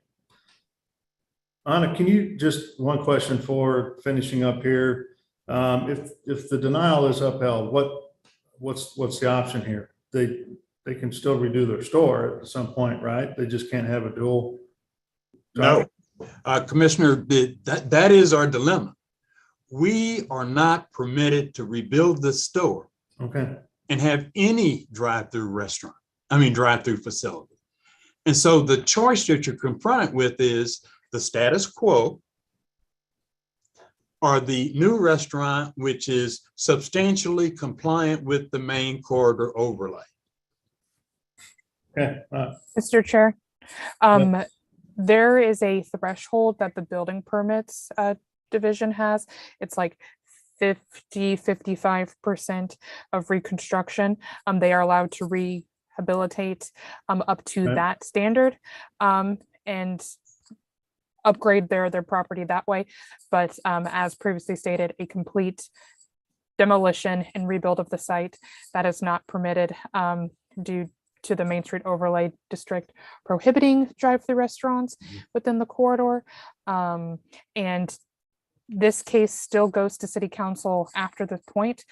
Anna, can you just, one question for finishing up here. If the denial is upheld, what's the option here? They can still redo their store at some point, right? They just can't have a dual. No, Commissioner, that is our dilemma. We are not permitted to rebuild the store. Okay. And have any drive-through facility. And so the choice that you're confronted with is the status quo or the new restaurant, which is substantially compliant with the main corridor overlay. Okay. Mr. Chair, there is a threshold that the building permits division has. It's like 55% of reconstruction. They are allowed to rehabilitate up to Right. that standard and upgrade their property that way. But as previously stated, a complete demolition and rebuild of the site that is not permitted due to the Main Street Overlay District prohibiting drive-through restaurants within the corridor. And this case still goes to City Council after this point.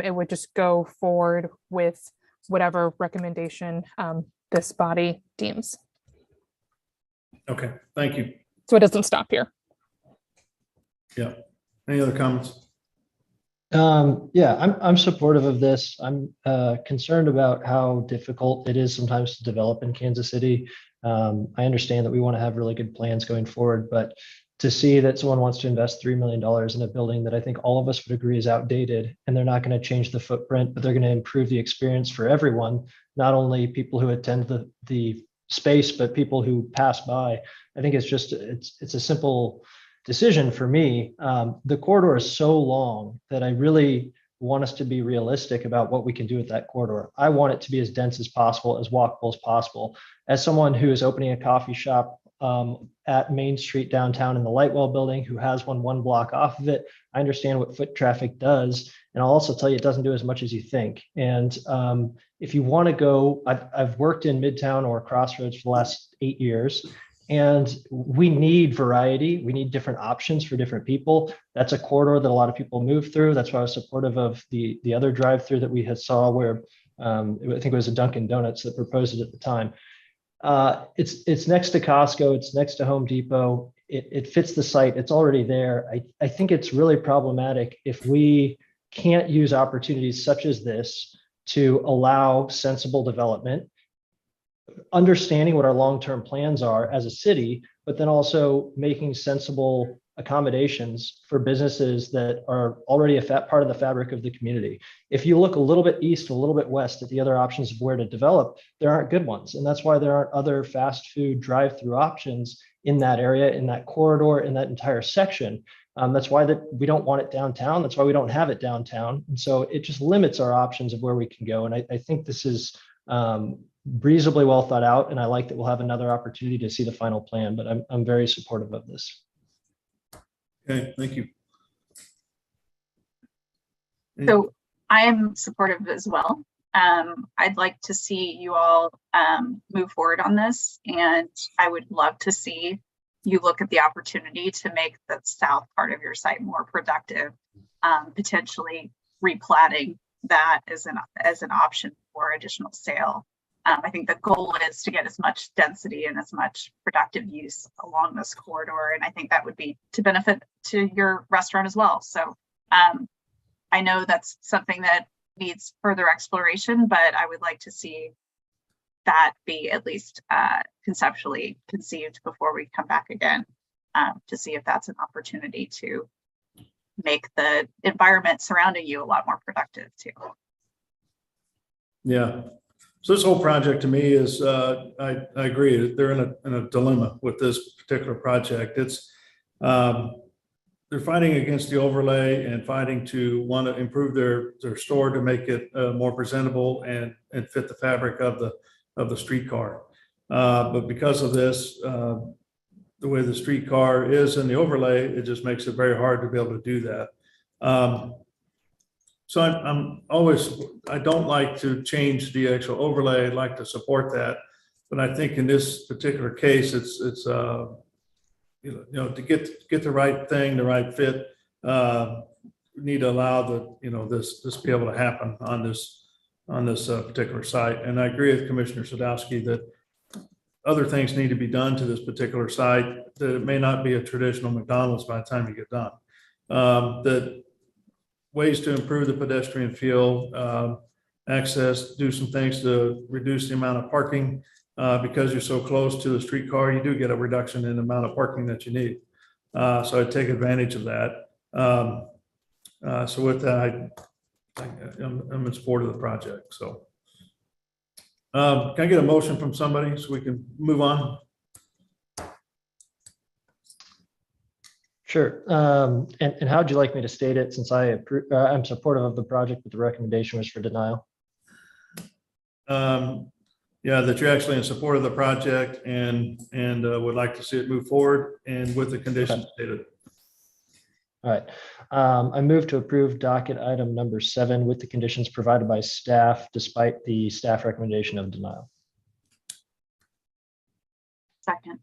It would just go forward with whatever recommendation this body deems. Okay, thank you. So it doesn't stop here. Yeah. Any other comments? Yeah, I'm supportive of this. I'm concerned about how difficult it is sometimes to develop in Kansas City. I understand that we want to have really good plans going forward, but to see that someone wants to invest $3 million in a building that I think all of us would agree is outdated, and they're not going to change the footprint, but they're going to improve the experience for everyone, not only people who attend the space, but people who pass by. I think it's just, it's a simple decision for me. The corridor is so long that I really want us to be realistic about what we can do with that corridor. I want it to be as dense as possible, as walkable as possible. As someone who is opening a coffee shop at Main Street downtown in the Lightwell building, who has one block off of it, I understand what foot traffic does. And I'll also tell you, it doesn't do as much as you think. And if you want to go, I've worked in Midtown or Crossroads for the last 8 years. And we need variety. We need different options for different people. That's a corridor that a lot of people move through. That's why I was supportive of the other drive-through that we had saw where I think it was a Dunkin' Donuts that proposed it at the time. It's next to Costco. It's next to Home Depot. It fits the site. It's already there. I think it's really problematic if we can't use opportunities such as this to allow sensible development, understanding what our long-term plans are as a city, but then also making sensible accommodations for businesses that are already a part of the fabric of the community. If you look a little bit east, a little bit west at the other options of where to develop, there aren't good ones. And that's why there aren't other fast food drive-through options in that area, in that corridor, in that entire section. That's why we don't want it downtown. That's why we don't have it downtown. And so it just limits our options of where we can go. And I think this is reasonably well thought out, and I like that we'll have another opportunity to see the final plan, but I'm very supportive of this. Okay, thank you. So I am supportive as well. I'd like to see you all move forward on this, and I would love to see you look at the opportunity to make the south part of your site more productive, potentially replatting that as an option for additional sale. I think the goal is to get as much density and as much productive use along this corridor. And I think that would be to benefit to your restaurant as well. So I know that's something that needs further exploration, but I would like to see that be at least conceptually conceived before we come back again to see if that's an opportunity to make the environment surrounding you a lot more productive too. Yeah. So this whole project to me is, I agree, they're in a dilemma with this particular project. It's, they're fighting against the overlay and fighting to want to improve their store to make it more presentable and fit the fabric of the streetcar. But because of this, the way the streetcar is in the overlay, it just makes it very hard to be able to do that. So I don't like to change the actual overlay. I'd like to support that, but I think in this particular case, it's you know, to get the right thing, the right fit, we need to allow this be able to happen on this particular site. And I agree with Commissioner Sadowski that other things need to be done to this particular site, that it may not be a traditional McDonald's by the time you get done. That ways to improve the pedestrian feel, access, do some things to reduce the amount of parking. Because you're so close to the streetcar, you do get a reduction in the amount of parking that you need. So I take advantage of that. So with that, I'm in support of the project. So Can I get a motion from somebody so we can move on? Sure. And how would you like me to state it, since I'm supportive of the project, but the recommendation was for denial? Yeah, that you're actually in support of the project and would like to see it move forward and with the conditions stated. All right. I move to approve docket item number 7 with the conditions provided by staff, despite the staff recommendation of denial. Second.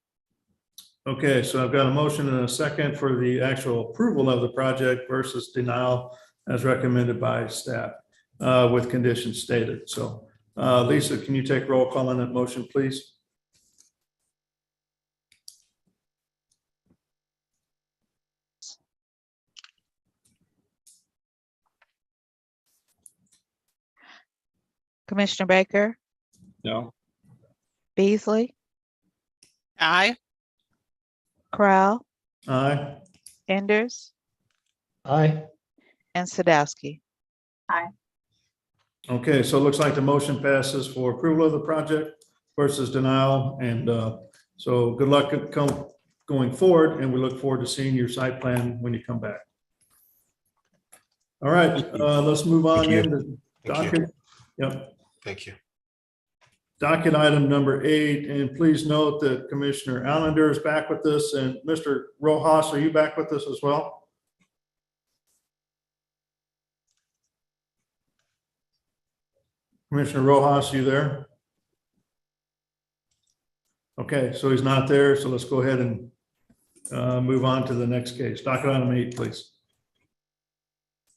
Okay, so I've got a motion and a second for the actual approval of the project versus denial as recommended by staff with conditions stated. So Lisa, can you take roll call on that motion, please? Commissioner Baker, No. Beasley, Aye. Corral, Aye. Enders, Aye. and Sadowski. Aye. Okay, so it looks like the motion passes for approval of the project versus denial. And so good luck going forward, and we look forward to seeing your site plan when you come back. All right, let's move on Thank you. into docket. Yep. Thank you. Docket item number 8, and please note that Commissioner Allender is back with us, and Mr. Rojas, are you back with us as well? Commissioner Rojas, you there? Okay, so he's not there, so let's go ahead and move on to the next case. Docket item 8, please.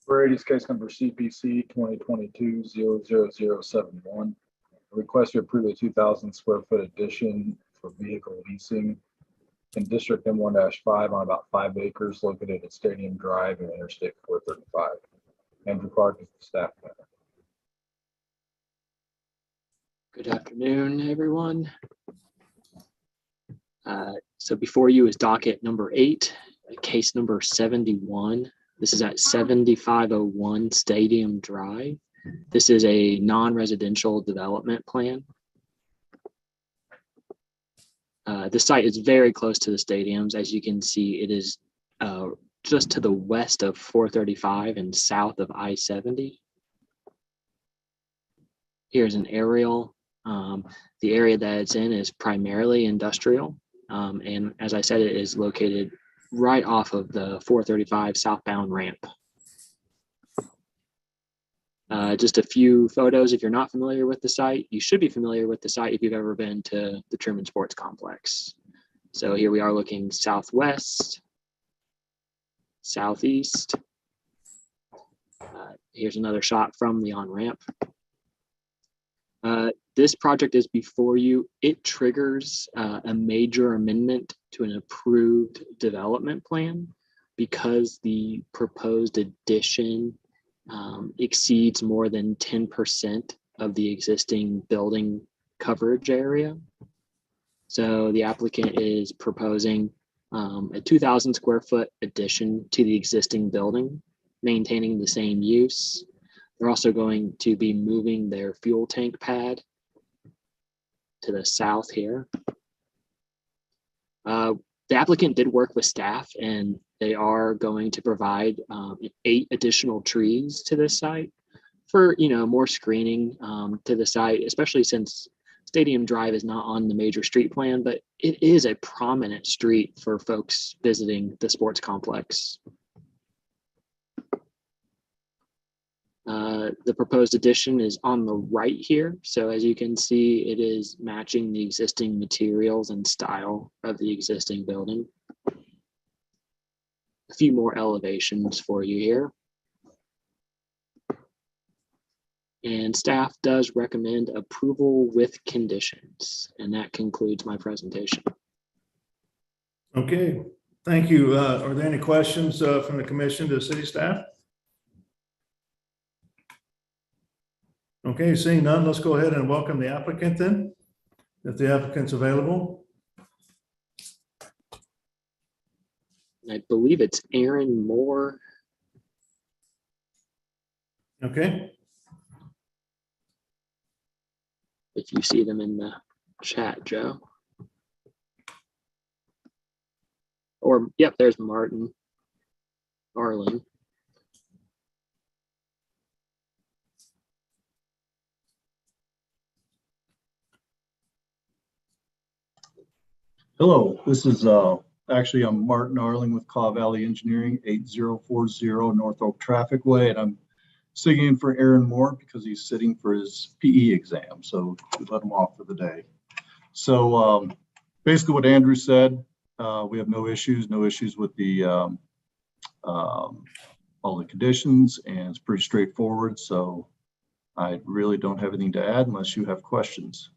Variety's case number CPC 2022-00071. Request to approve a 2,000 square foot addition for vehicle leasing in District M1-5 on about 5 acres located at Stadium Drive and Interstate 435. Andrew Clark is the staff member. Good afternoon, everyone. So before you is docket number 8, case number 71. This is at 7501 Stadium Drive. This is a non-residential development plan. The site is very close to the stadiums. As you can see, it is just to the west of 435 and south of I-70. Here's an aerial. The area that it's in is primarily industrial. And as I said, it is located right off of the 435 southbound ramp. Just a few photos. If you're not familiar with the site, you should be familiar with the site if you've ever been to the Truman Sports Complex. So here we are looking southwest, southeast. Here's another shot from the on-ramp. This project is before you. It triggers a major amendment to an approved development plan because the proposed addition exceeds more than 10% of the existing building coverage area. So the applicant is proposing a 2,000 square foot addition to the existing building, maintaining the same use. They're also going to be moving their fuel tank pad to the south here. The applicant did work with staff, and they are going to provide 8 additional trees to this site for more screening to the site, especially since Stadium Drive is not on the major street plan, but it is a prominent street for folks visiting the sports complex. The proposed addition is on the right here. So as you can see, it is matching the existing materials and style of the existing building. A few more elevations for you here. And staff does recommend approval with conditions. And that concludes my presentation. Okay, thank you. Are there any questions from the commission to city staff? Okay, seeing none, let's go ahead and welcome the applicant then, if the applicant's available. I believe it's Aaron Moore. Okay. if you see them in the chat, Joe. Or, yep, there's Martin Arling. Hello, this is actually I'm Martin Arling with Caw Valley Engineering, 8040 North Oak Traffic Way, and I'm sitting in for Aaron Moore because he's sitting for his PE exam, so we let him off for the day. So basically what Andrew said, we have no issues with the all the conditions, and it's pretty straightforward. So I really don't have anything to add unless you have questions.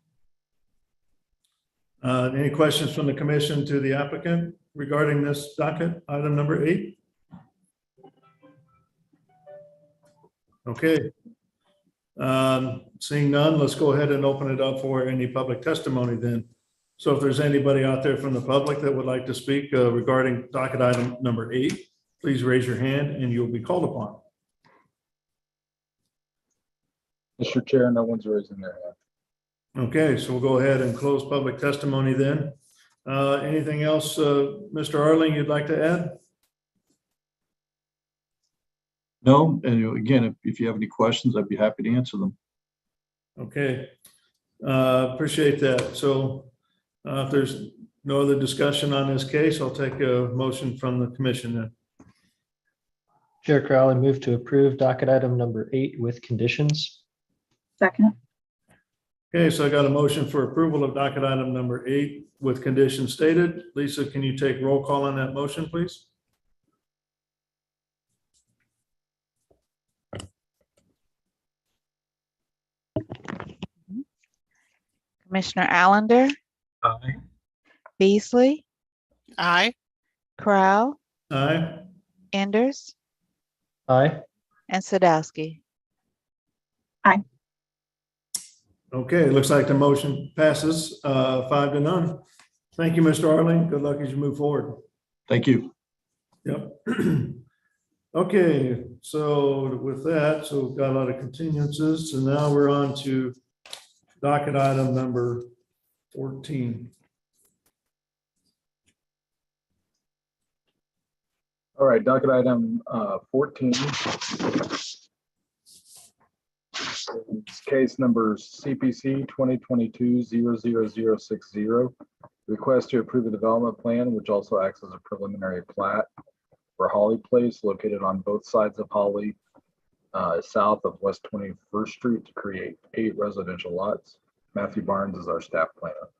Any questions from the commission to the applicant regarding this docket, item number 8? Okay. Seeing none, let's go ahead and open it up for any public testimony then. So if there's anybody out there from the public that would like to speak regarding docket item number 8, please raise your hand and you'll be called upon. Mr. Chair, no one's raising their hand. Okay, so we'll go ahead and close public testimony then. Anything else, Mr. Arling, you'd like to add? No, and again, if you have any questions, I'd be happy to answer them. Okay, appreciate that. So if there's no other discussion on this case, I'll take a motion from the commission then. Chair Crowley, move to approve docket item number 8 with conditions. Second. Okay, so I got a motion for approval of docket item number 8 with conditions stated. Lisa, can you take roll call on that motion, please? Commissioner Allender, Aye. Beasley, Aye. Crowell, Aye. Enders, Aye. and Sadowski. Aye. Okay, it looks like the motion passes 5-0. Thank you, Mr. Arling. Good luck as you move forward. Thank you. Yep. Okay, so with that, so we've got a lot of continuances. So now we're on to docket item number 14. All right, docket item 14. It's case number CPC 2022-00060. Request to approve the development plan, which also acts as a preliminary plat for Holly Place, located on both sides of Holly, south of West 21st Street, to create 8 residential lots. Matthew Barnes is our staff planner.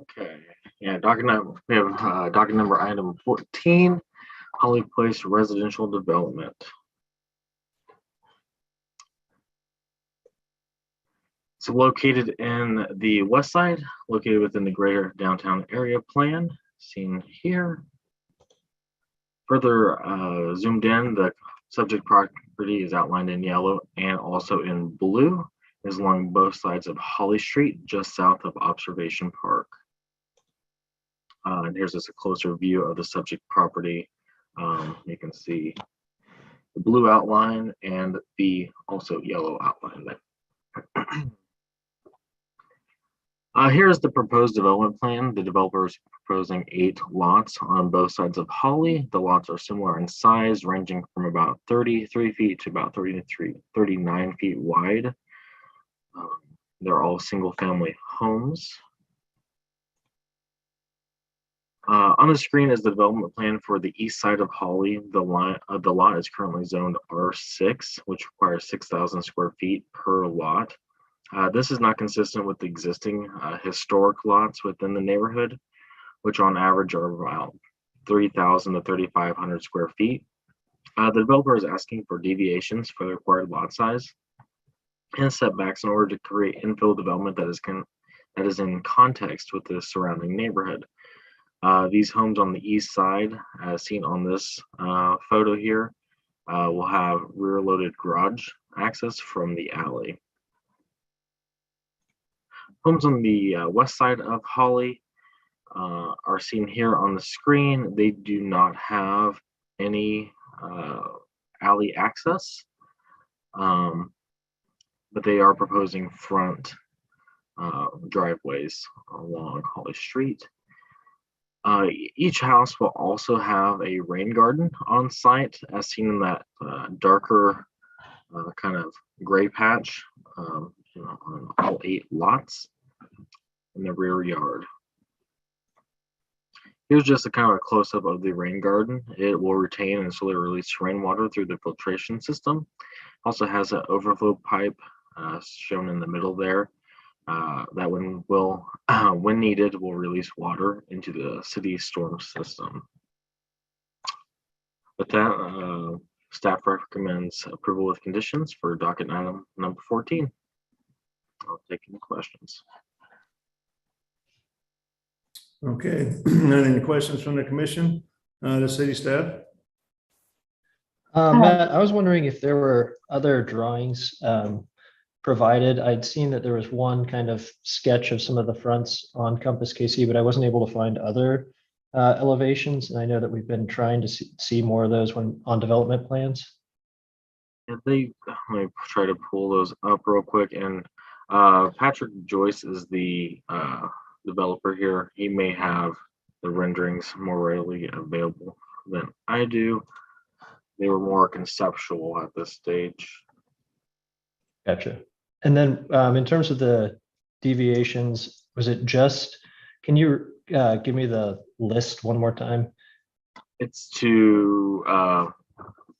Okay, yeah, we have docket number item 14, Holly Place residential development. It's located in the west side, located within the greater downtown area plan, seen here. Further zoomed in, the subject property is outlined in yellow and also in blue. It is along both sides of Holly Street, just south of Observation Park. And here's just a closer view of the subject property. You can see the blue outline and the also yellow outline there. Here's the proposed development plan. The developer is proposing 8 lots on both sides of Holly. The lots are similar in size, ranging from about 33 feet to about 39 feet wide. They're all single-family homes. On the screen is the development plan for the east side of Holly. The lot is currently zoned R6, which requires 6,000 square feet per lot. This is not consistent with the existing historic lots within the neighborhood, which on average are about 3,000 to 3,500 square feet. The developer is asking for deviations for the required lot size and setbacks in order to create infill development that is in context with the surrounding neighborhood. These homes on the east side, as seen on this photo here, will have rear-loaded garage access from the alley. Homes on the west side of Holly are seen here on the screen. They do not have any alley access. but they are proposing front driveways along Holly Street. Each house will also have a rain garden on site, as seen in that darker kind of gray patch on all 8 lots in the rear yard. Here's just a kind of a close-up of the rain garden. It will retain and slowly release rainwater through the filtration system. Also has an overflow pipe shown in the middle there. That when needed, will release water into the city storm system. With that, staff recommends approval with conditions for docket item number 14. I'll take any questions. Okay, any questions from the commission, the city staff? Matt, I was wondering if there were other drawings provided. I'd seen that there was one kind of sketch of some of the fronts on Compass KC, but I wasn't able to find other elevations. And I know that we've been trying to see more of those when on development plans. Let me try to pull those up real quick. And Patrick Joyce is the developer here. He may have the renderings more readily available than I do. They were more conceptual at this stage. Gotcha. And then in terms of the deviations, was it just, can you give me the list one more time? It's to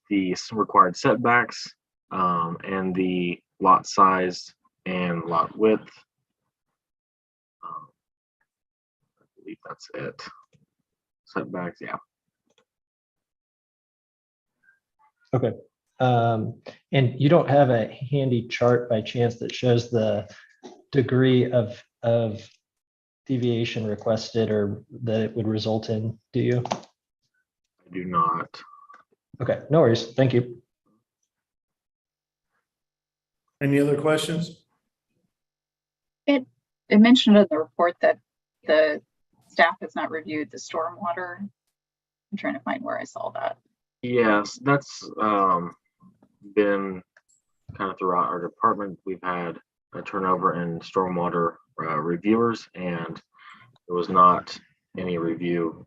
the required setbacks and the lot size and lot width. I believe that's it. Setbacks, yeah. Okay. And you don't have a handy chart by chance that shows the degree of deviation requested or that it would result in, do you? I do not. Okay, no worries. Thank you. Any other questions? It mentioned in the report that the staff has not reviewed the stormwater. I'm trying to find where I saw that. Yes, that's been kind of throughout our department. We've had a turnover in stormwater reviewers, and there was not any reviewer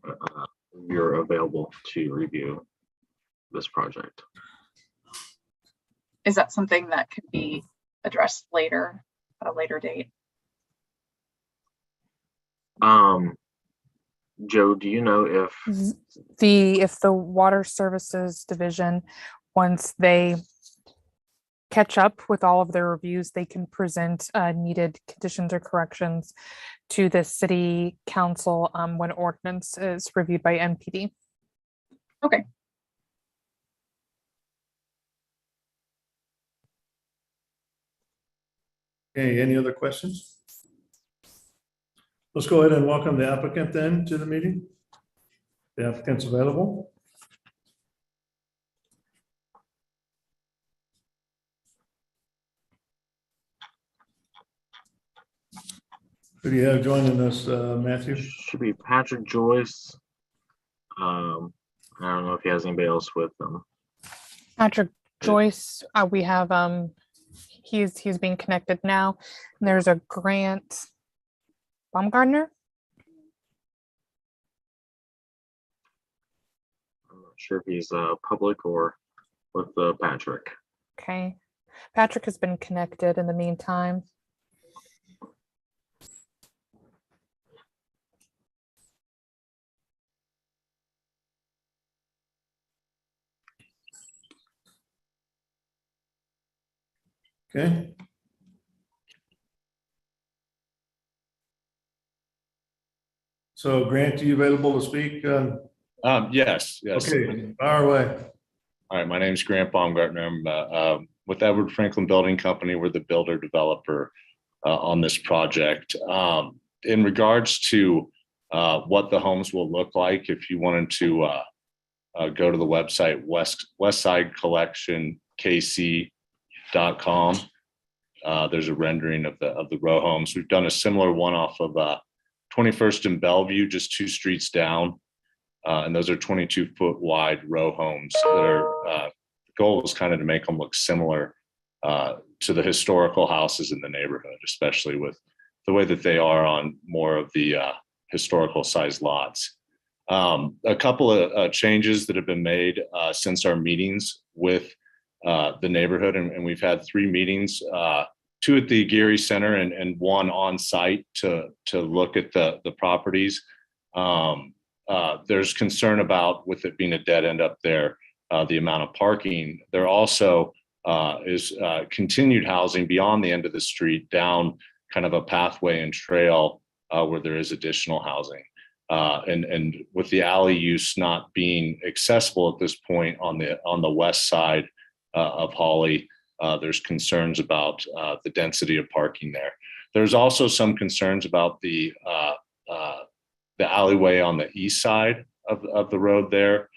available to review this project. Is that something that could be addressed later, at a later date? Joe, do you know if the Water Services Division, once they catch up with all of their reviews, they can present needed conditions or corrections to the city council when ordinance is reviewed by NPD. Okay. Okay, any other questions? Let's go ahead and welcome the applicant then to the meeting. The applicant's available. Who do you have joining us, Matthew? Should be Patrick Joyce. I don't know if he has anybody else with them. Patrick Joyce, we have he's being connected now. And there's a Grant Baumgartner. I'm not sure if he's public or with Patrick. Okay, Patrick has been connected in the meantime. Okay. So Grant, are you available to speak? Yes. Okay, fire away. All right, my name is Grant Baumgartner. I'm with Edward Franklin Building Company. We're the builder developer on this project. In regards to what the homes will look like, if you wanted to go to the website westsidecollectionkc.com, there's a rendering of the row homes. We've done a similar one off of 21st and Bellevue, just 2 streets down. And those are 22-foot wide row homes. The goal is kind of to make them look similar the historical houses in the neighborhood, especially with the way that they are on more of the historical size lots. A couple of changes that have been made since our meetings with the neighborhood, and we've had 3 meetings, 2 at the Geary Center and 1 on site to look at the properties. There's concern about, with it being a dead end up there, the amount of parking. There also is continued housing beyond the end of the street down kind of a pathway and trail where there is additional housing. And with the alley use not being accessible at this point on the west side of Holly, there's concerns about the density of parking there. There's also some concerns about the alleyway on the east side of the road there,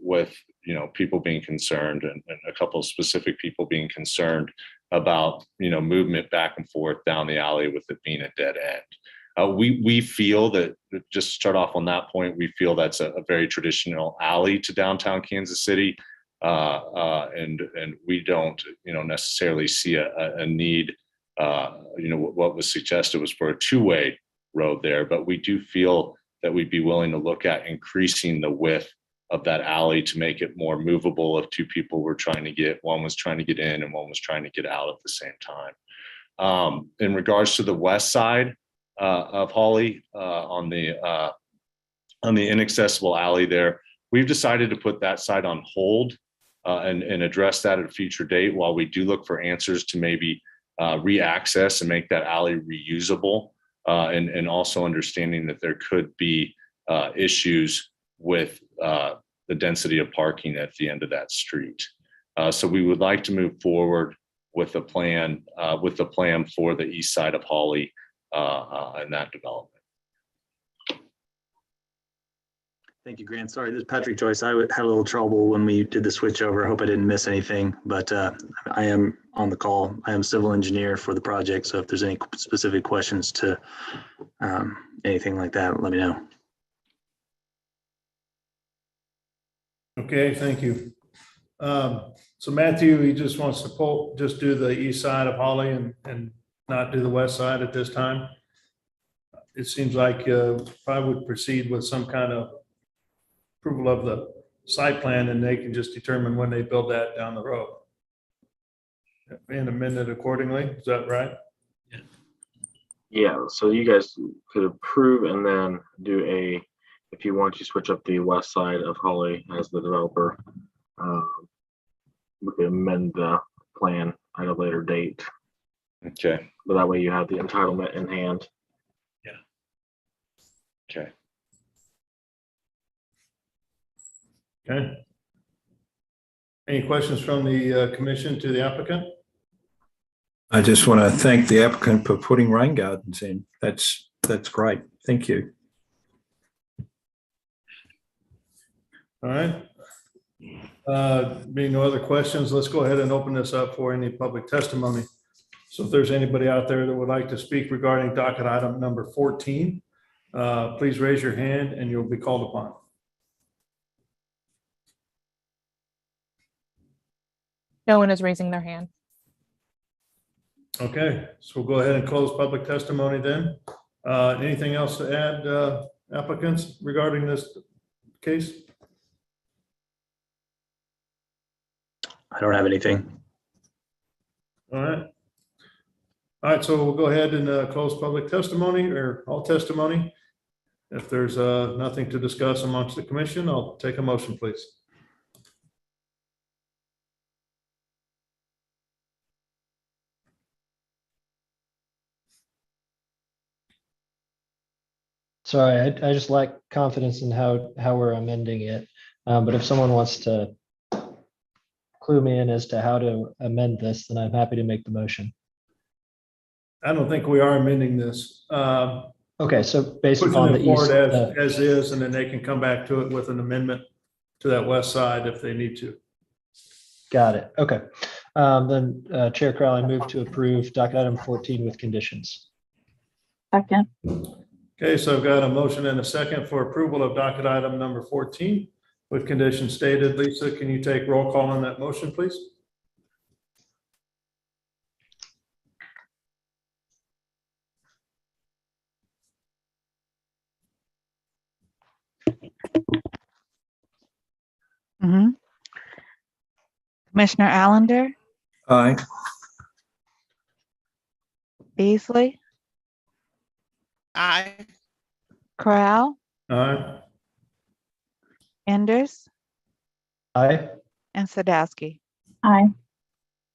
with people being concerned and a couple of specific people being concerned about movement back and forth down the alley with it being a dead end. We feel that, just to start off on that point, we feel that's a very traditional alley to downtown Kansas City, and we don't necessarily see a need. What was suggested was for a 2-way road there, but we do feel that we'd be willing to look at increasing the width of that alley to make it more movable if 2 people were trying to get, one was trying to get in and one was trying to get out at the same time. In regards to the west side of Holly, on the inaccessible alley there, we've decided to put that side on hold and address that at a future date while we do look for answers to maybe re-access and make that alley reusable, and also understanding that there could be issues with the density of parking at the end of that street. So we would like to move forward with the plan for the east side of Holly and that development. Thank you, Grant. Sorry, this is Patrick Joyce. I had a little trouble when we did the switch over. I hope I didn't miss anything, but I am on the call. I am civil engineer for the project. So if there's any specific questions to anything like that, let me know. Okay, thank you. So Matthew, he just wants to just do the east side of Holly and not do the west side at this time. It seems like I would proceed with some kind of approval of the site plan, and they can just determine when they build that down the road and amend it accordingly. Is that right? Yeah, so you guys could approve and then do if you want to switch up the west side of Holly as the developer, we could amend the plan at a later date. Okay. But that way you have the entitlement in hand. Yeah. Okay. Okay. Any questions from the commission to the applicant? I just want to thank the applicant for putting rain gardens in. That's great. Thank you. All right. Being no other questions, let's go ahead and open this up for any public testimony. So if there's anybody out there that would like to speak regarding docket item number 14, please raise your hand and you'll be called upon. No one is raising their hand. Okay, so we'll go ahead and close public testimony then. Anything else to add, applicants, regarding this case? I don't have anything. All right. All right, so we'll go ahead and close public testimony, or all testimony. If there's nothing to discuss amongst the commission, I'll take a motion, please. Sorry, I just lack confidence in how we're amending it. But if someone wants to clue me in as to how to amend this, then I'm happy to make the motion. I don't think we are amending this. Okay, so based Pushing upon it the forward east, as is, and then they can come back to it with an amendment to that west side if they need to. got it. Okay. Then Chair Crowley, move to approve docket item 14 with conditions. Second. Okay, so I've got a motion and a second for approval of docket item number 14 with conditions stated. Lisa, can you take roll call on that motion, please? Mhm. Commissioner Allender, Aye. Beasley, Aye. Corral, Aye. Enders, Aye. and Sadowski. Aye.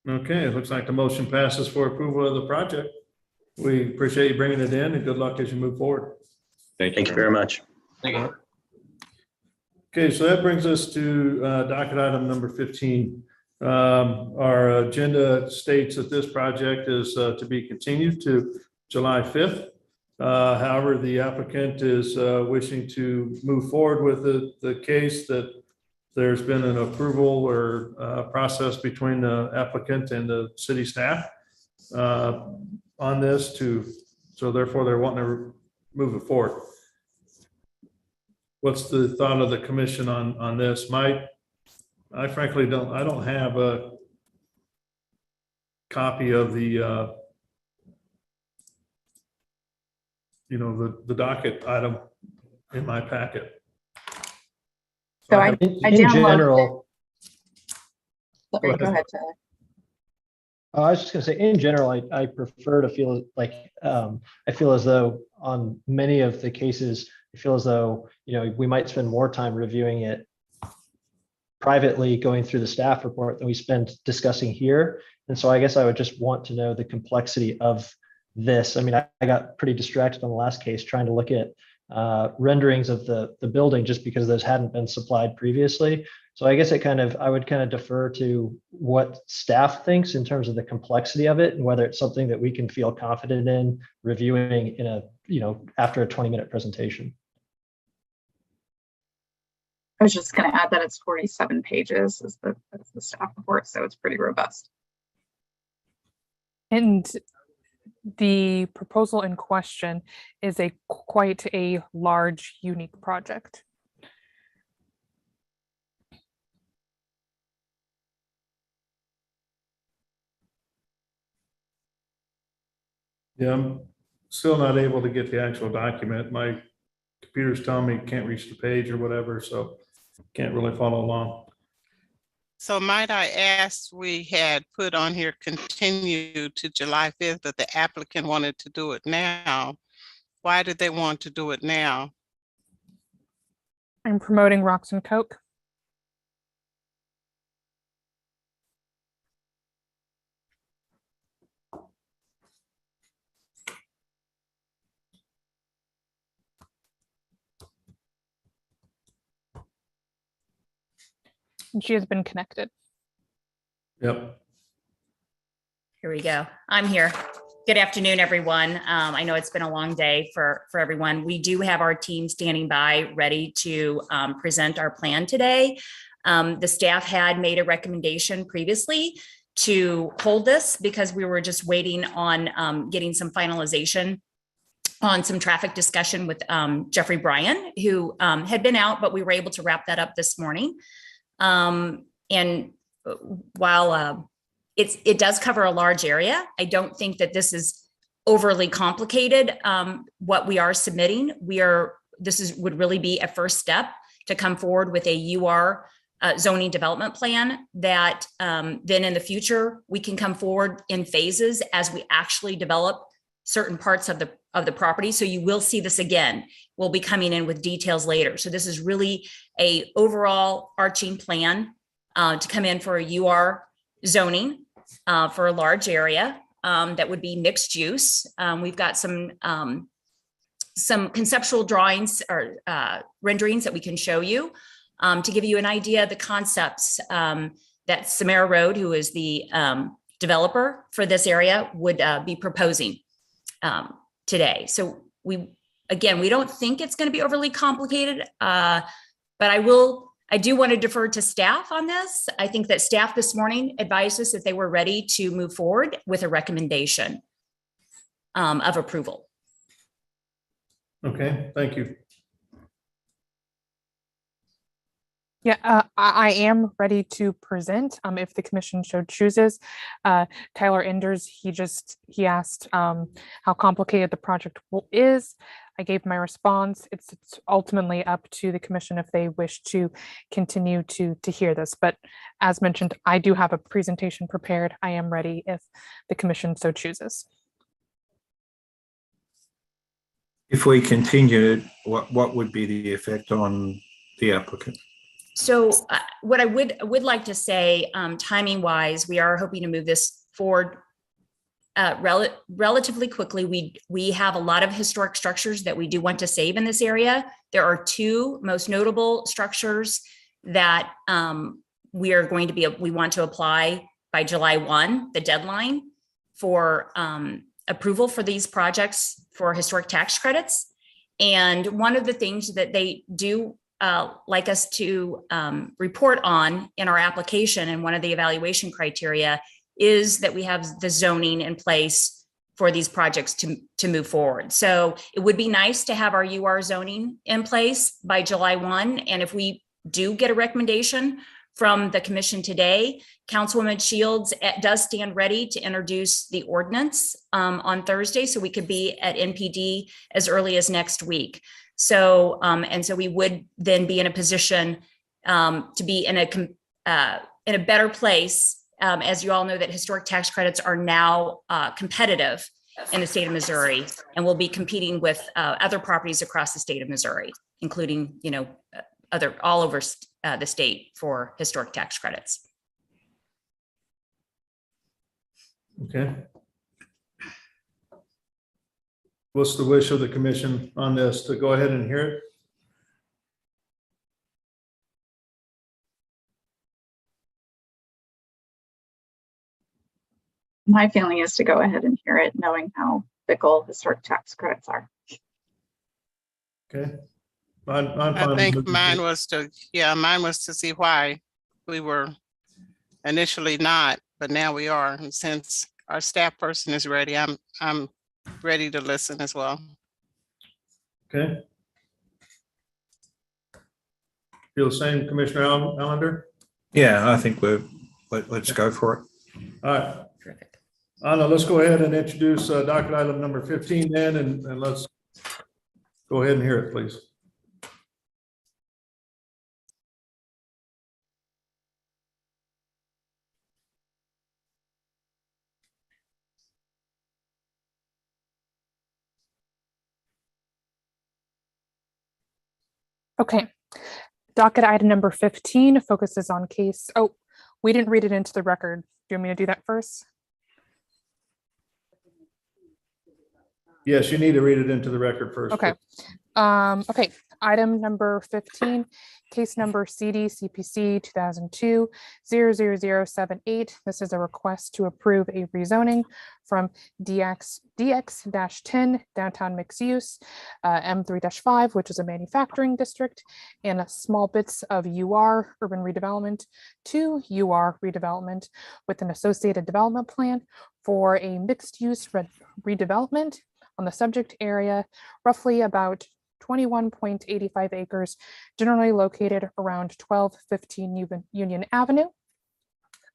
Okay, it looks like the motion passes for approval of the project. We appreciate you bringing it in and good luck as you move forward. Thank Thank you very much. Okay, so that brings us to docket item number 15. Our agenda states that this project is to be continued to July 5th. However, the applicant is wishing to move forward with the case that there's been an approval or process between the applicant and the city staff on this so therefore they're wanting to move it forward. What's the thought of the commission on this? I frankly don't have a copy of the the docket item in my packet. So I In downloaded general, Sorry, go ahead, Tyler. I was just gonna say, in general, I prefer to feel like, I feel as though on many of the cases, I feel as though, we might spend more time reviewing it privately, going through the staff report than we spend discussing here. And so I guess I would just want to know the complexity of this. I mean, I got pretty distracted on the last case trying to look at renderings of the building just because those hadn't been supplied previously. So I guess I would kind of defer to what staff thinks in terms of the complexity of it and whether it's something that we can feel confident in reviewing in after a 20-minute presentation. I was just going to add that it's 47 pages as the staff report, so it's pretty robust. And the proposal in question is quite a large, unique project. Yeah, I'm still not able to get the actual document. My computer's telling me can't reach the page or whatever, so can't really follow along. So might I ask, we had put on here continue to July 5th, but the applicant wanted to do it now. Why did they want to do it now? I'm promoting Rocks and Coke. And she has been connected. Yep. Here we go. I'm here. Good afternoon, everyone. I know it's been a long day for everyone. We do have our team standing by, ready to present our plan today. The staff had made a recommendation previously to hold this because we were just waiting on getting some finalization on some traffic discussion with Jeffrey Bryan, who had been out, but we were able to wrap that up this morning. And while it does cover a large area, I don't think that this is overly complicated. What we are submitting, would really be a first step to come forward with a UR zoning development plan that then in the future we can come forward in phases as we actually develop certain parts of the property. So you will see this again. We'll be coming in with details later. So this is really a overall arching plan to come in for a UR zoning for a large area that would be mixed use. We've got some conceptual drawings or renderings that we can show you to give you an idea of the concepts that Samara Road, who is the developer for this area, would be proposing today. So we don't think it's going to be overly complicated, but I do want to defer to staff on this. I think that staff this morning advised us that they were ready to move forward with a recommendation of approval. Okay, thank you. Yeah, I am ready to present if the commission so chooses. Tyler Enders, he asked how complicated the project is. I gave my response. It's ultimately up to the commission if they wish to continue to hear this. But as mentioned, I do have a presentation prepared. I am ready if the commission so chooses. If we continued, what would be the effect on the applicant? So what I would like to say, timing wise, we are hoping to move this forward relatively quickly. We have a lot of historic structures that we do want to save in this area. There are two most notable structures that we want to apply by July 1, the deadline for approval for these projects for historic tax credits. And one of the things that they do like us to report on in our application, and one of the evaluation criteria is that we have the zoning in place for these projects to move forward. So it would be nice to have our UR zoning in place by July 1. And if we do get a recommendation from the commission today, Councilwoman Shields does stand ready to introduce the ordinance on Thursday, so we could be at NPD as early as next week. So, and so we would then be in a position to be in a better place. As you all know, that historic tax credits are now competitive in the state of Missouri, and we'll be competing with other properties across the state of Missouri, including, all over the state for historic tax credits. Okay. What's the wish of the commission on this? To go ahead and hear it? My feeling is to go ahead and hear it, knowing how fickle historic tax credits are. Okay. I'm fine I with think moving mine forward. was to see why we were initially not, but now we are. And since our staff person is ready, I'm ready to listen as well. Okay. Feel the same, Commissioner Allender? Yeah, I think let's go for it. All right. Anna, let's go ahead and introduce docket item number 15 then, and let's go ahead and hear it, please. Okay. Docket item number 15 focuses on case. Oh, we didn't read it into the record. Do you want me to do that first? Yes, you need to read it into the record first. Okay. Okay. Item number 15, case number CD CPC 2002-00078. This is a request to approve a rezoning from DX-10 downtown mixed use, M3-5, which is a manufacturing district, and small bits of UR urban redevelopment to UR redevelopment with an associated development plan for a mixed use redevelopment on the subject area, roughly about 21.85 acres, generally located around 1215 Union Avenue.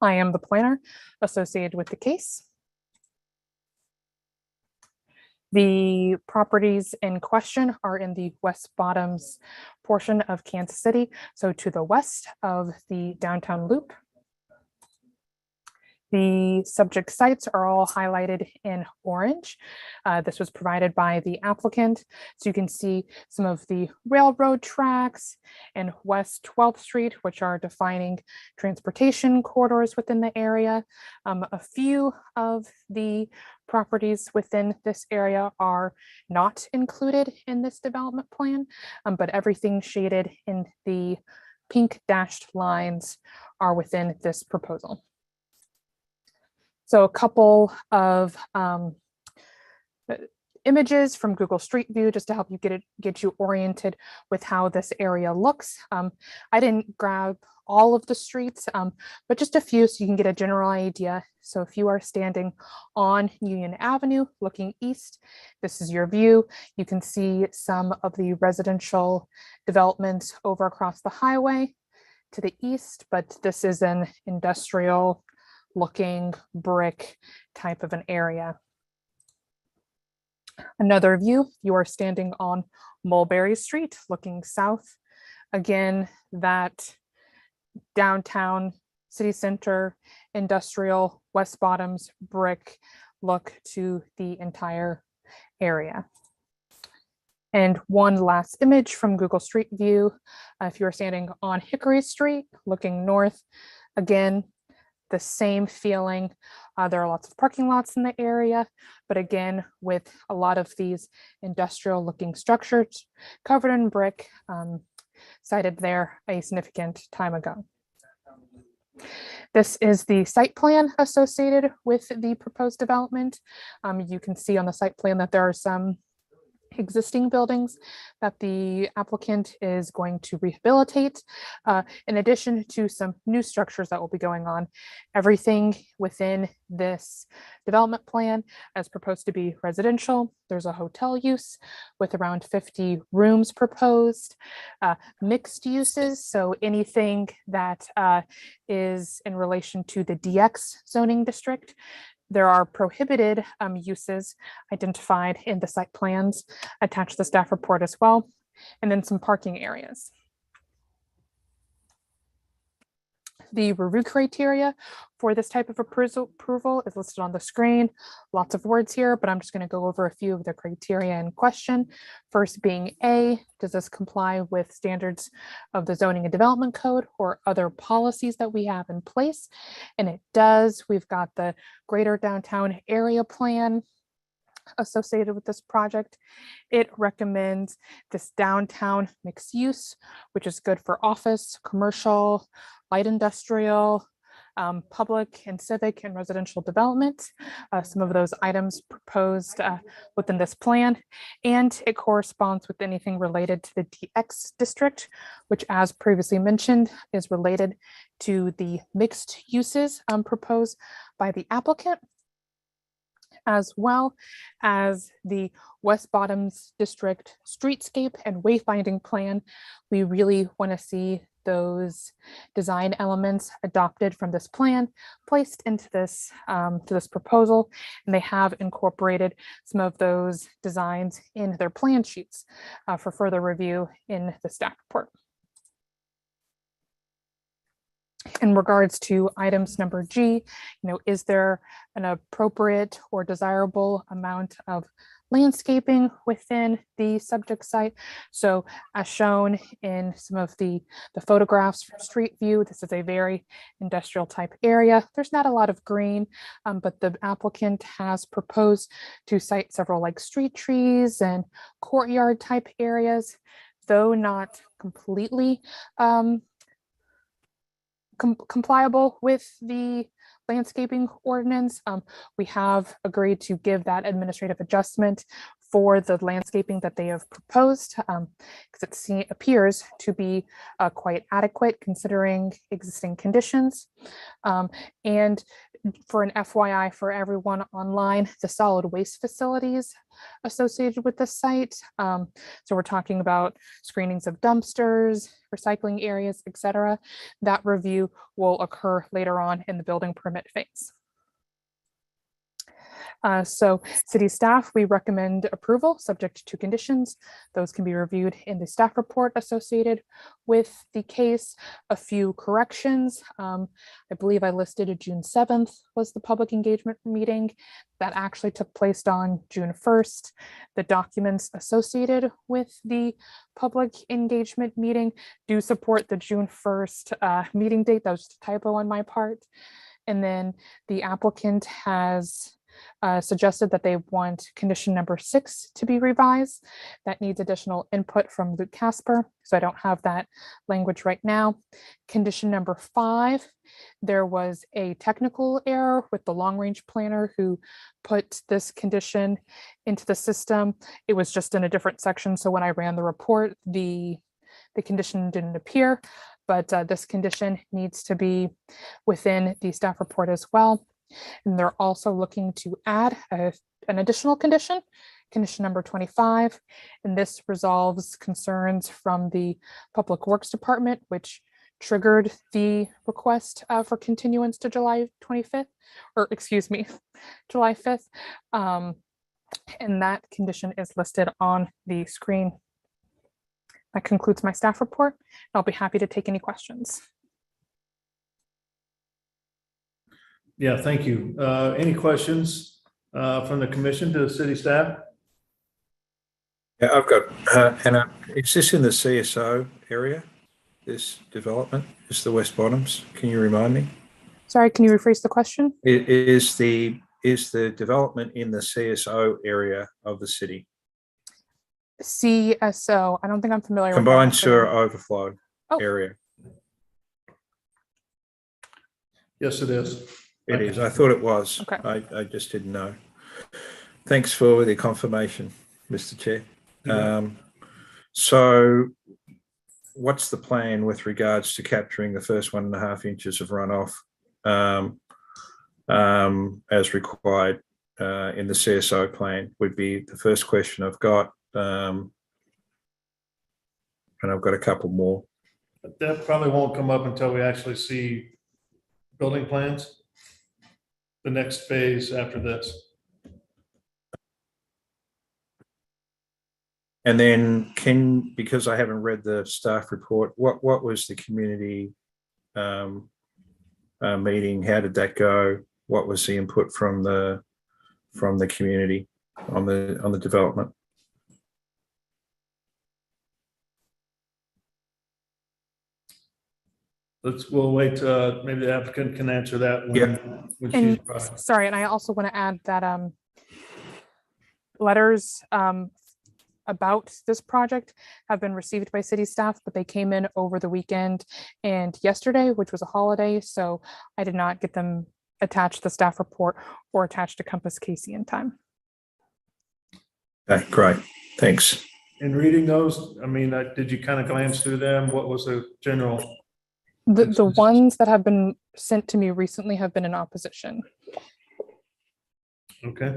I am the planner associated with the case. The properties in question are in the West Bottoms portion of Kansas City, so to the west of the downtown loop. The subject sites are all highlighted in orange. This was provided by the applicant. So you can see some of the railroad tracks and West 12th Street, which are defining transportation corridors within the area. A few of the properties within this area are not included in this development plan, but everything shaded in the pink dashed lines are within this proposal. So a couple of images from Google Street View just to help you get you oriented with how this area looks. I didn't grab all of the streets, but just a few so you can get a general idea. So if you are standing on Union Avenue looking east, this is your view. You can see some of the residential development over across the highway. to the east, but this is an industrial looking brick type of an area. Another view, you are standing on Mulberry Street looking south. Again, that downtown city center, industrial, West Bottoms brick look to the entire area. And one last image from Google Street View. If you're standing on Hickory Street looking north, again, the same feeling. There are lots of parking lots in the area, but again, with a lot of these industrial looking structures covered in brick, cited there a significant time ago. This is the site plan associated with the proposed development. You can see on the site plan that there are some existing buildings that the applicant is going to rehabilitate, in addition to some new structures that will be going on. Everything within this development plan is proposed to be residential. There's a hotel use with around 50 rooms proposed, mixed uses. So anything that is in relation to the DX zoning district. There are prohibited uses identified in the site plans attached to the staff report as well, and then some parking areas. The review criteria for this type of approval is listed on the screen. Lots of words here, but I'm just going to go over a few of the criteria in question. First being A, does this comply with standards of the zoning and development code or other policies that we have in place? And it does. We've got the Greater Downtown Area Plan associated with this project. It recommends this downtown mixed use, which is good for office, commercial, light industrial, public and civic and residential development. Some of those items proposed within this plan, and it corresponds with anything related to the DX district, which, as previously mentioned, is related to the mixed uses proposed by the applicant, as well as the West Bottoms District streetscape and wayfinding plan. We really want to see those design elements adopted from this plan placed into this to this proposal, and they have incorporated some of those designs in their plan sheets for further review in the staff report. In regards to items number G, is there an appropriate or desirable amount of landscaping within the subject site? So as shown in some of the photographs from Street View, this is a very industrial type area. There's not a lot of green, but the applicant has proposed to cite several like street trees and courtyard type areas, though not completely compliable with the landscaping ordinance. We have agreed to give that administrative adjustment for the landscaping that they have proposed, because it appears to be quite adequate considering existing conditions. And for an FYI for everyone online, the solid waste facilities associated with the site. So we're talking about screenings of dumpsters, recycling areas, etc. That review will occur later on in the building permit phase. So city staff, we recommend approval subject to conditions. Those can be reviewed in the staff report associated with the case. A few corrections. I believe I listed June 7th was the public engagement meeting. That actually took place on June 1st. The documents associated with the public engagement meeting do support the June 1st meeting date. That was just a typo on my part. And then the applicant has suggested that they want condition number 6 to be revised. That needs additional input from Luke Casper, so I don't have that language right now. Condition number 5, there was a technical error with the long-range planner who put this condition into the system. It was just in a different section, so when I ran the report, the condition didn't appear, but this condition needs to be within the staff report as well. And they're also looking to add an additional condition, condition number 25, and this resolves concerns from the Public Works Department, which triggered the request for continuance to July 25th, or excuse me, July 5th. And that condition is listed on the screen. That concludes my staff report. I'll be happy to take any questions. Yeah, thank you. Any questions from the commission to the city staff? Yeah, I've got, Hannah, is this in the CSO area, this development? Is the West Bottoms? Can you remind me? Sorry, can you rephrase the question? Is the development in the CSO area of the city? CSO, I don't think I'm familiar with Combined that sewer acronym. overflow Oh. area. Yes, it is. It is. I thought it was. Okay. I just didn't know. Thanks for the confirmation, Mr. Chair. So what's the plan with regards to capturing the first 1.5 inches of runoff as required in the CSO plan would be the first question I've got. And I've got a couple more. That probably won't come up until we actually see building plans. The next phase after this. And then because I haven't read the staff report, what was the community meeting? How did that go? What was the input from the community on the development? We'll wait, maybe the applicant can answer that when she's And brought. sorry, and I also want to add that letters about this project have been received by city staff, but they came in over the weekend and yesterday, which was a holiday, so I did not get them attached to the staff report or attached to Compass Casey in time. Okay, great, thanks. In reading those, I mean, did you kind of glance through them? What was the general? The ones that have been sent to me recently have been in opposition. Okay.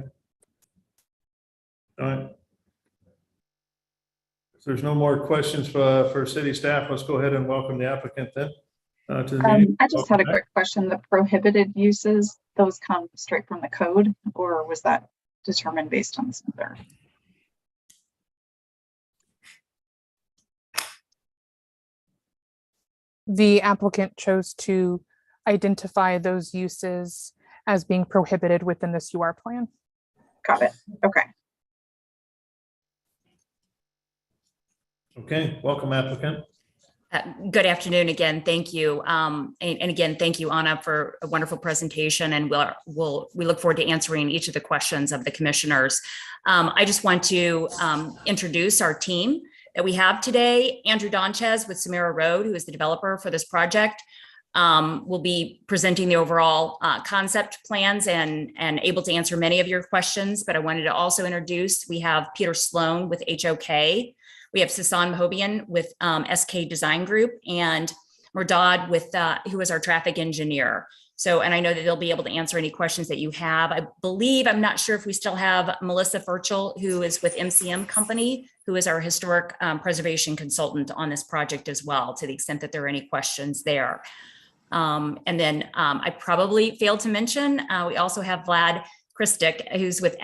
All right. If there's no more questions for city staff, let's go ahead and welcome the applicant then to the meeting. I just had a quick question. The prohibited uses, those come straight from the code, or was that determined based on some other? The applicant chose to identify those uses as being prohibited within this UR plan. Got it. Okay. Okay, welcome applicant. Good afternoon again. Thank you. And again, thank you, Anna, for a wonderful presentation. And we look forward to answering each of the questions of the commissioners. I just want to introduce our team that we have today. Andrew Donchez with Samara Road, who is the developer for this project, will be presenting the overall concept plans and able to answer many of your questions. But I wanted to also introduce, we have Peter Sloan with HOK. We have Sasan Mahobian with SK Design Group, and Murdad with who is our traffic engineer. So, and I know that they'll be able to answer any questions that you have. I believe, I'm not sure if we still have Melissa Furchel, who is with MCM Company, who is our historic preservation consultant on this project as well, to the extent that there are any questions there. And then I probably failed to mention, we also have Vlad Kristic, who's with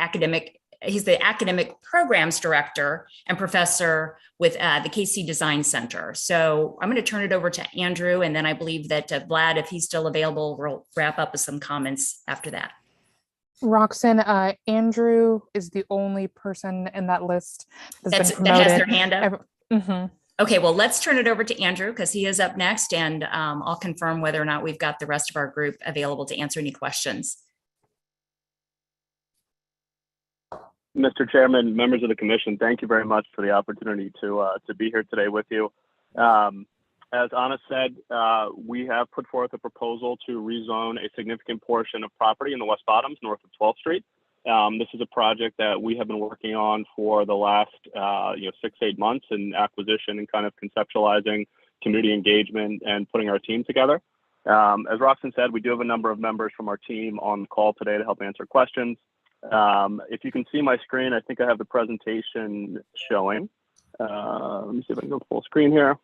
he's the academic programs director and professor with the KC Design Center. So I'm going to turn it over to Andrew, and then I believe that Vlad, if he's still available, will wrap up with some comments after that. Roxanne, Andrew is the only person in that list that has their hand up. Mm-hmm. Okay, well, let's turn it over to Andrew because he is up next, and I'll confirm whether or not we've got the rest of our group available to answer any questions. Mr. Chairman, members of the commission, thank you very much for the opportunity to be here today with you. As Anna said, we have put forth a proposal to rezone a significant portion of property in the West Bottoms, north of 12th Street. This is a project that we have been working on for the last 6-8 months in acquisition and kind of conceptualizing community engagement and putting our team together. As Roxanne said, we do have a number of members from our team on the call today to help answer questions. If you can see my screen, I think I have the presentation showing. Let me see if I can go full screen here.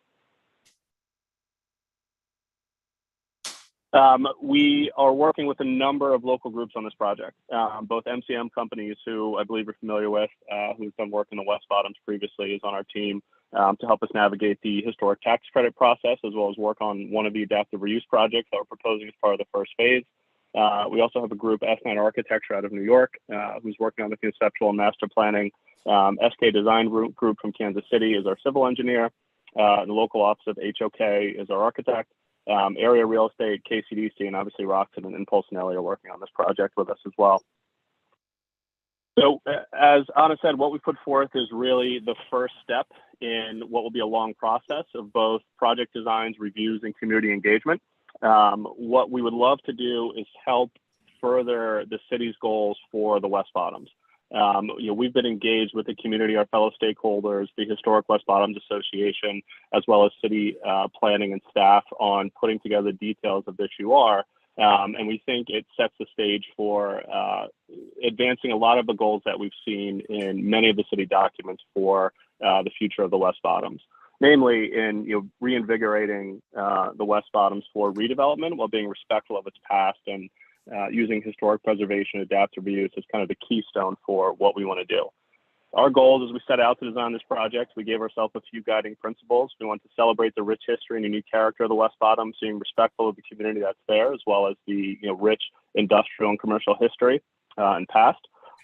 We are working with a number of local groups on this project, both MCM companies who I believe you're familiar with, who's done work in the West Bottoms previously, is on our team to help us navigate the historic tax credit process, as well as work on one of the adaptive reuse projects that we're proposing as part of the first phase. We also have a group, S9 Architecture out of New York, who's working on the conceptual and master planning. SK Design Group from Kansas City is our civil engineer. The local office of HOK is our architect. Area Real Estate, KCDC, and obviously Roxton and Polsinelli are working on this project with us as well. So as Anna said, what we put forth is really the first step in what will be a long process of both project designs, reviews, and community engagement. What we would love to do is help further the city's goals for the West Bottoms. We've been engaged with the community, our fellow stakeholders, the Historic West Bottoms Association, as well as city planning and staff on putting together details of this UR. And we think it sets the stage for advancing a lot of the goals that we've seen in many of the city documents for the future of the West Bottoms, namely in reinvigorating the West Bottoms for redevelopment while being respectful of its past and using historic preservation, adaptive reuse as kind of the keystone for what we want to do. Our goals as we set out to design this project, we gave ourselves a few guiding principles. We want to celebrate the rich history and unique character of the West Bottoms, being respectful of the community that's there, as well as the rich industrial and commercial history and past.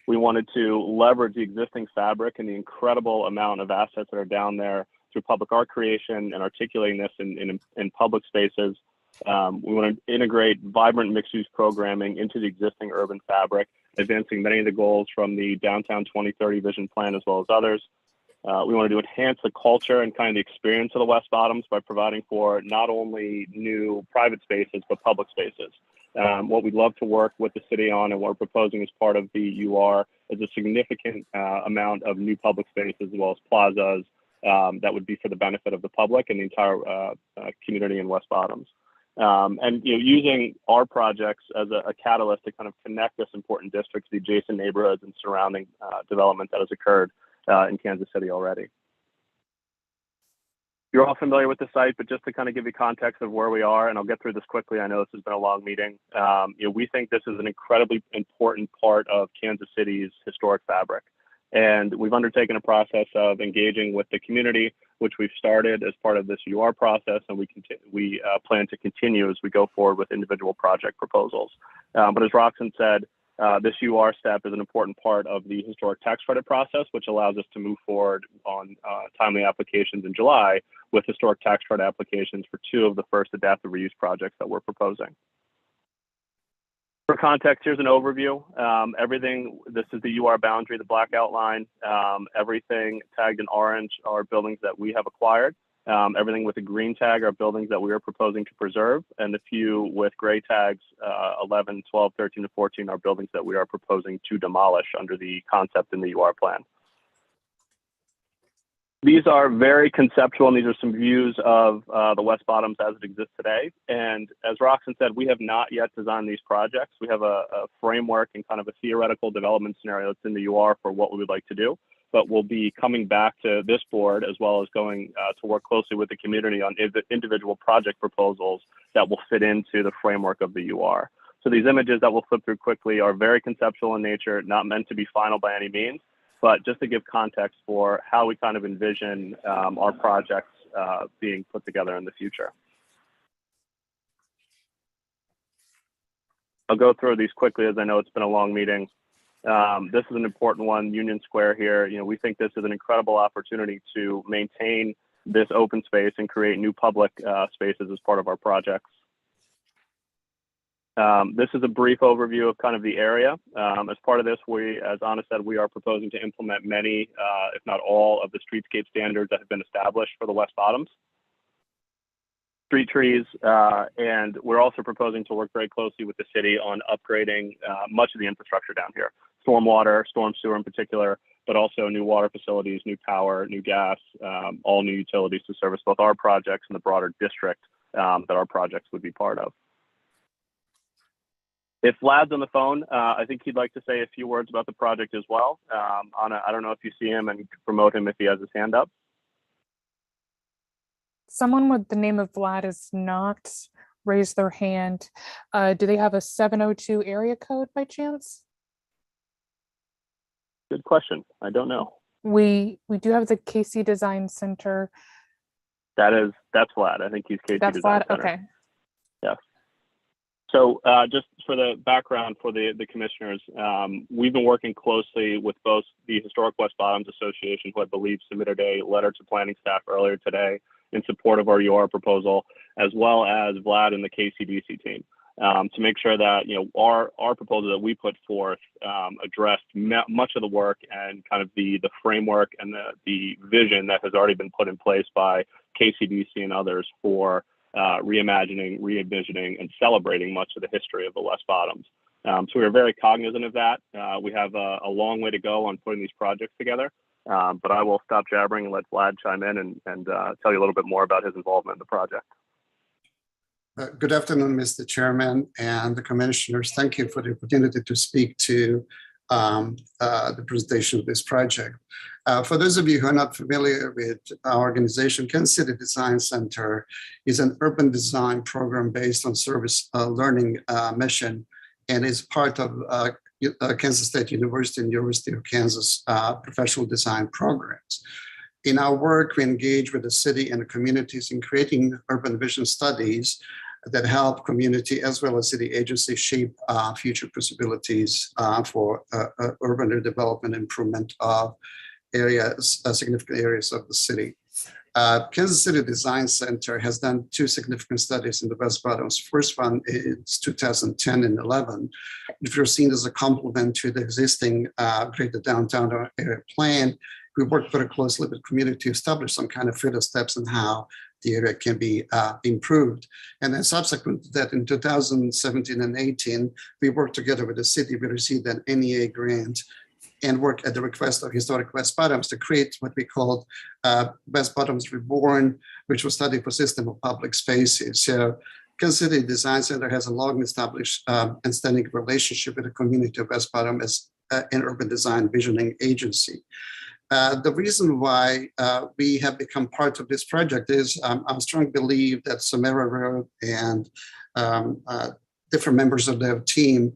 We wanted to leverage the existing fabric and the incredible amount of assets that are down there through public art creation and articulating this in public spaces. We want to integrate vibrant mixed-use programming into the existing urban fabric, advancing many of the goals from the Downtown 2030 Vision Plan as well as others. We wanted to enhance the culture and kind of the experience of the West Bottoms by providing for not only new private spaces, but public spaces. What we'd love to work with the city on and what we're proposing as part of the UR is a significant amount of new public spaces as well as plazas that would be for the benefit of the public and the entire community in West Bottoms. And using our projects as a catalyst to kind of connect this important district to the adjacent neighborhoods and surrounding development that has occurred in Kansas City already. You're all familiar with the site, but just to kind of give you context of where we are, and I'll get through this quickly. I know this has been a long meeting. We think this is an incredibly important part of Kansas City's historic fabric. And we've undertaken a process of engaging with the community, which we've started as part of this UR process, and we plan to continue as we go forward with individual project proposals. But as Roxanne said, this UR step is an important part of the historic tax credit process, which allows us to move forward on timely applications in July with historic tax credit applications for 2 of the first adaptive reuse projects that we're proposing. For context, here's an overview. This is the UR boundary, the black outline. Everything tagged in orange are buildings that we have acquired. Everything with a green tag are buildings that we are proposing to preserve. And the few with gray tags, 11, 12, 13, and 14 are buildings that we are proposing to demolish under the concept in the UR plan. These are very conceptual, and these are some views of the West Bottoms as it exists today. And as Roxanne said, we have not yet designed these projects. We have a framework and kind of a theoretical development scenario that's in the UR for what we would like to do. But we'll be coming back to this board as well as going to work closely with the community on individual project proposals that will fit into the framework of the UR. So these images that we'll flip through quickly are very conceptual in nature, not meant to be final by any means. But just to give context for how we kind of envision our projects being put together in the future. I'll go through these quickly as I know it's been a long meeting. This is an important one, Union Square here. We think this is an incredible opportunity to maintain this open space and create new public spaces as part of our projects. This is a brief overview of kind of the area. As part of this, as Anna said, we are proposing to implement many, if not all, of the streetscape standards that have been established for the West Bottoms. Street trees, and we're also proposing to work very closely with the city on upgrading much of the infrastructure down here. Stormwater, storm sewer in particular, but also new water facilities, new power, new gas, all new utilities to service both our projects and the broader district that our projects would be part of. If Vlad's on the phone, I think he'd like to say a few words about the project as well. Anna, I don't know if you see him and promote him if he has his hand up. Someone with the name of Vlad is not raised their hand. Do they have a 702 area code by chance? Good question. I don't know. We do have the KC Design Center. That's Vlad. I think he's KC That's Design Vlad. Center. Okay. Yes. So just for the background for the commissioners, we've been working closely with both the Historic West Bottoms Association, who I believe submitted a letter to planning staff earlier today in support of our UR proposal, as well as Vlad and the KCDC team, to make sure that our proposal that we put forth addressed much of the work and kind of the framework and the vision that has already been put in place by KCDC and others for reimagining, re-envisioning, and celebrating much of the history of the West Bottoms. So we are very cognizant of that. We have a long way to go on putting these projects together, but I will stop jabbering and let Vlad chime in and tell you a little bit more about his involvement in the project. Good afternoon, Mr. Chairman and the commissioners. Thank you for the opportunity to speak to the presentation of this project. For those of you who are not familiar with our organization, Kansas City Design Center is an urban design program based on service learning mission and is part of Kansas State University and University of Kansas professional design programs. In our work, we engage with the city and the communities in creating urban vision studies that help community as well as city agencies shape future possibilities for urban redevelopment improvement of areas, significant areas of the city. Kansas City Design Center has done two significant studies in the West Bottoms. First one is 2010 and 11, which were seen as a complement to the existing Greater Downtown Area Plan. We worked very closely with the community to establish some kind of further steps on how the area can be improved. And then subsequent to that, in 2017 and 18, we worked together with the city. We received an NEA grant and worked at the request of Historic West Bottoms to create what we called West Bottoms Reborn, which was study for system of public spaces. So Kansas City Design Center has a long established and standing relationship with the community of West Bottom as an urban design visioning agency. The reason why we have become part of this project is I strongly believe that Somera Road and different members of their team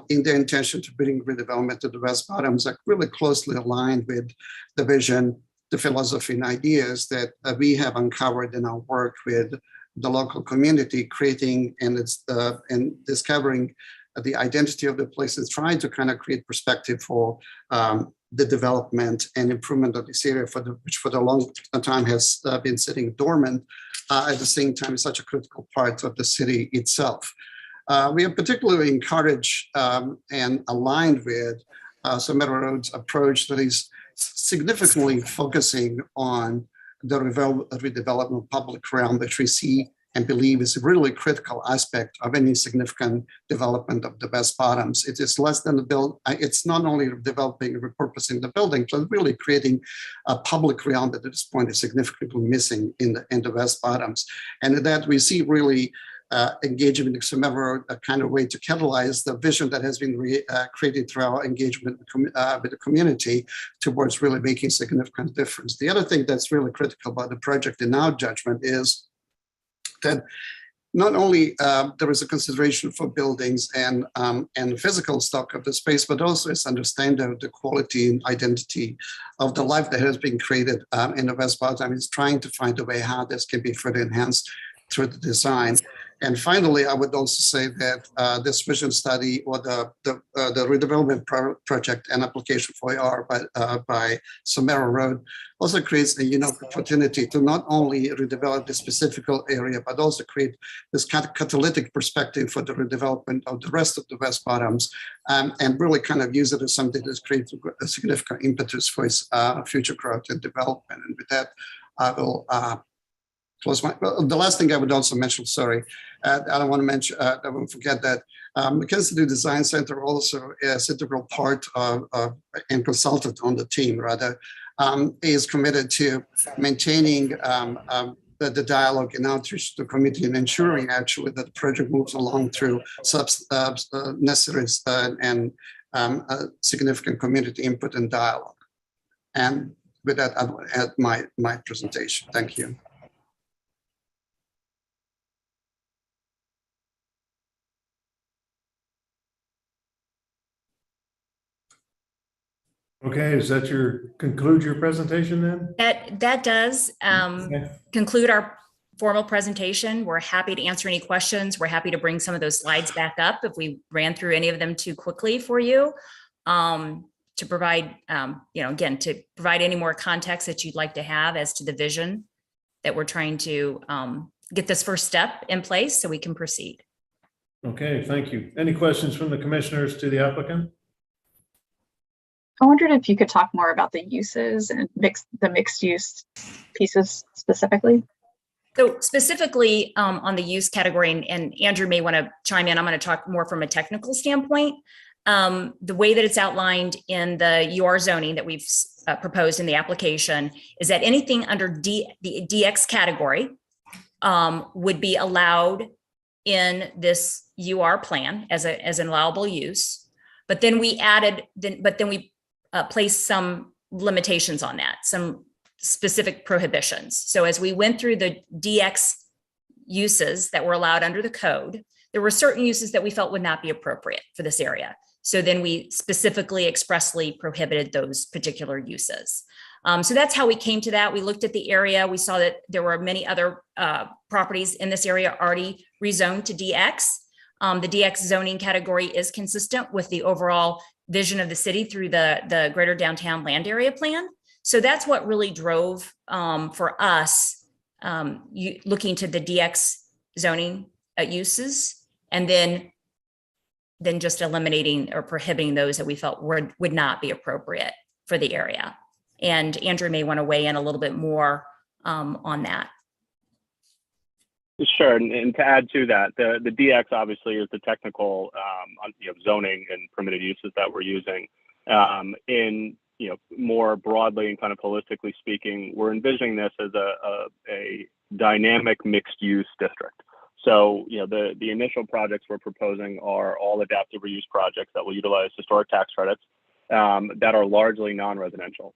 in their intention to bring redevelopment to the West Bottoms are really closely aligned with the vision, the philosophy and ideas that we have uncovered in our work with the local community, creating and discovering the identity of the place and trying to kind of create perspective for the development and improvement of this area which for the long time has been sitting dormant. At the same time, it's such a critical part of the city itself. We are particularly encouraged and aligned with Somera Road's approach that is significantly focusing on the redevelopment of public realm, which we see and believe is a really critical aspect of any significant development of the West Bottoms. It is less than it's not only developing and repurposing the building, but really creating a public realm that at this point is significantly missing in the West Bottoms. And that we see really engagement in Somera, a kind of way to catalyze the vision that has been created through our engagement with the community towards really making significant difference. The other thing that's really critical about the project in our judgment is that not only there is a consideration for buildings and physical stock of the space, but also its understanding of the quality and identity of the life that has been created in the West Bottom. It's trying to find a way how this can be further enhanced through the design. And finally, I would also say that this vision study or the redevelopment project and application for AR by Somera Road also creates a unique opportunity to not only redevelop the specific area, but also create this catalytic perspective for the redevelopment of the rest of the West Bottoms and really kind of use it as something that creates a significant impetus for its future growth and development. And with that, I will the last thing I would also mention, sorry, I don't want to mention, I won't forget that Kansas City Design Center also is an integral part of, and consultant on the team rather, is committed to maintaining the dialogue and outreach to the community and ensuring actually that the project moves along through necessary and significant community input and dialogue. And with that, I'll add my presentation. Thank you. Okay, is that conclude your presentation then? That does Okay. conclude our formal presentation. We're happy to answer any questions. We're happy to bring some of those slides back up if we ran through any of them too quickly for you, to provide, again, to provide any more context that you'd like to have as to the vision that we're trying to get this first step in place so we can proceed. Okay, thank you. Any questions from the commissioners to the applicant? I wondered if you could talk more about the uses and the mixed use pieces specifically. So specifically on the use category, and Andrew may want to chime in, I'm going to talk more from a technical standpoint. The way that it's outlined in the UR zoning that we've proposed in the application is that anything under the DX category would be allowed in this UR plan as an allowable use. But then we placed some limitations on that, some specific prohibitions. So as we went through the DX uses that were allowed under the code, there were certain uses that we felt would not be appropriate for this area. So then we specifically expressly prohibited those particular uses. So that's how we came to that. We looked at the area. We saw that there were many other properties in this area already rezoned to DX. The DX zoning category is consistent with the overall vision of the city through the Greater Downtown Land Area Plan. So that's what really drove for us looking to the DX zoning uses, and then just eliminating or prohibiting those that we felt would not be appropriate for the area. And Andrew may want to weigh in a little bit more on that. Sure, and to add to that, the DX obviously is the technical zoning and permitted uses that we're using. In more broadly and kind of holistically speaking, we're envisioning this as a dynamic mixed use district. So the initial projects we're proposing are all adaptive reuse projects that will utilize historic tax credits that are largely non-residential.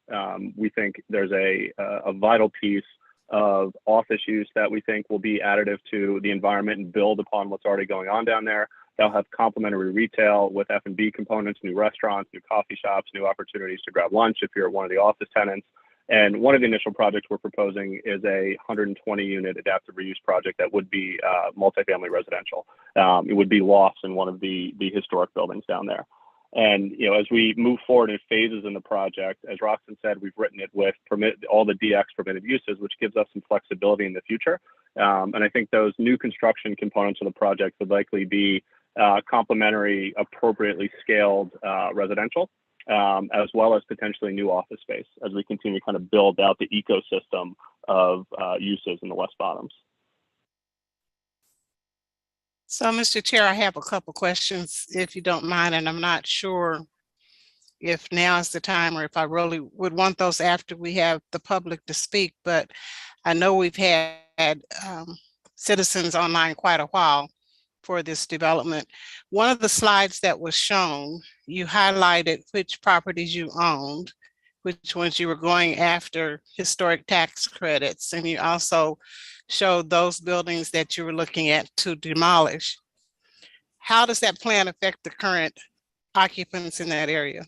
We think there's a vital piece of office use that we think will be additive to the environment and build upon what's already going on down there. They'll have complementary retail with F&B components, new restaurants, new coffee shops, new opportunities to grab lunch if you're one of the office tenants. And one of the initial projects we're proposing is a 120 unit adaptive reuse project that would be multifamily residential. It would be lofts in one of the historic buildings down there. And as we move forward in phases in the project, as Roxanne said, we've written it with all the DX permitted uses, which gives us some flexibility in the future. And I think those new construction components of the project would likely be complementary, appropriately scaled residential, as well as potentially new office space as we continue to kind of build out the ecosystem of uses in the West Bottoms. So, Mr. Chair, I have a couple questions, if you don't mind, and I'm not sure if now is the time or if I really would want those after we have the public to speak, but I know we've had citizens online quite a while for this development. One of the slides that was shown, you highlighted which properties you owned, which ones you were going after historic tax credits, and you also showed those buildings that you were looking at to demolish. How does that plan affect the current occupants in that area?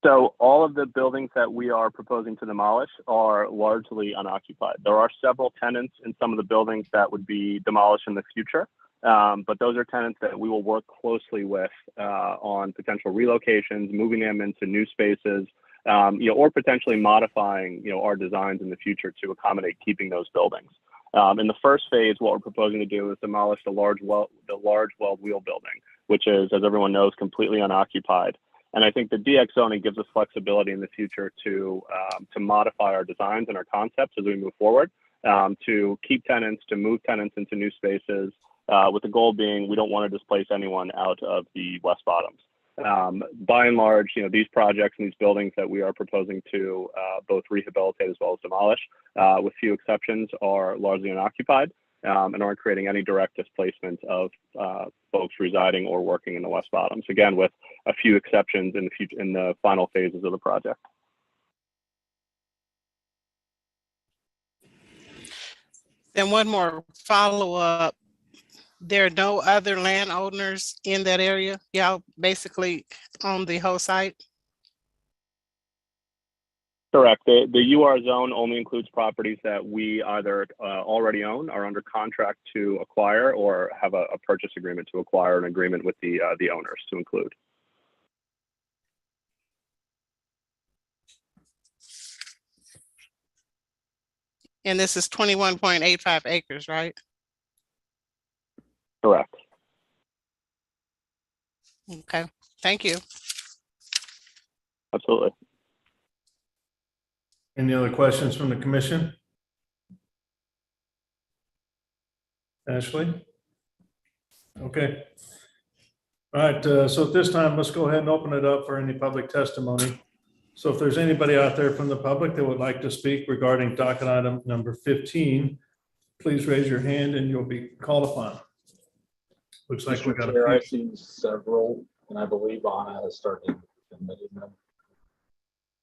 So all of the buildings that we are proposing to demolish are largely unoccupied. There are several tenants in some of the buildings that would be demolished in the future, but those are tenants that we will work closely with on potential relocations, moving them into new spaces, or potentially modifying, our designs in the future to accommodate keeping those buildings. In the first phase, what we're proposing to do is demolish the large weld wheel building, which is, as everyone knows, completely unoccupied. And I think the DX zoning gives us flexibility in the future to modify our designs and our concepts as we move forward, to keep tenants, to move tenants into new spaces, with the goal being we don't want to displace anyone out of the West Bottoms. By and large, these projects and these buildings that we are proposing to both rehabilitate as well as demolish, with few exceptions, are largely unoccupied and aren't creating any direct displacement of folks residing or working in the West Bottoms. Again, with a few exceptions in the final phases of the project. Then one more follow-up. there are no other landowners in that area? Y'all basically own the whole site? Correct. The UR zone only includes properties that we either already own, are under contract to acquire, or have a purchase agreement to acquire, an agreement with the owners to include. And this is 21.85 acres, right? Correct. Okay, thank you. Absolutely. Any other questions from the commission? Ashley? Okay. All right, so at this time, let's go ahead and open it up for any public testimony. So if there's anybody out there from the public that would like to speak regarding docket item number 15, please raise your hand and you'll be called upon. Looks like we got a few. I've seen several, and I believe Anna has started admitting them.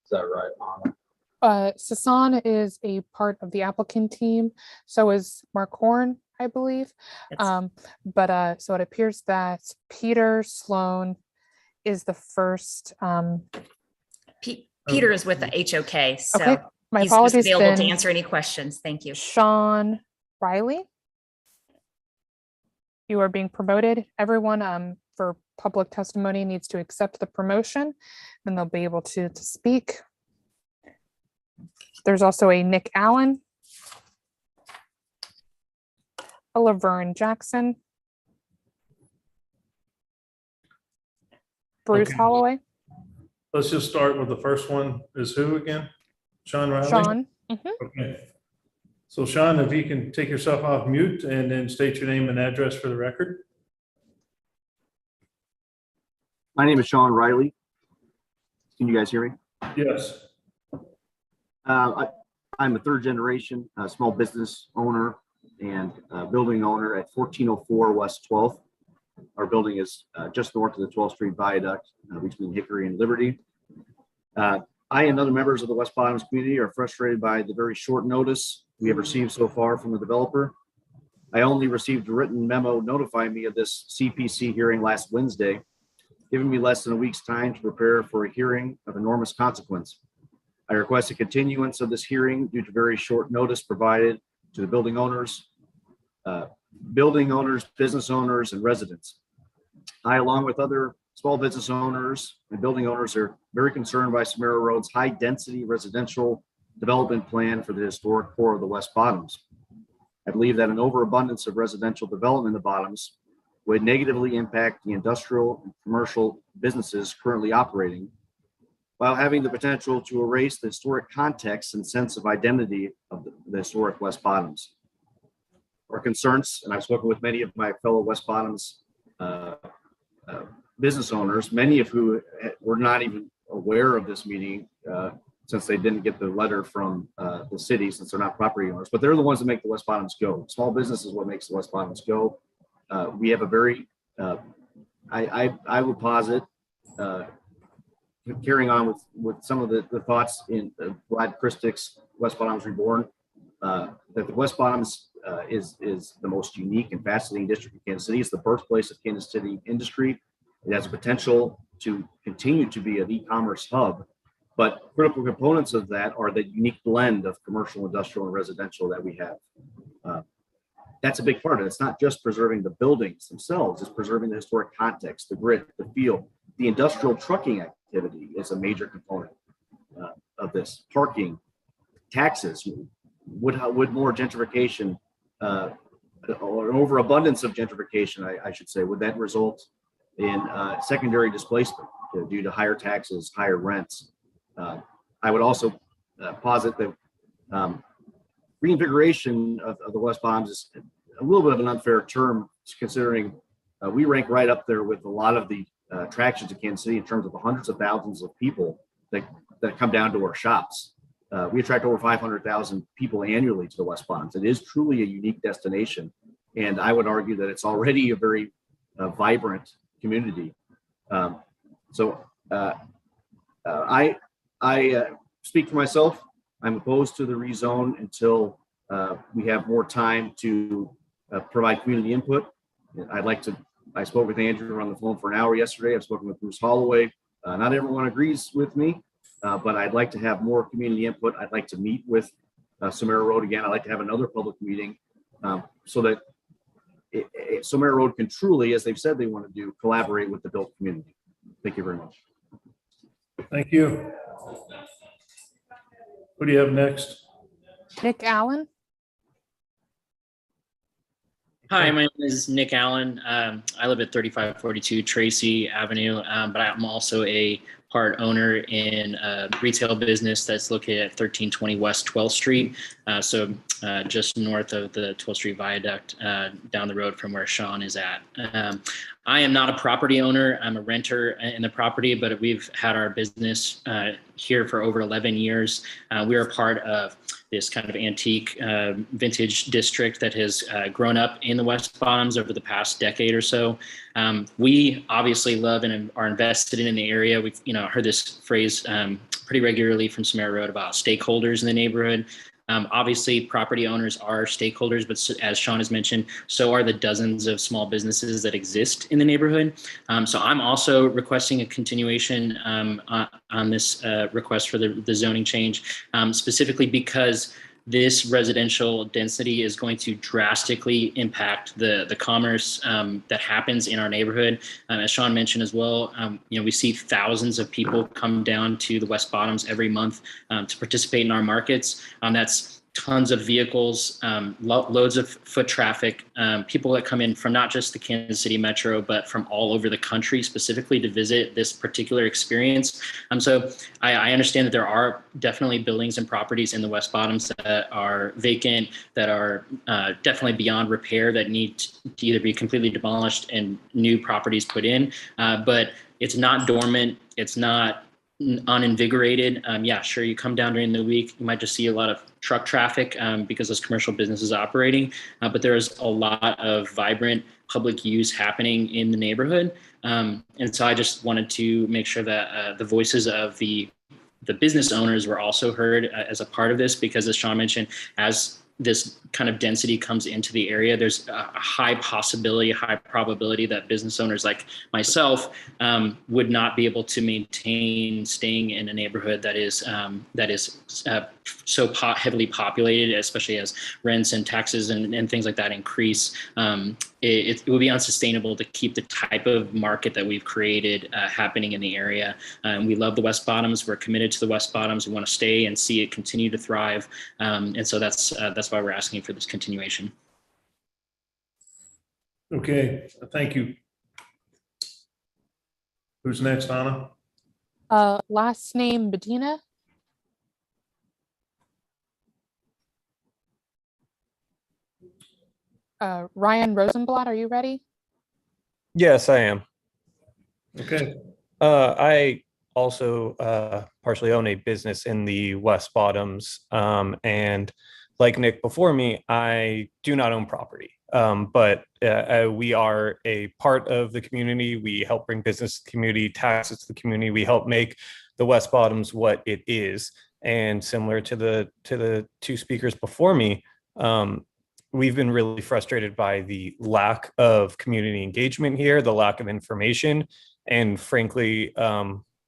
Is that right, Anna? Sasan is a part of the applicant team. So is Mark Horn, I believe. So it appears that Peter Sloan is the first. Peter is with the HOK, so Okay, my he's just apologies. available to then answer any questions. Thank you. Sean Riley, you are being promoted. Everyone for public testimony needs to accept the promotion, and they'll be able to speak. There's also a Nick Allen, a Laverne Jackson, Bruce Okay. Holloway, Let's just start with the first one is who again? Sean Riley? Sean. Mhm. Okay. So Sean, if you can take yourself off mute and then state your name and address for the record. My name is Sean Riley. Can you guys hear me? Yes. I'm a third generation small business owner and building owner at 1404 West 12th. Our building is just north of the 12th Street Viaduct between Hickory and Liberty. I and other members of the West Bottoms community are frustrated by the very short notice we have received so far from the developer. I only received a written memo notifying me of this CPC hearing last Wednesday, giving me less than a week's time to prepare for a hearing of enormous consequence. I request a continuance of this hearing due to very short notice provided to the building owners, business owners, and residents. I, along with other small business owners and building owners, are very concerned by Samara Road's high-density residential development plan for the historic core of the West Bottoms. I believe that an overabundance of residential development in the Bottoms would negatively impact the industrial and commercial businesses currently operating, while having the potential to erase the historic context and sense of identity of the historic West Bottoms. Our concerns, and I've spoken with many of my fellow West Bottoms business owners, many of who were not even aware of this meeting since they didn't get the letter from the city, since they're not property owners, but they're the ones that make the West Bottoms go. Small business is what makes the West Bottoms go. We have a very, I would posit, carrying on with some of the thoughts in Vlad Christick's West Bottoms Reborn, that the West Bottoms is the most unique and fascinating district of Kansas City. It's the birthplace of Kansas City industry. It has a potential to continue to be an e-commerce hub, but critical components of that are the unique blend of commercial, industrial, and residential that we have. That's a big part of it. It's not just preserving the buildings themselves, it's preserving the historic context, the grit, the feel. The industrial trucking activity is a major component of this. Parking, taxes, would more gentrification, or an overabundance of gentrification, I should say, would that result in secondary displacement due to higher taxes, higher rents? I would also posit that reinvigoration of the West Bottoms is a little bit of an unfair term, considering we rank right up there with a lot of the attractions of Kansas City in terms of the hundreds of thousands of people that come down to our shops. We attract over 500,000 people annually to the West Bottoms. It is truly a unique destination, and I would argue that it's already a very vibrant community. I speak for myself. I'm opposed to the rezone until we have more time to provide community input. I spoke with Andrew on the phone for an hour yesterday. I've spoken with Bruce Holloway. Not everyone agrees with me, but I'd like to have more community input. I'd like to meet with Samara Road again. I'd like to have another public meeting so that Samara Road can truly, as they've said they want to do, collaborate with the built community. Thank you very much. Thank you. Who do you have next? Nick Allen. Hi, my name is Nick Allen. I live at 3542 Tracy Avenue, but I'm also a part owner in a retail business that's located at 1320 West 12th Street. So just north of the 12th Street Viaduct, down the road from where Sean is at. I am not a property owner. I'm a renter in the property, but we've had our business here for over 11 years. We are part of this kind of antique vintage district that has grown up in the West Bottoms over the past decade or so. We obviously love and are invested in the area. We've heard this phrase pretty regularly from Samara Road about stakeholders in the neighborhood. Obviously, property owners are stakeholders, but as Sean has mentioned, so are the dozens of small businesses that exist in the neighborhood. So I'm also requesting a continuation on this request for the zoning change, specifically because this residential density is going to drastically impact the commerce that happens in our neighborhood. As Sean mentioned as well, we see thousands of people come down to the West Bottoms every month to participate in our markets. That's tons of vehicles, loads of foot traffic, people that come in from not just the Kansas City Metro, but from all over the country specifically to visit this particular experience. So I understand that there are definitely buildings and properties in the West Bottoms that are vacant, that are definitely beyond repair, that need to either be completely demolished and new properties put in. But it's not dormant. It's not uninvigorated. Yeah, sure, you come down during the week, you might just see a lot of truck traffic because those commercial businesses are operating, but there's a lot of vibrant public use happening in the neighborhood. And so I just wanted to make sure that the voices of the business owners were also heard as a part of this, because as Sean mentioned, as this kind of density comes into the area, there's a high possibility, a high probability that business owners like myself would not be able to maintain staying in a neighborhood that is so heavily populated, especially as rents and taxes and things like that increase. It would be unsustainable to keep the type of market that we've created happening in the area. We love the West Bottoms. We're committed to the West Bottoms. We want to stay and see it continue to thrive. And so that's why we're asking for this continuation. Okay, thank you. Who's next, Anna? Last name Bedina. Ryan Rosenblatt, are you ready? Yes, I am. Okay. I also partially own a business in the West Bottoms. And like Nick before me, I do not own property. But we are a part of the community. We help bring business to the community, taxes to the community. We help make the West Bottoms what it is. And similar to the two speakers before me, we've been really frustrated by the lack of community engagement here, the lack of information, and frankly,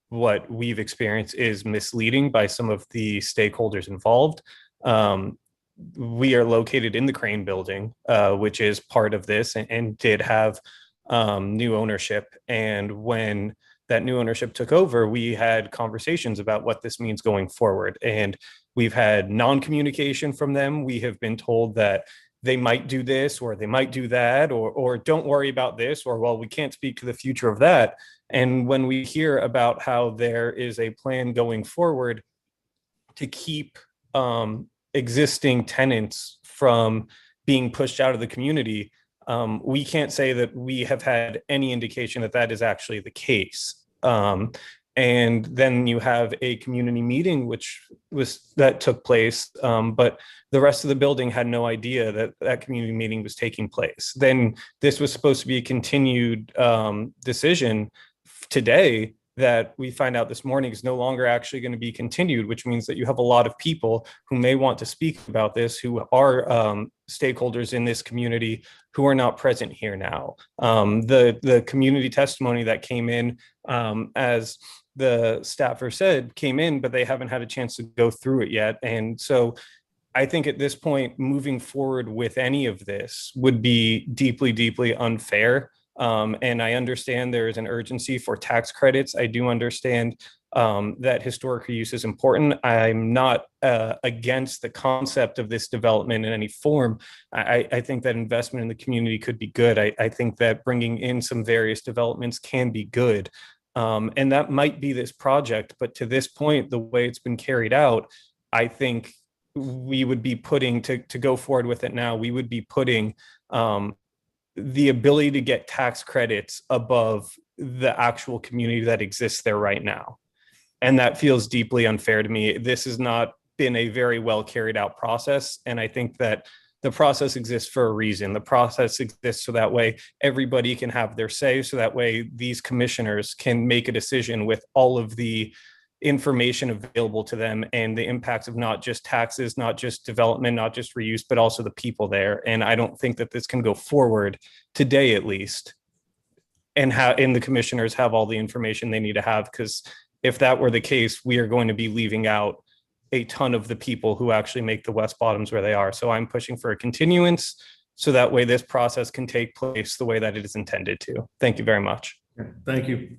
what we've experienced is misleading by some of the stakeholders involved. We are located in the Crane building, which is part of this and did have new ownership. And when that new ownership took over, we had conversations about what this means going forward. And we've had non-communication from them. We have been told that they might do this or they might do that, or don't worry about this, or, well, we can't speak to the future of that. And when we hear about how there is a plan going forward to keep existing tenants from being pushed out of the community, we can't say that we have had any indication that that is actually the case. And then you have a community meeting, that took place, but the rest of the building had no idea that that community meeting was taking place. Then this was supposed to be a continued decision today, that we find out this morning is no longer actually going to be continued, which means that you have a lot of people who may want to speak about this, who are stakeholders in this community, who are not present here now. The community testimony that came in, as the staffer said, came in, but they haven't had a chance to go through it yet. And so I think at this point, moving forward with any of this would be deeply, deeply unfair. And I understand there is an urgency for tax credits. I do understand that historic reuse is important. I'm not against the concept of this development in any form. I think that investment in the community could be good. I think that bringing in some various developments can be good. And that might be this project, but to this point, the way it's been carried out, I think we would be putting, to go forward with it now, we would be putting the ability to get tax credits above the actual community that exists there right now. And that feels deeply unfair to me. This has not been a very well carried out process. And I think that the process exists for a reason. The process exists so that way everybody can have their say, so that way these commissioners can make a decision with all of the information available to them and the impacts of not just taxes, not just development, not just reuse, but also the people there. And I don't think that this can go forward today, at least, and the commissioners have all the information they need to have, because if that were the case, we are going to be leaving out a ton of the people who actually make the West Bottoms where they are. So I'm pushing for a continuance so that way this process can take place the way that it is intended to. Thank you very much. Thank you.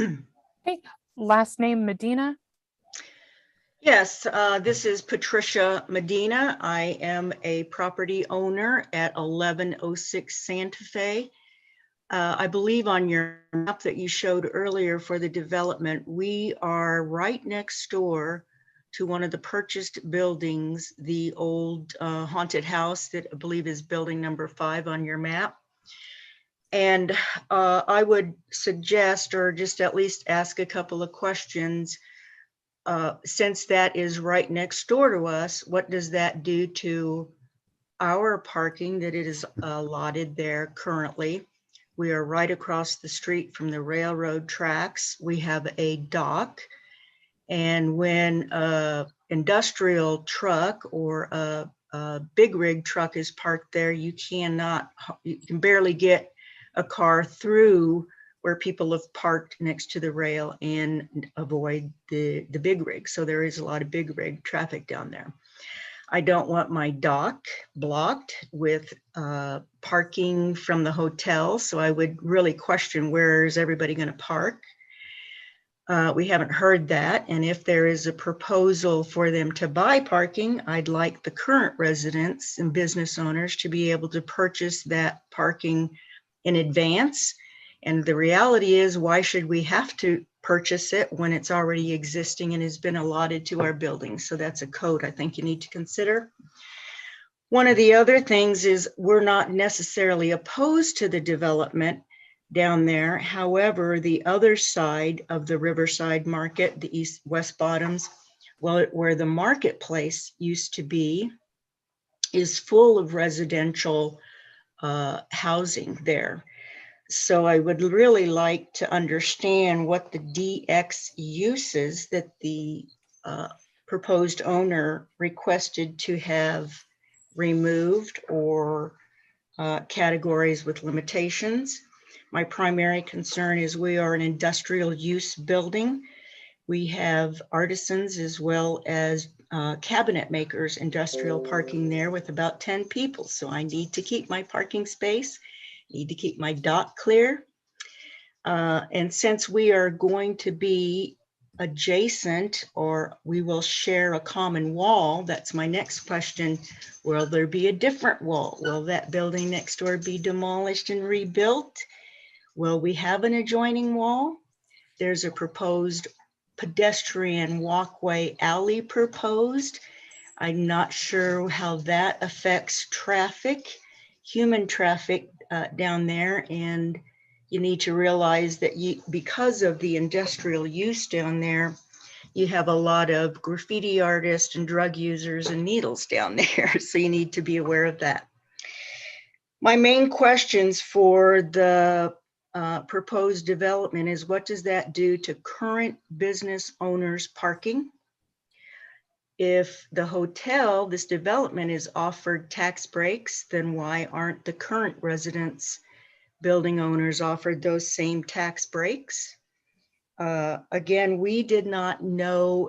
Okay, last name Medina. Yes, this is Patricia Medina. I am a property owner at 1106 Santa Fe. I believe on your map that you showed earlier for the development, we are right next door to one of the purchased buildings, the old haunted house that I believe is building number 5 on your map. And I would suggest, or just at least ask a couple of questions, since that is right next door to us, what does that do to our parking that it is allotted there currently? We are right across the street from the railroad tracks. We have a dock. And when an industrial truck or a big rig truck is parked there, you can barely get a car through where people have parked next to the rail and avoid the big rig. So there is a lot of big rig traffic down there. I don't want my dock blocked with parking from the hotel. So I would really question, where is everybody going to park? We haven't heard that. And if there is a proposal for them to buy parking, I'd like the current residents and business owners to be able to purchase that parking in advance. And the reality is, why should we have to purchase it when it's already existing and has been allotted to our buildings? So that's a code I think you need to consider. One of the other things is we're not necessarily opposed to the development down there. However, the other side of the Riverside Market, the West Bottoms, well, where the marketplace used to be, is full of residential housing there. So I would really like to understand what the DX uses that the proposed owner requested to have removed, or categories with limitations. My primary concern is we are an industrial use building. We have artisans as well as cabinet makers, industrial parking there with about 10 people. So I need to keep my parking space, need to keep my dock clear. And since we are going to be adjacent, or we will share a common wall, that's my next question. Will there be a different wall? Will that building next door be demolished and rebuilt? Will we have an adjoining wall? There's a proposed pedestrian walkway alley proposed. I'm not sure how that affects traffic, human traffic down there. And you need to realize that because of the industrial use down there, you have a lot of graffiti artists and drug users and needles down there. So you need to be aware of that. My main questions for the proposed development is what does that do to current business owners' parking? If the hotel, this development is offered tax breaks, then why aren't the current residents, building owners offered those same tax breaks? Again, we did not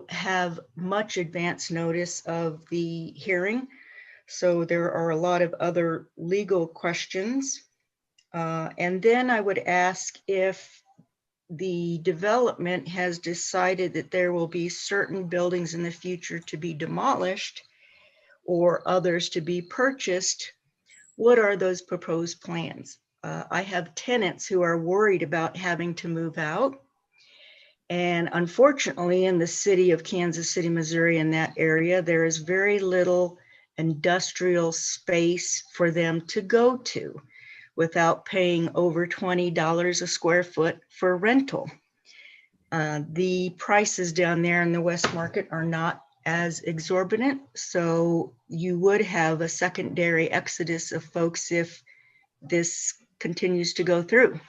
have much advance notice of the hearing. So there are a lot of other legal questions. And then I would ask if the development has decided that there will be certain buildings in the future to be demolished or others to be purchased. What are those proposed plans? I have tenants who are worried about having to move out. And unfortunately, in the city of Kansas City, Missouri, in that area, there is very little industrial space for them to go to without paying over $20 a square foot for rental. The prices down there in the West Market are not as exorbitant, so you would have a secondary exodus of folks if this continues to go through.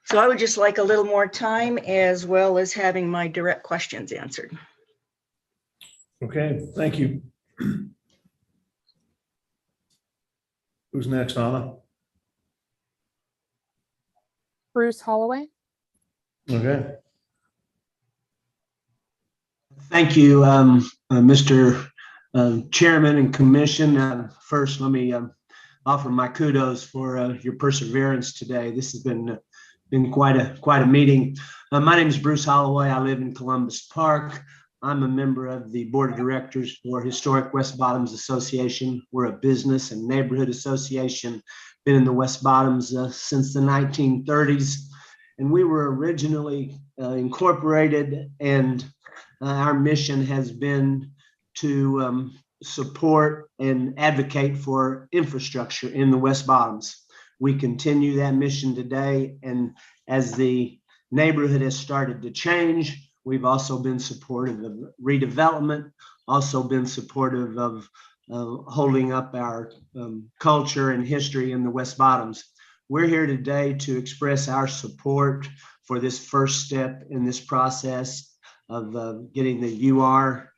So I would just like a little more time as well as having my direct questions answered. Okay, thank you. Who's next, Anna? Bruce Holloway. Okay. Thank you, Mr. Chairman and Commission. First, let me offer my kudos for your perseverance today. This has been quite a meeting. My name is Bruce Holloway. I live in Columbus Park. I'm a member of the board of directors for Historic West Bottoms Association. We're a business and neighborhood association, been in the West Bottoms since the 1930s. And we were originally incorporated, and our mission has been to support and advocate for infrastructure in the West Bottoms. We continue that mission today, and as the neighborhood has started to change, we've also been supportive of redevelopment, also been supportive of holding up our culture and history in the West Bottoms. We're here today to express our support for this first step in this process of getting the UR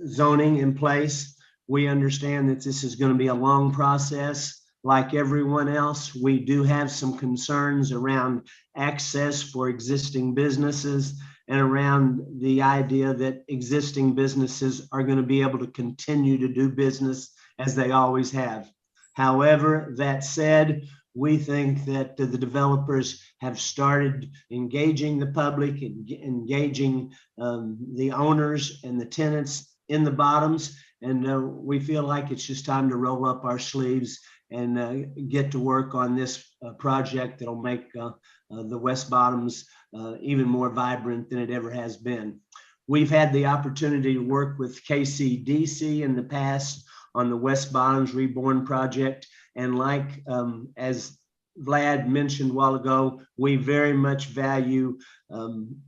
zoning in place. We understand that this is going to be a long process. Like everyone else, we do have some concerns around access for existing businesses and around the idea that existing businesses are going to be able to continue to do business as they always have. However, that said, we think that the developers have started engaging the public and engaging the owners and the tenants in the bottoms. And we feel like it's just time to roll up our sleeves and get to work on this project that'll make the West Bottoms even more vibrant than it ever has been. We've had the opportunity to work with KCDC in the past on the West Bottoms Reborn project. And like, as Vlad mentioned a while ago, we very much value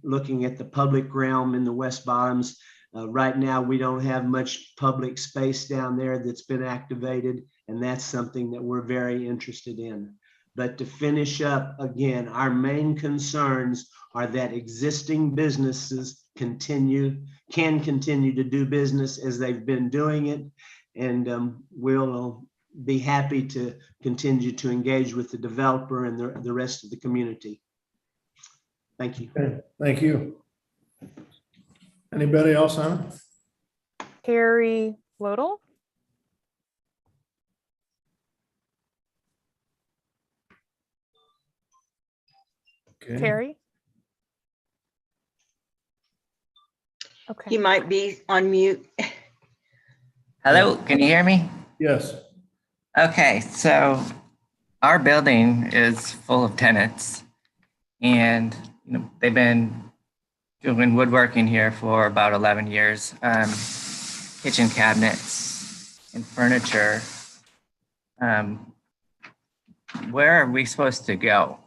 looking at the public realm in the West Bottoms. Right now, we don't have much public space down there that's been activated, and that's something that we're very interested in. But to finish up, again, our main concerns are that existing businesses can continue to do business as they've been doing it, and we'll be happy to continue to engage with the developer and the rest of the community. Thank you. Okay, thank you. Anybody else on? Carrie Lodel. Okay. Carrie. Okay. He might be on mute. Hello, can you hear me? Yes. Okay, so our building is full of tenants, and they've been doing woodworking here for about 11 years. Kitchen cabinets and furniture. Where are we supposed to go?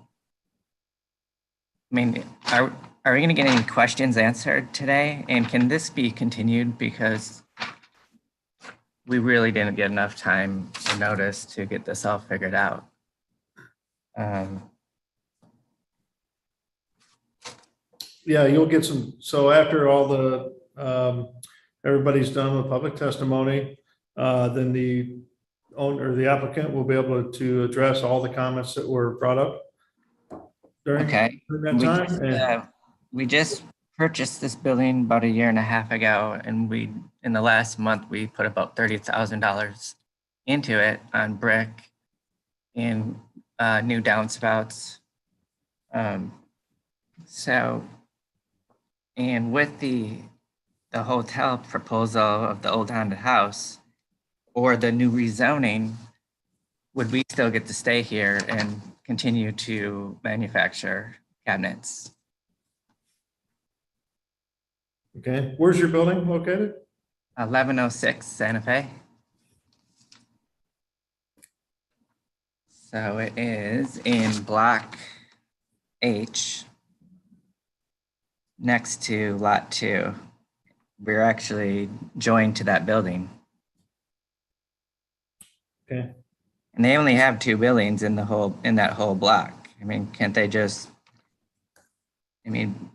I mean, are we going to get any questions answered today? And can this be continued, because we really didn't get enough time or notice to get this all figured out? Yeah, you'll get some, so after all the, everybody's done with public testimony, then the owner, the applicant will be able to address all the comments that were brought up during Okay. that We time. just, And we just purchased this building about 1.5 years ago, and in the last month, we put about $30,000 into it on brick and new downspouts. So, and with the hotel proposal of the old haunted house or the new rezoning, would we still get to stay here and continue to manufacture cabinets? okay, where's your building located? 1106 Santa Fe. So it is in block H next to lot 2. We're actually joined to that building. Okay. And they only have 2 buildings in that whole block. I mean, can't they just, I mean,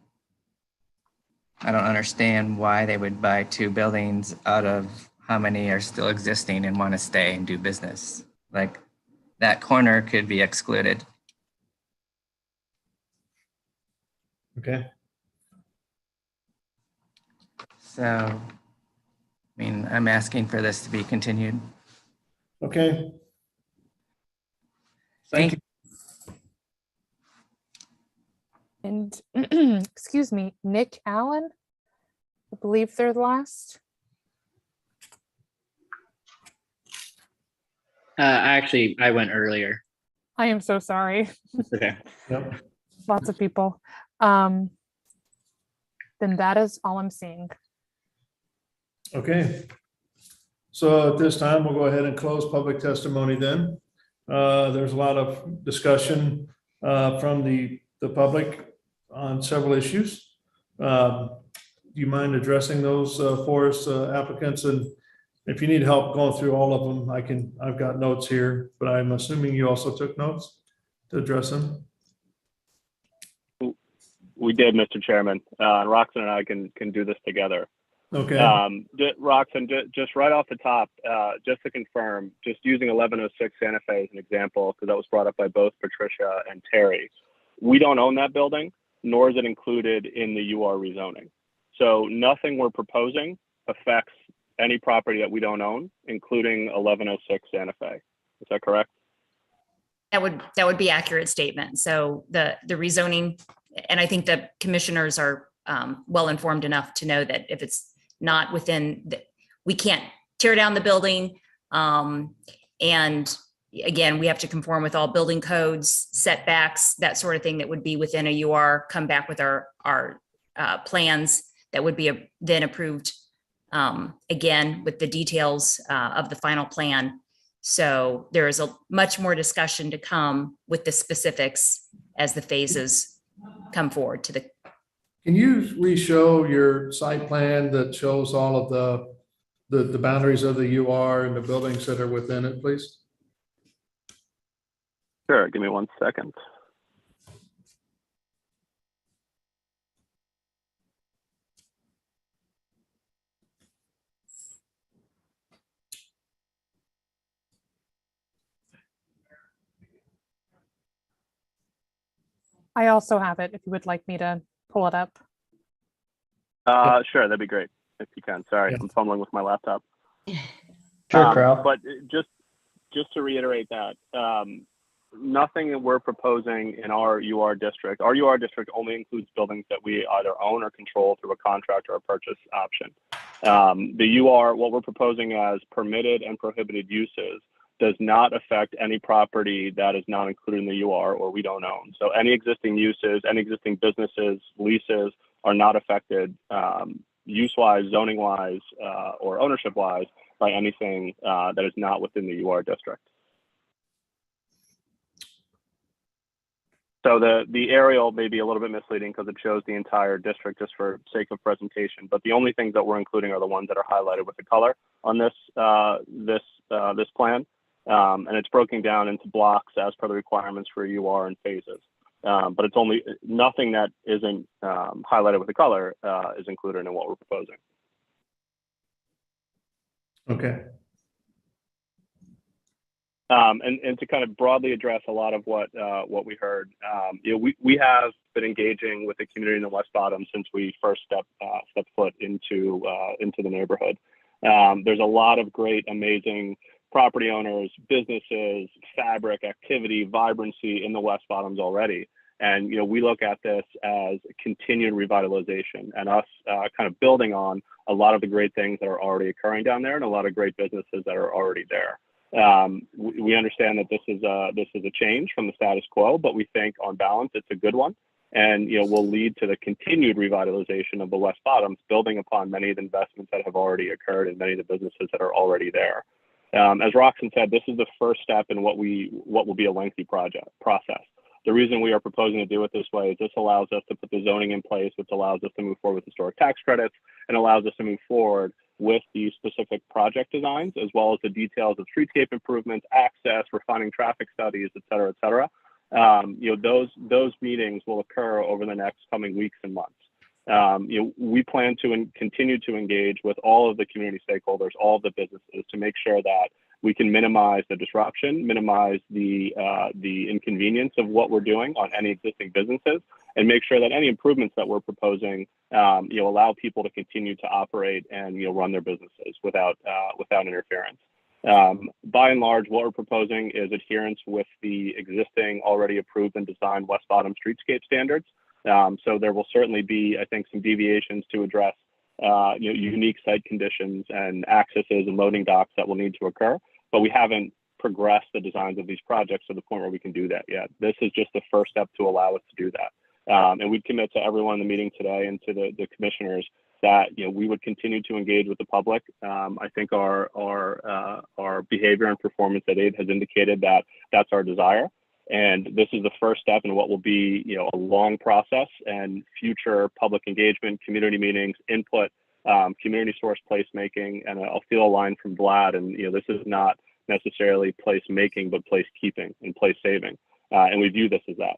I don't understand why they would buy 2 buildings out of how many are still existing and want to stay and do business. Like, that corner could be excluded. Okay. So, I mean, I'm asking for this to be continued. Okay. Thank you. And excuse me, Nick Allen, I believe they're the last. I went earlier. I am so sorry. Okay. Yep. Lots of people. Then that is all I'm seeing. Okay. So at this time, we'll go ahead and close public testimony then. There's a lot of discussion from the public on several issues. Do you mind addressing those for us, applicants? And if you need help going through all of them, I've got notes here, but I'm assuming you also took notes to address them. We did, Mr. Chairman. Roxanne and I can do this together. Okay. Roxanne, just right off the top, just to confirm, just using 1106 Santa Fe as an example, because that was brought up by both Patricia and Terry. We don't own that building, nor is it included in the UR rezoning. So nothing we're proposing affects any property that we don't own, including 1106 Santa Fe. Is that correct? That would be accurate statement. So the rezoning, and I think the commissioners are well informed enough to know that if it's not within, we can't tear down the building. And again, we have to conform with all building codes, setbacks, that sort of thing that would be within a UR, come back with our plans that would be then approved again with the details of the final plan. So there is a much more discussion to come with the specifics as the phases come forward to the. Can you re-show your site plan that shows all of the boundaries of the UR and the buildings that are within it, please? Sure, give me 1 second. I also have it if you would like me to pull it up. Sure, that'd be great if you can. Sorry, Yeah. I'm fumbling with my laptop. Sure, Carl. But just to reiterate that, nothing that we're proposing in our UR district. Our UR district only includes buildings that we either own or control through a contract or a purchase option. The UR, what we're proposing as permitted and prohibited uses, does not affect any property that is not included in the UR or we don't own. So any existing uses, any existing businesses, leases are not affected use-wise, zoning-wise, or ownership-wise by anything that is not within the UR district. So the aerial may be a little bit misleading because it shows the entire district just for sake of presentation, but the only things that we're including are the ones that are highlighted with the color on this this plan. And it's broken down into blocks as per the requirements for UR and phases. But it's only nothing that isn't highlighted with the color is included in what we're proposing. Okay. And to kind of broadly address a lot of what we heard, we have been engaging with the community in the West Bottom since we first stepped foot into the neighborhood. There's a lot of great, amazing property owners, businesses, fabric, activity, vibrancy in the West Bottoms already. And we look at this as continued revitalization and us kind of building on a lot of the great things that are already occurring down there and a lot of great businesses that are already there. We understand that this is a change from the status quo, but we think on balance it's a good one, and will lead to the continued revitalization of the West Bottoms, building upon many of the investments that have already occurred and many of the businesses that are already there. As Roxanne said, this is the first step in what will be a lengthy process. The reason we are proposing to do it this way is this allows us to put the zoning in place, which allows us to move forward with historic tax credits and allows us to move forward with the specific project designs, as well as the details of streetscape improvements, access, refining traffic studies, et cetera, et cetera. Those meetings will occur over the next coming weeks and months. We plan to continue to engage with all of the community stakeholders, all of the businesses, to make sure that we can minimize the disruption, minimize the inconvenience of what we're doing on any existing businesses, and make sure that any improvements that we're proposing, allow people to continue to operate and run their businesses without interference. By and large, what we're proposing is adherence with the existing, already approved and designed West Bottom streetscape standards. So there will certainly be, I think, some deviations to address unique site conditions and accesses and loading docks that will need to occur. But we haven't progressed the designs of these projects to the point where we can do that yet. This is just the first step to allow us to do that. And we'd commit to everyone in the meeting today and to the commissioners that we would continue to engage with the public. I think our behavior and performance at AID has indicated that that's our desire. And this is the first step in what will be a long process, and future public engagement, community meetings, input, community source placemaking. And I'll steal a line from Vlad, and this is not necessarily placemaking, but place keeping and place saving. And we view this as that.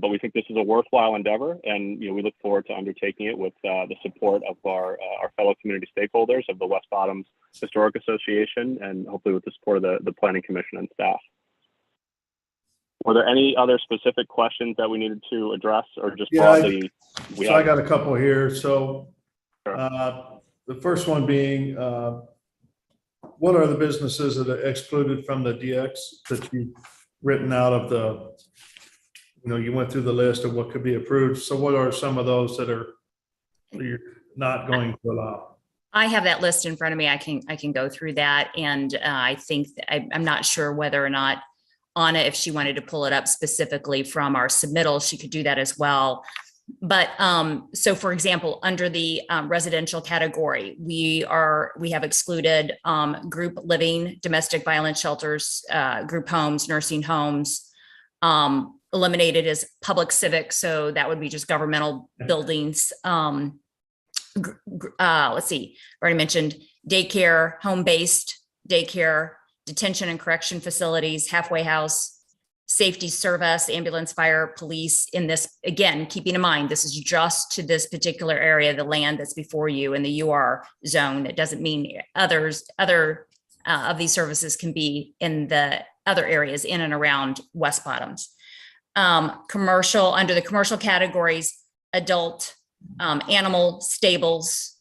But we think this is a worthwhile endeavor, and we look forward to undertaking it with the support of our fellow community stakeholders of the West Bottoms Historic Association, and hopefully with the support of the Planning Commission and staff. Were there any other specific questions that we needed to address, or just broadly? I got a couple here. So the first one being, what are the businesses that are excluded from the DX that you've written out of the, you went through the list of what could be approved. So what are some of those that you're not going to allow? I have that list in front of me. I can go through that. And I think I'm not sure whether or not Anna, if she wanted to pull it up specifically from our submittal, she could do that as well. But so for example, under the residential category, we have excluded group living, domestic violence shelters, group homes, nursing homes, eliminated as public civic. So that would be just governmental buildings. Let's see, I already mentioned daycare, home-based daycare, detention and correction facilities, halfway house, safety service, ambulance, fire, police. In this, again, keeping in mind, this is just to this particular area, the land that's before you in the UR zone. It doesn't mean other of these services can be in the other areas in and around West Bottoms. Commercial, under the commercial categories, adult, animal stables,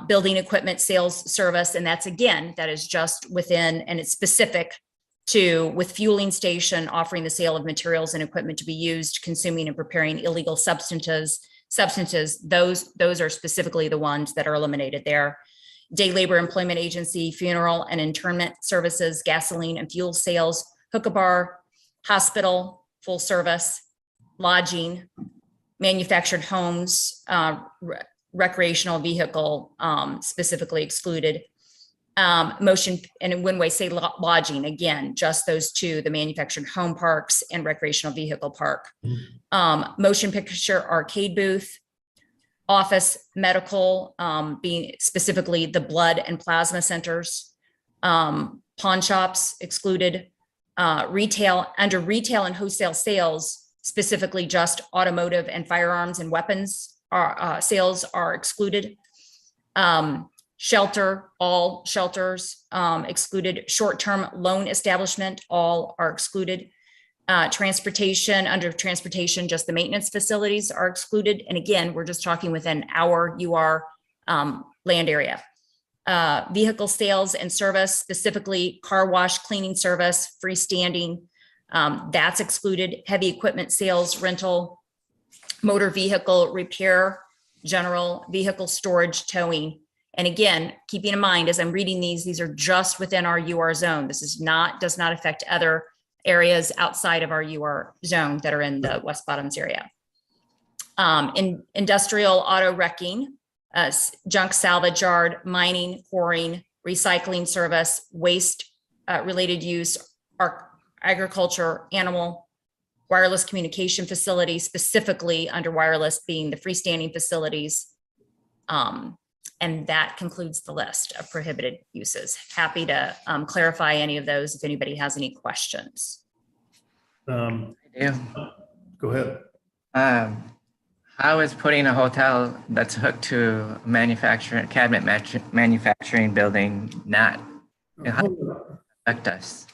building equipment, sales, service, and that's, again, that is just within, and it's specific to, with fueling station, offering the sale of materials and equipment to be used, consuming and preparing illegal substances. Those are specifically the ones that are eliminated there. Day labor employment agency, funeral and internment services, gasoline and fuel sales, hookah bar, hospital, full service, lodging, manufactured homes, recreational vehicle, specifically excluded. Motion, and when we say lodging, again, just those two, the manufactured home parks and recreational vehicle park. Motion picture arcade booth, office, medical, being specifically the blood and plasma centers, pawn shops excluded, retail, under retail and wholesale sales, specifically just automotive and firearms and weapons sales are excluded. Shelter, all shelters excluded. Short-term loan establishment, all are excluded. Transportation, under transportation, just the maintenance facilities are excluded. And again, we're just talking within our UR land area. Vehicle sales and service, specifically car wash, cleaning service, freestanding, that's excluded. Heavy equipment sales, rental, motor vehicle repair, general vehicle storage, towing. And again, keeping in mind, as I'm reading these are just within our UR zone. This is not, does not affect other areas outside of our UR zone that are in the West Bottoms area. In industrial auto wrecking, junk salvage yard, mining, quarrying, recycling service, waste related use, agriculture, animal, wireless communication facilities, specifically under wireless being the freestanding facilities. And that concludes the list of prohibited uses. Happy to clarify any of those if anybody has any questions. I do. Go ahead. How is putting a hotel that's hooked to manufacturing cabinet manufacturing building not affect us?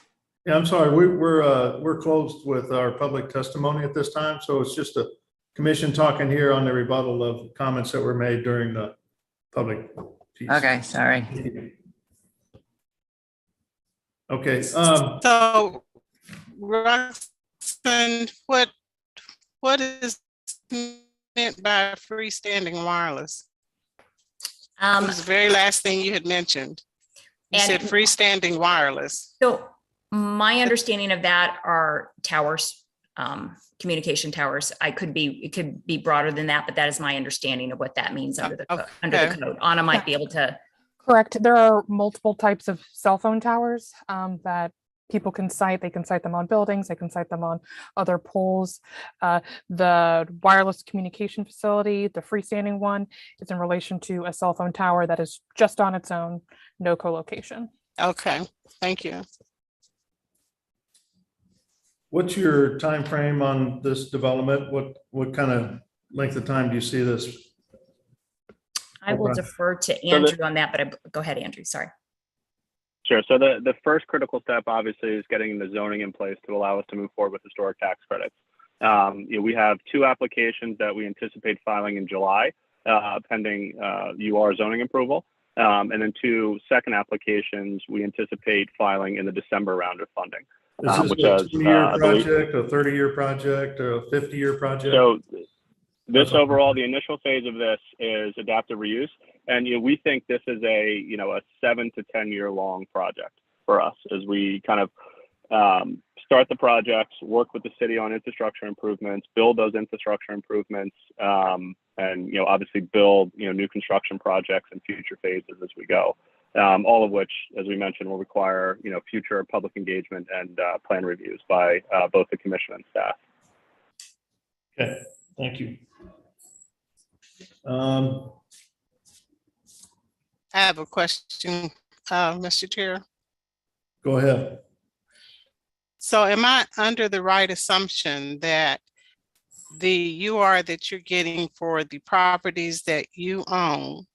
Yeah, I'm sorry. We're closed with our public testimony at this time, so it's just a commission talking here on the rebuttal of comments that were made during the public piece. Okay, sorry. Okay. So, Roxanne, what is meant by freestanding wireless? It was the very last thing you had mentioned. You said freestanding wireless. So my understanding of that are towers, communication towers. It could be broader than that, but that is my understanding of what that means under the code. Anna might be able to. Correct. There are multiple types of cell phone towers that people can cite. They can cite them on buildings. They can cite them on other poles. The wireless communication facility, the freestanding one, is in relation to a cell phone tower that is just on its own, no co-location. Okay, thank you. What's your time frame on this development? What kind of length of time do you see this? I will defer to Andrew on that, but go ahead, Andrew. Sorry. Sure. So the first critical step, obviously, is getting the zoning in place to allow us to move forward with historic tax credits. We have 2 applications that we anticipate filing in July, pending UR zoning approval, and then 2 second applications we anticipate filing in the December round of funding. Is this a 20-year project, a 30-year project, or a 50-year project? So this overall, the initial phase of this is adaptive reuse. And we think this is a 7 to 10 year long project for us as we kind of start the projects, work with the city on infrastructure improvements, build those infrastructure improvements, and obviously build new construction projects in future phases as we go. All of which, as we mentioned, will require future public engagement and plan reviews by both the commission and staff. Okay, thank you. I have a question, Mr. Chair. Go ahead. So am I under the right assumption that the UR that you're getting for the properties that you own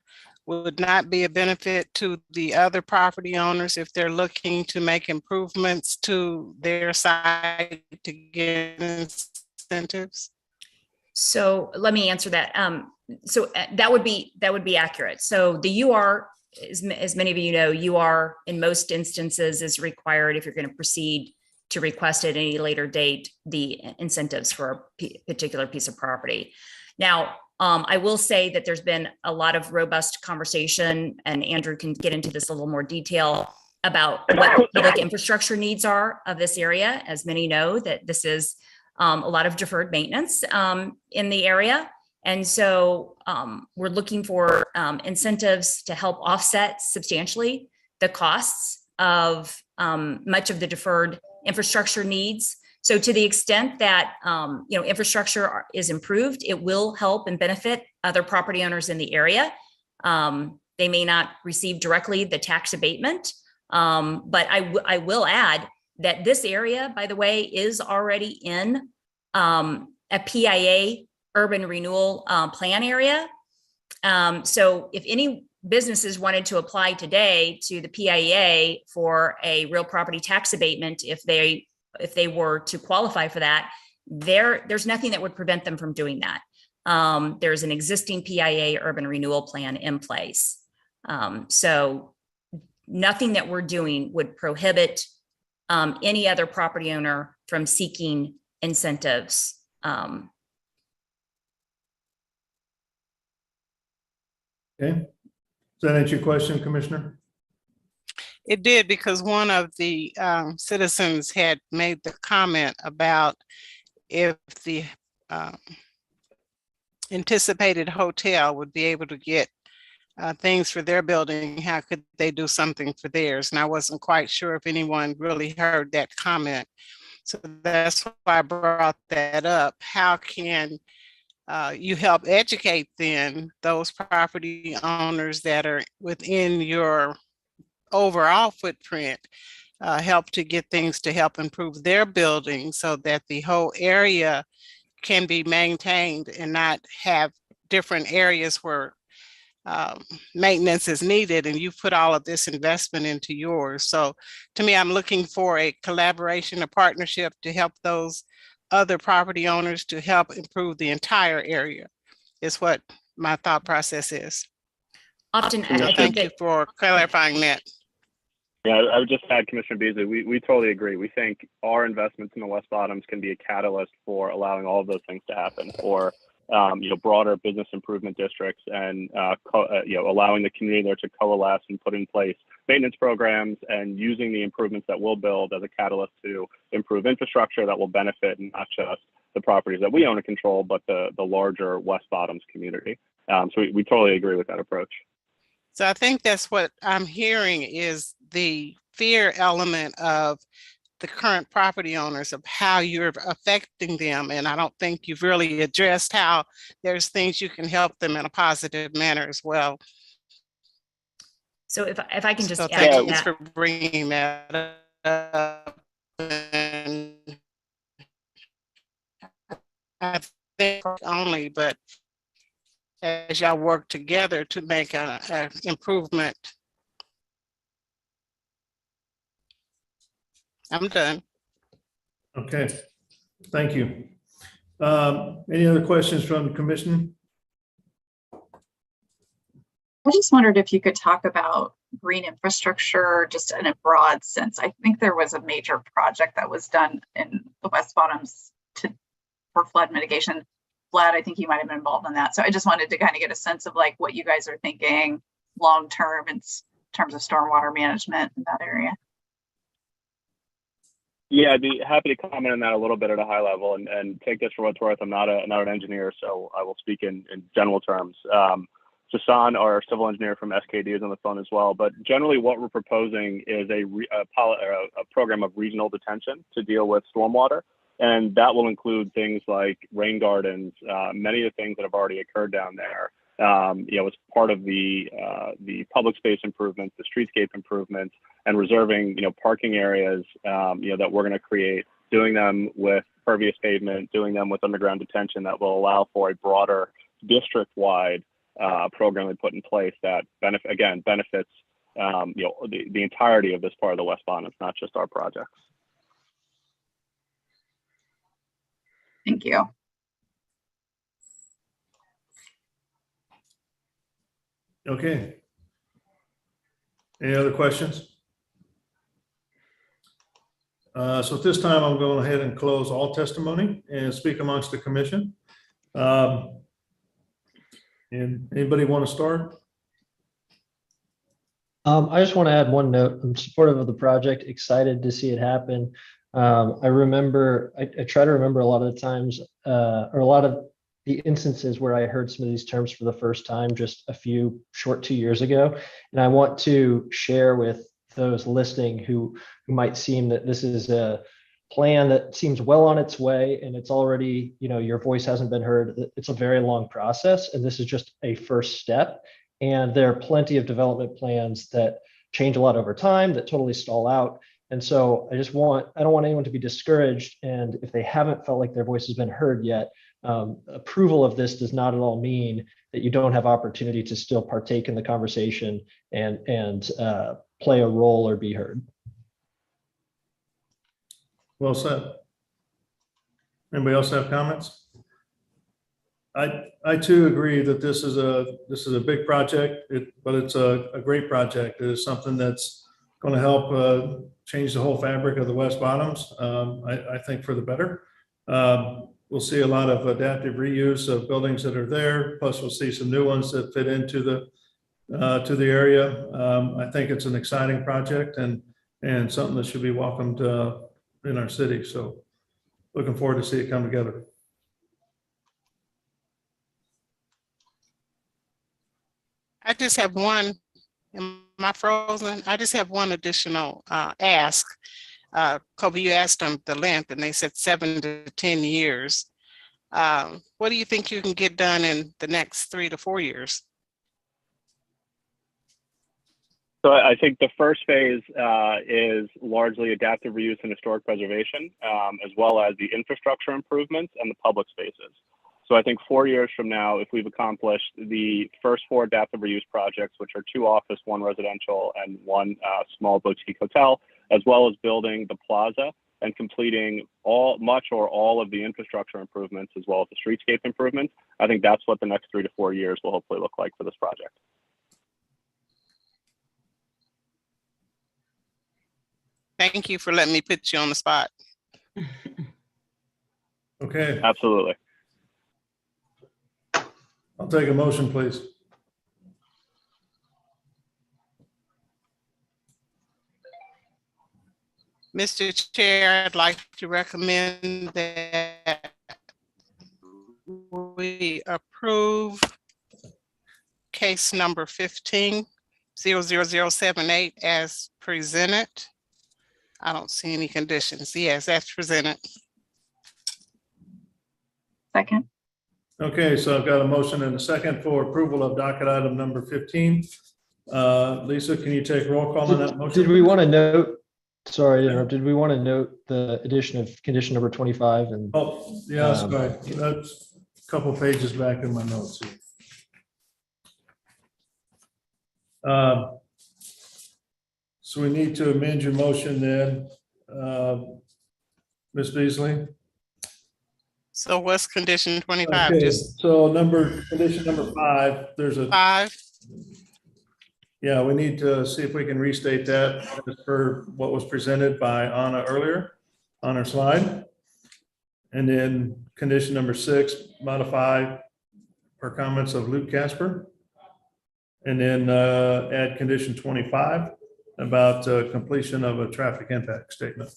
would not be a benefit to the other property owners if they're looking to make improvements to their site to get incentives? So let me answer that. So that would be accurate. So the UR, as many of you know, UR in most instances is required if you're going to proceed to request at any later date the incentives for a particular piece of property. Now, I will say that there's been a lot of robust conversation, and Andrew can get into this a little more detail about what public infrastructure needs are of this area. As many know, that this is a lot of deferred maintenance in the area. And so we're looking for incentives to help offset substantially the costs of much of the deferred infrastructure needs. So to the extent that infrastructure is improved, it will help and benefit other property owners in the area. They may not receive directly the tax abatement, but I will add that this area, by the way, is already in a PIA urban renewal plan area. So if any businesses wanted to apply today to the PIA for a real property tax abatement, if they were to qualify for that, there's nothing that would prevent them from doing that. There's an existing PIA urban renewal plan in place. So nothing that we're doing would prohibit any other property owner from seeking incentives. Okay. Does that answer your question, Commissioner? It did, because one of the citizens had made the comment about if the anticipated hotel would be able to get things for their building, how could they do something for theirs? And I wasn't quite sure if anyone really heard that comment. So that's why I brought that up. How can you help educate then those property owners that are within your overall footprint, help to get things to help improve their building so that the whole area can be maintained and not have different areas where maintenance is needed, and you put all of this investment into yours. So to me, I'm looking for a collaboration, a partnership to help those other property owners to help improve the entire area, is what my thought process is. Often, I think thank you that for clarifying that. Yeah, I would just add, Commissioner Beasley, we totally agree. We think our investments in the West Bottoms can be a catalyst for allowing all of those things to happen, for broader business improvement districts, and allowing the community there to coalesce and put in place maintenance programs, and using the improvements that we'll build as a catalyst to improve infrastructure that will benefit not just the properties that we own and control, but the larger West Bottoms community. So we totally agree with that approach. So I think that's what I'm hearing, is the fear element of the current property owners, of how you're affecting them. And I don't think you've really addressed how there's things you can help them in a positive manner as well. so. If I can just So add to thanks that. for bringing that up. And I think only, but as y'all work together to make an improvement. I'm done. Okay, thank you. Any other questions from the commission? I just wondered if you could talk about green infrastructure just in a broad sense. I think there was a major project that was done in the West Bottoms for flood mitigation. Vlad, I think you might have been involved in that. So I just wanted to kind of get a sense of like what you guys are thinking long-term in terms of stormwater management in that area. Yeah, I'd be happy to comment on that a little bit at a high level, and take this for what it's worth. I'm not an engineer, so I will speak in general terms. Sasan, our civil engineer from SKD, is on the phone as well. But generally, what we're proposing is a program of regional detention to deal with stormwater, and that will include things like rain gardens, many of the things that have already occurred down there. As part of the public space improvements, the streetscape improvements, and reserving, parking areas, that we're going to create, doing them with pervious pavement, doing them with underground detention that will allow for a broader district-wide program we put in place that benefits, the entirety of this part of the West Bottoms, not just our projects. Thank you. Okay. Any other questions? So at this time, I'm going ahead and close all testimony and speak amongst the commission. And anybody want to start? I just want to add one note. I'm supportive of the project, excited to see it happen. I try to remember a lot of the times, or a lot of the instances where I heard some of these terms for the first time just a few short 2 years ago. And I want to share with those listening who might seem that this is a plan that seems well on its way and it's already, your voice hasn't been heard. It's a very long process, and this is just a first step. And there are plenty of development plans that change a lot over time, that totally stall out. And so I don't want anyone to be discouraged. And if they haven't felt like their voice has been heard yet, approval of this does not at all mean that you don't have opportunity to still partake in the conversation and play a role or be heard. Well said. Anybody else have comments? I too agree that this is a big project, but it's a great project. It is something that's going to help change the whole fabric of the West Bottoms. I think for the better. We'll see a lot of adaptive reuse of buildings that are there. Plus, we'll see some new ones that fit into the area. I think it's an exciting project and something that should be welcomed in our city. So, looking forward to see it come together. I just have one. Am I frozen? I just have one additional ask. Kobe, you asked them the length and they said 7 to 10 years. What do you think you can get done in the next 3 to 4 years? So I think the first phase is largely adaptive reuse and historic preservation, as well as the infrastructure improvements and the public spaces. So I think 4 years from now, if we've accomplished the first 4 adaptive reuse projects, which are 2 office, 1 residential, and 1 small boutique hotel, as well as building the plaza and completing much or all of the infrastructure improvements, as well as the streetscape improvements, I think that's what the next 3 to 4 years will hopefully look like for this project. Thank you for letting me put you on the spot. Okay. Absolutely. I'll take a motion, please. Mr. Chair, I'd like to recommend that we approve case number 15-00078 as presented. I don't see any conditions. Yes, that's presented. Second. Okay, so I've got a motion and a second for approval of docket item number 15. Lisa, can you take roll call on that motion? Did we want to note, sorry to interrupt, did we want to note the addition of condition number 25? And oh, yeah, sorry. That's a couple pages back in my notes here. So we need to amend your motion then, Ms. Beasley. So what's condition 25? Okay, Just so condition number 5, there's a 5. Yeah, we need to see if we can restate that as per what was presented by Anna earlier on her slide. And then condition number 6, modify per comments of Luke Casper. And then add condition 25 about completion of a traffic impact statement.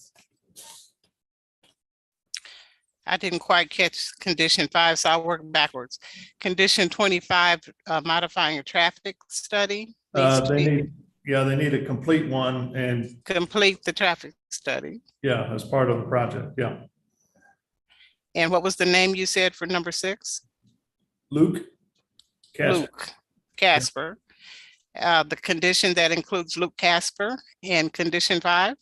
I didn't quite catch condition 5, so I'll work backwards. Condition 25, modifying a traffic study. They need a complete one and complete the traffic study. Yeah, as part of the project. Yeah. And what was the name you said for number 6? Luke Casper. Luke Casper. The condition that includes Luke Casper and condition 5?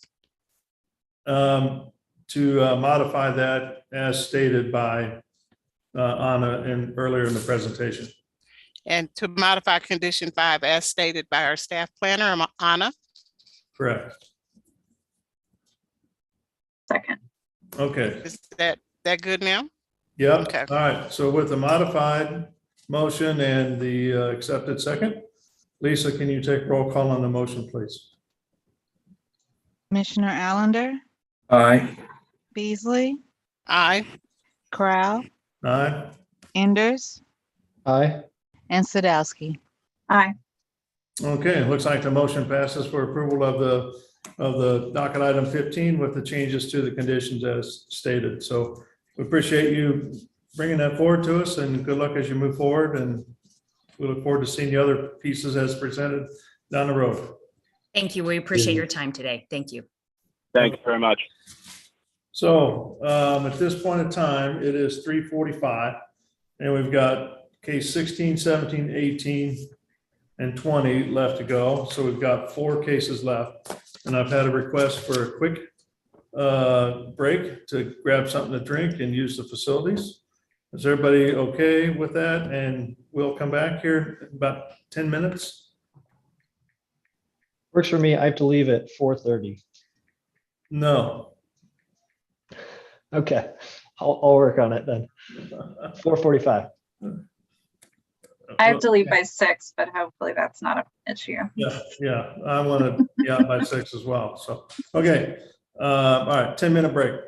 To modify that as stated by Anna earlier in the presentation. And to modify condition 5 as stated by our staff planner, Anna? Correct. Second. Okay. Is that good now? Yeah. Okay. All right. So with the modified motion and the accepted second, Lisa, can you take roll call on the motion, please? Commissioner Allender, Aye. Beasley, Aye. Corral, Aye. Enders, Aye. and Sadowski. Aye. Okay, it looks like the motion passes for approval of the docket item 15 with the changes to the conditions as stated. So we appreciate you bringing that forward to us and good luck as you move forward. And we look forward to seeing the other pieces as presented down the road. Thank you. We appreciate your time today. Thank you. Thank you very much. So at this point in time, it is 3:45 and we've got case 16, 17, 18, and 20 left to go. So we've got 4 cases left. And I've had a request for a quick break to grab something to drink and use the facilities. Is everybody okay with that? And we'll come back here in about 10 minutes. Works for me. I have to leave at 4:30. No. Okay, I'll work on it then. 4:45. I have to leave by 6, but hopefully that's not an issue. Yeah, I want to be out by 6 as well. So, okay. All right, 10-minute break.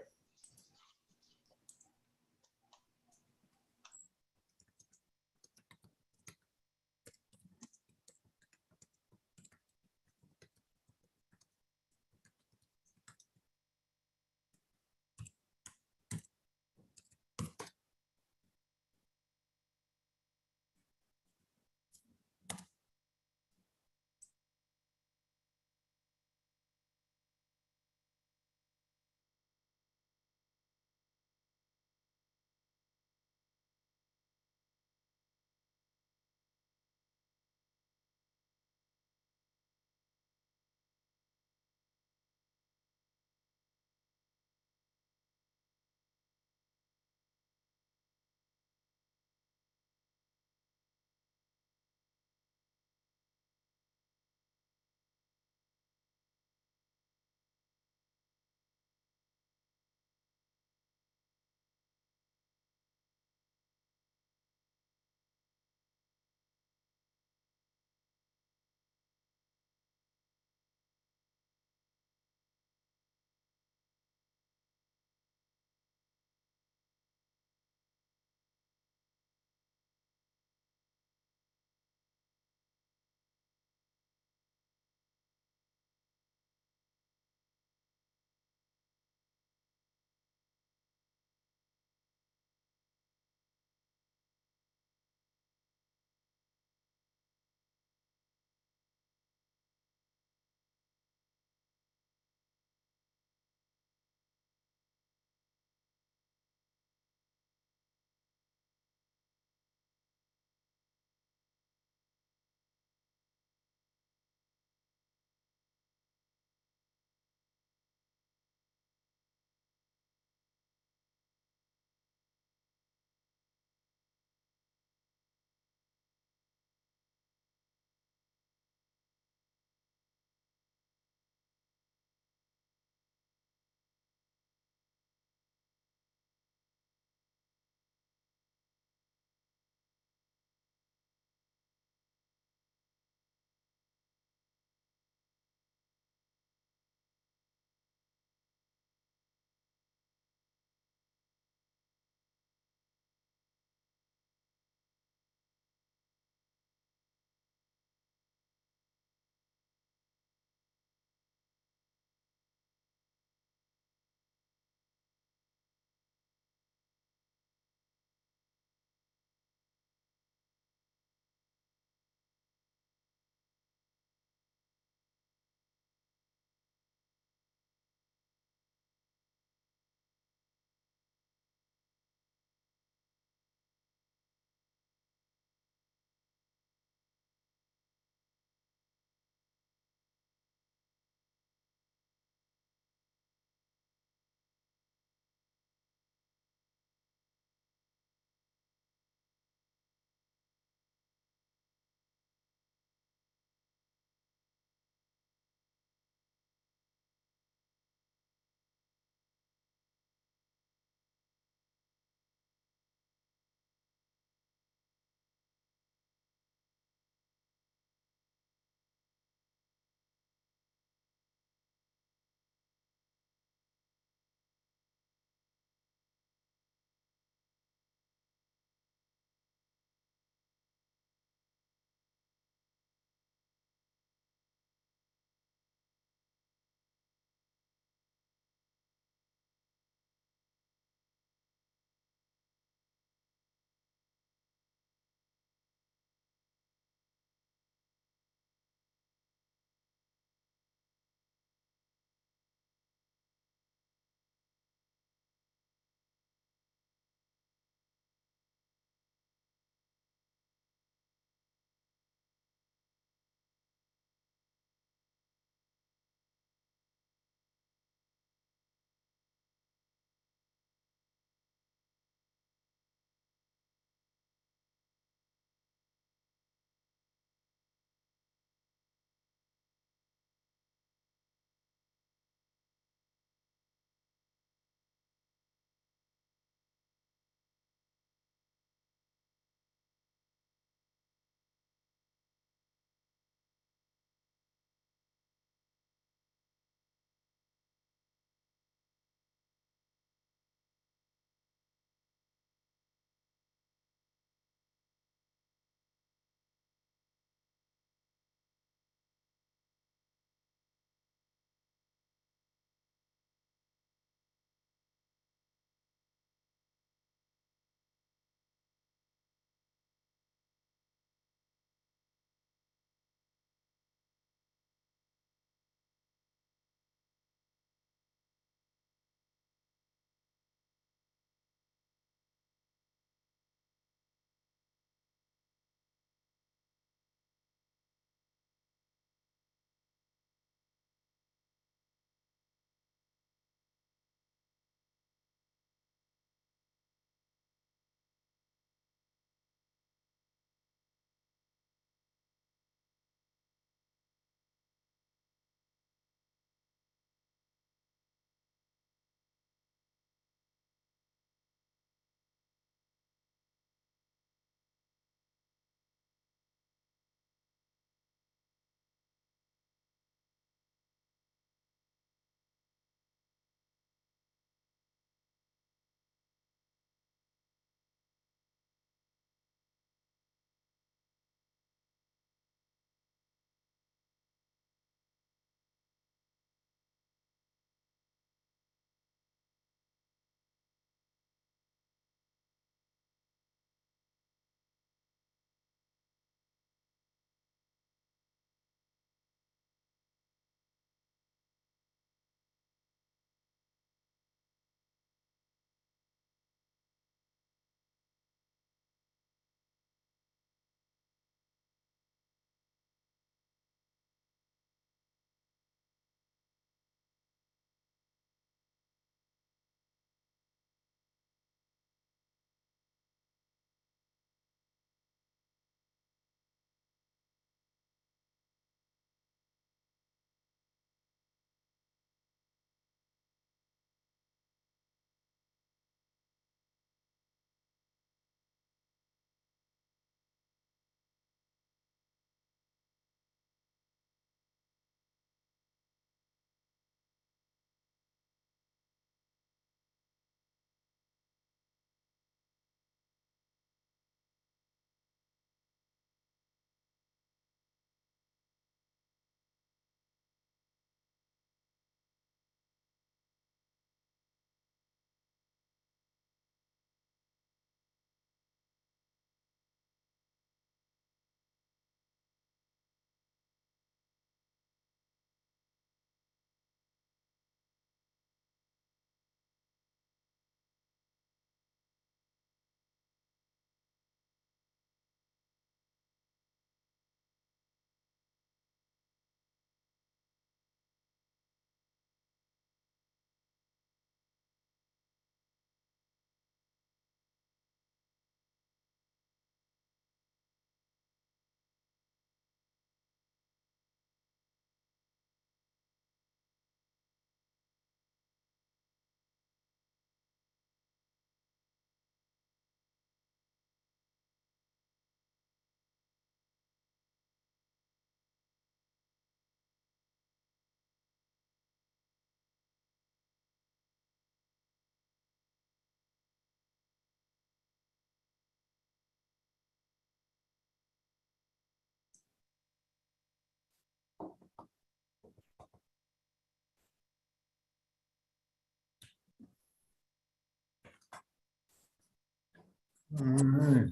All right.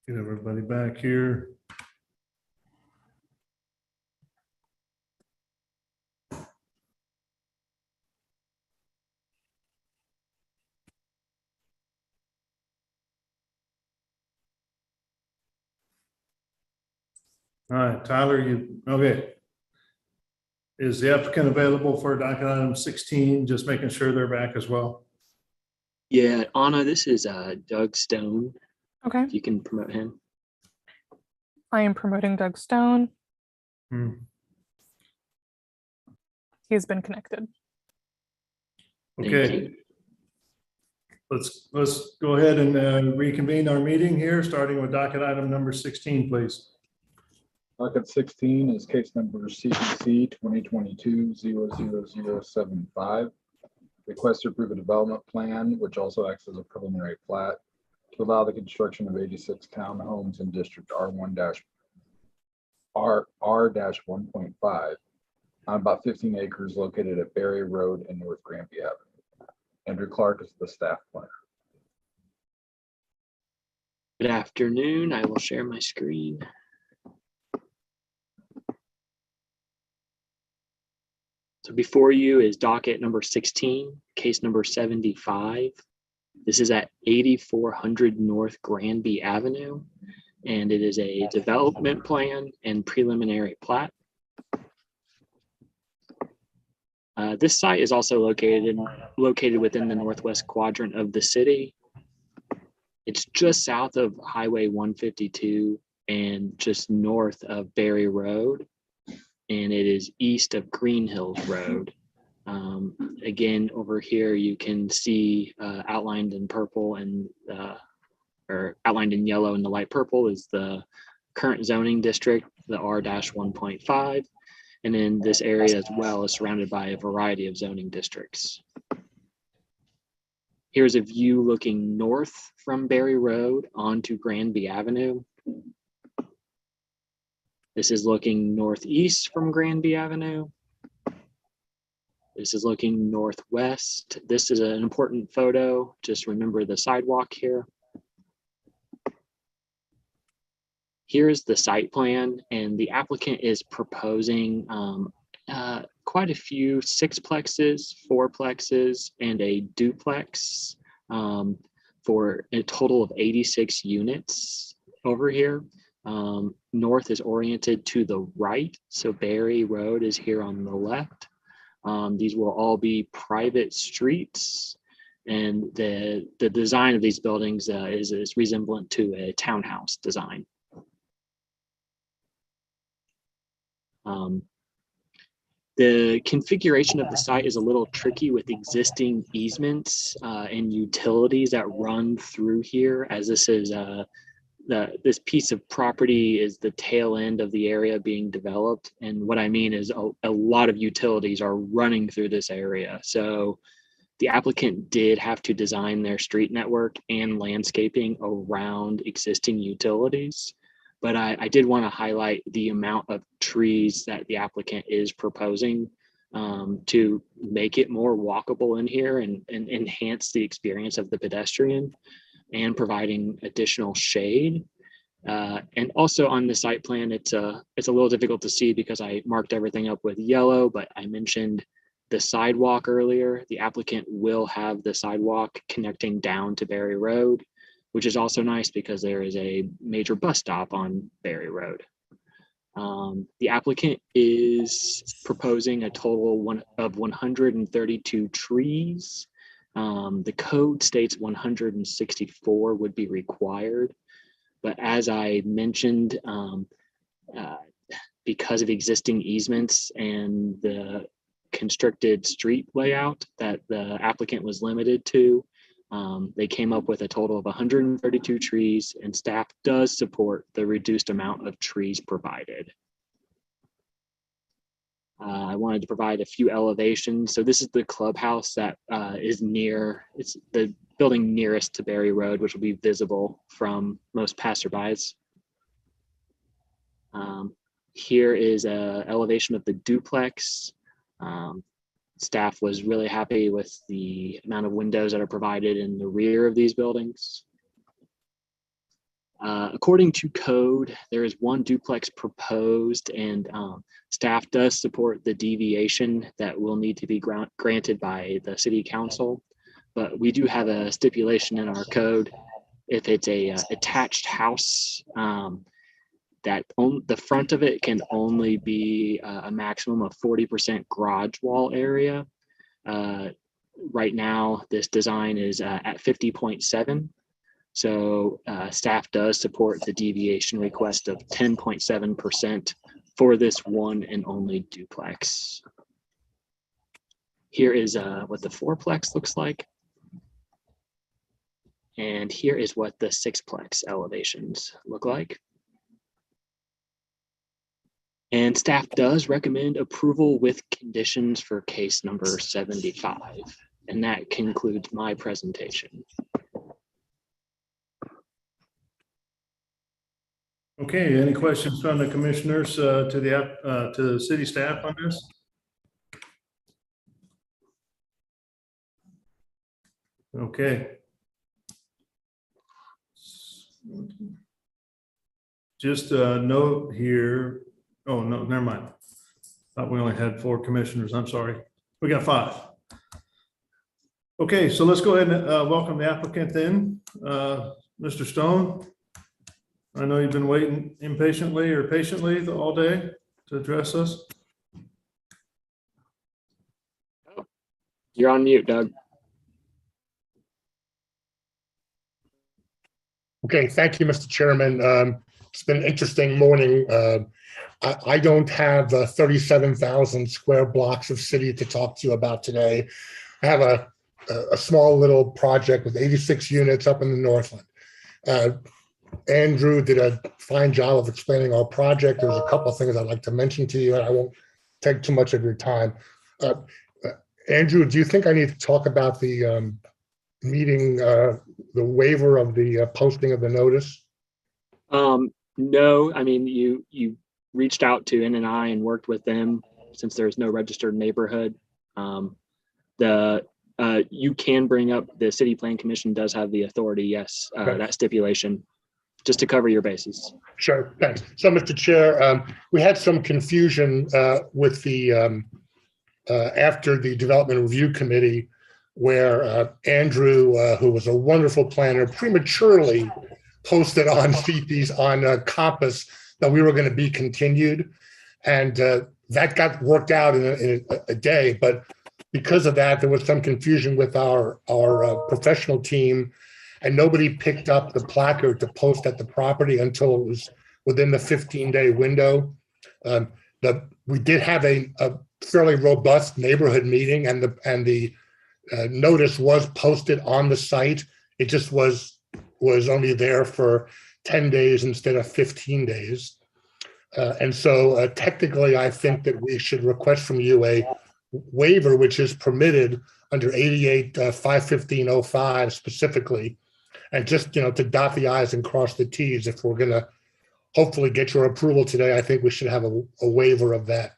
Get everybody back here. All right, Tyler, okay. Is the applicant available for docket item 16? Just making sure they're back as well. Yeah, Anna, this is Doug Stone. Okay, If you can promote him. I am promoting Doug Stone. He has been connected. Okay. Let's go ahead and reconvene our meeting here, starting with docket item number 16, please. Docket 16 is case number CPC 2022-00075. Request to approve a development plan, which also acts as a preliminary plat, to allow the construction of 86 townhomes in District R-1.5 on about 15 acres located at Berry Road and North Granby Avenue. Andrew Clark is the staff planner. Good afternoon. I will share my screen. So before you is docket number 16, case number 75. This is at 8400 North Granby Avenue, and it is a development plan and preliminary plat. This site is also located within the northwest quadrant of the city. It's just south of Highway 152 and just north of Berry Road, and it is east of Green Hills Road. Again, over here you can see outlined in purple and or outlined in yellow and the light purple is the current zoning district, the R-1.5. And then this area as well is surrounded by a variety of zoning districts. Here's a view looking north from Berry Road onto Granby Avenue. This is looking northeast from Granby Avenue. This is looking northwest. This is an important photo. Just remember the sidewalk here. Here's the site plan, and the applicant is proposing quite a few sixplexes, fourplexes, and a duplex for a total of 86 units over here. North is oriented to the right, so Berry Road is here on the left. These will all be private streets, and the design of these buildings is resemblant to a townhouse design. The configuration of the site is a little tricky with existing easements and utilities that run through here, as this is this piece of property is the tail end of the area being developed. And what I mean is a lot of utilities are running through this area. So the applicant did have to design their street network and landscaping around existing utilities. But I did want to highlight the amount of trees that the applicant is proposing to make it more walkable in here and enhance the experience of the pedestrian, and providing additional shade. And also on the site plan, it's a little difficult to see because I marked everything up with yellow, but I mentioned the sidewalk earlier. The applicant will have the sidewalk connecting down to Berry Road, which is also nice because there is a major bus stop on Berry Road. The applicant is proposing a total of 132 trees. The code states 164 would be required, but as I mentioned, because of existing easements and the constricted street layout that the applicant was limited to, they came up with a total of 132 trees, and staff does support the reduced amount of trees provided. I wanted to provide a few elevations. So this is the clubhouse that is it's the building nearest to Berry Road, which will be visible from most passerbys. Here is an elevation of the duplex. Staff was really happy with the amount of windows that are provided in the rear of these buildings. According to code, there is one duplex proposed, and staff does support the deviation that will need to be granted by the city council. But we do have a stipulation in our code. If it's a attached house, that the front of it can only be a maximum of 40% garage wall area. Right now, this design is at 50.7. So staff does support the deviation request of 10.7% for this one and only duplex. Here is what the fourplex looks like. And here is what the sixplex elevations look like. And staff does recommend approval with conditions for case number 75. And that concludes my presentation. Okay, any questions from the commissioners to the city staff on this? Okay. Just a note here. Oh, no, never mind. Thought we only had 4 commissioners. I'm sorry. We got 5. Okay, so let's go ahead and welcome the applicant then. Mr. Stone, I know you've been waiting impatiently or patiently all day to address us. You're on mute, Doug. Okay, thank you, Mr. Chairman. It's been an interesting morning. I don't have 37,000 square blocks of city to talk to you about today. I have a small little project with 86 units up in the Northland. Andrew did a fine job of explaining our project. There's a couple of things I'd like to mention to you, and I won't take too much of your time. Andrew, do you think I need to talk about the meeting, the waiver of the posting of the notice? No, I mean, you reached out to NNI and worked with them since there's no registered neighborhood. You can bring up, the City Plan Commission does have the authority, yes, that stipulation, just to cover your bases. Sure, thanks. So, Mr. Chair, we had some confusion with the, after the Development Review Committee, where Andrew, who was a wonderful planner, prematurely posted on CPs on Compass that we were going to be continued. And that got worked out in a day. But because of that, there was some confusion with our professional team, and nobody picked up the placard to post at the property until it was within the 15-day window. We did have a fairly robust neighborhood meeting, and the notice was posted on the site. It just was only there for 10 days instead of 15 days. And so technically, I think that we should request from you a waiver, which is permitted under 88 515.05 specifically, and just, to dot the i's and cross the t's. If we're going to hopefully get your approval today, I think we should have a waiver of that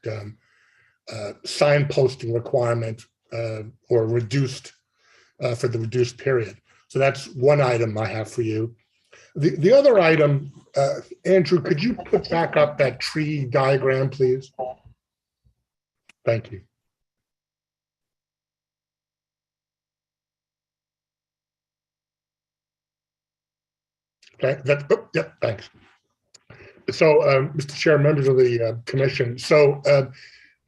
sign posting requirement or reduced for the reduced period. So that's one item I have for you. The other item, Andrew, could you put back up that tree diagram, please? Thank you. Okay, yep, thanks. So, Mr. Chair, members of the commission, so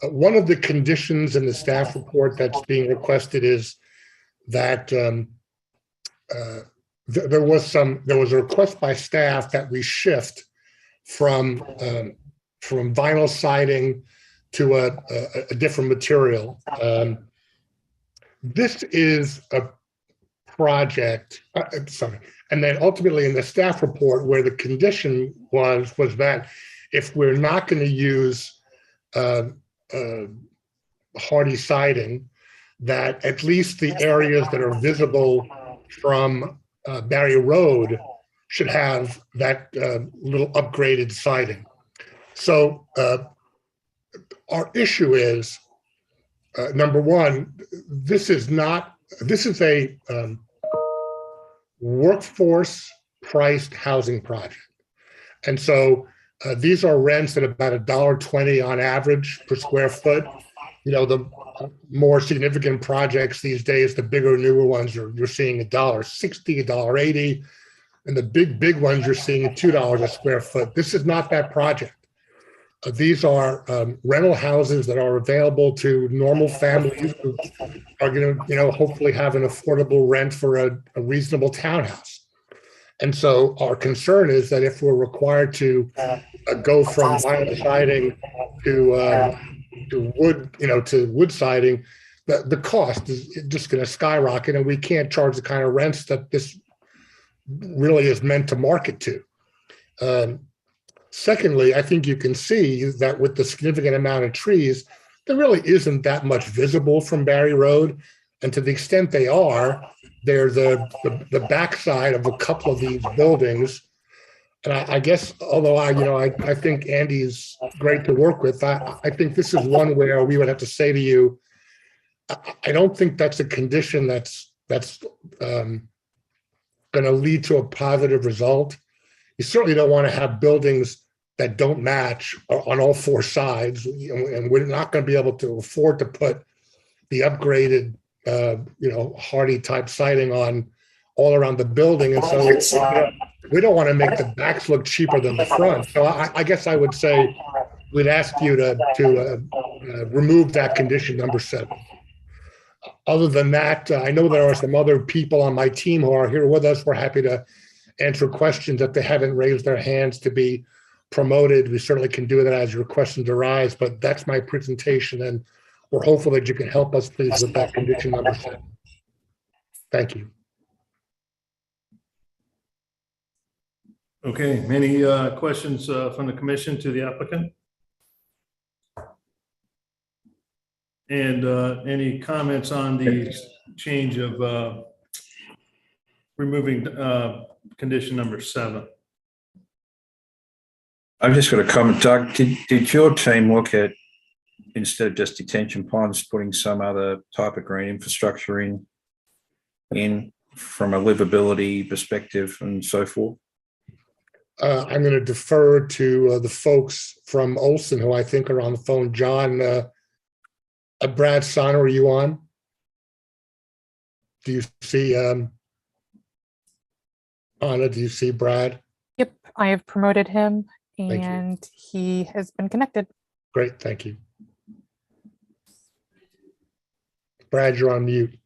one of the conditions in the staff report that's being requested is that there was a request by staff that we shift from vinyl siding to a different material. This is a project, sorry, and then ultimately in the staff report where the condition was that if we're not going to use hardy siding, that at least the areas that are visible from Barry Road should have that little upgraded siding. So our issue is Number one, this is a workforce priced housing project. And so these are rents at about $1.20 on average per square foot. You know, the more significant projects these days, the bigger, newer ones, you're seeing $1.60, $1.80. And the big ones you're seeing at $2 a square foot. This is not that project. These are rental houses that are available to normal families who are going to, you know, hopefully have an affordable rent for a reasonable townhouse. And so our concern is that if we're required to go from vinyl siding to wood, you know, to wood siding, the cost is just going to skyrocket, and we can't charge the kind of rents that this really is meant to market to. Secondly, I think you can see that with the significant amount of trees, there really isn't that much visible from Barry Road. And to the extent they are, they're the backside of a couple of these buildings. And I guess, although I think Andy's great to work with, I think this is one where we would have to say to you, I don't think that's a condition that's going to lead to a positive result. You certainly don't want to have buildings that don't match on all four sides, and we're not going to be able to afford to put the upgraded, hardy type siding on all around the building. And so we don't want to make the backs look cheaper than the front. So I guess I would say we'd ask you to remove that condition number 7. Other than that, I know there are some other people on my team who are here with us. We're happy to answer questions if they haven't raised their hands to be promoted. We certainly can do that as your questions arise, but that's my presentation, and we're hopeful that you can help us, please, with that condition number 7. Thank you. Okay, any questions from the commission to the applicant? And any comments on the change of removing condition number 7? I've just got a comment, Doug. Did your team look at, instead of just detention ponds, putting some other type of green infrastructure in from a livability perspective and so forth? I'm going to defer to the folks from Olson, who I think are on the phone. John, Brad Sonner, are you on? Do you see Anna? Do you see Brad? Yep, I have promoted him and he has been connected. Great, thank you. Brad, you're on mute.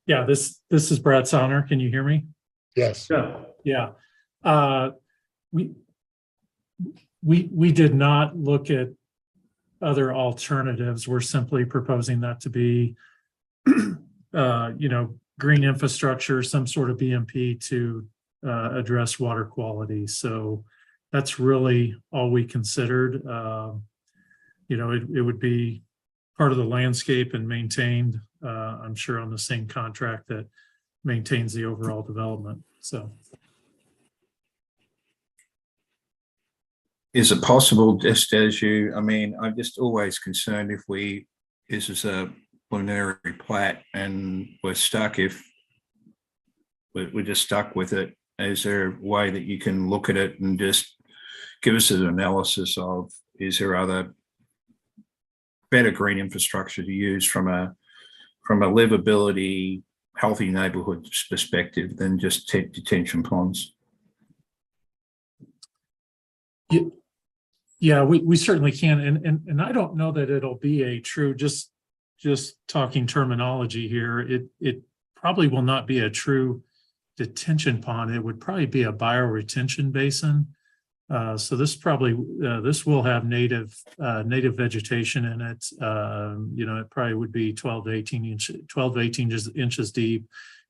Yeah, this is Brad Sonner. Can you hear me? Yes. Yeah. We did not look at other alternatives. We're simply proposing that to be, green infrastructure, some sort of BMP to address water quality. So that's really all we considered. It would be part of the landscape and maintained, I'm sure, on the same contract that maintains the overall development. So. Is it possible, just as I'm just always concerned if this is a preliminary plat and we're stuck, if we're just stuck with it, is there a way that you can look at it and just give us an analysis of, is there other better green infrastructure to use from a livability, healthy neighborhood perspective than just detention ponds? Yeah, we certainly can. And I don't know that it'll be a true, just talking terminology here, it probably will not be a true detention pond. It would probably be a bioretention basin. So this will have native vegetation in it. It probably would be 12 to 18 inches deep.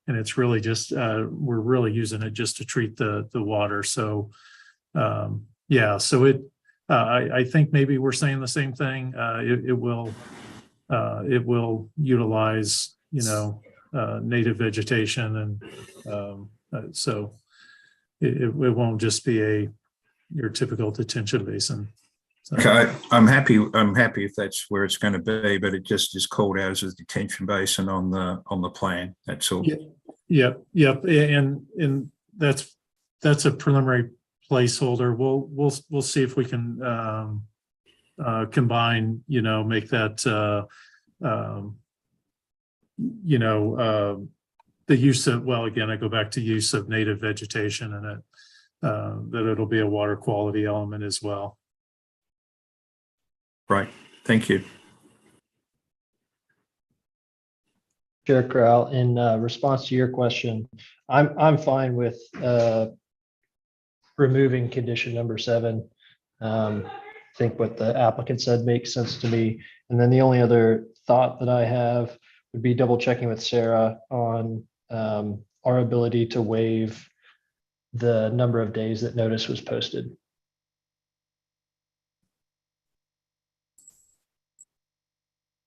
And it's really just, we're really using it just to treat the water. So I think maybe we're saying the same thing. It will utilize, native vegetation, and so it won't just be your typical detention basin. Okay, I'm happy if that's where it's going to be, but it just is called out as a detention basin on the plan. That's all. Yep. And that's a preliminary placeholder. We'll see if we can combine, make that the use of, well, again, I go back to use of native vegetation and it that it'll be a water quality element as well. Right. Thank you. Chair Corral, in response to your question, I'm fine with removing condition number 7. I think what the applicant said makes sense to me. And then the only other thought that I have would be double checking with Sarah on our ability to waive the number of days that notice was posted.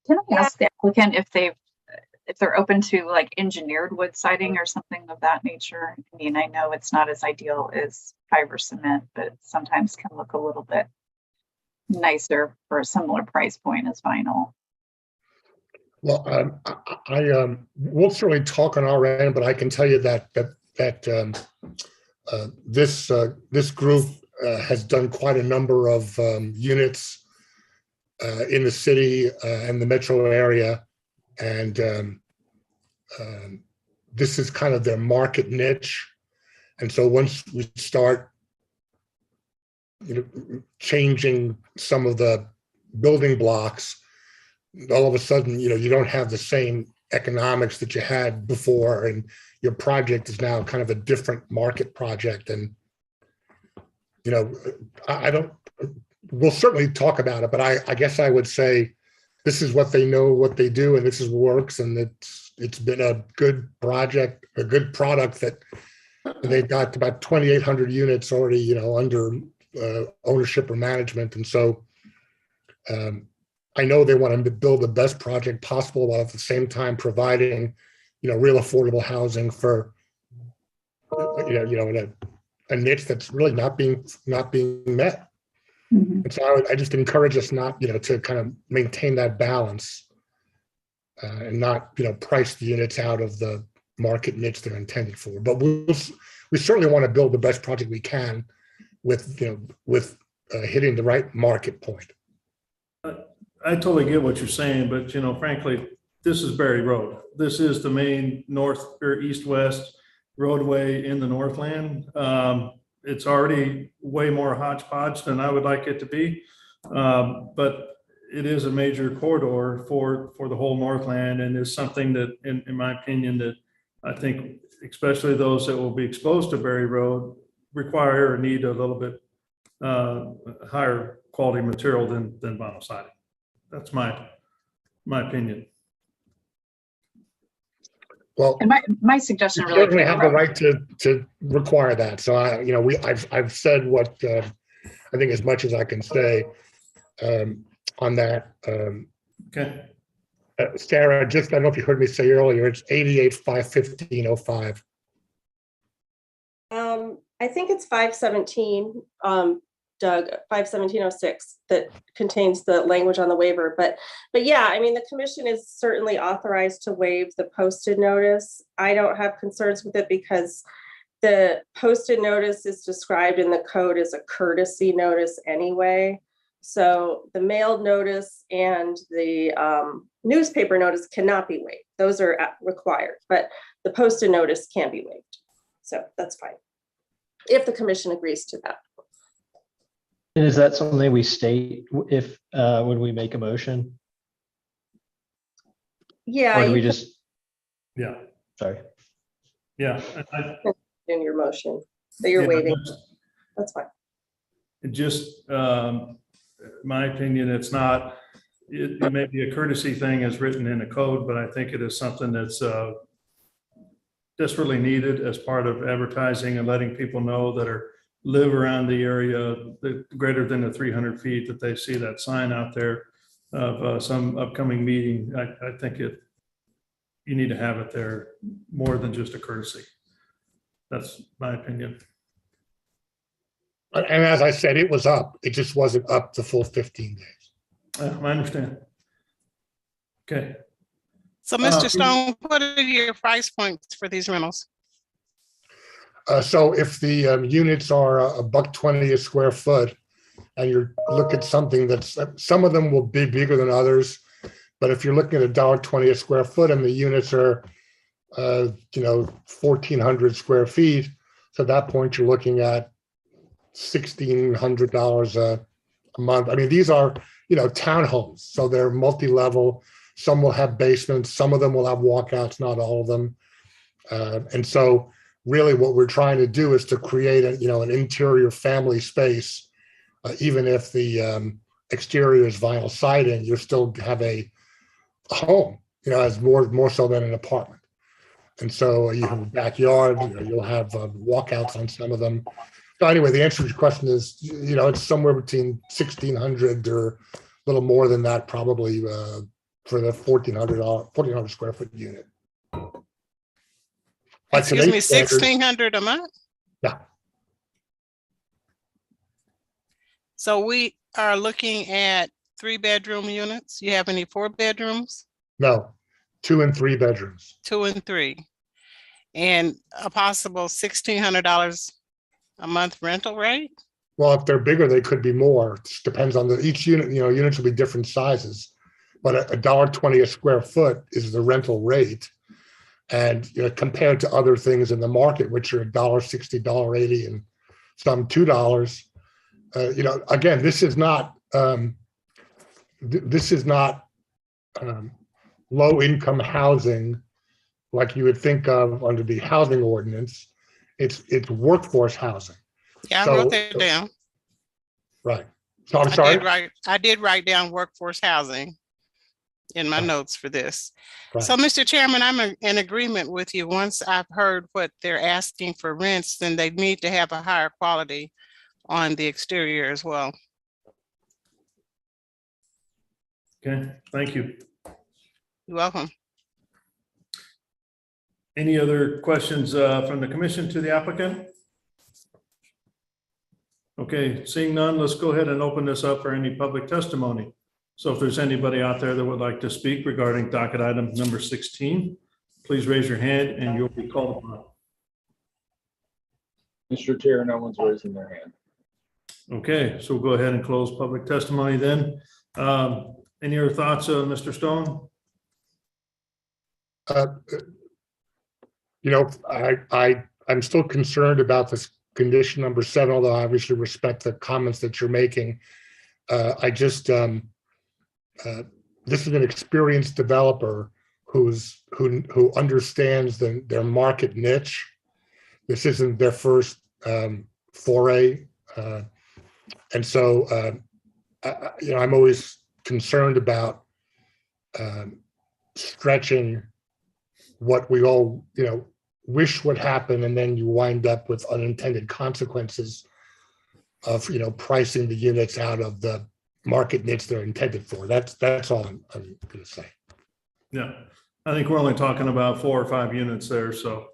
Can I ask the applicant if they're open to like engineered wood siding or something of that nature? I mean, I know it's not as ideal as fiber cement, but sometimes can look a little bit nicer for a similar price point as vinyl. Well, I we'll certainly talk on our end, but I can tell you that this group has done quite a number of units in the city and the metro area, and this is kind of their market niche. And so once we start, changing some of the building blocks, all of a sudden, you don't have the same economics that you had before, and your project is now kind of a different market project. And we'll certainly talk about it, but I guess I would say this is what they know, what they do, and this is works, and it's been a good project, a good product that they've got about 2,800 units already, under ownership or management. And so I know they want to build the best project possible while at the same time providing, real affordable housing for, in a niche that's really not being met. Mm-hmm. And so I just encourage us not, to kind of maintain that balance and not, price the units out of the market niche they're intended for. But we certainly want to build the best project we can with hitting the right market point. I totally get what you're saying, but frankly, this is Berry Road. This is the main north or east-west roadway in the Northland. It's already way more hodgepodge than I would like it to be, but it is a major corridor for the whole Northland, and is something that, in my opinion, that I think, especially those that will be exposed to Berry Road, require or need a little bit higher quality material than vinyl siding. That's my opinion. Well, and my suggestion really certainly have the right to require that. So I've said what I think as much as I can say on that. Okay. Sarah, I don't know if you heard me say earlier, it's 88-515-05. I think it's 517, Doug, 517-06 that contains the language on the waiver. But yeah, I mean, the commission is certainly authorized to waive the posted notice. I don't have concerns with it because the posted notice is described in the code as a courtesy notice anyway. So the mailed notice and the newspaper notice cannot be waived. Those are required, but the posted notice can be waived. So that's fine, if the commission agrees to that. And is that something we state if when we make a motion? Yeah. Or do we just? Yeah. Sorry. Yeah. In your motion that you're waiving. That's fine. It just, my opinion, it's not. It may be a courtesy thing as written in a code, but I think it is something that's desperately needed as part of advertising and letting people know that live around the area greater than the 300 feet that they see that sign out there of some upcoming meeting. I think you need to have it there more than just a courtesy. That's my opinion. And as I said, it was up. It just wasn't up the full 15 days. I understand. Okay. So, Mr. Stone, what are your price points for these rentals? So if the units are $1.20 a square foot, and you're looking at something that's, some of them will be bigger than others, but if you're looking at $1.20 a square foot and the units are, 1,400 square feet, so at that point you're looking at $1,600 a month. I mean, these are, townhomes, so they're multi-level. Some will have basements, some of them will have walkouts, not all of them. And so really what we're trying to do is to create an interior family space. Even if the exterior is vinyl siding, you still have a home, as more so than an apartment. And so you have a backyard, you'll have walkouts on some of them. So anyway, the answer to your question is, it's somewhere between 1,600 or a little more than that, probably for the 1,400 square foot unit. Excuse me, 1,600 a month? Yeah. So we are looking at 3-bedroom units. You have any 4 bedrooms? No, 2 and 3 bedrooms. 2 and 3. And a possible $1,600 a month rental rate? Well, if they're bigger, they could be more. It just depends on each unit, units will be different sizes. But $1.20 a square foot is the rental rate. And compared to other things in the market, which are $1.60, $1.80, and some $2, again, this is not low income housing like you would think of under the housing ordinance. It's workforce housing. Yeah, I wrote that down. Right. So I'm sorry. I did write down workforce housing in my notes for this. Right. So, Mr. Chairman, I'm in agreement with you. Once I've heard what they're asking for rents, then they need to have a higher quality on the exterior as well. Okay, thank you. You're welcome. Any other questions from the commission to the applicant? Okay, seeing none, let's go ahead and open this up for any public testimony. So if there's anybody out there that would like to speak regarding docket item number 16, please raise your hand and you'll be called upon. Mr. Chair, no one's raising their hand. Okay, so we'll go ahead and close public testimony then. Any other thoughts, Mr. Stone? I'm still concerned about this condition number 7, although I obviously respect the comments that you're making. This is an experienced developer who understands their market niche. This isn't their first foray, and so I'm always concerned about stretching what we all wish would happen, and then you wind up with unintended consequences of pricing the units out of the market niche they're intended for. That's all I'm going to say. Yeah, I think we're only talking about 4 or 5 units there, so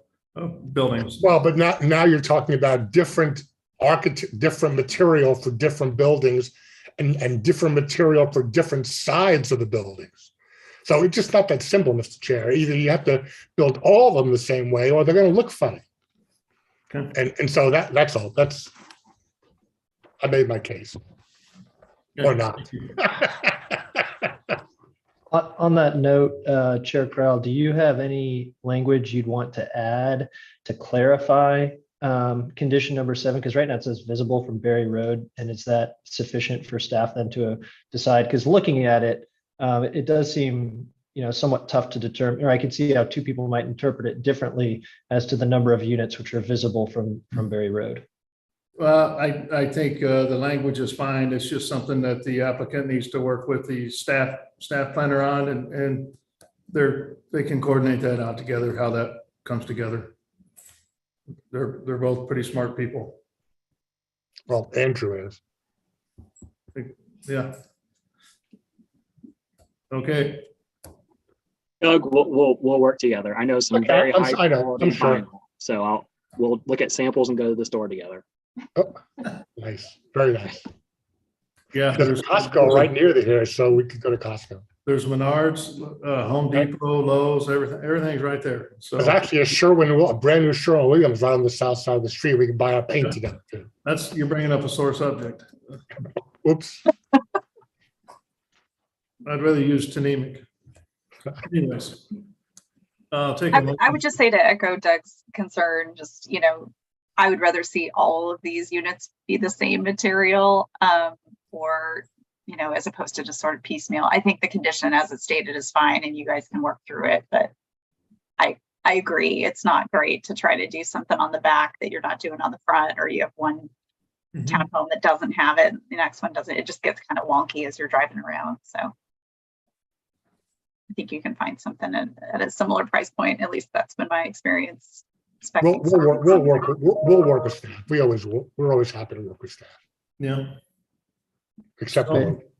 buildings. Well, but now you're talking about different material for different buildings, and different material for different sides of the buildings. So it's just not that simple, Mr. Chair. Either you have to build all of them the same way, or they're going to look funny. Okay. And so that's all. I made my case. Or not. On that note, Chair Crowell, do you have any language you'd want to add to clarify condition number 7? Because right now it says visible from Berry Road, and is that sufficient for staff then to decide? Because looking at it, it does seem somewhat tough to determine, or I can see how 2 people might interpret it differently as to the number of units which are visible from Berry Road. Well, I think the language is fine. It's just something that the applicant needs to work with the staff planner on, and they can coordinate that out together, how that comes together. They're both pretty smart people. Well, Andrew is. Yeah. Okay. Doug, we'll work together. I know some very high quality I'm sure. vinyl, so we'll look at samples and go to the store together. Oh, nice, very nice. Yeah, There's Costco right near here, so we could go to Costco. There's Menards, Home Depot, Lowe's, everything's right there. So There's actually a brand new Sherwin-Williams right on the south side of the street. We can buy our paint together too. you're bringing up a sore subject. Oops. I'd rather use Tnemec. Anyways, I'll take a I motion. would just say to echo Doug's concern, just, I would rather see all of these units be the same material, or, as opposed to just sort of piecemeal. I think the condition as it's stated is fine and you guys can work through it, but I agree. It's not great to try to do something on the back that you're not doing on the front, or you have one townhome that doesn't have it, the next one doesn't. It just gets kind of wonky as you're driving around. So I think you can find something at a similar price point. At least that's been my experience. We'll work with staff. We're always happy to work with staff. Yeah. Except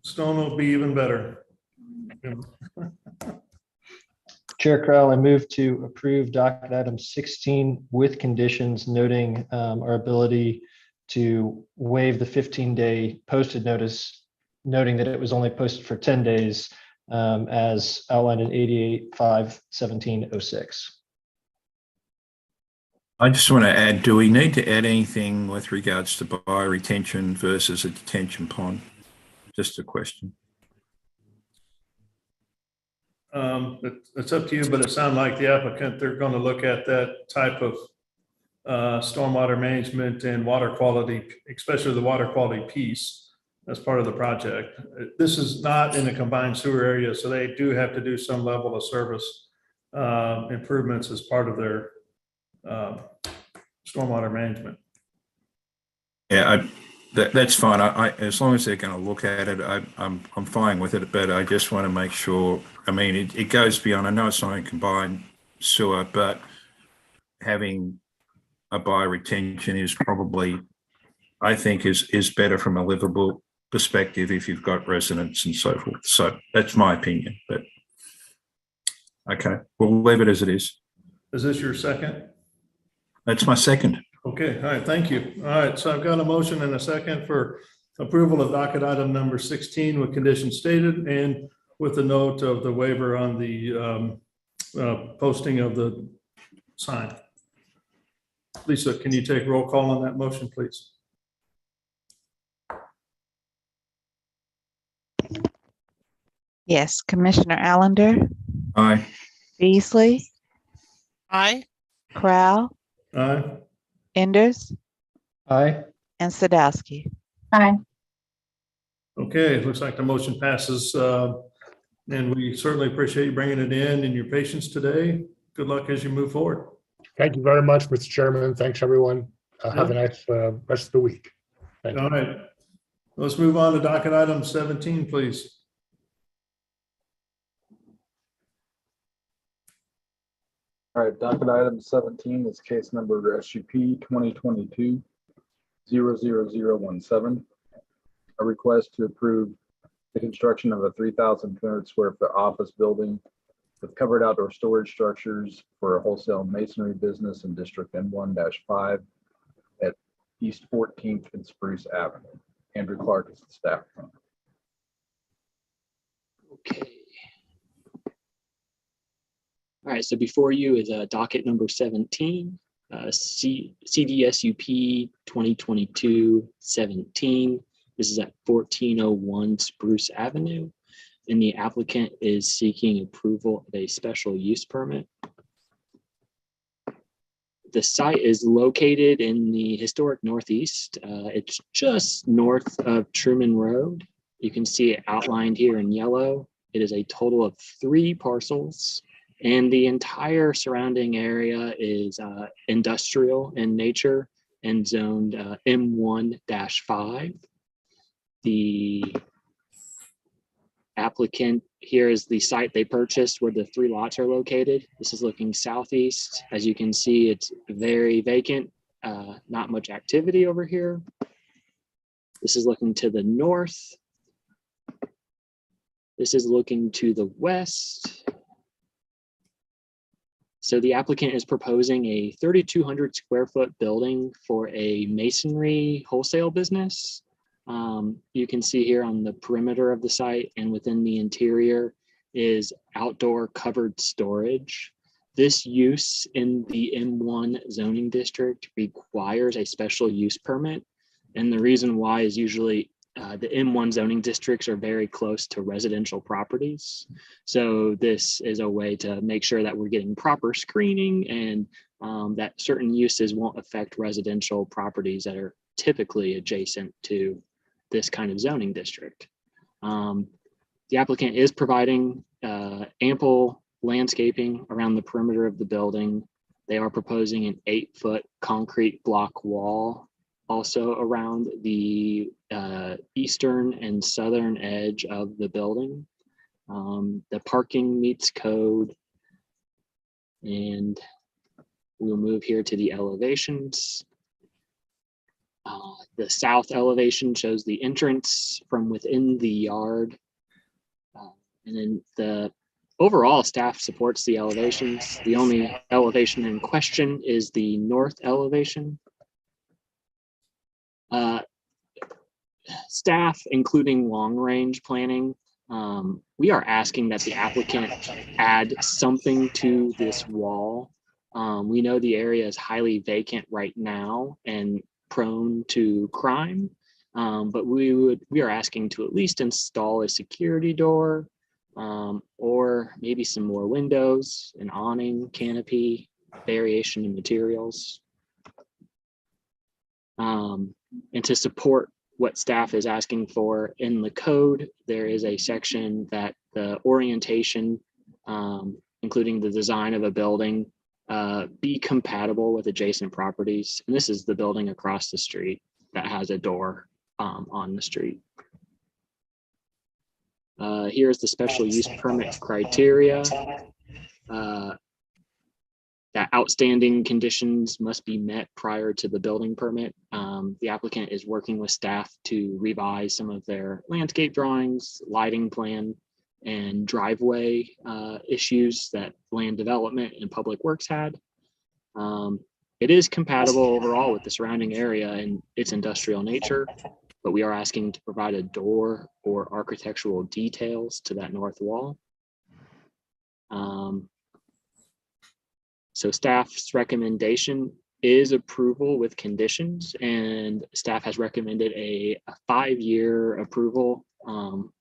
Stone will be even better. Chair Crowell, I move to approve docket item 16 with conditions noting our ability to waive the 15-day posted notice, noting that it was only posted for 10 days as outlined in 88-5-1706. I just want to add, do we need to add anything with regards to bioretention versus a detention pond? Just a question. It's up to you, but it sounds like the applicant, they're going to look at that type of stormwater management and water quality, especially the water quality piece as part of the project. This is not in a combined sewer area, so they do have to do some level of service improvements as part of their stormwater management. Yeah, that's fine. I as long as they're going to look at it, I'm fine with it. But I just want to make sure. I mean, it goes beyond. I know it's not a combined sewer, but having a bioretention is probably, I think, is better from a livable perspective if you've got residents and so forth. So that's my opinion. But okay, we'll leave it as it is. Is this your second? That's my second. Okay, all right, thank you. All right, so I've got a motion and a second for approval of docket item number 16 with conditions stated and with the note of the waiver on the posting of the sign. Lisa, can you take roll call on that motion, please? Yes, Commissioner Allender, Aye. Beasley, Aye. Crowell, Aye. Enders, Aye. and Sadowski. Aye. Okay, it looks like the motion passes. And we certainly appreciate you bringing it in and your patience today. Good luck as you move forward. Thank you very much, Mr. Chairman. Thanks, everyone. Have a nice rest of the week. Thank you. All right. Let's move on to docket item 17, please. All right, docket item 17 is case number SUP 2022-00017. A request to approve the construction of a 3,200 square foot office building with covered outdoor storage structures for a wholesale masonry business in District N1-5 at East 14th and Spruce Avenue. Andrew Clark is the staff. Okay. All right, so before you is docket number 17, CDSUP 2022-17. This is at 1401 Spruce Avenue, and the applicant is seeking approval of a special use permit. The site is located in the historic Northeast. It's just north of Truman Road. You can see it outlined here in yellow. It is a total of 3 parcels, and the entire surrounding area is industrial in nature and zoned M1-5. The applicant here is the site they purchased where the 3 lots are located. This is looking southeast. As you can see, it's very vacant, not much activity over here. This is looking to the north. This is looking to the west. So the applicant is proposing a 3,200 square foot building for a masonry wholesale business. You can see here on the perimeter of the site and within the interior is outdoor covered storage. This use in the M1 zoning district requires a special use permit. And the reason why is usually the M1 zoning districts are very close to residential properties. So this is a way to make sure that we're getting proper screening and that certain uses won't affect residential properties that are typically adjacent to this kind of zoning district. The applicant is providing ample landscaping around the perimeter of the building. They are proposing an 8-foot concrete block wall also around the eastern and southern edge of the building. The parking meets code. And we'll move here to the elevations. The south elevation shows the entrance from within the yard. And then the overall staff supports the elevations. The only elevation in question is the north elevation. Staff, including long-range planning, we are asking that the applicant add something to this wall. We know the area is highly vacant right now and prone to crime, but we are asking to at least install a security door, or maybe some more windows, an awning, canopy, variation in materials. And to support what staff is asking for in the code, there is a section that the orientation, including the design of a building, be compatible with adjacent properties. And this is the building across the street that has a door on the street. Here's the special use permit criteria. That outstanding conditions must be met prior to the building permit. The applicant is working with staff to revise some of their landscape drawings, lighting plan, and driveway issues that land development and public works had. It is compatible overall with the surrounding area and its industrial nature, but we are asking to provide a door or architectural details to that north wall. So staff's recommendation is approval with conditions, and staff has recommended a 5-year approval from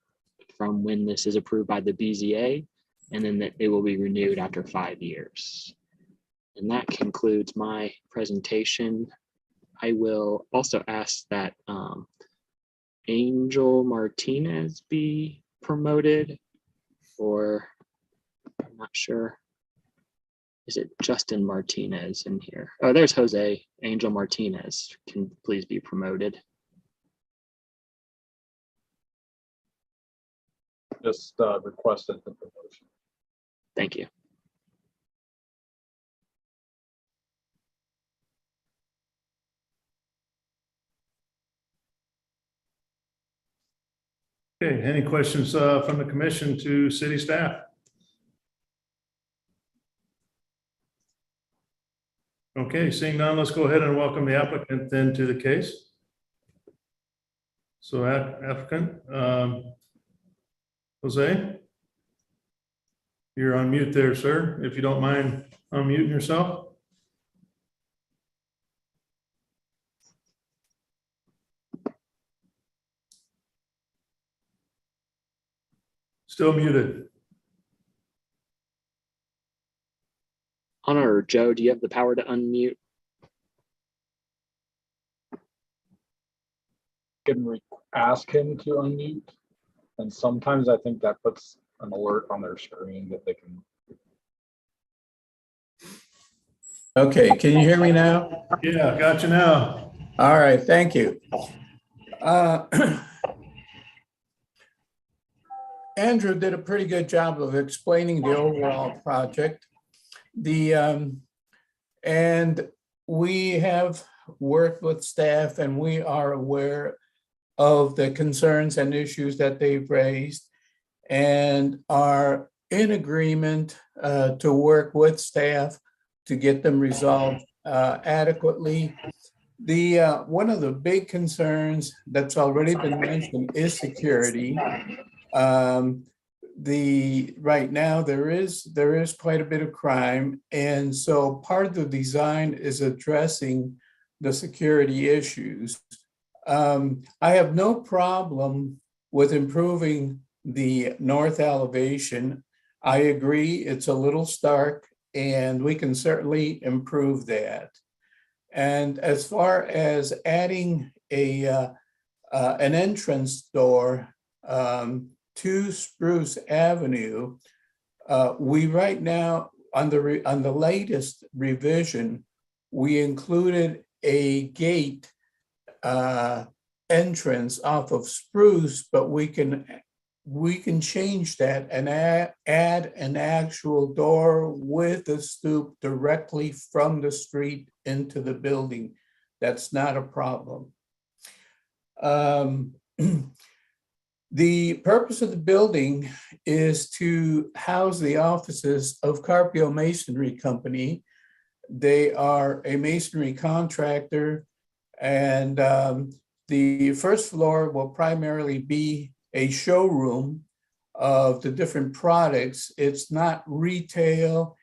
when this is approved by the BZA, and then that it will be renewed after 5 years. And that concludes my presentation. I will also ask that Angel Martinez be promoted, or I'm not sure. Is it Justin Martinez in here? Oh, there's Jose. Angel Martinez can please be promoted. Just requested the promotion. Thank you. Okay, any questions from the commission to city staff? Okay, seeing none, let's go ahead and welcome the applicant then to the case. So applicant, Jose, you're on mute there, sir. If you don't mind unmuting yourself. Still muted. Anna or Joe, do you have the power to unmute? Can ask him to unmute, and sometimes I think that puts an alert on their screen that they can. Okay, can you hear me now? Yeah, got you now. All right, thank you. Andrew did a pretty good job of explaining the overall project. And we have worked with staff, and we are aware of the concerns and issues that they've raised, and are in agreement to work with staff to get them resolved adequately. The one of the big concerns that's already been mentioned is security. Right now there is quite a bit of crime, and so part of the design is addressing the security issues. I have no problem with improving the north elevation. I agree it's a little stark, and we can certainly improve that. And as far as adding an entrance door to Spruce Avenue, we right now on the latest revision, we included a gate entrance off of Spruce, but we can change that and add an actual door with a stoop directly from the street into the building. That's not a problem. The purpose of the building is to house the offices of Carpio Masonry Company. They are a masonry contractor, and the first floor will primarily be a showroom of the different products. It's not retail,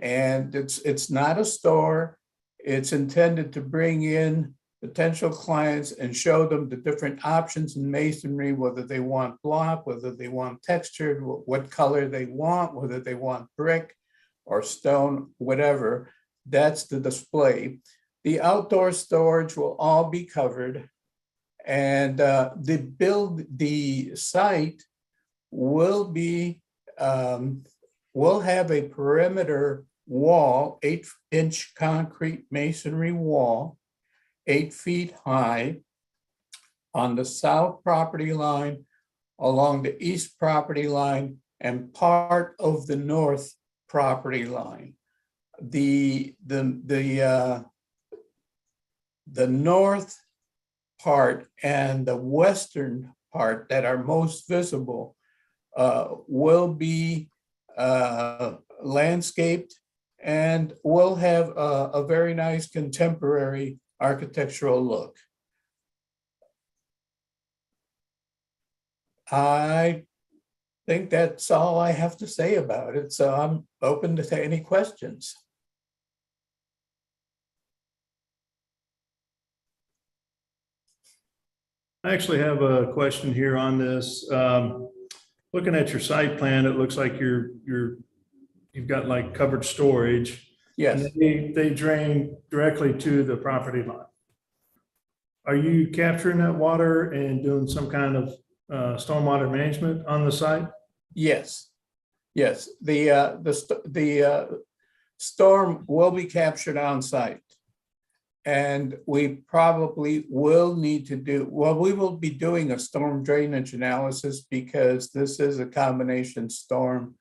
and it's not a store. It's intended to bring in potential clients and show them the different options in masonry, whether they want block, whether they want textured, what color they want, whether they want brick or stone, whatever. That's the display. The outdoor storage will all be covered, and the site will be will have a perimeter wall, 8-inch concrete masonry wall, 8 feet high, on the south property line, along the east property line, and part of the north property line. The north part and the western part that are most visible will be landscaped and will have a very nice contemporary architectural look. I think that's all I have to say about it, so I'm open to any questions. I actually have a question here on this. Looking at your site plan, it looks like you've got like covered storage. Yes. And they drain directly to the property line. Are you capturing that water and doing some kind of stormwater management on the site? Yes. Yes. The storm will be captured on site. And we probably will need to we will be doing a storm drainage analysis, because this is a combination storm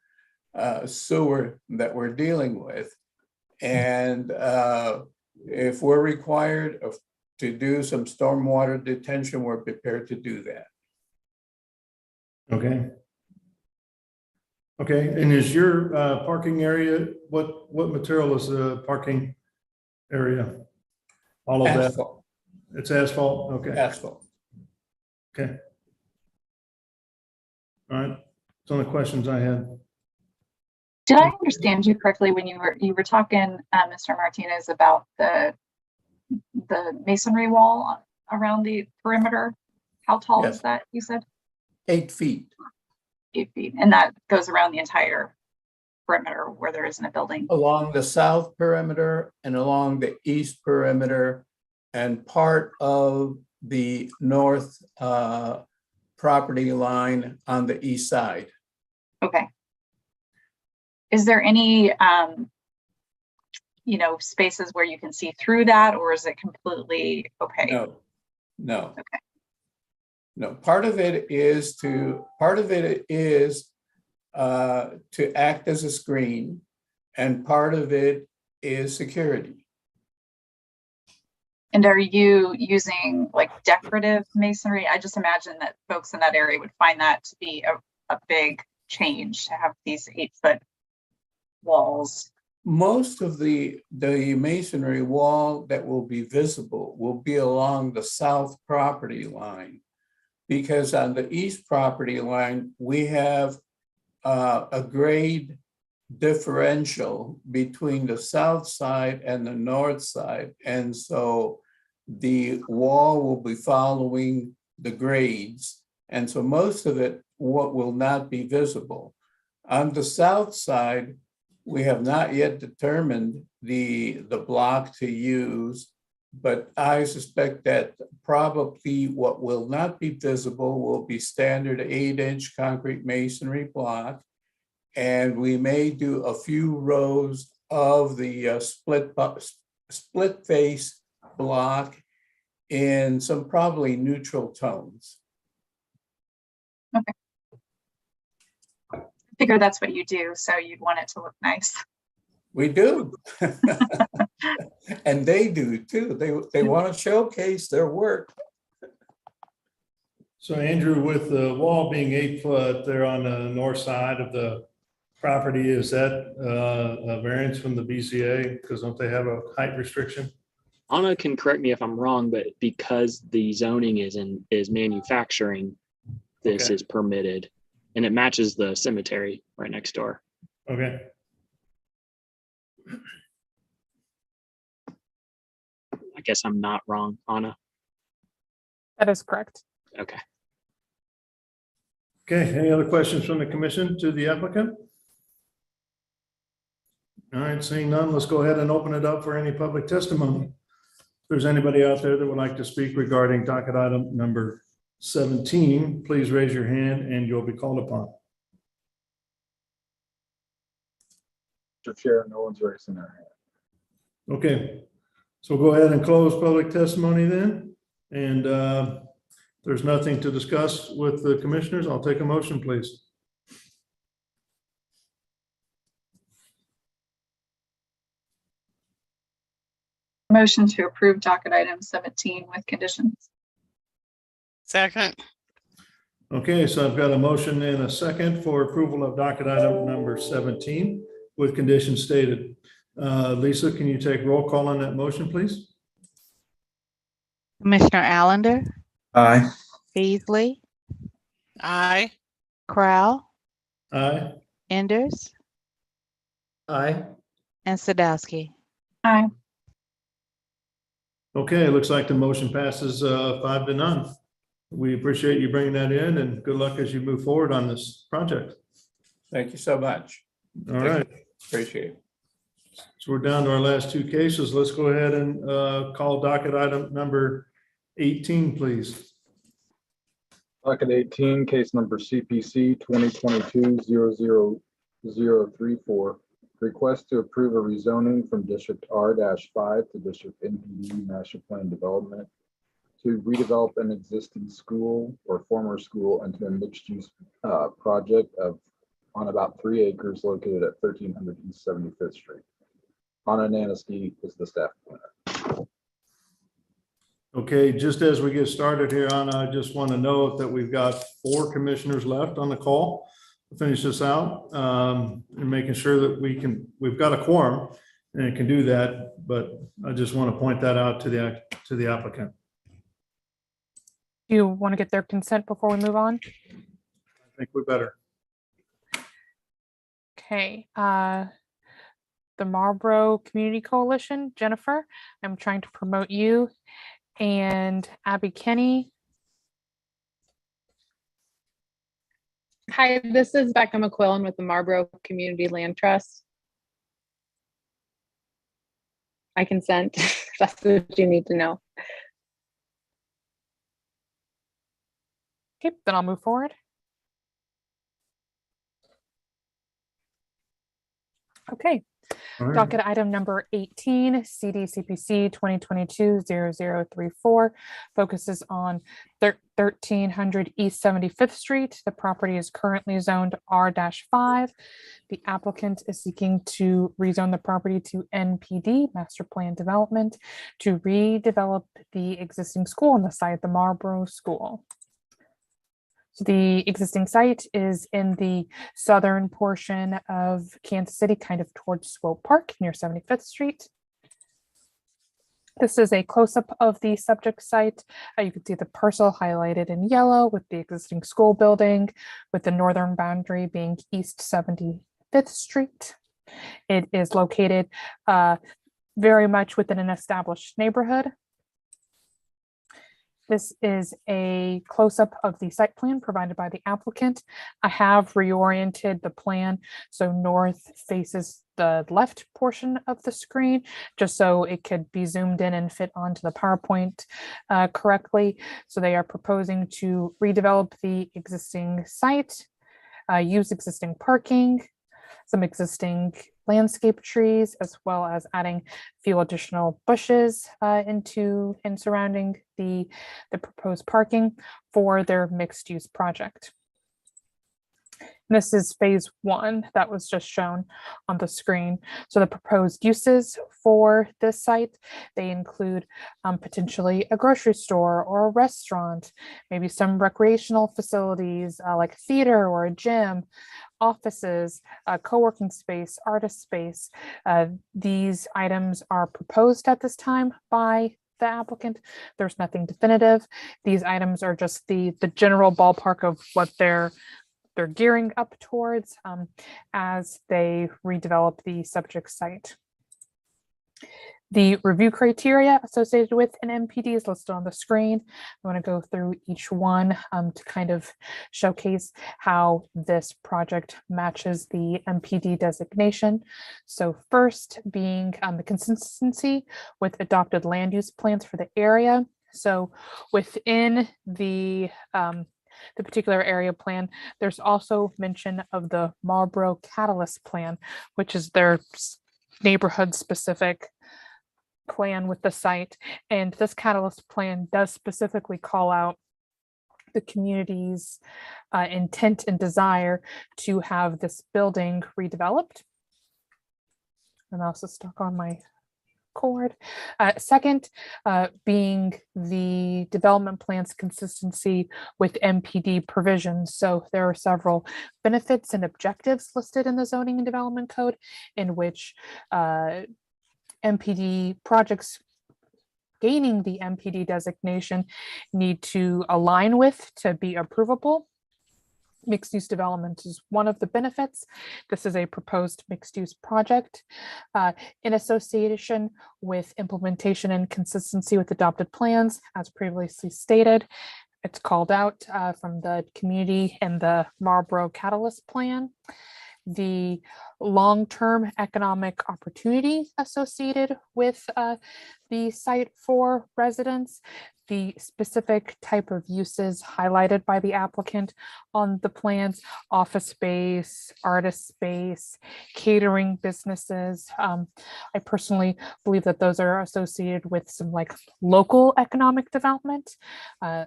sewer that we're dealing with. And if we're required to do some stormwater detention, we're prepared to do that. Okay. Okay, and is your parking area, what material is the parking area? All of Asphalt. That? It's asphalt? Okay. Asphalt. Okay. All right. That's all the questions I had. Did I understand you correctly when you were talking, Mr. Martinez, about the masonry wall around the perimeter? How tall is that, you said? 8 feet. 8 feet. And that goes around the entire perimeter where there isn't a building? Along the south perimeter and along the east perimeter and part of the north property line on the east side. Okay. Is there any, spaces where you can see through that, or is it completely opaque? No. Okay. No, part of it is to act as a screen, and part of it is security. And are you using like decorative masonry? I just imagine that folks in that area would find that to be a big change to have these 8-foot walls? Most of the masonry wall that will be visible will be along the south property line. Because on the east property line, we have a grade differential between the south side and the north side. And so the wall will be following the grades. And so most of it will not be visible. On the south side, we have not yet determined the block to use, but I suspect that probably what will not be visible will be standard 8-inch concrete masonry block. And we may do a few rows of the split face block in some probably neutral tones. Okay. I figure that's what you do, so you'd want it to look nice. We do. And they do too. They want to showcase their work. So Andrew, with the wall being 8 foot there on the north side of the property, is that a variance from the BCA? Because don't they have a height restriction? Anna can correct me if I'm wrong, but because the zoning is manufacturing, this Okay. is permitted, and it matches the cemetery right next door. Okay. I guess I'm not wrong, Anna. That is correct. Okay. Okay, any other questions from the commission to the applicant? All right, seeing none, let's go ahead and open it up for any public testimony. If there's anybody out there that would like to speak regarding docket item number 17, please raise your hand and you'll be called upon. Mr. Chair, no one's raising their hand. Okay, so we'll go ahead and close public testimony then. And there's nothing to discuss with the commissioners. I'll take a motion, please. Motion to approve docket item 17 with conditions. Second. Okay, so I've got a motion and a second for approval of docket item number 17 with conditions stated. Lisa, can you take roll call on that motion, please? Commissioner Allender, Aye. Beasley, Aye. Crowell, Aye. Enders, Aye. and Sadowski. Aye. Okay, it looks like the motion passes 5-0. We appreciate you bringing that in and good luck as you move forward on this project. Thank you so much. All right. Appreciate it. So we're down to our last two cases. Let's go ahead and call docket item number 18, please. Docket 18, case number CPC 2022-00034. Request to approve a rezoning from District R-5 to District NPD Master Plan Development to redevelop an existing school or former school into a mixed-use project on about 3 acres located at 1300 East 75th Street. Anna Naniski is the staff planner. Okay, just as we get started here, Anna, I just want to note that we've got 4 commissioners left on the call to finish this out and making sure that we've got a quorum and can do that. But I just want to point that out to the applicant. Do you want to get their consent before we move on? I think we better. Okay. The Marlboro Community Coalition, Jennifer, I'm trying to promote you, and Abby Kenny. Hi, this is Becca McQuillan with the Marlboro Community Land Trust. I consent. That's what you need to know. Okay, then I'll move forward. Okay. All right. Docket item number 18, CDCPC 2022-0034, focuses on 1300 East 75th Street. The property is currently zoned R-5. The applicant is seeking to rezone the property to NPD, Master Plan Development, to redevelop the existing school on the site of the Marlboro School. So the existing site is in the southern portion of Kansas City, kind of towards Swope Park near 75th Street. This is a close-up of the subject site. You can see the parcel highlighted in yellow with the existing school building, with the northern boundary being East 75th Street. It is located very much within an established neighborhood. This is a close-up of the site plan provided by the applicant. I have reoriented the plan so north faces the left portion of the screen, just so it could be zoomed in and fit onto the PowerPoint correctly. So they are proposing to redevelop the existing site, use existing parking, some existing landscape trees, as well as adding a few additional bushes into and surrounding the proposed parking for their mixed use project. This is phase one that was just shown on the screen. So the proposed uses for this site, they include potentially a grocery store or a restaurant, maybe some recreational facilities like a theater or a gym, offices, co-working space, artist space. These items are proposed at this time by the applicant. There's nothing definitive. These items are just the general ballpark of what they're gearing up towards as they redevelop the subject site. The review criteria associated with an MPD is listed on the screen. I want to go through each one to kind of showcase how this project matches the MPD designation. So first being the consistency with adopted land use plans for the area. So within the particular area plan, there's also mention of the Marlboro Catalyst Plan, which is their neighborhood specific plan with the site. And this Catalyst Plan does specifically call out the community's intent and desire to have this building redeveloped. I'm also stuck on my cord. Second, being the development plan's consistency with MPD provisions. So there are several benefits and objectives listed in the zoning and development code in which MPD projects gaining the MPD designation need to align with to be approvable. Mixed use development is one of the benefits. This is a proposed mixed use project in association with implementation and consistency with adopted plans, as previously stated. It's called out from the community and the Marlboro Catalyst Plan. The long-term economic opportunity associated with the site for residents, the specific type of uses highlighted by the applicant on the plans, office space, artist space, catering businesses. I personally believe that those are associated with some like local economic development.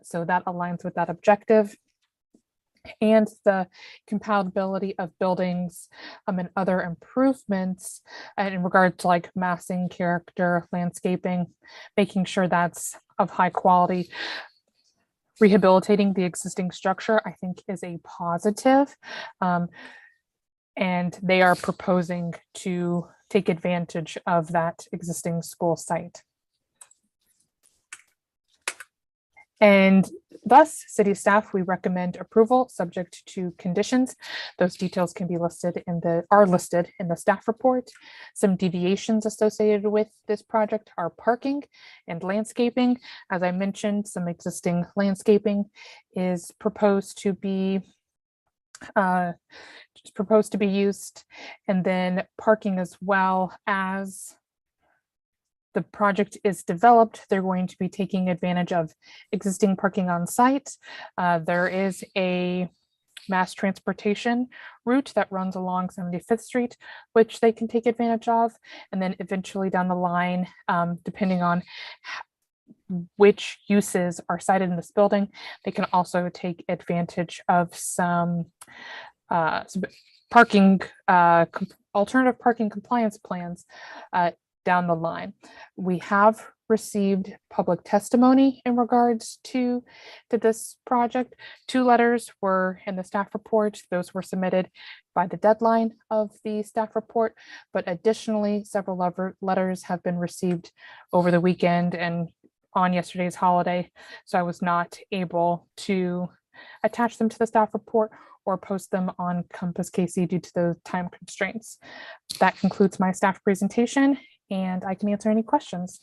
So that aligns with that objective. And the compatibility of buildings and other improvements in regard to like massing, character, landscaping, making sure that's of high quality. Rehabilitating the existing structure, I think, is a positive. And they are proposing to take advantage of that existing school site. And thus, city staff, we recommend approval subject to conditions. Those details can be listed are listed in the staff report. Some deviations associated with this project are parking and landscaping. As I mentioned, some existing landscaping is proposed to be used, and then parking as well. As the project is developed, they're going to be taking advantage of existing parking on site. There is a mass transportation route that runs along 75th Street, which they can take advantage of. And then eventually down the line, depending on which uses are cited in this building, they can also take advantage of some parking, alternative parking compliance plans down the line. We have received public testimony in regards to this project. 2 letters were in the staff report. Those were submitted by the deadline of the staff report, but additionally, several letters have been received over the weekend and on yesterday's holiday. So I was not able to attach them to the staff report or post them on Compass KC due to the time constraints. That concludes my staff presentation, and I can answer any questions.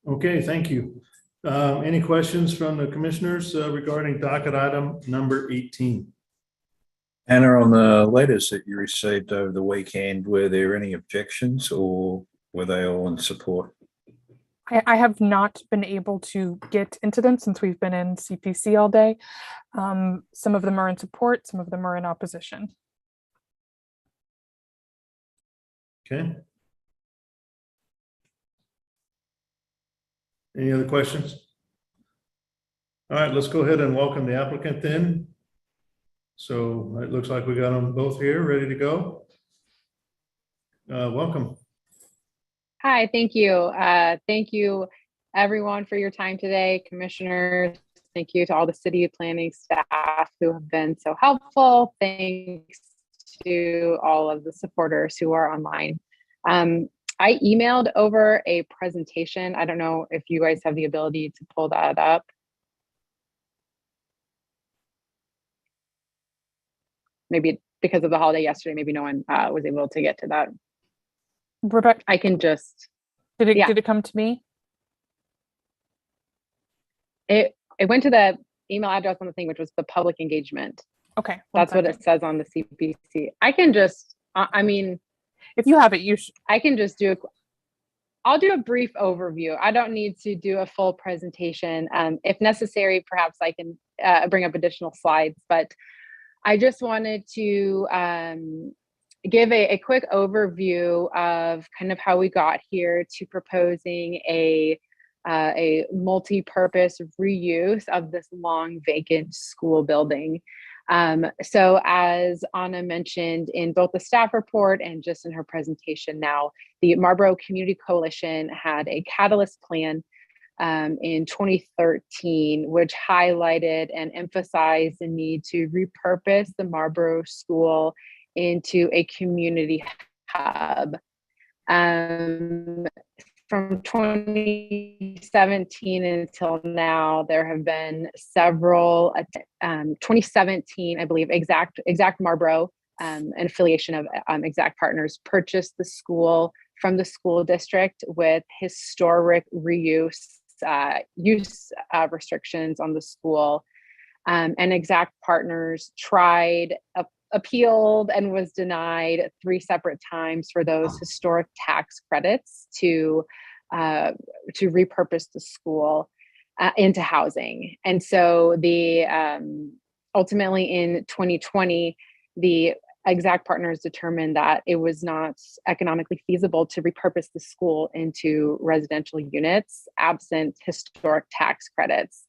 Okay, thank you. Any questions from the commissioners regarding docket item number 18? Anna, on the letters that you received over the weekend, were there any objections or were they all in support? I have not been able to get into them since we've been in CPC all day. Some of them are in support, some of them are in opposition. Okay. Any other questions? All right, let's go ahead and welcome the applicant then. So it looks like we got them both here, ready to go. Welcome. Hi, thank you. Thank you everyone for your time today, commissioners. Thank you to all the city planning staff who have been so helpful. Thanks to all of the supporters who are online. I emailed over a presentation. I don't know if you guys have the ability to pull that up. Maybe because of the holiday yesterday, maybe no one was able to get to that. Rebecca, I can just. Did it come to me? It went to the email address on the thing, which was the public engagement. Okay. That's what it says on the CPC. I can just, I mean, if you have it, I can just I'll do a brief overview. I don't need to do a full presentation. If necessary, perhaps I can bring up additional slides, but I just wanted to give a quick overview of kind of how we got here to proposing a multi-purpose reuse of this long vacant school building. So as Anna mentioned in both the staff report and just in her presentation now, the Marlboro Community Coalition had a catalyst plan in 2013, which highlighted and emphasized the need to repurpose the Marlboro School into a community hub. From 2017 until now, there have been several, 2017, I believe, Exact Marlboro, an affiliation of Exact Partners, purchased the school from the school district with historic reuse, use restrictions on the school. And Exact Partners tried, appealed, and was denied 3 separate times for those historic tax credits to repurpose the school into housing. And so the ultimately in 2020, the Exact Partners determined that it was not economically feasible to repurpose the school into residential units absent historic tax credits.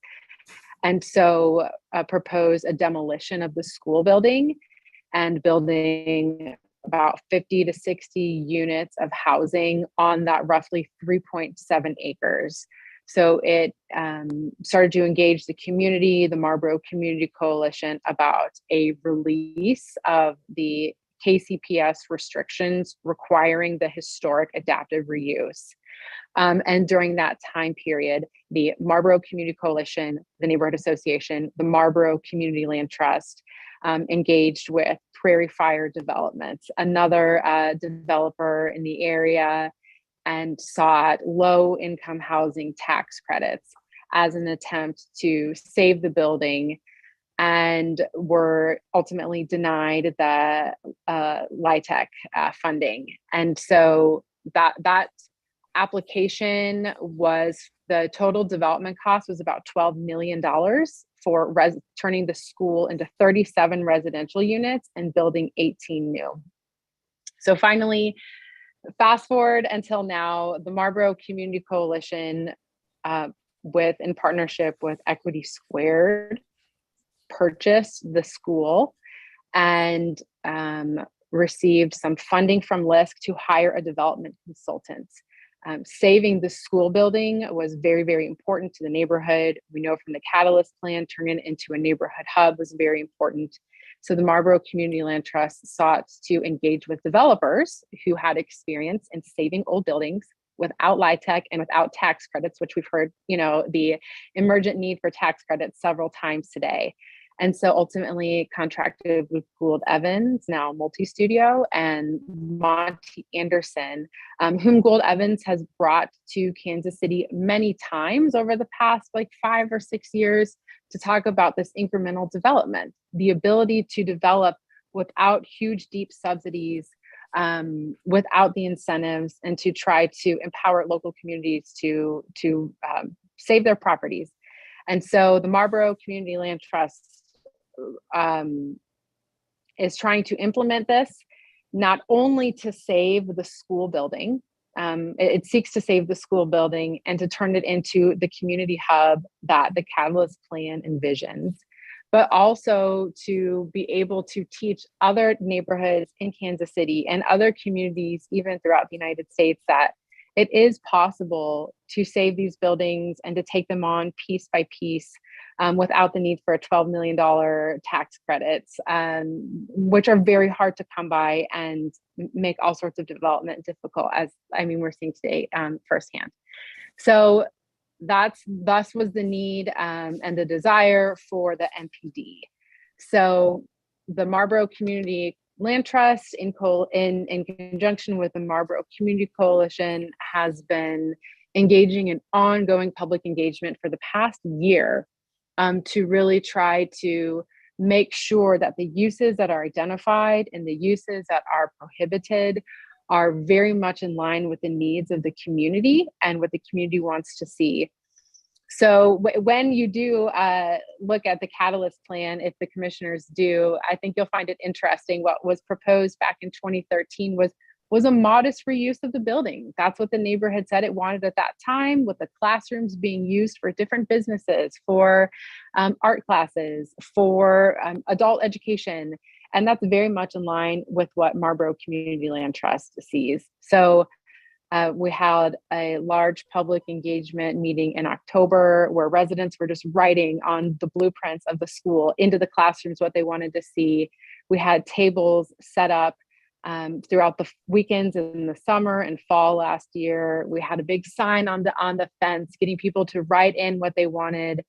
And so proposed a demolition of the school building and building about 50 to 60 units of housing on that roughly 3.7 acres. So it started to engage the community, the Marlboro Community Coalition, about a release of the KCPS restrictions requiring the historic adaptive reuse. And during that time period, the Marlboro Community Coalition, the Neighborhood Association, the Marlboro Community Land Trust engaged with Prairie Fire Development, another developer in the area, and sought low-income housing tax credits as an attempt to save the building, and were ultimately denied the LIHTC funding. And so that application was, the total development cost was about $12 million for turning the school into 37 residential units and building 18 new. So finally, fast forward until now, the Marlboro Community Coalition, in partnership with Equity Squared, purchased the school and received some funding from LISC to hire a development consultant. Saving the school building was very, very important to the neighborhood. We know from the Catalyst plan, turning it into a neighborhood hub was very important. So the Marlboro Community Land Trust sought to engage with developers who had experience in saving old buildings without LIHTC and without tax credits, which we've heard, the emergent need for tax credits several times today. And so ultimately contracted with Gould Evans, now Multi-Studio, and Monty Anderson, whom Gould Evans has brought to Kansas City many times over the past 5 or 6 years to talk about this incremental development, the ability to develop without huge, deep subsidies, without the incentives, and to try to empower local communities to save their properties. And so the Marlboro Community Land Trust is trying to implement this, not only to save the school building, it seeks to save the school building and to turn it into the community hub that the Catalyst plan envisions, but also to be able to teach other neighborhoods in Kansas City and other communities, even throughout the United States, that it is possible to save these buildings and to take them on piece by piece without the need for a $12 million tax credits, which are very hard to come by and make all sorts of development difficult, as we're seeing today firsthand. So thus was the need and the desire for the MPD. So the Marlboro Community Land Trust, in conjunction with the Marlboro Community Coalition, has been engaging in ongoing public engagement for the past year to really try to make sure that the uses that are identified and the uses that are prohibited are very much in line with the needs of the community and what the community wants to see. So when you do look at the Catalyst plan, if the commissioners do, I think you'll find it interesting. What was proposed back in 2013 was a modest reuse of the building. That's what the neighborhood said it wanted at that time, with the classrooms being used for different businesses, for art classes, for adult education. And that's very much in line with what Marlboro Community Land Trust sees. So we had a large public engagement meeting in October where residents were just writing on the blueprints of the school into the classrooms what they wanted to see. We had tables set up throughout the weekends in the summer and fall last year. We had a big sign on the fence, getting people to write in what they wanted.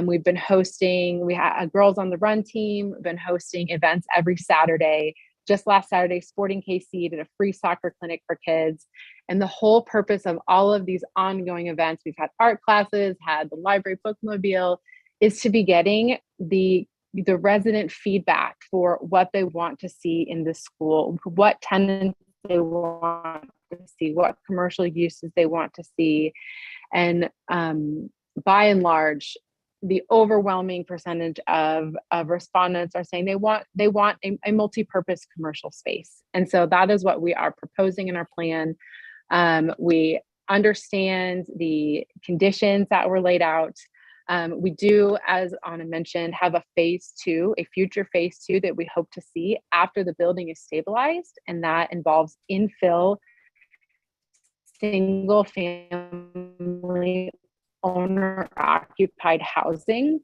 We've been hosting, we had a Girls on the Run team, been hosting events every Saturday. Just last Saturday, Sporting KC did a free soccer clinic for kids. And the whole purpose of all of these ongoing events, we've had art classes, had the library bookmobile, is to be getting the resident feedback for what they want to see in the school, what tenants they want to see, what commercial uses they want to see. And by and large, the overwhelming percentage of respondents are saying they want a multi-purpose commercial space. And so that is what we are proposing in our plan. We understand the conditions that were laid out. We do, as Anna mentioned, have a phase 2, a future phase 2 that we hope to see after the building is stabilized. And that involves infill, single family owner occupied housing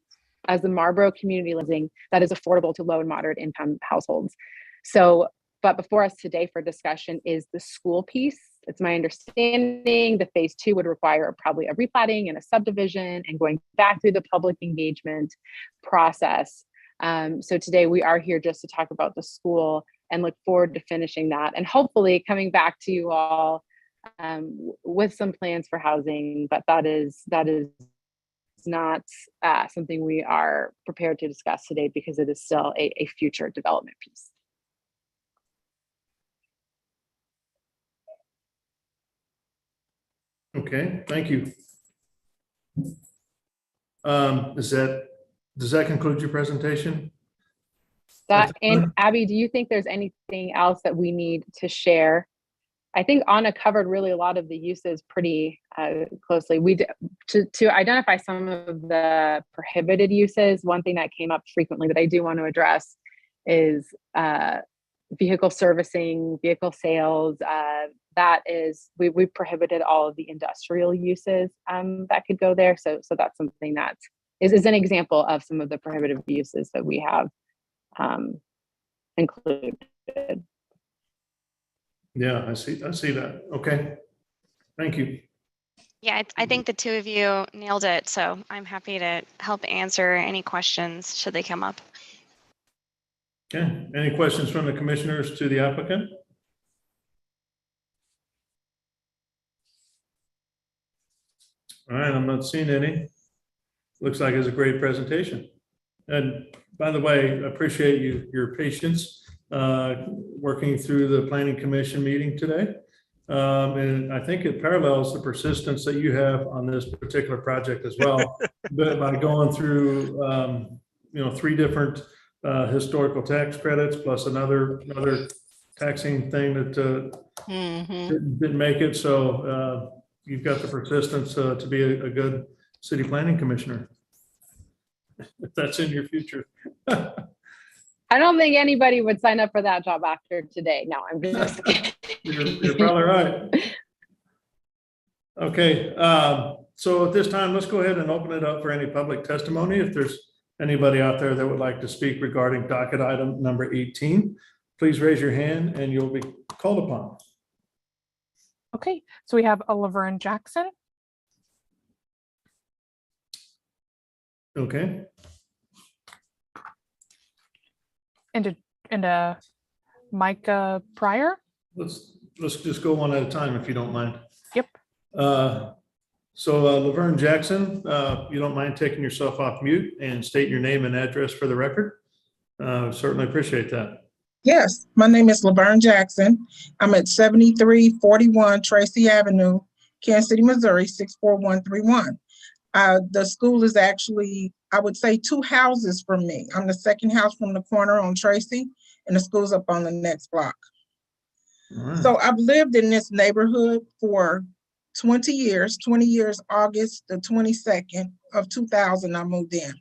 as the Marlboro community living that is affordable to low and moderate income households. So, but before us today for discussion is the school piece. It's my understanding the phase 2 would require probably a replatting and a subdivision and going back through the public engagement process. So today we are here just to talk about the school and look forward to finishing that and hopefully coming back to you all with some plans for housing, but that is not something we are prepared to discuss today because it is still a future development piece. Okay, thank you. Does that conclude your presentation? And Abby, do you think there's anything else that we need to share? I think Anna covered really a lot of the uses pretty closely. To identify some of the prohibited uses, one thing that came up frequently that I do want to address is vehicle servicing, vehicle sales. That is, we prohibited all of the industrial uses that could go there. So that's something that is an example of some of the prohibitive uses that we have included. Yeah, I see that. Okay. Thank you. Yeah, I think the two of you nailed it. So I'm happy to help answer any questions should they come up. Okay. Any questions from the commissioners to the applicant? All right, I'm not seeing any. Looks like it's a great presentation. And by the way, I appreciate your patience working through the Planning Commission meeting today. And I think it parallels the persistence that you have on this particular project as well. But by going through, 3 different historical tax credits plus another taxing thing that didn't make it. So you've got the persistence to be a good city planning commissioner. If that's in your future. I don't think anybody would sign up for that job after today. No, I'm just kidding. You're probably right. Okay, so at this time, let's go ahead and open it up for any public testimony. If there's anybody out there that would like to speak regarding docket item number 18, please raise your hand and you'll be called upon. Okay, so we have a Laverne Jackson. Okay. And a Micah Pryor. Let's just go one at a time if you don't mind. Yep. So Laverne Jackson, you don't mind taking yourself off mute and state your name and address for the record? Certainly appreciate that. Yes, my name is Laverne Jackson. I'm at 7341 Tracy Avenue, Kansas City, Missouri, 64131. The school is actually, I would say, 2 houses from me. I'm the second house from the corner on Tracy, and the school's up on the next block. So I've lived in this neighborhood for 20 years, August the 22nd of 2000, I moved in.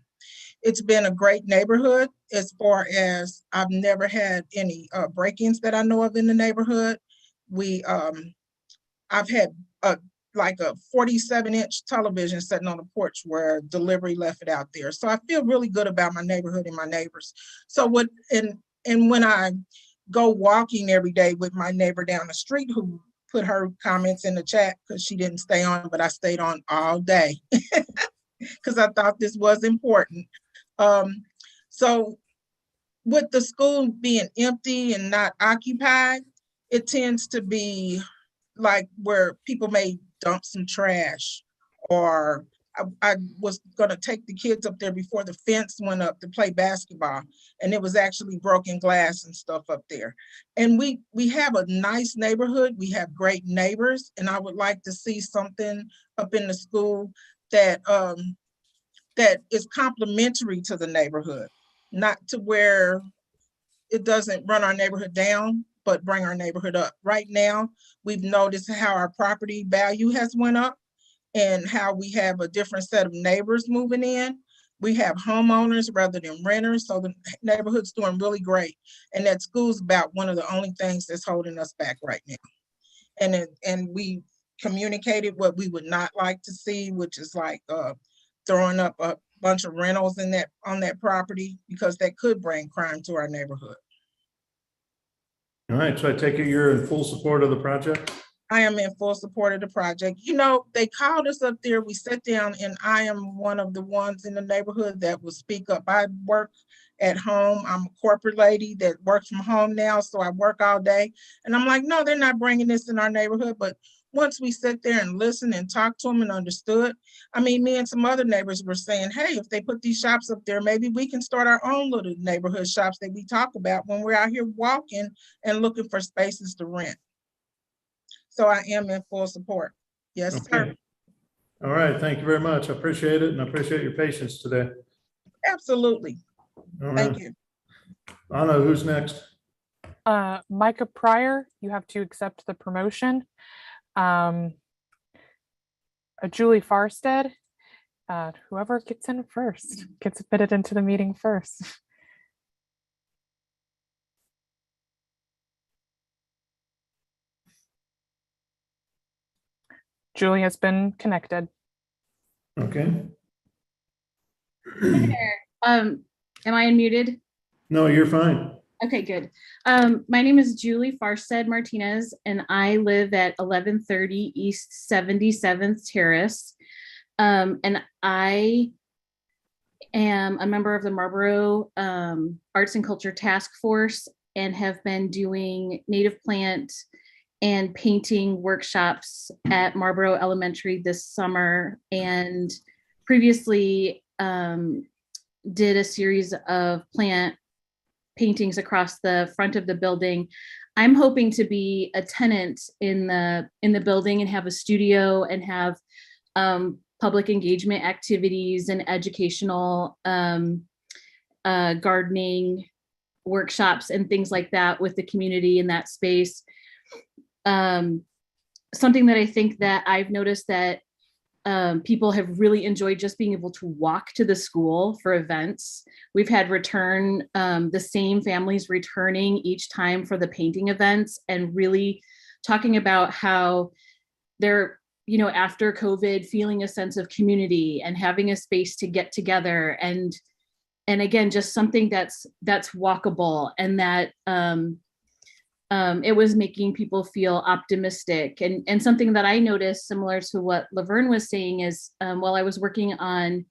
It's been a great neighborhood as far as I've never had any break-ins that I know of in the neighborhood. I've had like a 47-inch television sitting on the porch where delivery left it out there. So I feel really good about my neighborhood and my neighbors. So and when I go walking every day with my neighbor down the street who put her comments in the chat because she didn't stay on, but I stayed on all day because I thought this was important. So with the school being empty and not occupied, it tends to be like where people may dump some trash, or I was gonna take the kids up there before the fence went up to play basketball, and it was actually broken glass and stuff up there. And we have a nice neighborhood, we have great neighbors, and I would like to see something up in the school that that is complementary to the neighborhood, not to where it doesn't run our neighborhood down, but bring our neighborhood up. Right now, we've noticed how our property value has went up and how we have a different set of neighbors moving in. We have homeowners rather than renters, so the neighborhood's doing really great. And that school's about one of the only things that's holding us back right now. And we communicated what we would not like to see, which is like throwing up a bunch of rentals on that property, because that could bring crime to our neighborhood. All right, so I take it you're in full support of the project? I am in full support of the project. You know, they called us up there, we sat down, and I am one of the ones in the neighborhood that will speak up. I work at home. I'm a corporate lady that works from home now, so I work all day. And I'm like, no, they're not bringing this in our neighborhood. But once we sit there and listen and talk to them and understood, I mean, me and some other neighbors were saying, hey, if they put these shops up there, maybe we can start our own little neighborhood shops that we talk about when we're out here walking and looking for spaces to rent. So I am in full support. Yes, Okay. sir. All right, thank you very much. I appreciate it, and I appreciate your patience today. Absolutely. All Thank right. you. Anna, who's next? Micah Pryor, you have to accept the promotion. Julie Farstead, whoever gets in first, gets fitted into the meeting first. Julie has been connected. Okay. Am I unmuted? No, you're fine. Okay, good. My name is Julie Farstead Martinez, and I live at 1130 East 77th Terrace. And I am a member of the Marlboro Arts and Culture Task Force and have been doing native plant and painting workshops at Marlboro Elementary this summer, and previously did a series of plant paintings across the front of the building. I'm hoping to be a tenant in the building and have a studio and have public engagement activities and educational gardening workshops and things like that with the community in that space. Something that I think that I've noticed that people have really enjoyed just being able to walk to the school for events. We've had the same families returning each time for the painting events, and really talking about how they're, after COVID, feeling a sense of community and having a space to get together. And again, just something that's walkable, and that it was making people optimistic. And something that I noticed, similar to what Laverne was saying, is while I was working on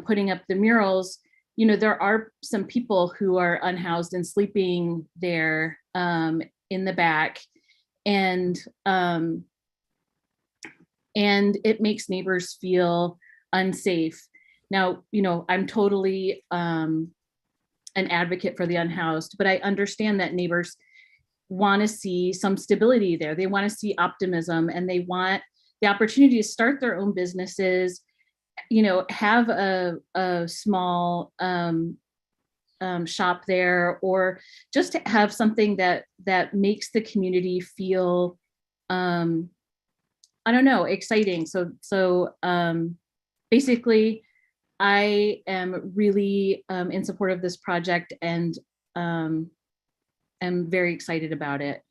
putting up the murals, there are some people who are unhoused and sleeping there in the back, and it makes neighbors feel unsafe. Now, I'm totally an advocate for the unhoused, but I understand that neighbors want to see some stability there. They want to see optimism, and they want the opportunity to start their own businesses, have a small shop there, or just to have something that makes the community feel, exciting. So basically, I am really in support of this project, and am very excited about it.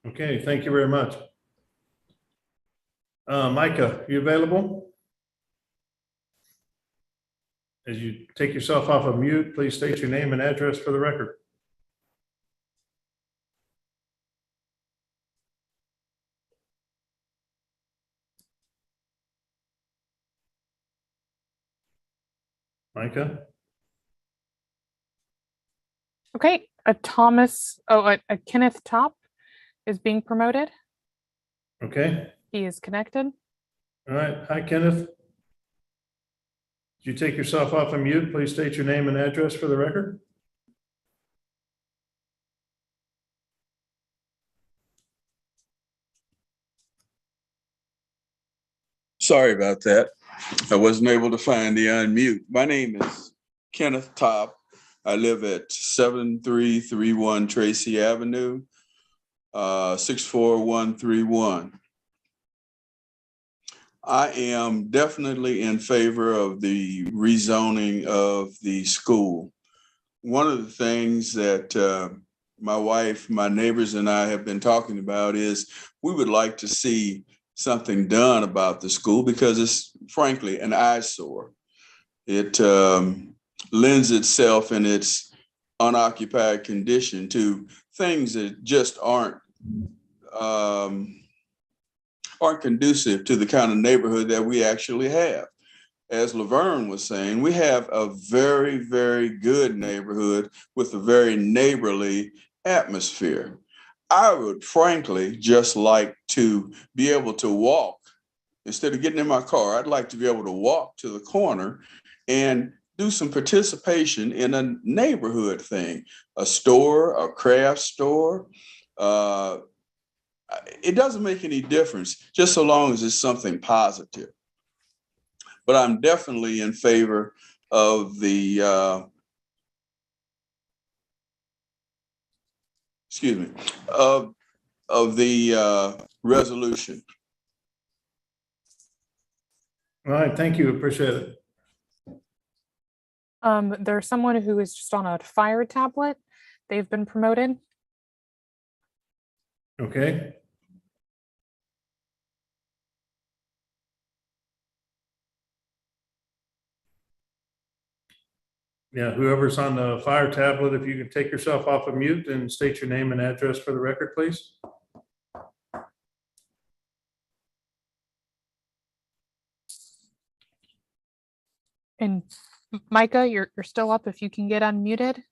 Okay, thank you very much. Micah, you available? As you take yourself off of mute, please state your name and address for the record. Micah? Okay, a Kenneth Top is being promoted. Okay. He is connected. All right. Hi, Kenneth. Did you take yourself off of mute? Please state your name and address for the record. Sorry about that. I wasn't able to find the unmute. My name is Kenneth Top. I live at 7331 Tracy Avenue, 64131. I am definitely in favor of the rezoning of the school. One of the things that my wife, my neighbors, and I have been talking about is we would like to see something done about the school, because it's frankly an eyesore. It lends itself in its unoccupied condition to things that just aren't conducive to the kind of neighborhood that we actually have. As Laverne was saying, we have a very, very good neighborhood with a very neighborly atmosphere. I would frankly just like to be able to walk. Instead of getting in my car, I'd like to be able to walk to the corner and do some participation in a neighborhood thing, a store, a craft store. It doesn't make any difference, just so long as it's something positive. But I'm definitely in favor of the, of the resolution. All right, thank you, appreciate it. There's someone who is just on a fire tablet. They've been promoted. Okay. Yeah, whoever's on the fire tablet, if you can take yourself off of mute and state your name and address for the record, please. And Micah, you're still up if you can get unmuted.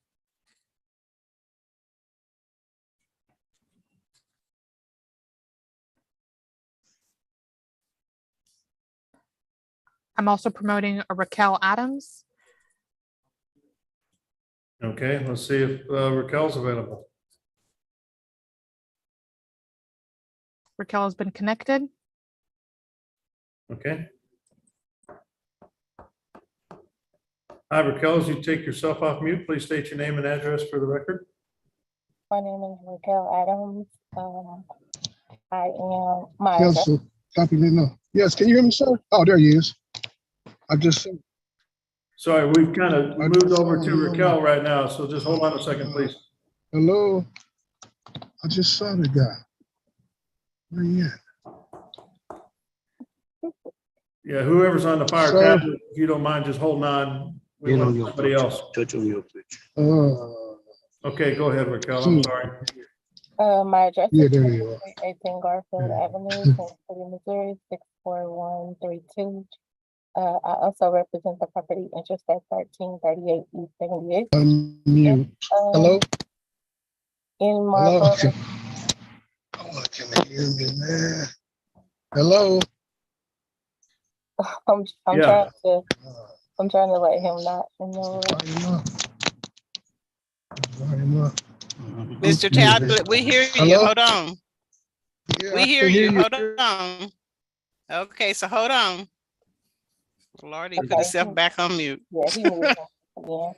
I'm also promoting a Raquel Adams. Okay, let's see if Raquel's available. Raquel has been connected. Okay. Hi, Raquel, as you take yourself off mute, please state your name and address for the record. My name is Raquel Adams. I am my Council, copy me now. Yes, can you hear me, sir? Oh, there he is. I just Sorry, we've kind of moved over to Raquel right now, so just hold on a second, please. hello. I just saw the guy. Where he at? Yeah, whoever's on the fire Sir. tablet, if you don't mind just holding on, we want somebody else. Touch on your picture. Okay, go ahead, Raquel, I'm sorry. My address Yeah, is there you are. 18 Garfield Avenue, Kansas City, Missouri, 64132. I also represent the property interest at 1338 East 78. Unmute. Hello? In Marlboro. Hello? Oh, can they hear me, man? Hello? I'm Yeah. trying to let him not know. Mr. Tablet, we hear you. Hello? Hold on. Yeah, We I hear can you. Hold on. Okay, so hold on. Lord, he put himself back on mute. Yeah, he moved on. Yeah.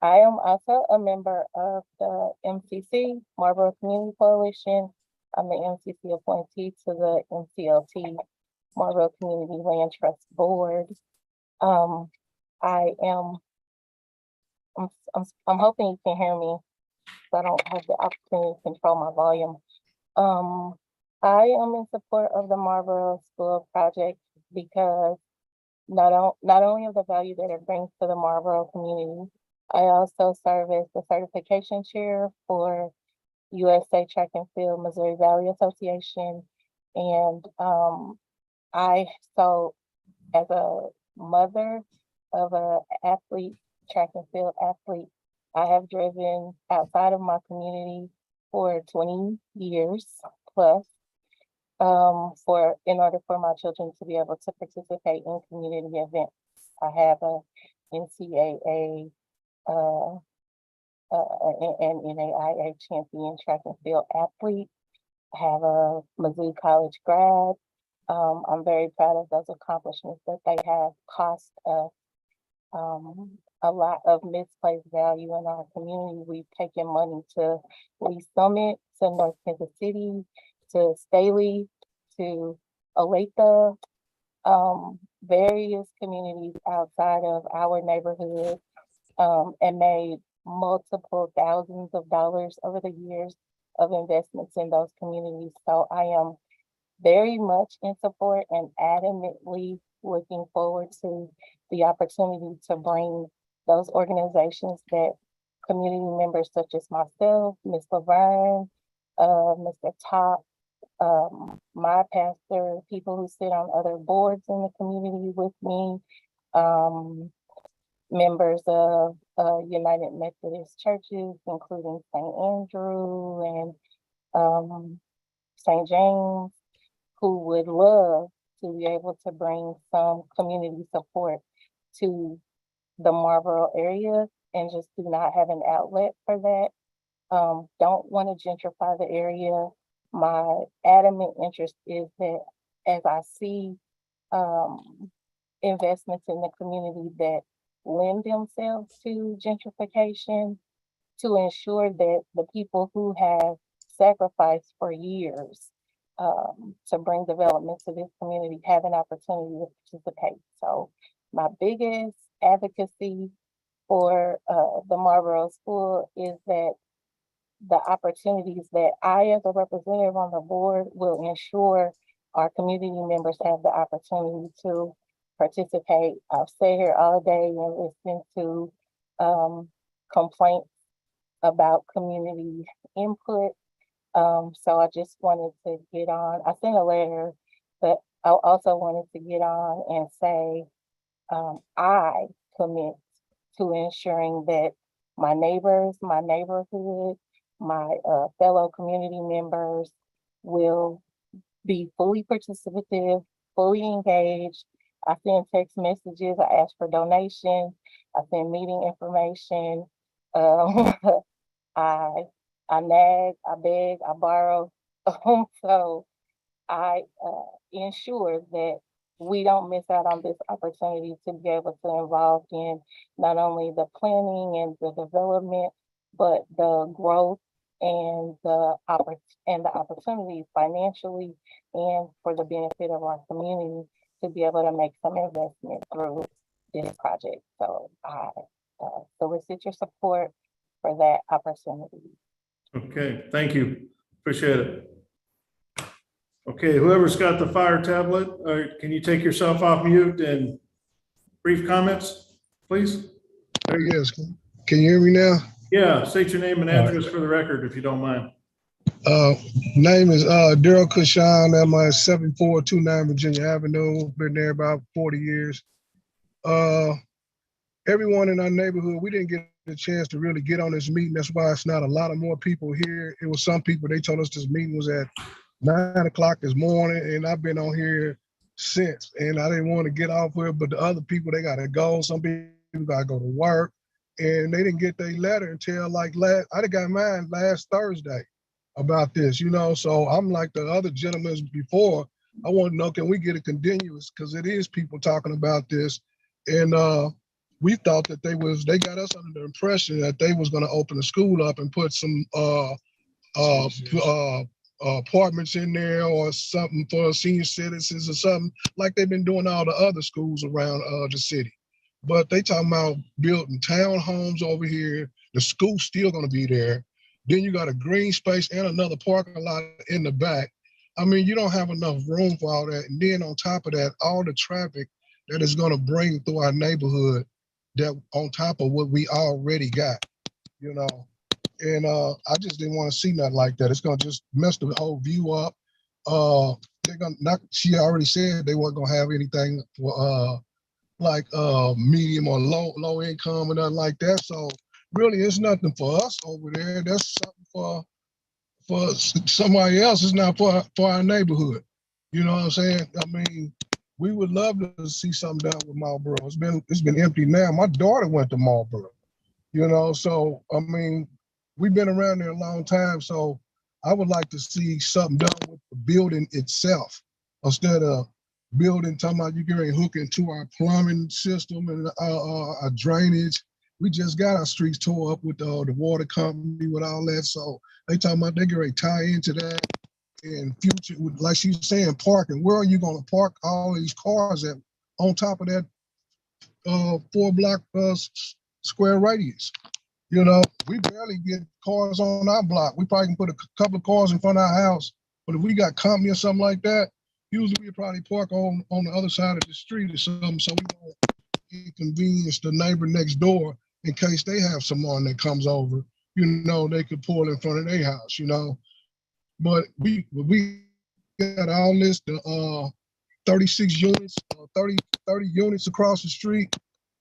I am also a member of the MCC, Marlboro Community Coalition. I'm the MCC appointee to the MCLT, Marlboro Community Land Trust Board. I'm hoping you can hear me, so I don't have the opportunity to control my volume. I am in support of the Marlboro School project because not only of the value that it brings to the Marlboro community, I also serve as the certification chair for USA Track and Field Missouri Valley Association. And as a mother of an athlete, track and field athlete, I have driven outside of my community for 20 years plus in order for my children to be able to participate in community events. I have a NCAA and NAIA champion track and field athlete. I have a Mizzou College grad. I'm very proud of those accomplishments that they have cost us a lot of misplaced value in our community. We've taken money to Lee Summit, to North Kansas City, to Staley, to Olathe, various communities outside of our neighborhood, and made multiple thousands of dollars over the years of investments in those communities. So I am very much in support and adamantly looking forward to the opportunity to bring those organizations that community members such as myself, Ms. Laverne, Mr. Top, my pastor, people who sit on other boards in the community with me, members of United Methodist churches, including St. Andrew and St. James, who would love to be able to bring some community support to the Marlboro area and just do not have an outlet for that. Don't want to gentrify the area. My adamant interest is that as I see investments in the community that lend themselves to gentrification, to ensure that the people who have sacrificed for years to bring development to this community have an opportunity to participate. So my biggest advocacy for the Marlboro School is that the opportunities that I, as a representative on the board, will ensure our community members have the opportunity to participate. I've sat here all day and listened to complaints about community input. So I just wanted to get on. I sent a letter, but I also wanted to get on and say I commit to ensuring that my neighbors, my neighborhood, my fellow community members will be fully participative, fully engaged. I send text messages, I ask for donations, I send meeting information. I nag, I beg, I borrow. So I ensure that we don't miss out on this opportunity to be able to involve in not only the planning and the development, but the growth and the opportunities financially and for the benefit of our community to be able to make some investment through this project. So I solicit your support for that opportunity. Okay, thank you. Appreciate it. Okay, whoever's got the fire tablet, can you take yourself off mute and brief comments, please? Yes, can you hear me now? Yeah, state your name and address for the record, if you don't mind. Name is Daryl Cushan. I'm at 7429 Virginia Avenue. Been there about 40 years. Everyone in our neighborhood, we didn't get a chance to really get on this meeting. That's why it's not a lot of more people here. It was some people, they told us this meeting was at 9 o'clock this morning, and I've been on here since, and I didn't want to get off here, but the other people, they got to go. Some people got to go to work, and they didn't get their letter until like I got mine last Thursday about this, you know? So I'm like the other gentlemen before, I want to know, can we get a continuous? Because it is people talking about this, and we thought that they got us under the impression that they was going to open the school up and put some apartments in there or something for senior citizens or something like they've been doing all the other schools around the city. But they talking about building townhomes over here. The school's still going to be there. Then you got a green space and another parking lot in the back. I mean, you don't have enough room for all that. And then on top of that, all the traffic that is going to bring through our neighborhood, that on top of what we already got, you know. And I just didn't want to see nothing like that. It's gonna just mess the whole view up. They're gonna not. She already said they weren't gonna have anything for like medium or low income or nothing like that. So really, it's nothing for us over there. That's something for somebody else. It's not for our neighborhood. You know what I'm saying? I mean, we would love to see something done with Marlboro. It's been empty now. My daughter went to Marlboro. You know, so I mean, we've been around there a long time, so I would like to see something done with the building itself instead of building, talking about you getting hooked into our plumbing system and our drainage. We just got our streets tore up with the water company with all that, so they talking about they get ready to tie into that in future, like she was saying, parking. Where are you going to park all these cars at on top of that 4-block square radius? You know, we barely get cars on our block. We probably can put a couple of cars in front of our house, but if we got company or something like that, usually we probably park on the other side of the street or something, so we don't inconvenience the neighbor next door in case they have someone that comes over. You know, they could pull in front of their house, you know. But we got all this, 36 units, 30 units across the street,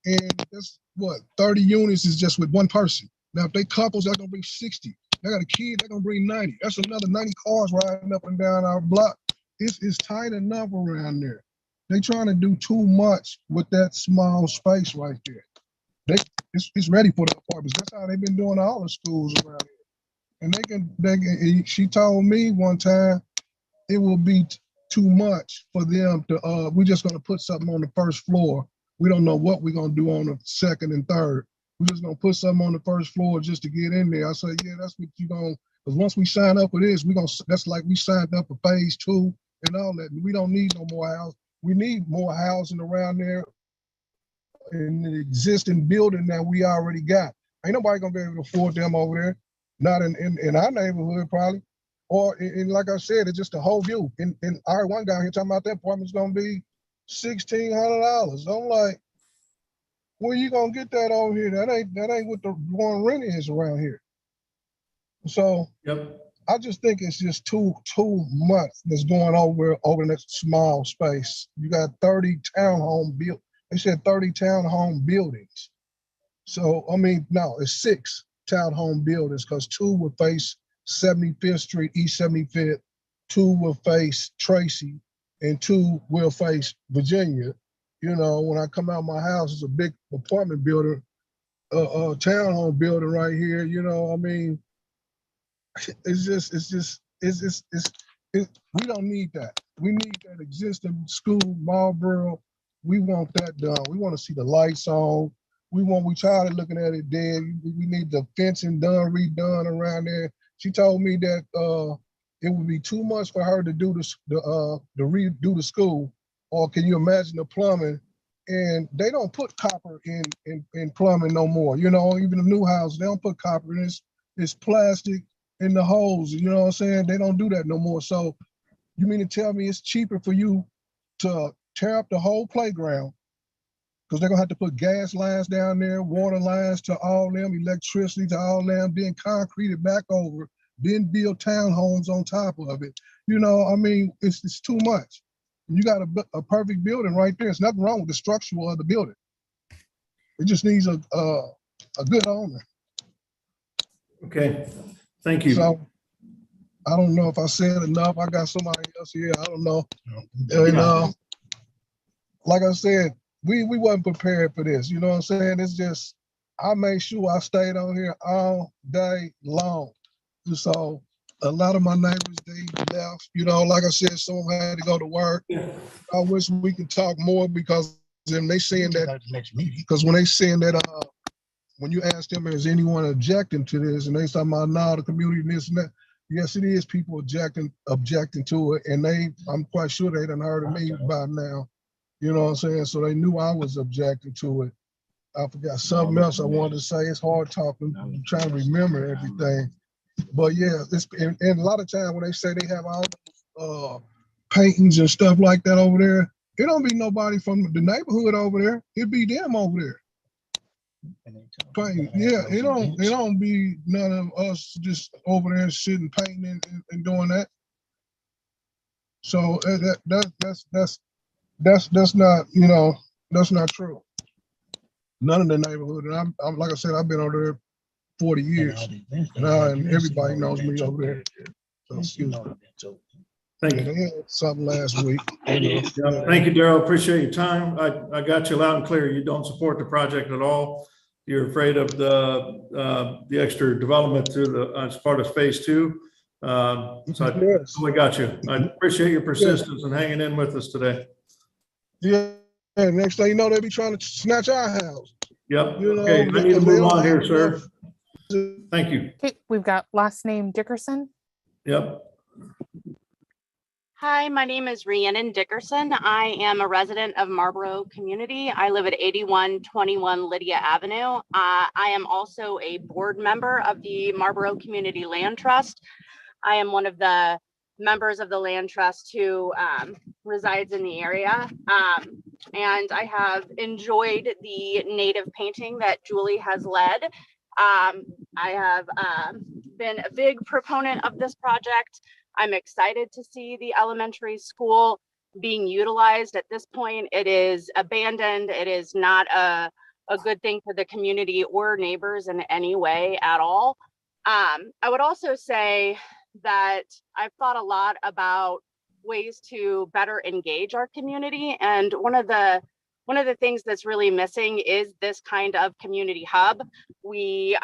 and that's what, 30 units is just with one person. Now, if they couples, they're gonna bring 60. They got a kid, they're gonna bring 90. That's another 90 cars riding up and down our block. It's tight enough around there. They trying to do too much with that small space right there. It's ready for the apartments. That's how they've been doing all the schools around here. And she told me one time it will be too much for them to, we're just gonna put something on the first floor. We don't know what we're gonna do on the second and third. We're just gonna put something on the first floor just to get in there. I said, yeah, that's what you're gonna, because once we sign up for this, that's like we signed up for phase 2 and all that. We don't need no more house. We need more housing around there in the existing building that we already got. Ain't nobody gonna be able to afford them over there. Not in our neighborhood probably. Or in like I said, it's just a whole view. In R1 down here talking about that apartment's gonna be $1,600. I'm like, where you gonna get that over here? That ain't what the going rent is around here. So Yep. I just think it's just too much that's going over in that small space. You got 30 townhome built. They said 30 townhome buildings. So I mean, no, it's 6 townhome buildings because 2 will face 75th Street, East 75th, 2 will face Tracy, and 2 will face Virginia. You know, when I come out my house, it's a big apartment building, townhome building right here. You know, I mean, we don't need that. We need that existing school, Marlboro. We want that done. We want to see the lights on. We tired of looking at it dead. We need the fencing done, redone around there. She told me that it would be too much for her to do redo the school. Or can you imagine the plumbing? And they don't put copper in plumbing no more. You know, even the new house, they don't put copper in. It's plastic in the holes. You know what I'm saying? They don't do that no more. So you mean to tell me it's cheaper for you to tear up the whole playground, because they're gonna have to put gas lines down there, water lines to all them, electricity to all them, then concreted back over, then build townhomes on top of it. You know, I mean, it's too much. You got a perfect building right there. There's nothing wrong with the structural of the building. It just needs a good owner. Okay, thank you. So I don't know if I said enough. I got somebody else here. I don't know. And like I said, we wasn't prepared for this. You know what I'm saying? It's just, I made sure I stayed on here all day long. So a lot of my neighbors, they left. You know, like I said, some of them had to go to work. I wish we could talk more, because then they saying that, because when they saying that, when you ask them, is anyone objecting to this? And they talking about, no, the community, this and that. Yes, it is people objecting to it. And I'm quite sure they done heard of me by now. You know what I'm saying? So they knew I was objecting to it. I forgot something else I wanted to say. It's hard talking. I'm trying to remember everything. But yeah, and a lot of times when they say they have all paintings and stuff like that over there, it don't be nobody from the neighborhood over there. It be them over there. Painting. Yeah, it don't be none of us just over there sitting painting and doing that. So that's not, you know, that's not true. None of the neighborhood, and I'm like I said, I've been over there 40 years, and everybody knows me over there. So excuse me. Thank you. They had something last week. Thank you, Daryl. Appreciate your time. I got you loud and clear. You don't support the project at all. You're afraid of the extra development as part of phase 2. So I got you. I appreciate your persistence and hanging in with us today. Yeah. Next thing you know, they be trying to snatch our house. Yep. You know, okay, I need to move on here, sir. enough. Thank you. Okay, we've got last name Dickerson. Yep. Hi, my name is Rhiannon Dickerson. I am a resident of Marlboro Community. I live at 8121 Lydia Avenue. I am also a board member of the Marlboro Community Land Trust. I am one of the members of the land trust who resides in the area. And I have enjoyed the native painting that Julie has led. I have been a big proponent of this project. I'm excited to see the elementary school being utilized. At this point, it is abandoned. It is not a good thing for the community or neighbors in any way at all. I would also say that I've thought a lot about ways to better engage our community. And one of the things that's really missing is this kind of community hub. We,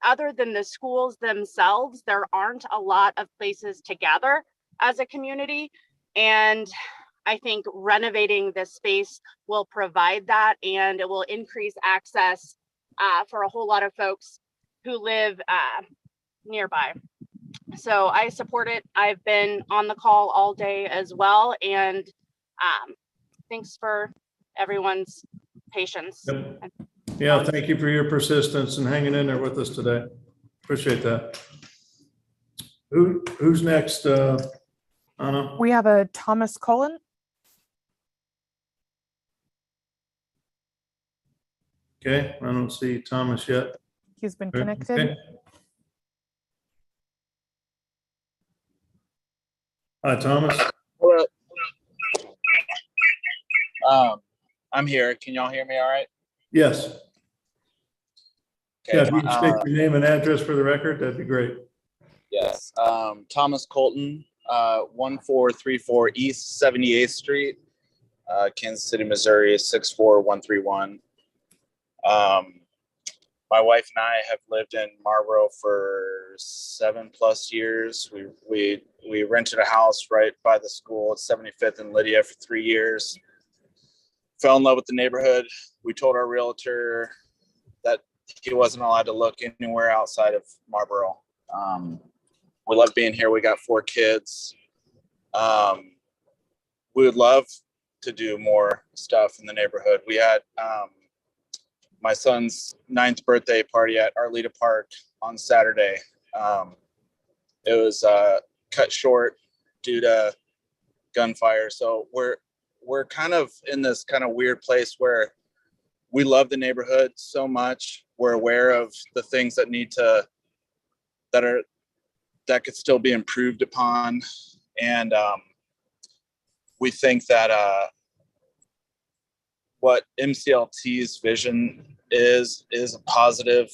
other than the schools themselves, there aren't a lot of places to gather as a community. And I think renovating this space will provide that, and it will increase access for a whole lot of folks who live nearby. So I support it. I've been on the call all day as well. And thanks for everyone's patience. Yep. Yeah, thank you for your persistence and hanging in there with us today. Appreciate that. Who's next, Anna? We have a Thomas Cullen. Okay, I don't see Thomas yet. He's been Okay. connected. Hi, Thomas. Hello. I'm here. Can y'all hear me all right? Yes. Okay. Yeah, if you can state your name and address for the record, that'd be great. Yes. Thomas Colton, 1434 East 78th Street, Kansas City, Missouri, 64131. My wife and I have lived in Marlboro for 7+ years. We rented a house right by the school at 75th and Lydia for 3 years. Fell in love with the neighborhood. We told our realtor that he wasn't allowed to look anywhere outside of Marlboro. We love being here. We got 4 kids. We would love to do more stuff in the neighborhood. We had my son's 9th birthday party at Arleta Park on Saturday. It was cut short due to gunfire. So we're kind of in this kind of weird place where we love the neighborhood so much. We're aware of the things that that could still be improved upon. And we think that what MCLT's vision is a positive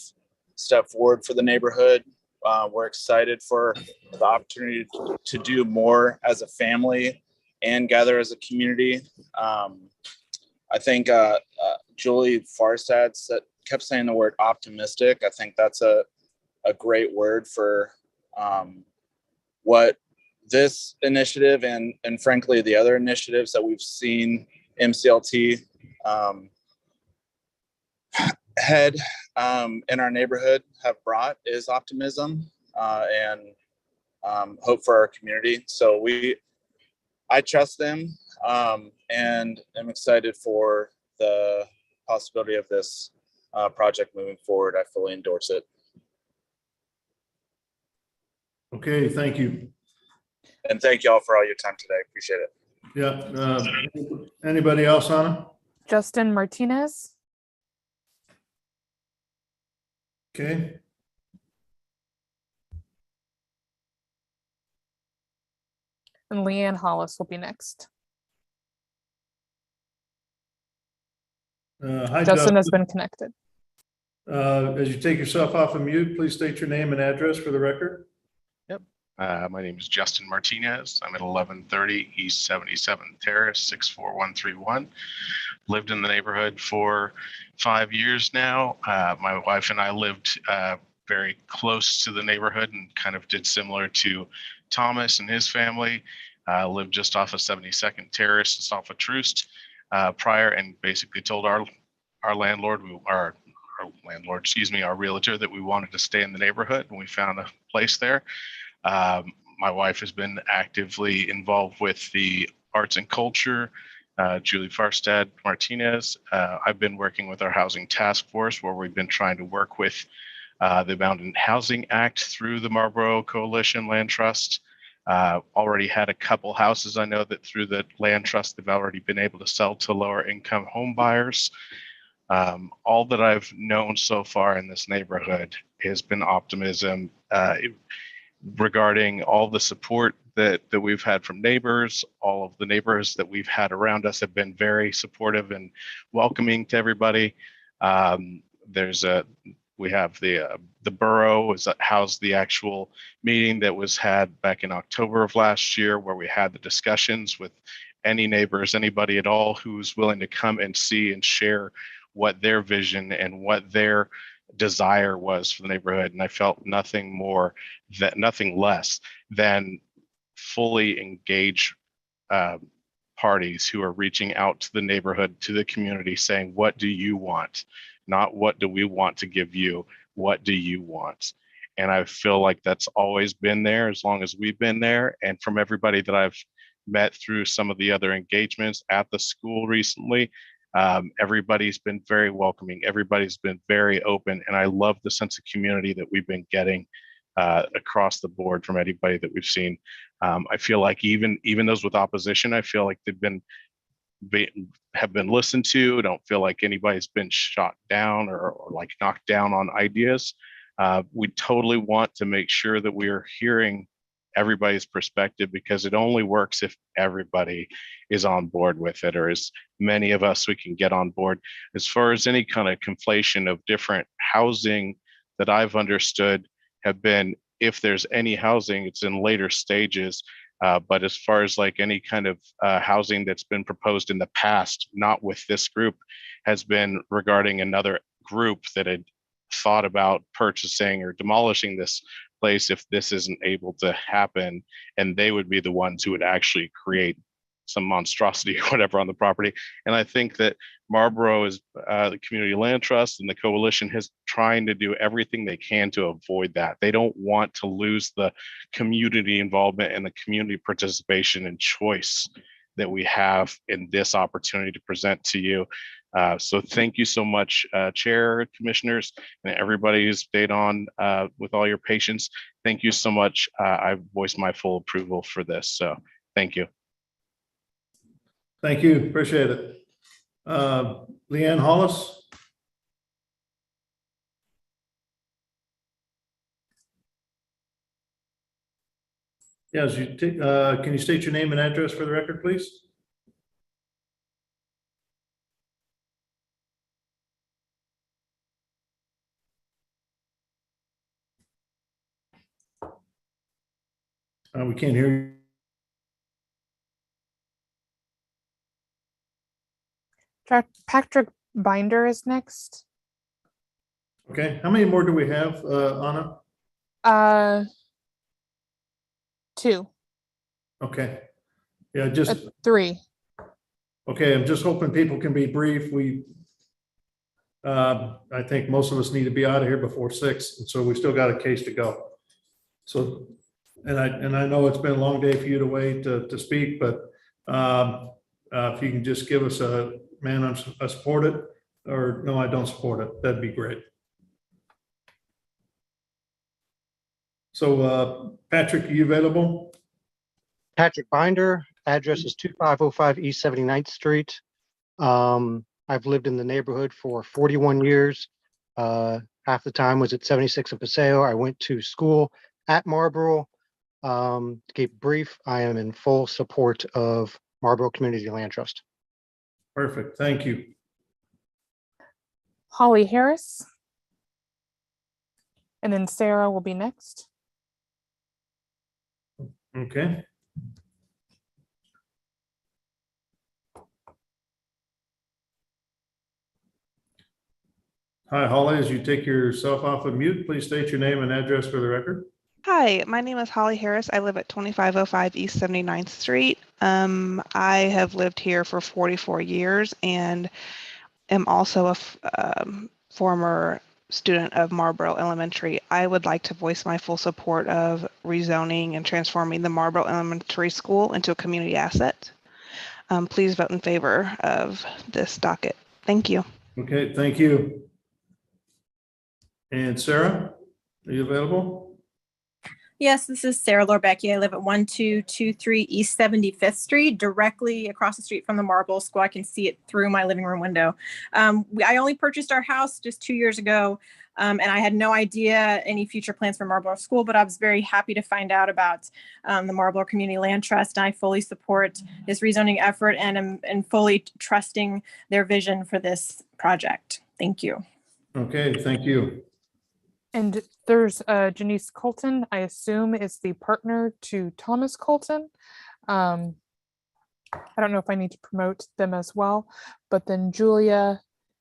step forward for the neighborhood. We're excited for the opportunity to do more as a family and gather as a community. I think Julie Farstad kept saying the word optimistic. I think that's a great word for what this initiative and frankly the other initiatives that we've seen MCLT head in our neighborhood have brought is optimism and hope for our community. So I trust them and I'm excited for the possibility of this project moving forward. I fully endorse it. Okay, thank you. And thank y'all for all your time today. Appreciate it. Yeah. Anybody else on it? Justin Martinez. Okay. And Leanne Hollis will be next. Hi, Justin has been connected. As you take yourself off of mute, please state your name and address for the record. Yep. My name is Justin Martinez. I'm at 1130 East 77th Terrace, 64131. Lived in the neighborhood for 5 years now. My wife and I lived very close to the neighborhood and kind of did similar to Thomas and his family. Lived just off of 72nd Terrace, just off of Troost prior, and basically told our landlord, our realtor, that we wanted to stay in the neighborhood, and we found a place there. My wife has been actively involved with the arts and culture, Julie Farstad Martinez. I've been working with our housing task force, where we've been trying to work with the Abundant Housing Act through the Marlboro Coalition Land Trust. Already had a couple houses I know that through the land trust they've already been able to sell to lower income home buyers. All that I've known so far in this neighborhood has been optimism regarding all the support that we've had from neighbors. All of the neighbors that we've had around us have been very supportive and welcoming to everybody. We have the borough has housed the actual meeting that was had back in October of last year, where we had the discussions with any neighbors, anybody at all who's willing to come and see and share what their vision and what their desire was for the neighborhood. And I felt nothing less than fully engaged parties who are reaching out to the neighborhood, to the community, saying, what do you want? Not what do we want to give you? What do you want? And I feel like that's always been there as long as we've been there. And from everybody that I've met through some of the other engagements at the school recently, everybody's been very welcoming. Everybody's been very open. And I love the sense of community that we've been getting across the board from anybody that we've seen. I feel like even those with opposition, I feel like they've been have been listened to. Don't feel like anybody's been shot down or like knocked down on ideas. We totally want to make sure that we are hearing everybody's perspective, because it only works if everybody is on board with it, or as many of us we can get on board. As far as any kind of conflation of different housing that I've understood have been, if there's any housing, it's in later stages. But as far as like any kind of housing that's been proposed in the past, not with this group, has been regarding another group that had thought about purchasing or demolishing this place if this isn't able to happen, and they would be the ones who would actually create some monstrosity or whatever on the property. And I think that Marlboro is the Community Land Trust and the coalition is trying to do everything they can to avoid that. They don't want to lose the community involvement and the community participation and choice that we have in this opportunity to present to you. So thank you so much, Chair, Commissioners, and everybody who's stayed on with all your patience. Thank you so much. I've voiced my full approval for this. So thank you. Thank you. Appreciate it. Leanne Hollis. Yes, can you state your name and address for the record, please? We can't hear you. Patrick Binder is next. Okay, how many more do we have, Anna? 2. Okay. Yeah, just 3. Okay, I'm just hoping people can be brief. I think most of us need to be out of here before 6, and so we still got a case to go. So, and I know it's been a long day for you to wait to speak, but if you can just give us a, man, I support it, or no, I don't support it, that'd be great. So Patrick, are you available? Patrick Binder, address is 2505 East 79th Street. I've lived in the neighborhood for 41 years. Half the time was at 76 and Paseo. I went to school at Marlboro. To keep it brief, I am in full support of Marlboro Community Land Trust. Perfect, thank you. Holly Harris. And then Sarah will be next. Okay. Hi, Holly, as you take yourself off of mute, please state your name and address for the record. Hi, my name is Holly Harris. I live at 2505 East 79th Street. I have lived here for 44 years and am also a former student of Marlboro Elementary. I would like to voice my full support of rezoning and transforming the Marlboro Elementary School into a community asset. Please vote in favor of this docket. Thank you. Okay, thank you. And Sarah, are you available? Yes, this is Sarah Lorbecki. I live at 1223 East 75th Street, directly across the street from the Marlboro School. I can see it through my living room window. I only purchased our house just 2 years ago, and I had no idea any future plans for Marlboro School, but I was very happy to find out about the Marlboro Community Land Trust. And I fully support this rezoning effort and am fully trusting their vision for this project. Thank you. Okay, thank you. And there's Janice Colton, I assume is the partner to Thomas Colton. I don't know if I need to promote them as well, but then Julia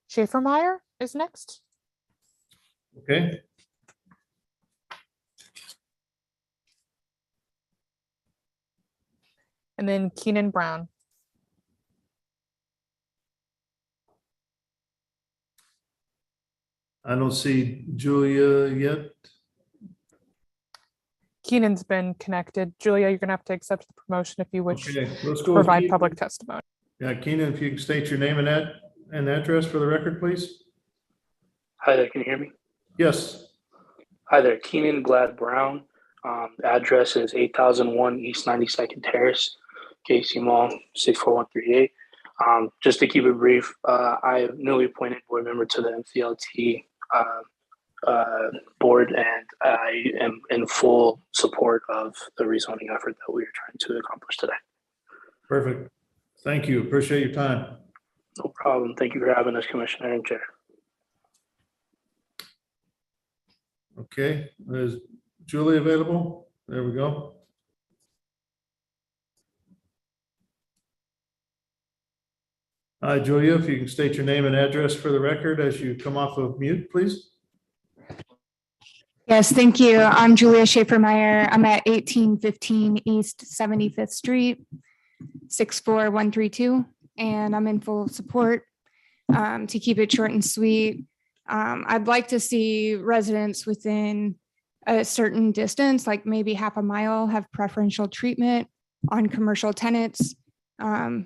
Schaefermeyer is next. Okay. And then Keenan Brown. I don't see Julia yet. Keenan's been connected. Julia, you're gonna have to accept the promotion if you wish Okay, let's to go with provide Keenan. public testimony. Yeah, Keenan, if you can state your name and address for the record, please. Hi there, can you hear me? Yes. Hi there, Keenan Glad Brown. The address is 8001 East 92nd Terrace, Casey Mall, 64138. Just to keep it brief, I am newly appointed board member to the MCLT board, and I am in full support of the rezoning effort that we are trying to accomplish today. Perfect. Thank you. Appreciate your time. No problem. Thank you for having us, Commissioner and Chair. Okay, is Julie available? There we go. Hi, Julia, if you can state your name and address for the record as you come off of mute, please. Yes, thank you. I'm Julia Schaefer-Meyer. I'm at 1815 East 75th Street, 64132, and I'm in full support. To keep it short and sweet, I'd like to see residents within a certain distance, like maybe half a mile, have preferential treatment on commercial tenants.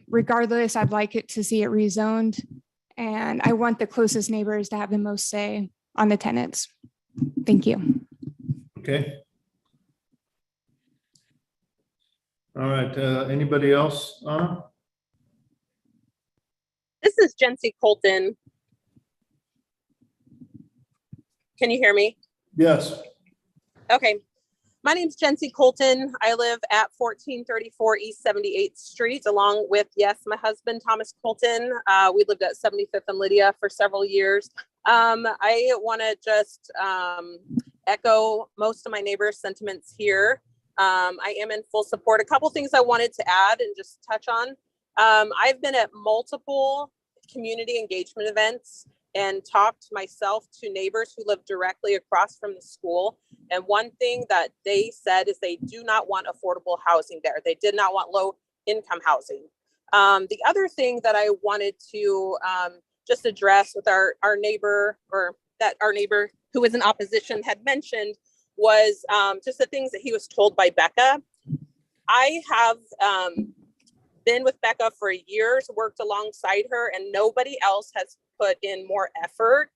Regardless, I'd like it to see it rezoned, and I want the closest neighbors to have the most say on the tenants. Thank you. Okay. All right, anybody else, Anna? This is Jency Colton. Can you hear me? Yes. Okay. My name's Jency Colton. I live at 1434 East 78th Street, along with, yes, my husband, Thomas Colton. We lived at 75th and Lydia for several years. I want to just echo most of my neighbors' sentiments here. I am in full support. A couple things I wanted to add and just touch on. I've been at multiple community engagement events and talked myself to neighbors who live directly across from the school. And one thing that they said is they do not want affordable housing there. They did not want low income housing. The other thing that I wanted to just address with our neighbor, or that our neighbor who was in opposition had mentioned, was just the things that he was told by Becca. I have been with Becca for years, worked alongside her, and nobody else has put in more effort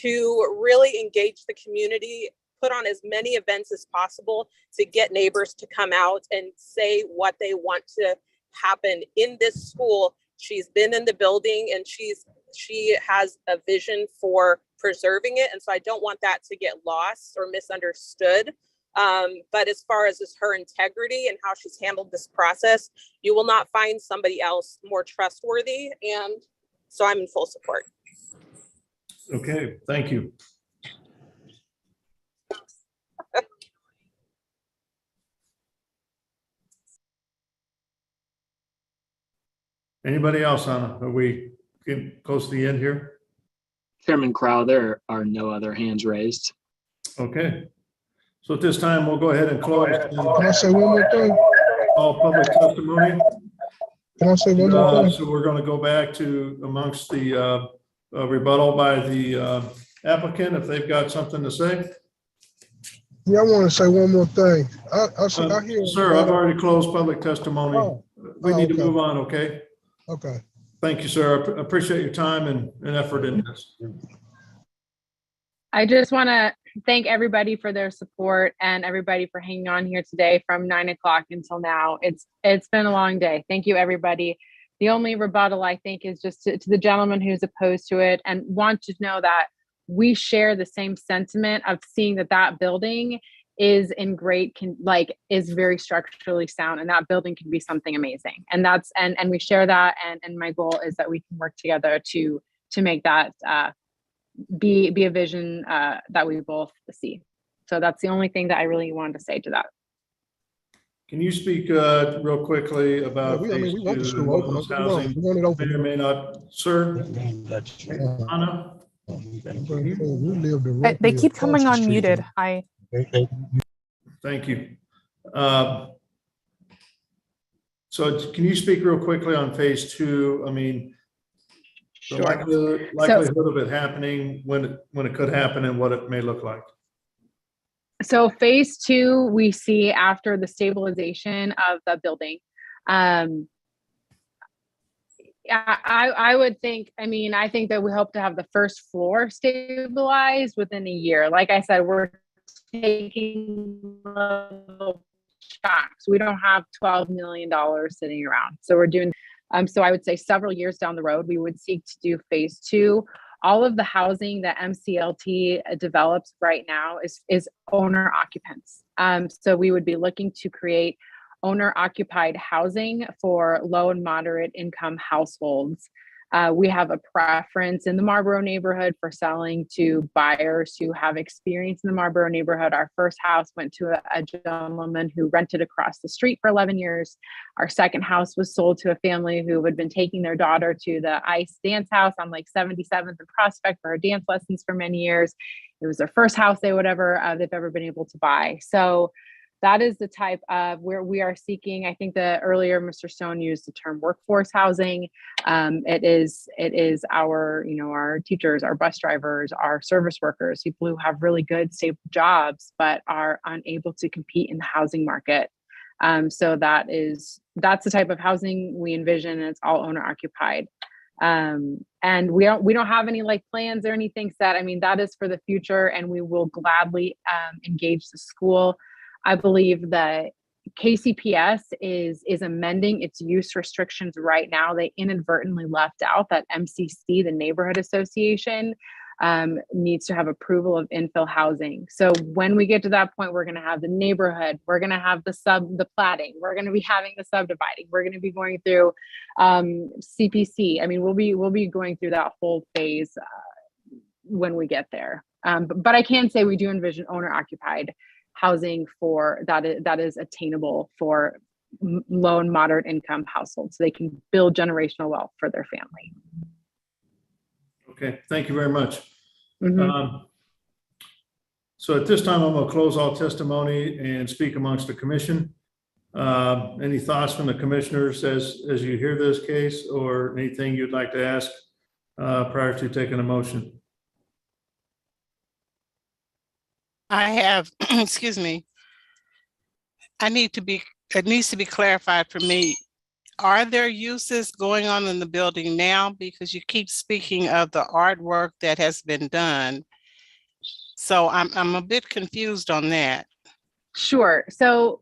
to really engage the community, put on as many events as possible to get neighbors to come out and say what they want to happen in this school. She's been in the building and she has a vision for preserving it. And so I don't want that to get lost or misunderstood. But as far as her integrity and how she's handled this process, you will not find somebody else more trustworthy. And so I'm in full support. Okay, thank you. Anybody else, Anna? Are we getting close to the end here? Chairman Crow, there are no other hands raised. Okay. So at this time, we'll go ahead and close. Can I say one more thing? All public testimony. Can I say one more thing? So we're going to go back to amongst the rebuttal by the applicant, if they've got something to say. Yeah, I want to say one more thing. I hear. Sir, I've already closed public testimony. We need to move on, okay? Okay. Thank you, sir. I appreciate your time and effort in this. I just want to thank everybody for their support and everybody for hanging on here today from 9 o'clock until now. It's been a long day. Thank you, everybody. The only rebuttal, I think, is just to the gentleman who's opposed to it, and want to know that we share the same sentiment of seeing that building is in great, is very structurally sound, and that building can be something amazing. And that's, and we share that. And my goal is that we can work together to make that be a vision that we both see. So that's the only thing that I really wanted to say to that. Can you speak real quickly about we want the school open. housing? We want it open. May or may not, sir. Anna? They keep coming unmuted. Thank you. So can you speak real quickly on phase 2? I mean, the likelihood of it happening, when it could happen, and what it may look like. So phase 2, we see after the stabilization of the building. I would think, I think that we hope to have the first floor stabilized within a year. Like I said, we're taking little chunks. We don't have $12 million sitting around. So we're doing So I would say several years down the road, we would seek to do phase 2. All of the housing that MCLT develops right now is owner occupants. So we would be looking to create owner occupied housing for low and moderate income households. We have a preference in the Marlboro neighborhood for selling to buyers who have experience in the Marlboro neighborhood. Our first house went to a gentleman who rented across the street for 11 years. Our second house was sold to a family who had been taking their daughter to the ICE dance house on like 77th and Prospect for her dance lessons for many years. It was their first house they've ever been able to buy. So that is the type of where we are seeking. I think the earlier Mr. Stone used the term workforce housing. It is our, our teachers, our bus drivers, our service workers, people who have really good, stable jobs, but are unable to compete in the housing market. So that's the type of housing we envision, and it's all owner occupied. And we don't have any like plans or anything set. I mean, that is for the future, and we will gladly engage the school. I believe that KCPS is amending its use restrictions right now. They inadvertently left out that MCC, the neighborhood association, needs to have approval of infill housing. So when we get to that point, we're going to have the neighborhood, we're going to have the platting, we're going to be having the subdividing, we're going to be going through CPC. I mean, we'll be going through that whole phase when we get there. But I can say we do envision owner occupied housing for that is attainable for low and moderate income households, so they can build generational wealth for their family. Okay, thank you very much. So at this time, I'm going to close all testimony and speak amongst the commission. Any thoughts from the commissioners as you hear this case, or anything you'd like to ask prior to taking a motion? I have, excuse me. It needs to be clarified for me. Are there uses going on in the building now? Because you keep speaking of the artwork that has been done. So I'm a bit confused on that. Sure. So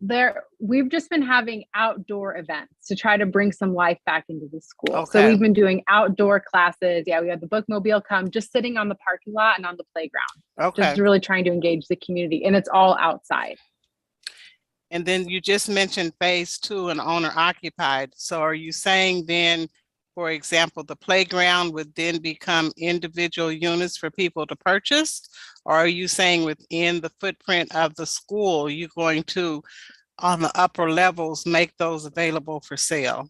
we've just been having outdoor events to try to bring some life back into the school. Okay. So we've been doing outdoor classes. Yeah, we had the bookmobile come, just sitting on the parking lot and on the playground. Okay. Just really trying to engage the community, and it's all outside. And then you just mentioned phase 2 and owner occupied. So are you saying then, for example, the playground would then become individual units for people to purchase? Or are you saying within the footprint of the school, you're going to, on the upper levels, make those available for sale?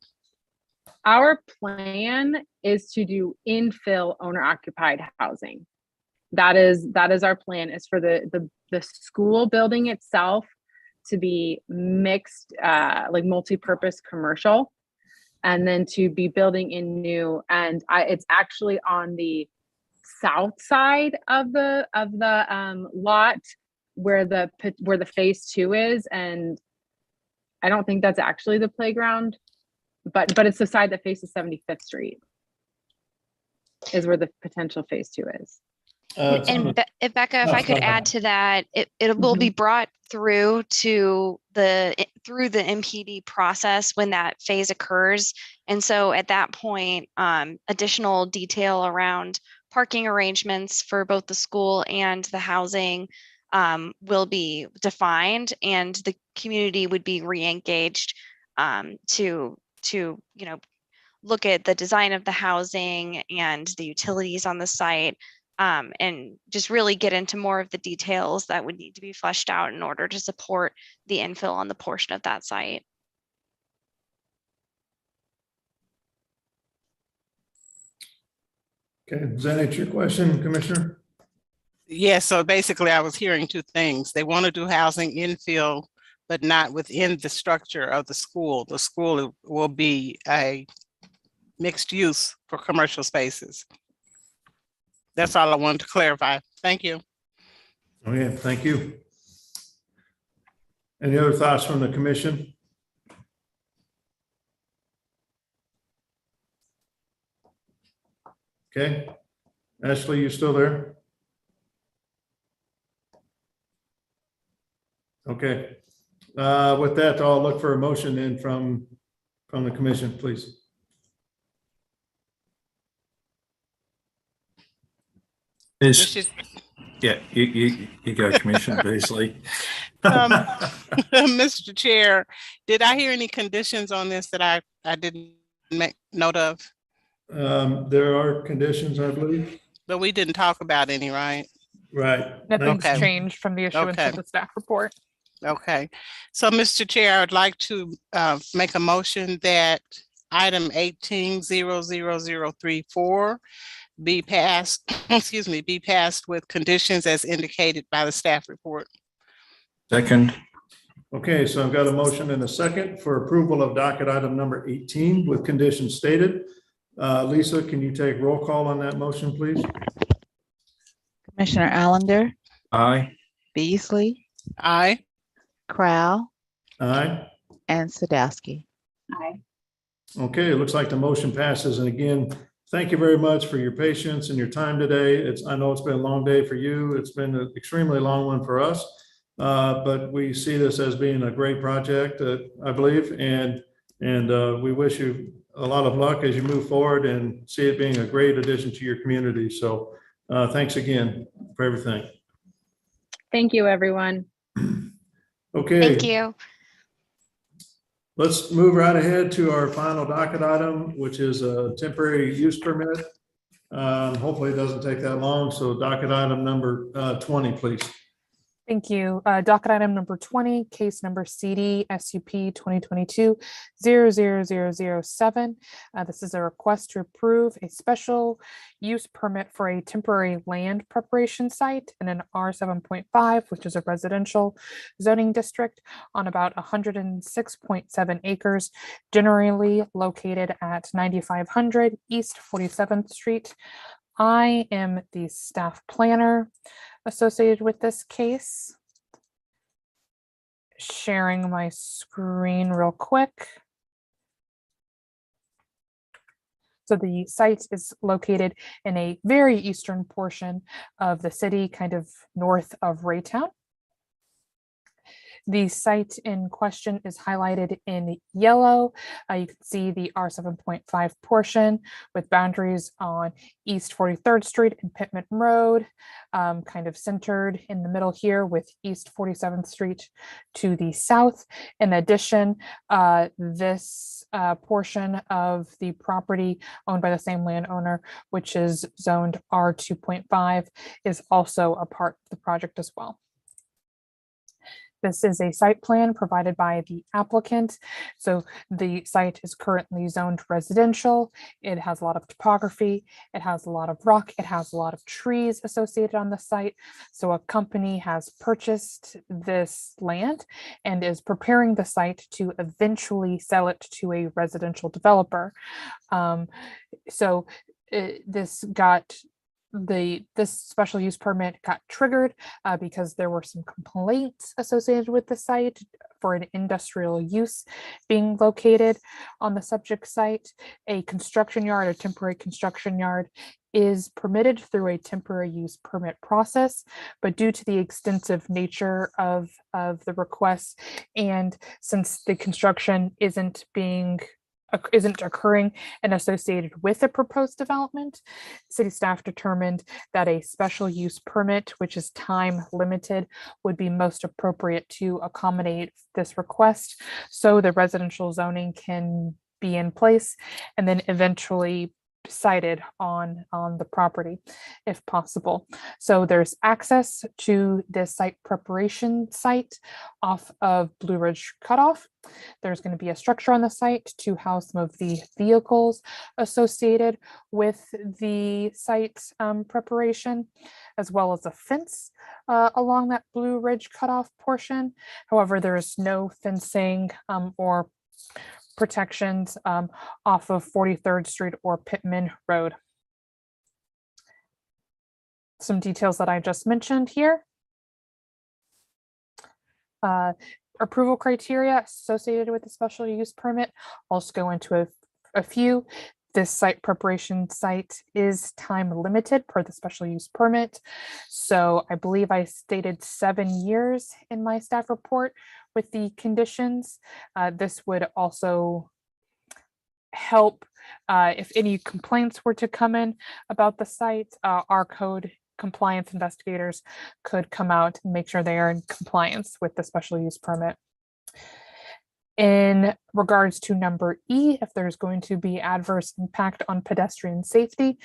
Our plan is to do infill owner occupied housing. That is our plan, is for the school building itself to be mixed, like multi-purpose commercial, and then to be building in new. And it's actually on the south side of the lot where the phase 2 is, and I don't think that's actually the playground, but it's the side that faces 75th Street is where the potential phase 2 is. And Becca, if I could add to that, it will be brought through the MPD process when that phase occurs. And so at that point, additional detail around parking arrangements for both the school and the housing will be defined, and the community would be re-engaged to look at the design of the housing and the utilities on the site. And just really get into more of the details that would need to be fleshed out in order to support the infill on the portion of that site. Okay, does that answer your question, Commissioner? Yes, so basically I was hearing two things. They want to do housing infill, but not within the structure of the school. The school will be a mixed use for commercial spaces. That's all I wanted to clarify. Thank you. Okay, thank you. Any other thoughts from the commission? Okay, Ashley, you still there? Okay, with that, I'll look for a motion then from the commission, please. Mr. Yeah, you go, Commissioner Beasley. Mr. Chair, did I hear any conditions on this that I didn't make note of? There are conditions, I believe. But we didn't talk about any, right? Right. Nothing's Okay. changed from the issuance Okay. of the staff report. Okay, so Mr. Chair, I would like to make a motion that item 18-00034 be passed, excuse me, be passed with conditions as indicated by the staff report. Second. Okay, so I've got a motion and a second for approval of docket item number 18 with conditions stated. Lisa, can you take roll call on that motion, please? Commissioner Allender, Aye. Beasley, Aye. Crow, Aye. and Sadowski. Aye. Okay, it looks like the motion passes. And again, thank you very much for your patience and your time today. I know it's been a long day for you. It's been an extremely long one for us. But we see this as being a great project, I believe, and we wish you a lot of luck as you move forward and see it being a great addition to your community. So thanks again for everything. Thank you, everyone. Okay. Thank you. Let's move right ahead to our final docket item, which is a temporary use permit. Hopefully it doesn't take that long. So docket item number 20, please. Thank you. Docket item number 20, case number CD SUP 2022-00007. This is a request to approve a special use permit for a temporary land preparation site in an R7.5, which is a residential zoning district on about 106.7 acres, generally located at 9500 East 47th Street. I am the staff planner associated with this case. Sharing my screen real quick. So the site is located in a very eastern portion of the city, kind of north of Raytown. The site in question is highlighted in yellow. You can see the R7.5 portion with boundaries on East 43rd Street and Pittman Road, kind of centered in the middle here with East 47th Street to the south. In addition, this portion of the property owned by the same landowner, which is zoned R2.5, is also a part of the project as well. This is a site plan provided by the applicant. So the site is currently zoned residential. It has a lot of topography. It has a lot of rock. It has a lot of trees associated on the site. So a company has purchased this land and is preparing the site to eventually sell it to a residential developer. This special use permit got triggered because there were some complaints associated with the site for an industrial use being located on the subject site. A construction yard, a temporary construction yard, is permitted through a temporary use permit process, but due to the extensive nature of the requests, and since the construction isn't occurring and associated with the proposed development, city staff determined that a special use permit, which is time limited, would be most appropriate to accommodate this request, so the residential zoning can be in place and then eventually sited on the property if possible. So there's access to this site preparation site off of Blue Ridge Cutoff. There's going to be a structure on the site to house some of the vehicles associated with the site preparation, as well as a fence along that Blue Ridge Cutoff portion. However, there is no fencing or protections off of 43rd Street or Pittman Road. Some details that I just mentioned here. Approval criteria associated with the special use permit. I'll just go into a few. This site preparation site is time limited per the special use permit. So I believe I stated 7 years in my staff report with the conditions. This would also help if any complaints were to come in about the site. Our code compliance investigators could come out and make sure they are in compliance with the special use permit. In regards to number E, if there's going to be adverse impact on pedestrian safety,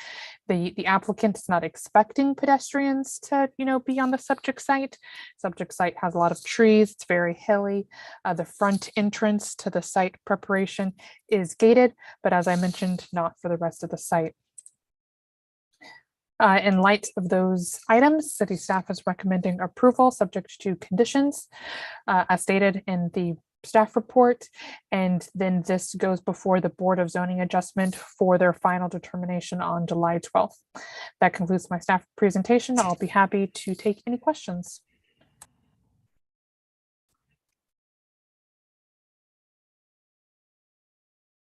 the applicant is not expecting pedestrians to, be on the subject site. Subject site has a lot of trees. It's very hilly. The front entrance to the site preparation is gated, but as I mentioned, not for the rest of the site. In light of those items, city staff is recommending approval subject to conditions as stated in the staff report, and then this goes before the Board of Zoning Adjustment for their final determination on July 12th. That concludes my staff presentation. I'll be happy to take any questions.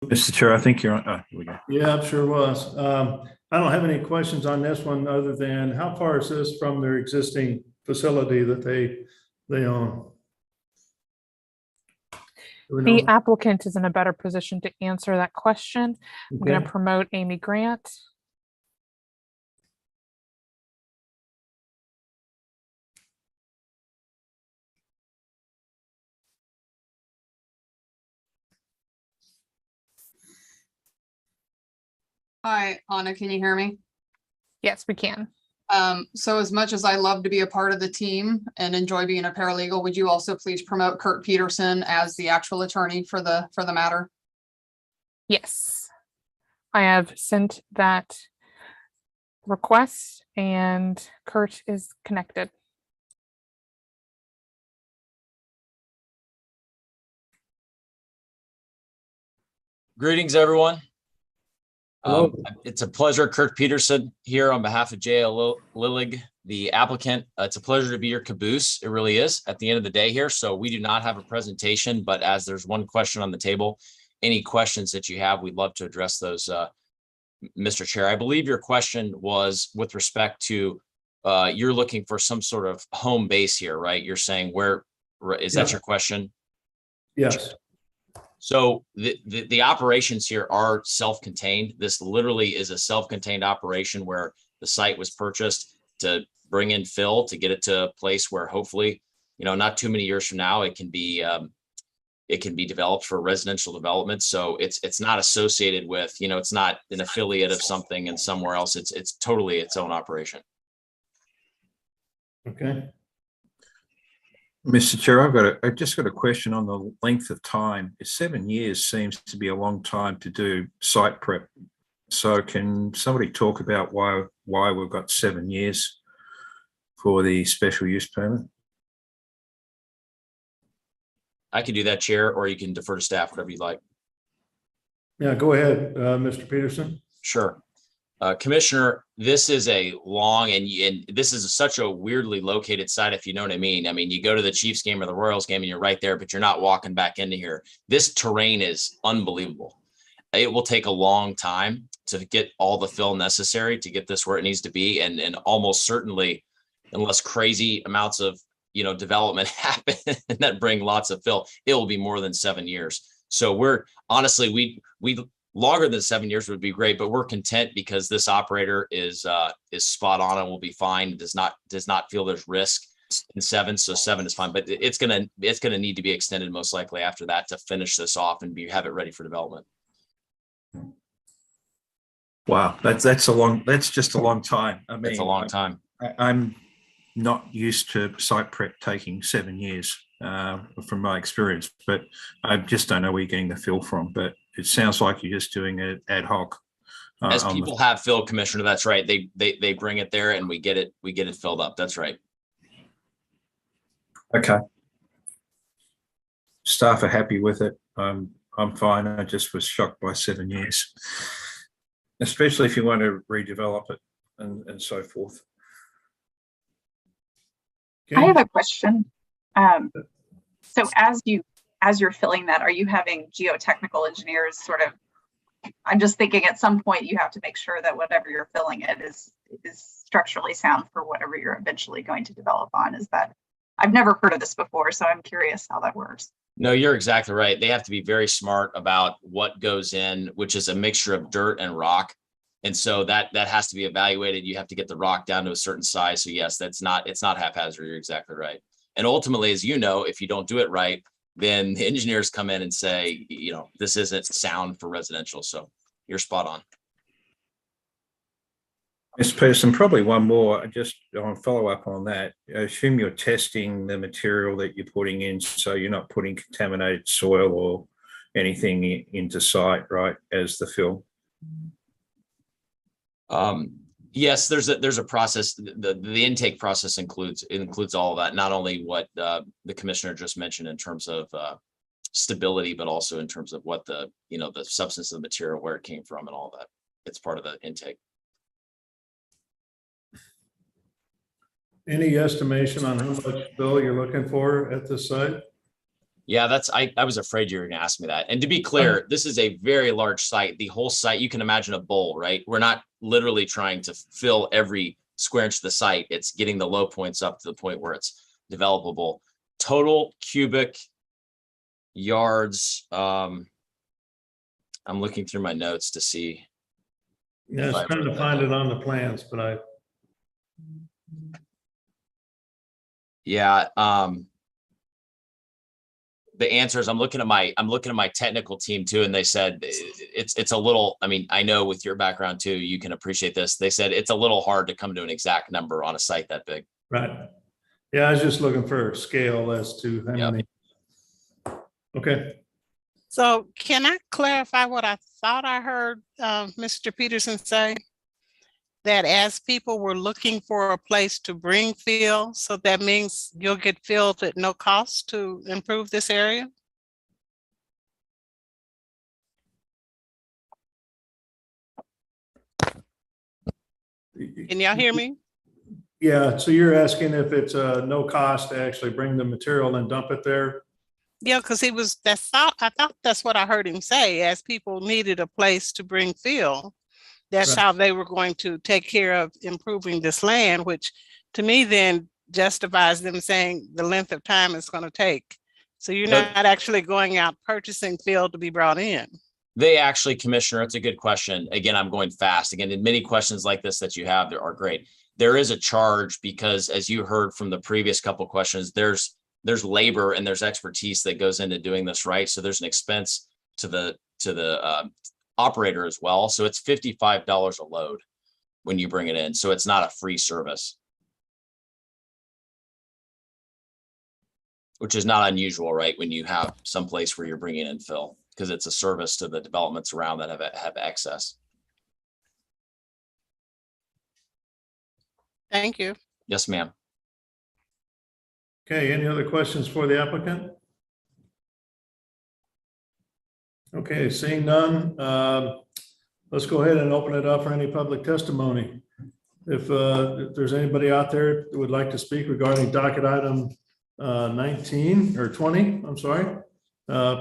Mr. Chair, I think you're on. Oh, here we go. Yeah, it sure was. I don't have any questions on this one other than how far is this from their existing facility that they own? The applicant is in a better position to answer that question. I'm going to promote Amy Grant. Hi, Anna, can you hear me? Yes, we can. So as much as I love to be a part of the team and enjoy being a paralegal, would you also please promote Kurt Peterson as the actual attorney for the matter? Yes, I have sent that request and Kurt is connected. Greetings, everyone. It's a pleasure. Kurt Peterson here on behalf of JL Lillig, the applicant. It's a pleasure to be your caboose. It really is at the end of the day here. So we do not have a presentation, but as there's one question on the table, any questions that you have, we'd love to address those, Mr. Chair. I believe your question was with respect to you're looking for some sort of home base here, right? You're saying where is that your question? Yes. So the operations here are self-contained. This literally is a self-contained operation where the site was purchased to bring in fill to get it to a place where hopefully, not too many years from now, it can be developed for residential development. So it's not associated with, it's not an affiliate of something and somewhere else. It's totally its own operation. Okay. Mr. Chair, I've just got a question on the length of time. 7 years seems to be a long time to do site prep. So can somebody talk about why we've got 7 years for the special use permit? I can do that, Chair, or you can defer to staff, whatever you'd like. Yeah, go ahead, Mr. Peterson. Sure. Commissioner, this is a long and this is such a weirdly located site, if you know what I mean. I mean, you go to the Chiefs game or the Royals game and you're right there, but you're not walking back into here. This terrain is unbelievable. It will take a long time to get all the fill necessary to get this where it needs to be. And almost certainly, unless crazy amounts of, development happen that bring lots of fill, it will be more than 7 years. So we're honestly, we longer than 7 years would be great, but we're content because this operator is spot on and will be fine. Does not feel there's risk in 7, so 7 is fine. But it's gonna need to be extended most likely after that to finish this off and have it ready for development. Wow, that's just a long time. I mean, it's a long time. I'm not used to site prep taking 7 years from my experience, but I just don't know where you're getting the fill from. But it sounds like you're just doing it ad hoc. As people have fill, Commissioner, that's right. They bring it there and we get it filled up. That's right. Okay. Staff are happy with it. I'm fine. I just was shocked by 7 years, especially if you want to redevelop it and so forth. I have a question. So as you're filling that, are you having geotechnical engineers sort of, I'm just thinking at some point you have to make sure that whatever you're filling it is structurally sound for whatever you're eventually going to develop on. Is that, I've never heard of this before, so I'm curious how that works. No, you're exactly right. They have to be very smart about what goes in, which is a mixture of dirt and rock. And so that has to be evaluated. You have to get the rock down to a certain size. So yes, it's not haphazard. You're exactly right. And ultimately, as you know, if you don't do it right, then the engineers come in and say, you know, this isn't sound for residential. So you're spot on. Ms. Pearson, probably one more, just on follow up on that. I assume you're testing the material that you're putting in, so you're not putting contaminated soil or anything into site, right, as the fill? Yes, there's a process. The intake process includes all of that, not only what the commissioner just mentioned in terms of stability, but also in terms of what the substance of the material, where it came from and all that. It's part of the intake. Any estimation on how much fill you're looking for at this site? Yeah, I was afraid you were going to ask me that. And to be clear, this is a very large site. The whole site, you can imagine a bowl, right? We're not literally trying to fill every square inch of the site. It's getting the low points up to the point where it's developable. Total cubic yards. I'm looking through my notes to see. Yeah, it's trying to find it on the plans, but yeah. The answer is I'm looking at my technical team too, and they said it's a little, I mean, I know with your background too, you can appreciate this. They said it's a little hard to come to an exact number on a site that big. right. Yeah, I was just looking for a scale as to how many. Okay. So can I clarify what I thought I heard Mr. Peterson say? That as people were looking for a place to bring fill, so that means you'll get filled at no cost to improve this area? Can y'all hear me? Yeah, so you're asking if it's no cost to actually bring the material and dump it there? Yeah, because I thought that's what I heard him say, as people needed a place to bring fill. That's Right. how they were going to take care of improving this land, which to me then justifies them saying the length of time it's going to take. So you're Nope. not actually going out purchasing fill to be brought in. They actually, Commissioner, it's a good question. Again, I'm going fast. Again, in many questions like this that you have, there are great. There is a charge because, as you heard from the previous couple of questions, there's labor and there's expertise that goes into doing this, right? So there's an expense to the operator as well. So it's $55 a load when you bring it in. So it's not a free service, which is not unusual, right? When you have some place where you're bringing in fill, because it's a service to the developments around that have excess. Thank you. Yes, ma'am. Okay, any other questions for the applicant? Okay, seeing none, let's go ahead and open it up for any public testimony. If there's anybody out there that would like to speak regarding docket item 19 or 20, I'm sorry,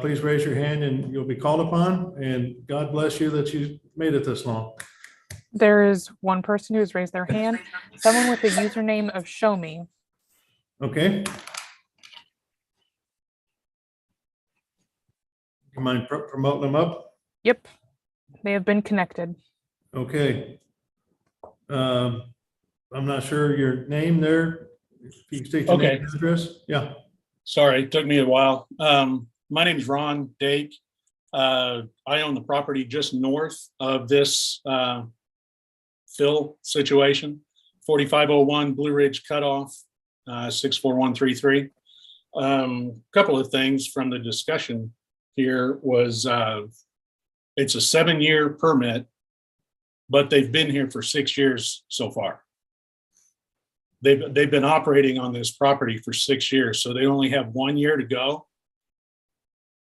please raise your hand and you'll be called upon. And God bless you that you made it this long. There is one person who has raised their hand, someone with the username of Show Me. Okay. You mind promoting them up? Yep, they have been connected. Okay. I'm not sure your name there. If you can state your name and address. Yeah. Sorry, it took me a while. My name is Ron Dake. I own the property just north of this fill situation, 4501 Blue Ridge Cutoff, 64133. Couple of things from the discussion here was it's a 7-year permit, but they've been here for 6 years so far. They've been operating on this property for 6 years, so they only have 1 year to go.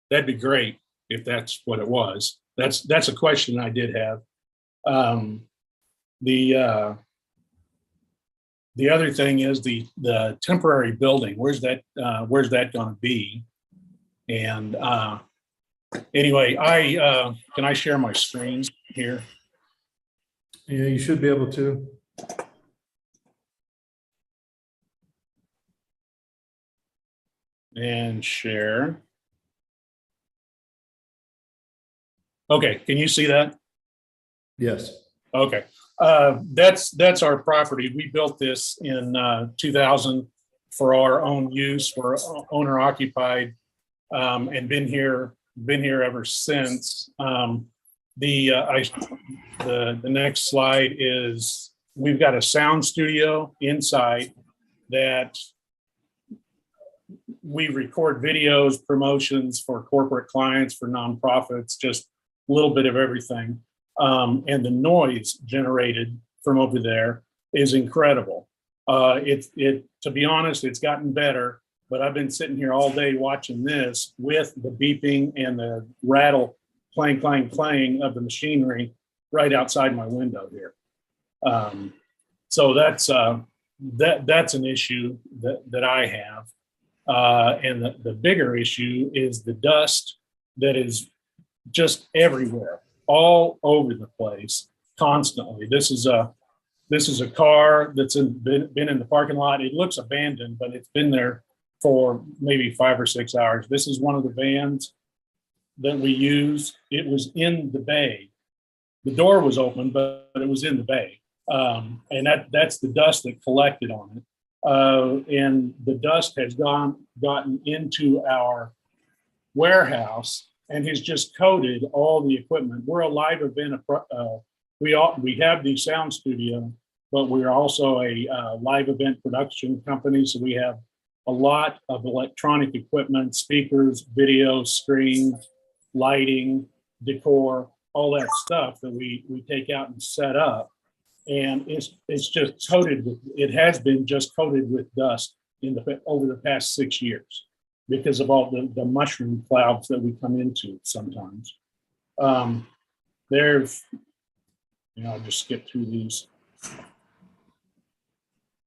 That'd be great if that's what it was. That's a question I did have. The other thing is the temporary building. Where's that going to be? And anyway, can I share my screen here? Yeah, you should be able to. And share. Okay, can you see that? Yes. Okay, that's our property. We built this in 2000 for our own use. We're owner occupied, and been here ever since. The next slide is, we've got a sound studio inside that we record videos, promotions for corporate clients, for nonprofits, just a little bit of everything. And the noise generated from over there is incredible. To be honest, it's gotten better, but I've been sitting here all day watching this with the beeping and the rattle, clang, clang, clang of the machinery right outside my window here. So that's an issue that I have. And the bigger issue is the dust that is just everywhere, all over the place, constantly. This is a car that's been in the parking lot. It looks abandoned, but it's been there for maybe 5 or 6 hours. This is one of the vans that we use. It was in the bay. The door was open, but it was in the bay. And that's the dust that collected on it. And the dust has gotten into our warehouse and has just coated all the equipment. We're a live event. We have the sound studio, but we're also a live event production company. So we have a lot of electronic equipment, speakers, video, screens, lighting, decor, all that stuff that we take out and set up. And it's just coated with, it has been just coated with dust over the past 6 years because of all the mushroom clouds that we come into sometimes. There's, I'll just skip through these.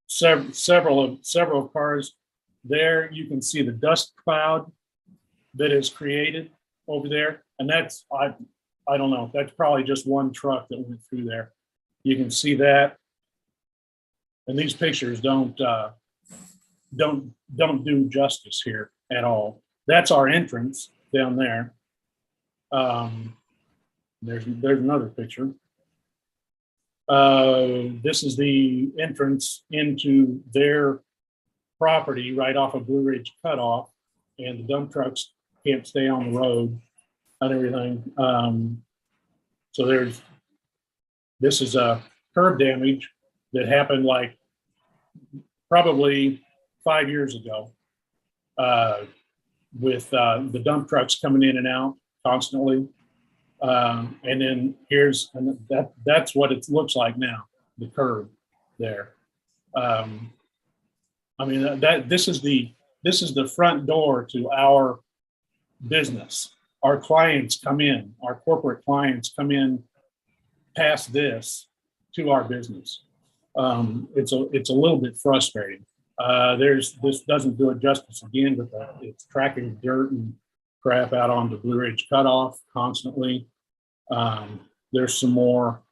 Several cars there. You can see the dust cloud that is created over there. And that's, I don't know, that's probably just one truck that went through there. You can see that. And these pictures don't do justice here at all. That's our entrance down there. There's another picture. This is the entrance into their property right off of Blue Ridge Cutoff, and the dump trucks can't stay on the road and everything. So this is a curb damage that happened like probably 5 years ago with the dump trucks coming in and out constantly. And then that's what it looks like now, the curb there. I mean, this is the front door to our business. Our clients come in, our corporate clients come in past this to our business. It's a little bit frustrating. This doesn't do it justice again, but it's tracking dirt and crap out onto Blue Ridge Cutoff constantly. There's some more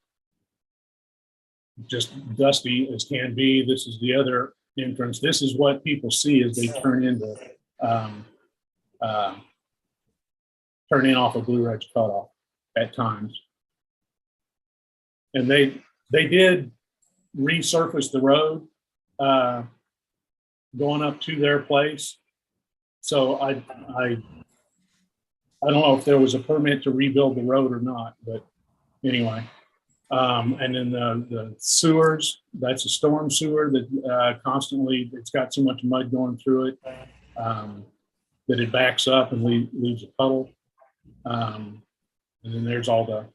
just dusty as can be. This is the other entrance. This is what people see as they turn into turn in off of Blue Ridge Cutoff at times. And they did resurface the road going up to their place. So I don't know if there was a permit to rebuild the road or not, but anyway. And then the sewers, that's a storm sewer that constantly, it's got so much mud going through it that it backs up and leaves a puddle. And then there's all the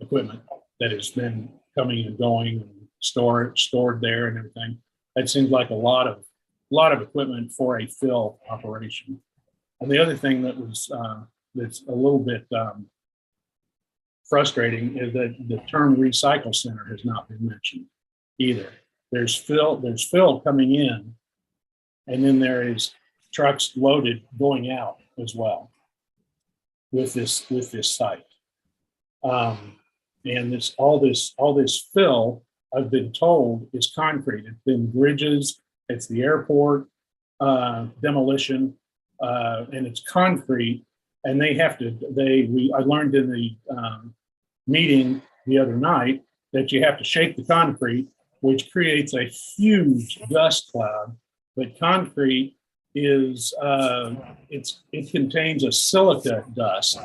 equipment that has been coming and going and stored there and everything. That seems like a lot of equipment for a fill operation. And the other thing that was that's a little bit frustrating is that the term recycle center has not been mentioned either. There's fill coming in, and then there is trucks loaded going out as well with this site. And all this fill, I've been told, is concrete. It's been bridges, it's the airport demolition, and it's concrete. And they have to. I learned in meeting the other night that you have to shake the concrete, which creates a huge dust cloud. But concrete is, it contains a silica dust,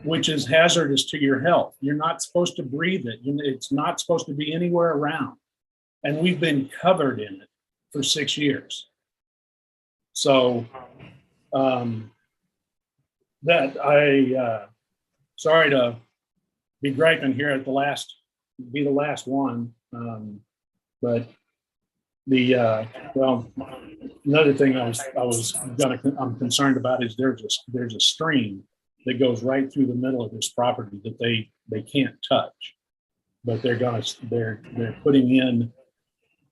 which is hazardous to your health. You're not supposed to breathe it. It's not supposed to be anywhere around. And we've been covered in it for 6 years. So sorry to be griping here at the last one. But another thing I'm concerned about is there's a stream that goes right through the middle of this property that they can't touch, but they're putting in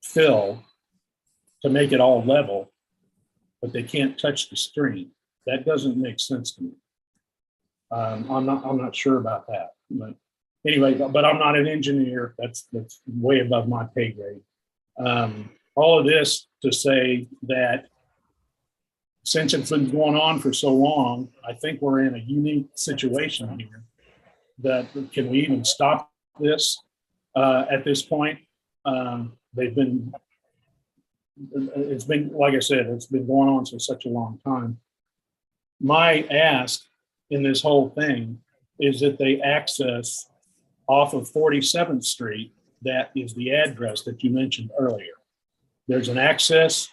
fill to make it all level, but they can't touch the stream. That doesn't make sense to me. I'm not sure about that, but anyway, but I'm not an engineer. That's way above my pay grade. All of this to say that since it's been going on for so long, I think we're in a unique situation here. That can we even stop this at this point? It's been, like I said, it's been going on for such a long time. My ask in this whole thing is that they access off of 47th Street. That is the address that you mentioned earlier. There's an access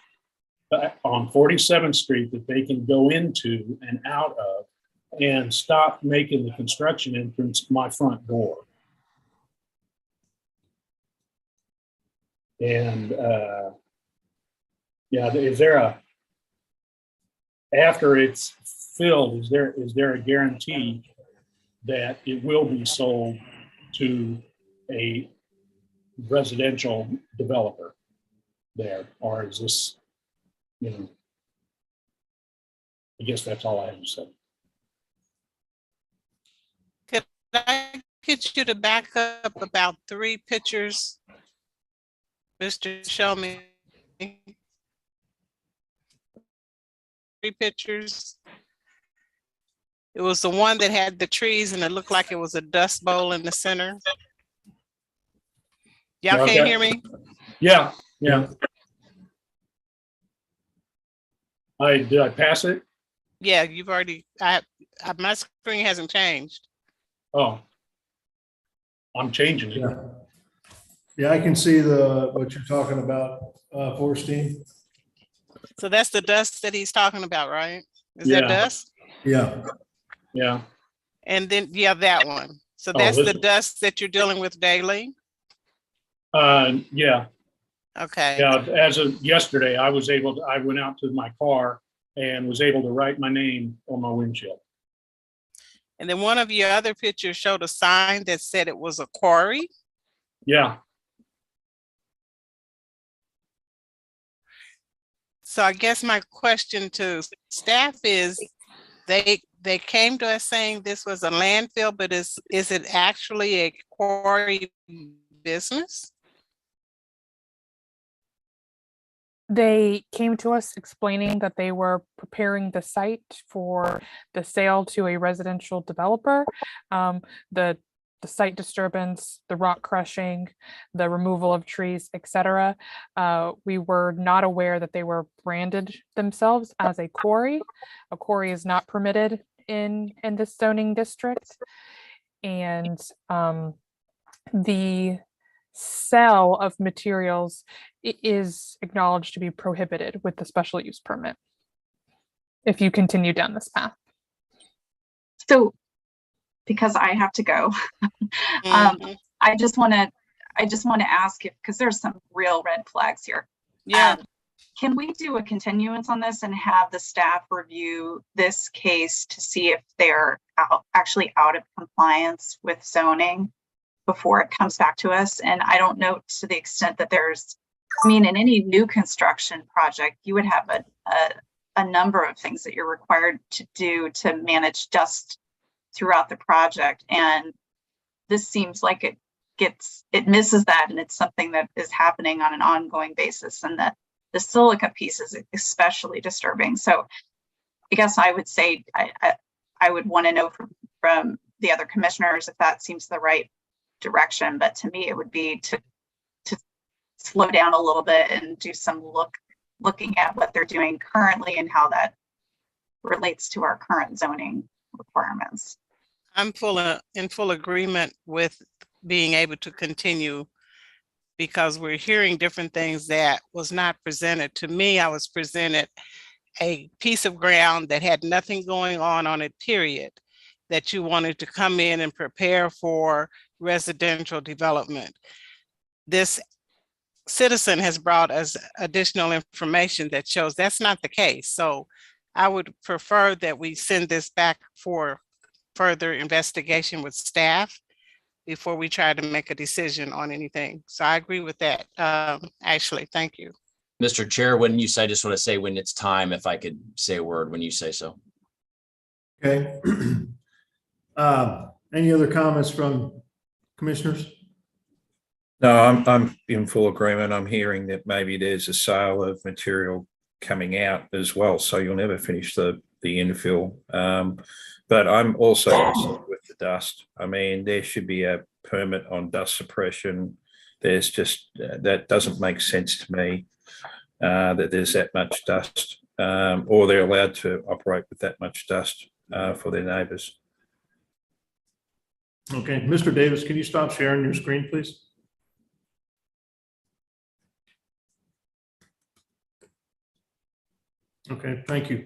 on 47th Street that they can go into and out of and stop making the construction entrance my front door. And is there after it's filled, is there a guarantee that it will be sold to a residential developer there, or is this, I guess that's all I have to say. Could I get you to back up about 3 pictures, Mr. Show me? 3 pictures. It was the one that had the trees and it looked like it was a dust bowl in the center. Y'all Okay. can't hear me? Yeah. Did I pass it? Yeah, you've already, my screen hasn't changed. Oh, I'm changing it. Yeah, I can see what you're talking about, Forrestine. So that's the dust that he's talking about, right? Is Yeah. that dust? Yeah. Yeah. And then, that one. So Oh, that's this the one. dust that you're dealing with daily? Yeah. Okay. Yeah. As of yesterday, I went out to my car and was able to write my name on my windshield. And then one of your other pictures showed a sign that said it was a quarry. Yeah. So I guess my question to staff is, they came to us saying this was a landfill, but is it actually a quarry business? They came to us explaining that they were preparing the site for the sale to a residential developer. The site disturbance, the rock crushing, the removal of trees, etc. We were not aware that they were branded themselves as a quarry. A quarry is not permitted in this zoning district. And the sale of materials is acknowledged to be prohibited with the special use permit if you continue down this path. So, because I have to go, I just want to ask if, because there's some real red flags here. Yeah. Can we do a continuance on this and have the staff review this case to see if they're actually out of compliance with zoning before it comes back to us? And I don't know to the extent that in any new construction project, you would have a number of things that you're required to do to manage dust throughout the project. And this seems like it misses that, and it's something that is happening on an ongoing basis, and that the silica piece is especially disturbing. So I guess I would say I would want to know from the other commissioners if that seems the right direction. But to me, it would be to slow down a little bit and do some looking at what they're doing currently and how that relates to our current zoning requirements. I'm in full agreement with being able to continue, because we're hearing different things that was not presented. To me, I was presented a piece of ground that had nothing going on it, period, that you wanted to come in and prepare for residential development. This citizen has brought us additional information that shows that's not the case. So I would prefer that we send this back for further investigation with staff before we try to make a decision on anything. So I agree with that. Ashley, thank you. Mr. Chair, when you say, I just want to say when it's time, if I could say a word when you say so. Okay. Any other comments from commissioners? No, I'm in full agreement. I'm hearing that maybe there's a sale of material coming out as well, so you'll never finish the infill. But I'm also concerned with the dust. I mean, there should be a permit on dust suppression. There's just that doesn't make sense to me, that there's that much dust, or they're allowed to operate with that much dust for their neighbours. Okay, Mr. Davis, can you stop sharing your screen, please? Okay, thank you.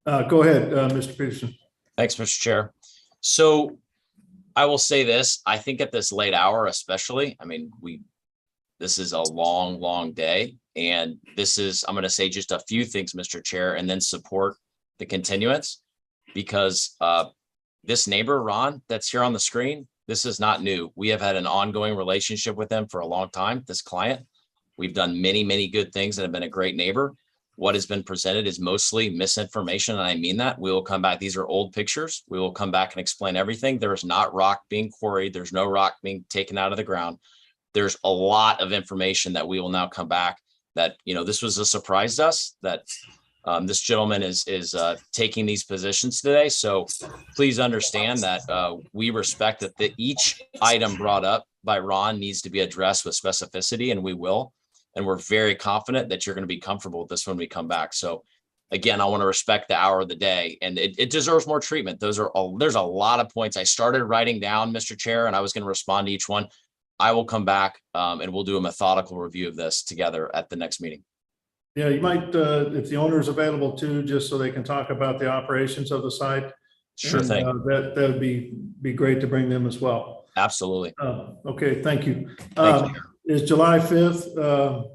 Go ahead, Mr. Peterson. Thanks, Mr. Chair. So I will say this, I think at this late hour, especially, I mean, this is a long, long day. And this is, I'm going to say just a few things, Mr. Chair, and then support the continuance, because this neighbor, Ron, that's here on the screen, this is not new. We have had an ongoing relationship with them for a long time, this client. We've done many, many good things and have been a great neighbor. What has been presented is mostly misinformation, and I mean that. We will come back. These are old pictures. We will come back and explain everything. There is not rock being quarried. There's no rock being taken out of the ground. There's a lot of information that we will now come back that, you know, this was a surprise to us that this gentleman is taking these positions today. So please understand that we respect that each item brought up by Ron needs to be addressed with specificity, and we will. And we're very confident that you're going to be comfortable with this when we come back. So again, I want to respect the hour of the day, and it deserves more treatment. There's a lot of points I started writing down, Mr. Chair, and I was going to respond to each one. I will come back and we'll do a methodical review of this together at the next meeting. Yeah, you might, if the owner is available too, just so they can talk about the operations of the site. Sure thing. That would be great to bring them as well. Absolutely. Okay, thank you. Thank you. Is July 5th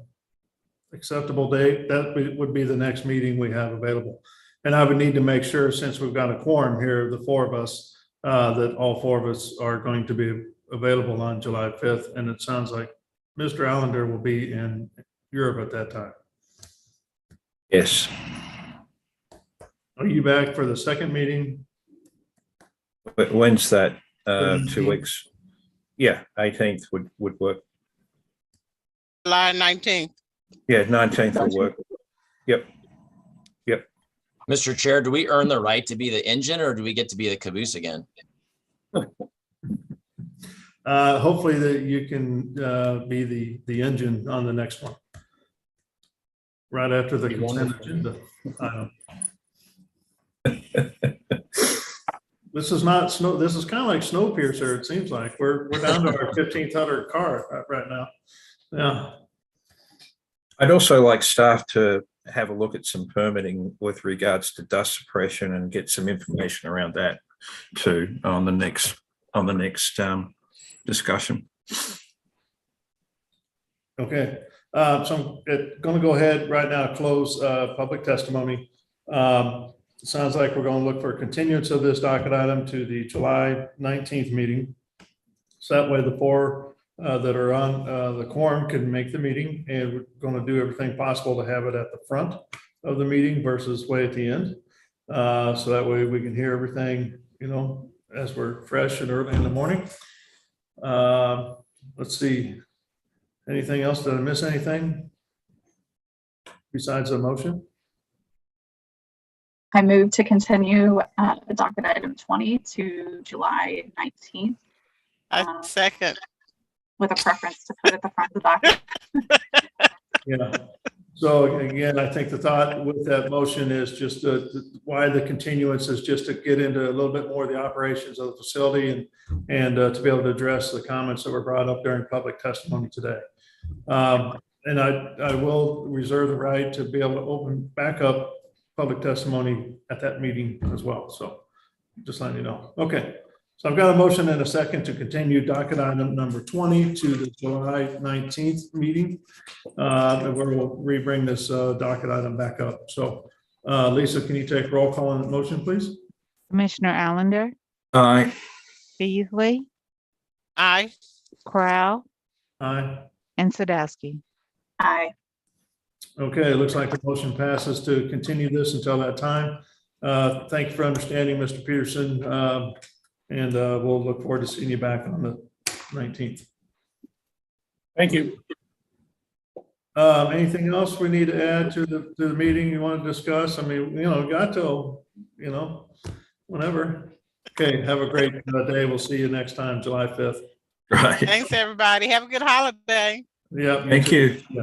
acceptable date? That would be the next meeting we have available. And I would need to make sure, since we've got a quorum here, the four of us, that all four of us are going to be available on July 5th. And it sounds like Mr. Allender will be in Europe at that time. Yes. Are you back for the second meeting? But when's that? 2 weeks? Yeah, 18th would work. July 19th. Yeah, 19th will work. Yep. Mr. Chair, do we earn the right to be the engine, or do we get to be the caboose again? Hopefully that you can be the engine on the next one. Right after the consent agenda. This is not snow. This is kind of like Snowpiercer. It seems like we're down to our 1500 car right now. Yeah. I'd also like staff to have a look at some permitting with regards to dust suppression and get some information around that too on the next discussion. Okay. So I'm going to go ahead right now, close public testimony. Sounds like we're going to look for a continuance of this docket item to the July 19th meeting. So that way the four that are on the quorum can make the meeting, and we're going to do everything possible to have it at the front of the meeting versus way at the end. So that way we can hear everything, you know, as we're fresh and early in the morning. Let's see. Anything else? Did I miss anything besides the motion? I move to continue docket item 20 to July 19th. I second. With a preference to put at the front of the docket. Yeah. So again, I think the thought with that motion is just why the continuance is just to get into a little bit more of the operations of the facility and to be able to address the comments that were brought up during public testimony today. And I will reserve the right to be able to open back up public testimony at that meeting as well. So just letting you know. Okay. So I've got a motion and a second to continue docket item number 20 to the July 19th meeting. And we'll re-bring this docket item back up. So Lisa, can you take roll call on the motion, please? Commissioner Allender, Aye. Beasley, Aye. Crow, Aye. and Sadowski. Aye. Okay, it looks like the motion passes to continue this until that time. Thank you for understanding, Mr. Peterson. And we'll look forward to seeing you back on the 19th. Thank you. Anything else we need to add to the meeting you want to discuss? I mean, got till, whenever. Okay, have a great day. We'll see you next time, July 5th. Right. Thanks, everybody. Have a good holiday. Yeah. Thank you. Yeah.